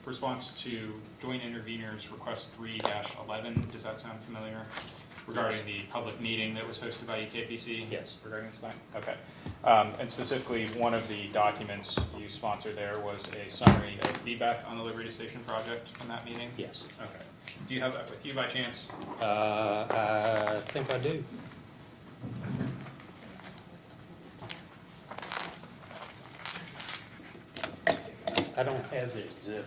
response to Joint Intervenors Request 3-11. Does that sound familiar? Regarding the public meeting that was hosted by EKPC?
Yes.
Regarding this plan? Okay. And specifically, one of the documents you sponsored there was a summary of feedback on the Liberty Station project from that meeting?
Yes.
Okay. Do you have that with you by chance?
I think I do. I don't have the exhibit.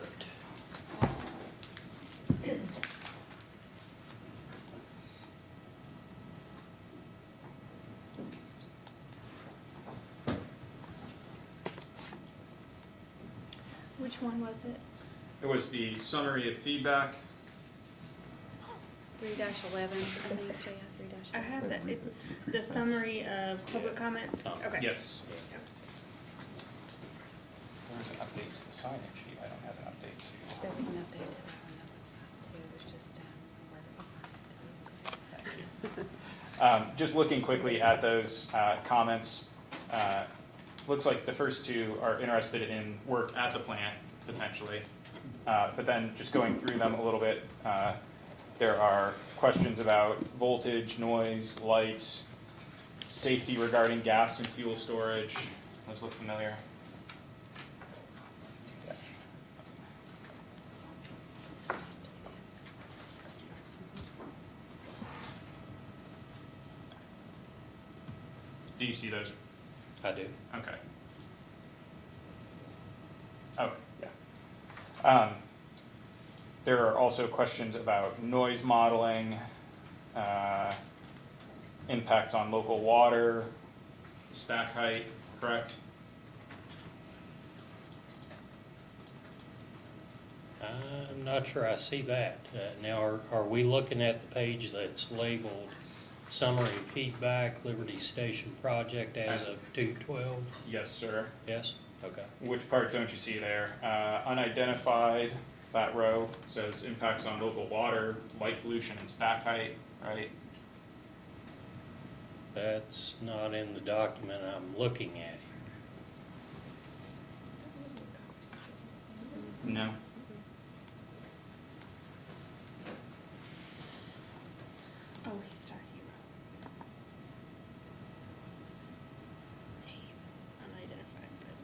Which one was it?
It was the summary of feedback.
3-11, I think, Jaya, 3-11.
I have the summary of public comments. Okay.
Yes. There's an update to the sign-in sheet. I don't have an update to.
There was an update to that one that was filed too, it was just, we're behind.
Thank you. Just looking quickly at those comments, looks like the first two are interested in work at the plant, potentially. But then just going through them a little bit, there are questions about voltage, noise, lights, safety regarding gas and fuel storage. Those look familiar. Do you see those?
I do.
Okay. Okay, yeah. There are also questions about noise modeling, impacts on local water, stack height, correct?
I'm not sure I see that. Now, are we looking at the page that's labeled Summary Feedback Liberty Station Project as of 2/12?
Yes, sir.
Yes? Okay.
Which part don't you see there? Unidentified, that row says impacts on local water, light pollution, and stack height, right?
That's not in the document I'm looking at here.
No.
Oh, he's Star Hero. He's unidentified, but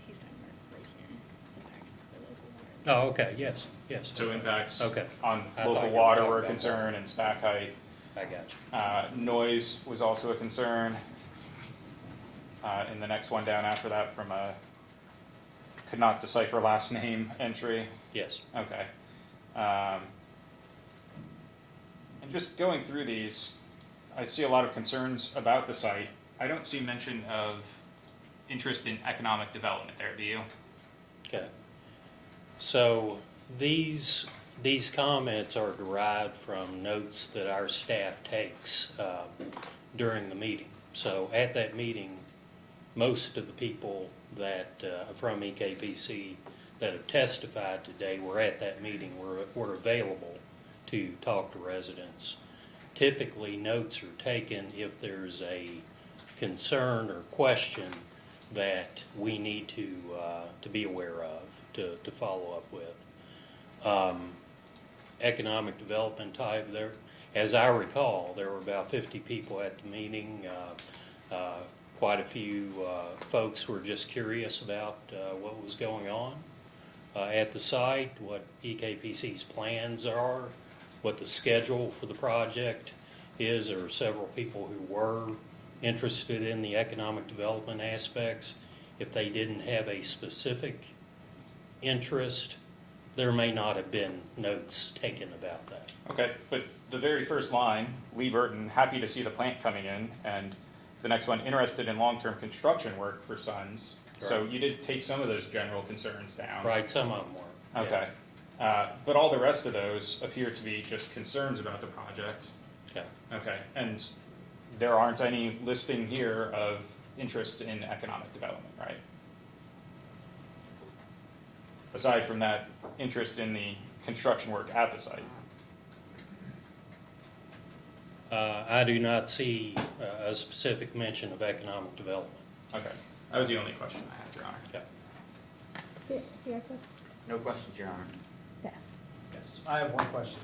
he's somewhere right here. Impacts to the local water.
Oh, okay, yes, yes.
So impacts
Okay.
on
I thought
local
you were
water
talking
were a
about
concern and stack height.
I got you.
Noise was also a concern. In the next one down after that from a, could not decipher last name entry.
Yes.
Okay. And just going through these, I see a lot of concerns about the site. I don't see mention of interest in economic development there, do you?
Okay. So these comments are derived from notes that our staff takes during the meeting. So at that meeting, most of the people that from EKPC that have testified today were at that meeting, were available to talk to residents. Typically, notes are taken if there's a concern or question that we need to be aware of, to follow up with. Economic development type, there, as I recall, there were about 50 people at the meeting. Quite a few folks were just curious about what was going on at the site, what EKPC's plans are, what the schedule for the project is. There were several people who were interested in the economic development aspects. If they didn't have a specific interest, there may not have been notes taken about that.
Okay, but the very first line, Lee Burton, happy to see the plant coming in, and the next one, interested in long-term construction work for Sons. So
Right.
you did take some of those general concerns down.
Right, some of them were.
Okay. But all the rest of those appear to be just concerns about the project.
Okay.
Okay, and there aren't any listing here of interest in economic development, right? Aside from that interest in the construction work at the site.
I do not see a specific mention of economic development.
Okay, that was the only question I had, Your Honor.
Okay.
Sierra?
No questions, Your Honor.
Staff.
Yes, I have one question.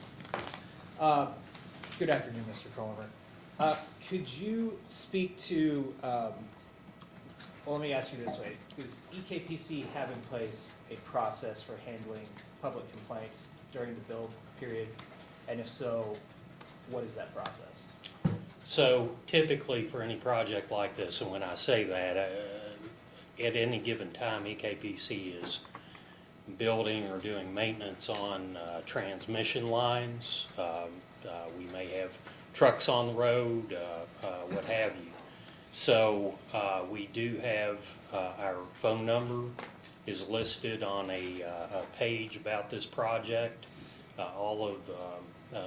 Good afternoon, Mr. Culliver. Could you speak to, well, let me ask you this way. Does EKPC have in place a process for handling public complaints during the build period? And if so, what is that process?
So typically for any project like this, and when I say that, at any given time, EKPC is building or doing maintenance on transmission lines. We may have trucks on the road, what have you. So we do have our phone number is listed on a page about this project. All of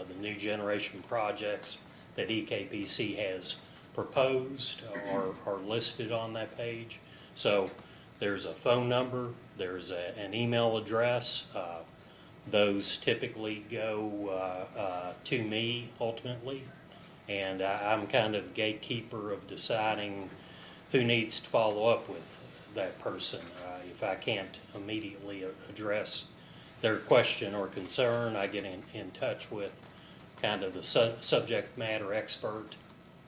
the new generation projects that EKPC has proposed are listed on that page. So there's a phone number, there's an email address. Those typically go to me ultimately, And I'm kind of gatekeeper of deciding who needs to follow up with that person. If I can't immediately address their question or concern, I get in touch with kind of the subject matter expert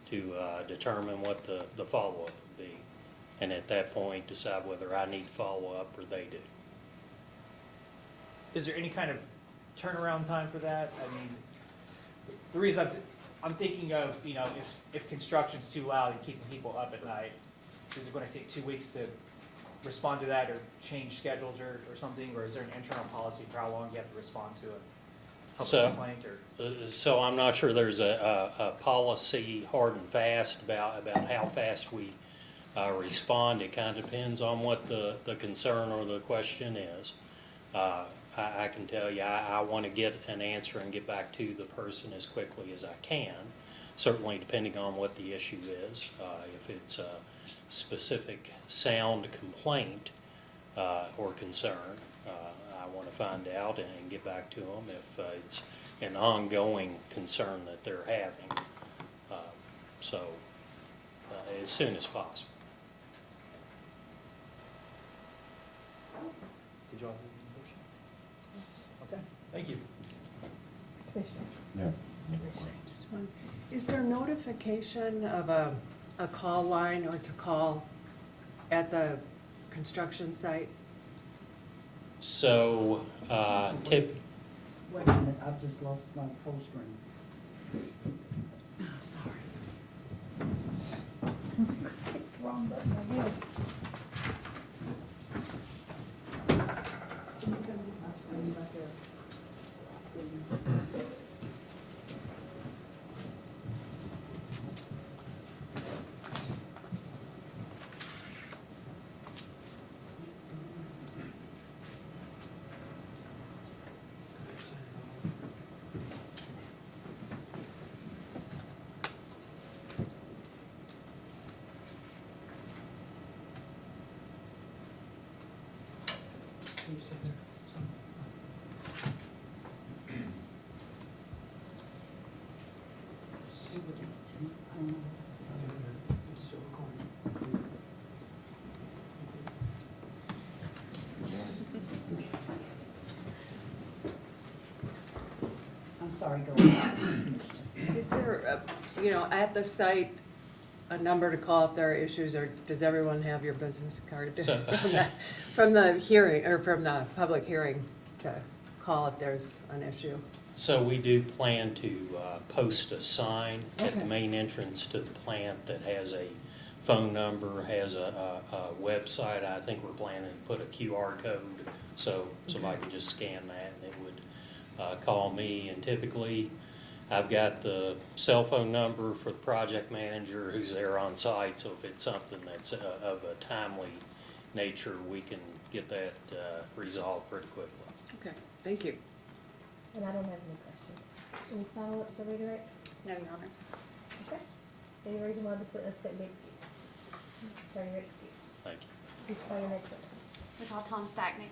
to determine what the follow-up would be. And at that point, decide whether I need follow-up or they do.
Is there any kind of turnaround time for that? I mean, the reason I'm thinking of, you know, if construction's too loud and keeping people up at night, is it gonna take 2 weeks to respond to that or change schedules or something? Or is there an internal policy for how long you have to respond to a public complaint or?
So I'm not sure there's a policy hard and fast about how fast we respond. It kind of depends on what the concern or the question is. I can tell you, I want to get an answer and get back to the person as quickly as I can, certainly depending on what the issue is. If it's a specific sound complaint or concern, I want to find out and get back to them. If it's an ongoing concern that they're having, as soon as possible.
Did you all have any? Okay, thank you.
Commissioner.
Just one. Is there notification of a call line or to call at the construction site?
So,
Wait a minute, I've just lost my poll screen.
Oh, sorry.
Wrong button, I guess. Can you come get my screen back there, please? I'm sorry, go on.
Is there, at the site, a number to call if there are issues, or does everyone have your business card from the hearing, or from the public hearing to call if there's an issue?
So we do plan to post a sign at the main entrance to the plant that has a phone number, has a website. I think we're planning to put a QR code, so somebody can just scan that and it would call me. And typically, I've got the cell phone number for the project manager who's there on site, so if it's something that's of a timely nature, we can get that resolved pretty quickly.
Okay, thank you.
And I don't have any questions. Any follow-ups or redirect?
No, Your Honor.
Okay. Any reason why this witness couldn't be excused? Sir, you're excused.
Thank you.
Please call your next witness.
We call Tom Stachnik.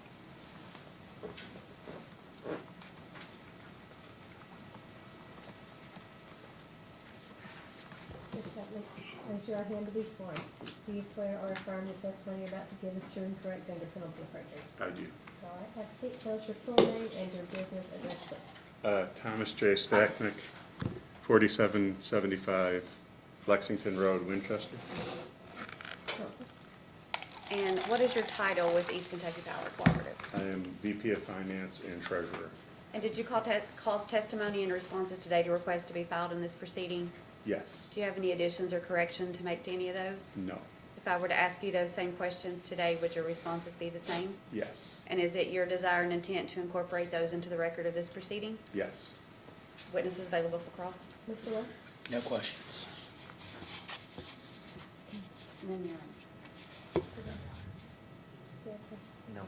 Sir Stachnik, raise your right hand to be sworn. Do you swear or affirm the testimony you're about to give is true and correct under penalty of perjury?
I do.
All right, have a seat. Tell us your full name and your business address, please.
Thomas J. Stachnik, 4775 Lexington Road, Winchester.
Counsel.
And what is your title with East Kentucky Power Cooperative?
I am VP of Finance and Treasurer.
And did you cause testimony and responses today to request to be filed in this proceeding?
Yes.
Do you have any additions or correction to make to any of those?
No.
If I were to ask you those same questions today, would your responses be the same?
Yes.
And is it your desire and intent to incorporate those into the record of this proceeding?
Yes.
Witnesses available for cross?
Mr. West?
No questions.
And then Your Honor.
Is it okay?
No.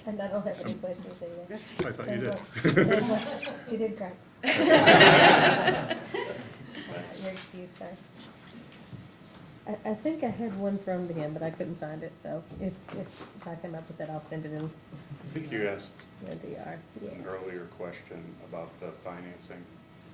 And I don't have any questions either.
I thought you
Sounds like- you did great. You're excused, sir. I think I had one from him, but I couldn't find it, so if I come up with it, I'll send it in
I think you asked
the DR. Yeah.
an earlier question about the financing.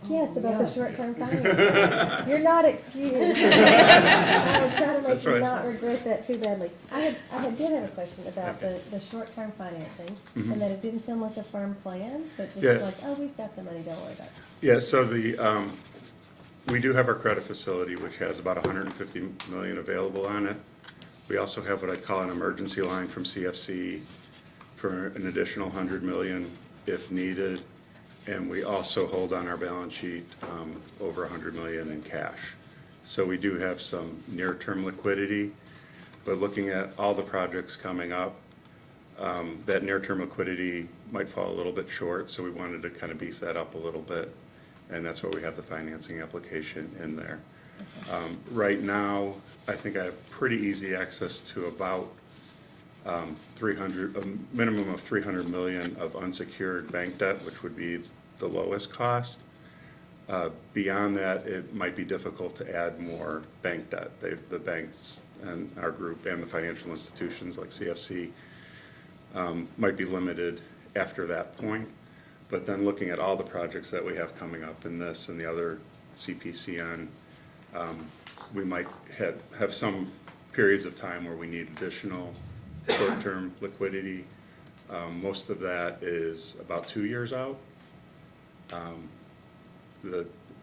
Yes, about the
Yes.
short-term financing. You're not excused. I was trying to make
That's
you
right.
not regret that too badly. I did have a question about the short-term financing, and that it didn't sound like a firm plan, but just
Yeah.
like, oh, we've got the money, don't worry about it.
Yeah, so we do have our credit facility, which has about 150 million available on it. We also have what I call an emergency line from CFC for an additional 100 million if needed. And we also hold on our balance sheet over 100 million in cash. So we do have some near-term liquidity, but looking at all the projects coming up, that near-term liquidity might fall a little bit short, so we wanted to kind of beef that up a little bit. And that's why we have the financing application in there. Right now, I think I have pretty easy access to about a minimum of 300 million of unsecured bank debt, which would be the lowest cost. Beyond that, it might be difficult to add more bank debt. The banks and our group and the financial institutions like CFC might be limited after that point. But then looking at all the projects that we have coming up in this and the other CPCN, we might have some periods of time where we need additional short-term liquidity. Most of that is about 2 years out.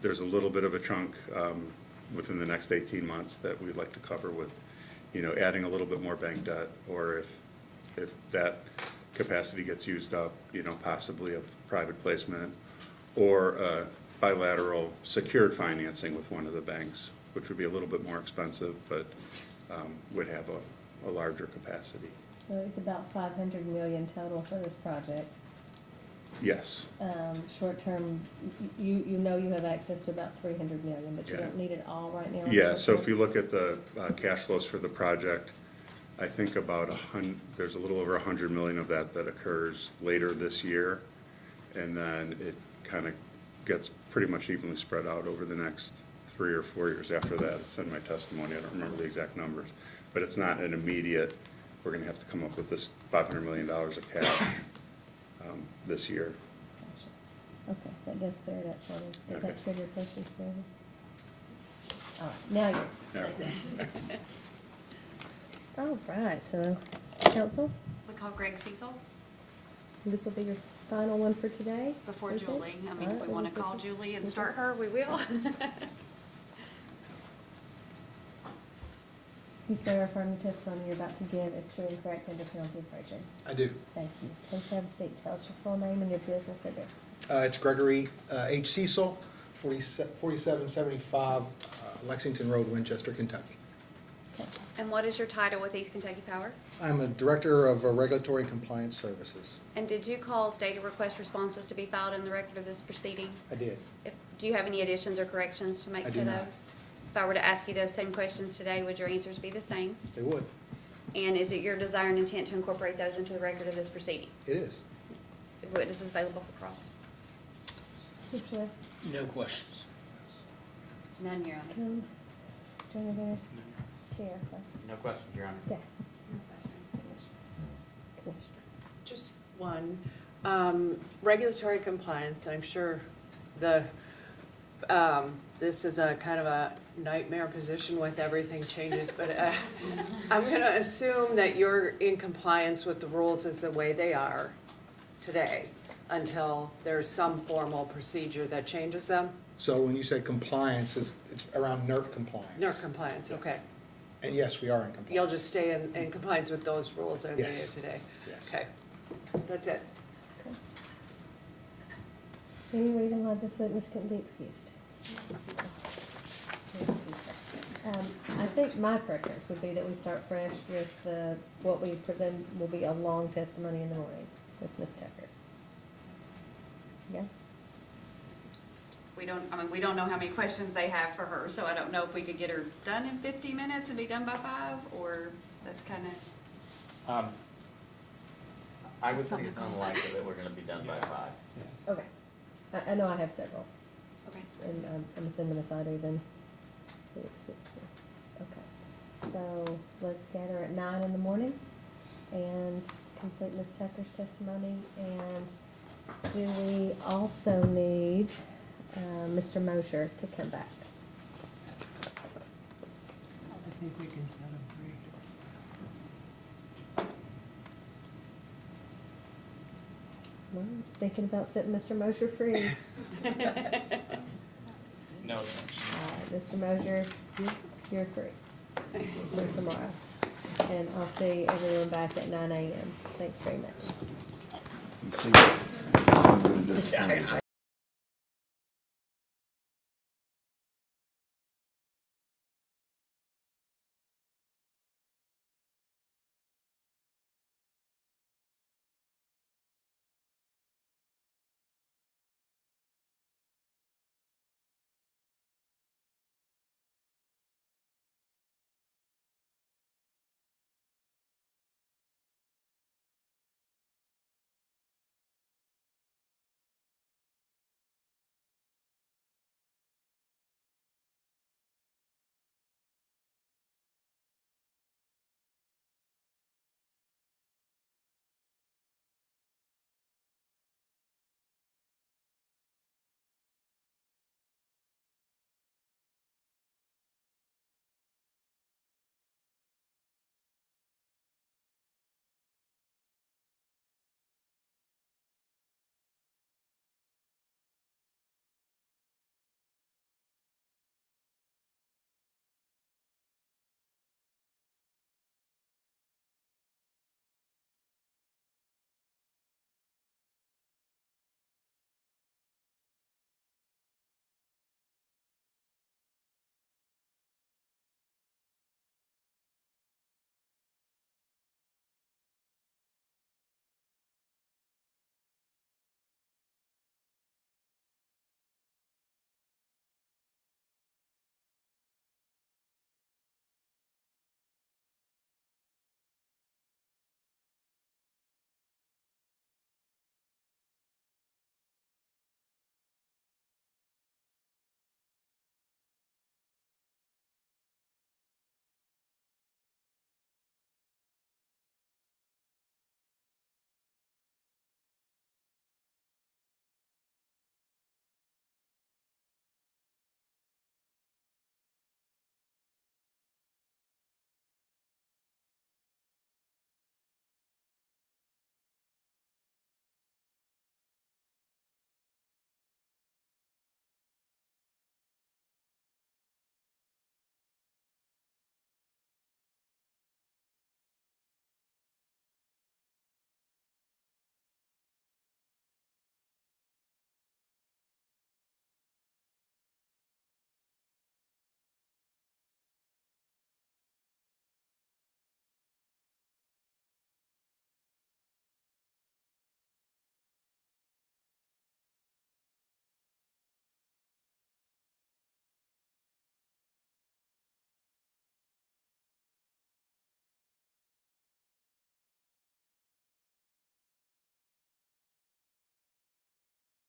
There's a little bit of a chunk within the next 18 months that we'd like to cover with, adding a little bit more bank debt, or if that capacity gets used up, possibly a private placement or bilateral secured financing with one of the banks, which would be a little bit more expensive, but would have a larger capacity.
So it's about 500 million total for this project.
Yes.
Short-term, you know you have access to about 300 million, but you
Yeah.
don't need it all right now?
Yeah, so if you look at the cash flows for the project, I think there's a little over 100 million of that occurs later this year, and then it kind of gets pretty much evenly spread out over the next 3 or 4 years after that. It's in my testimony, I don't remember the exact numbers, but it's not an immediate, we're gonna have to come up with this $500 million of cash this year.
Gotcha. Okay, that does clear it up for me. Did
Okay.
that trigger your questions, Barry? All right, now yours.
All right.
All right, so, council,
We call Greg Cecil
this will be your final one for today?
before
you think?
Julie. I mean,
All
if
right,
we want to
then
call
we-
Julie and start her, we will.
You swear or affirm the testimony you're about to give is true and correct under penalty of perjury?
I do.
Thank you. Please have a seat. Tell us your full name and your business address.
It's Gregory H. Cecil, 4775 Lexington Road, Winchester, Kentucky.
And what is your title with East Kentucky Power?
I'm a Director of Regulatory Compliance Services.
And did you cause data request responses to be filed in the record of this proceeding?
I did.
Do you have any additions or corrections to make
I
to
do
those?
not.
If I were to ask you those same questions today, would your answers be the same?
They would.
And is it your desire and intent to incorporate those into the record of this proceeding?
It is.
Witnesses available for cross?
Mr. West?
No questions.
None, Your Honor.
Come. Join the bears. Sierra Club.
No questions, Your Honor.
Staff. Commissioner.
Just one, regulatory compliance, I'm sure this is a kind of a nightmare position with everything changes, but I'm gonna assume that you're in compliance with the rules as the way they are today, until there's some formal procedure that changes them?
So when you say compliance, it's around NERC compliance.
NERC compliance, okay.
And yes, we are in compliance.
You'll just stay in compliance with those rules as they
Yes.
are today?
Yes.
Okay, that's it.
Any reason why this witness couldn't be excused? I think my preference would be that we start fresh with what we present will be a long testimony in the morning with Ms. Tucker. Yeah?
We don't know how many questions they have for her, so I don't know if we could get her done in 50 minutes and be done by 5, or that's kind of.
I would think it's unlikely that we're gonna be done by 5.
Okay. I know I have several,
Okay.
and I'm assuming if I do, then we expect to. Okay. So let's gather at 9 in the morning and complete Ms. Tucker's testimony. And do we also need Mr. Mosier to come back?
I think we can set them free.
Well, thinking about setting Mr. Mosier free.
No.
Mr. Mosier, you're free for tomorrow. And I'll see everyone back at 9 a.m. Thanks very much.
You see, I'm gonna just kind of-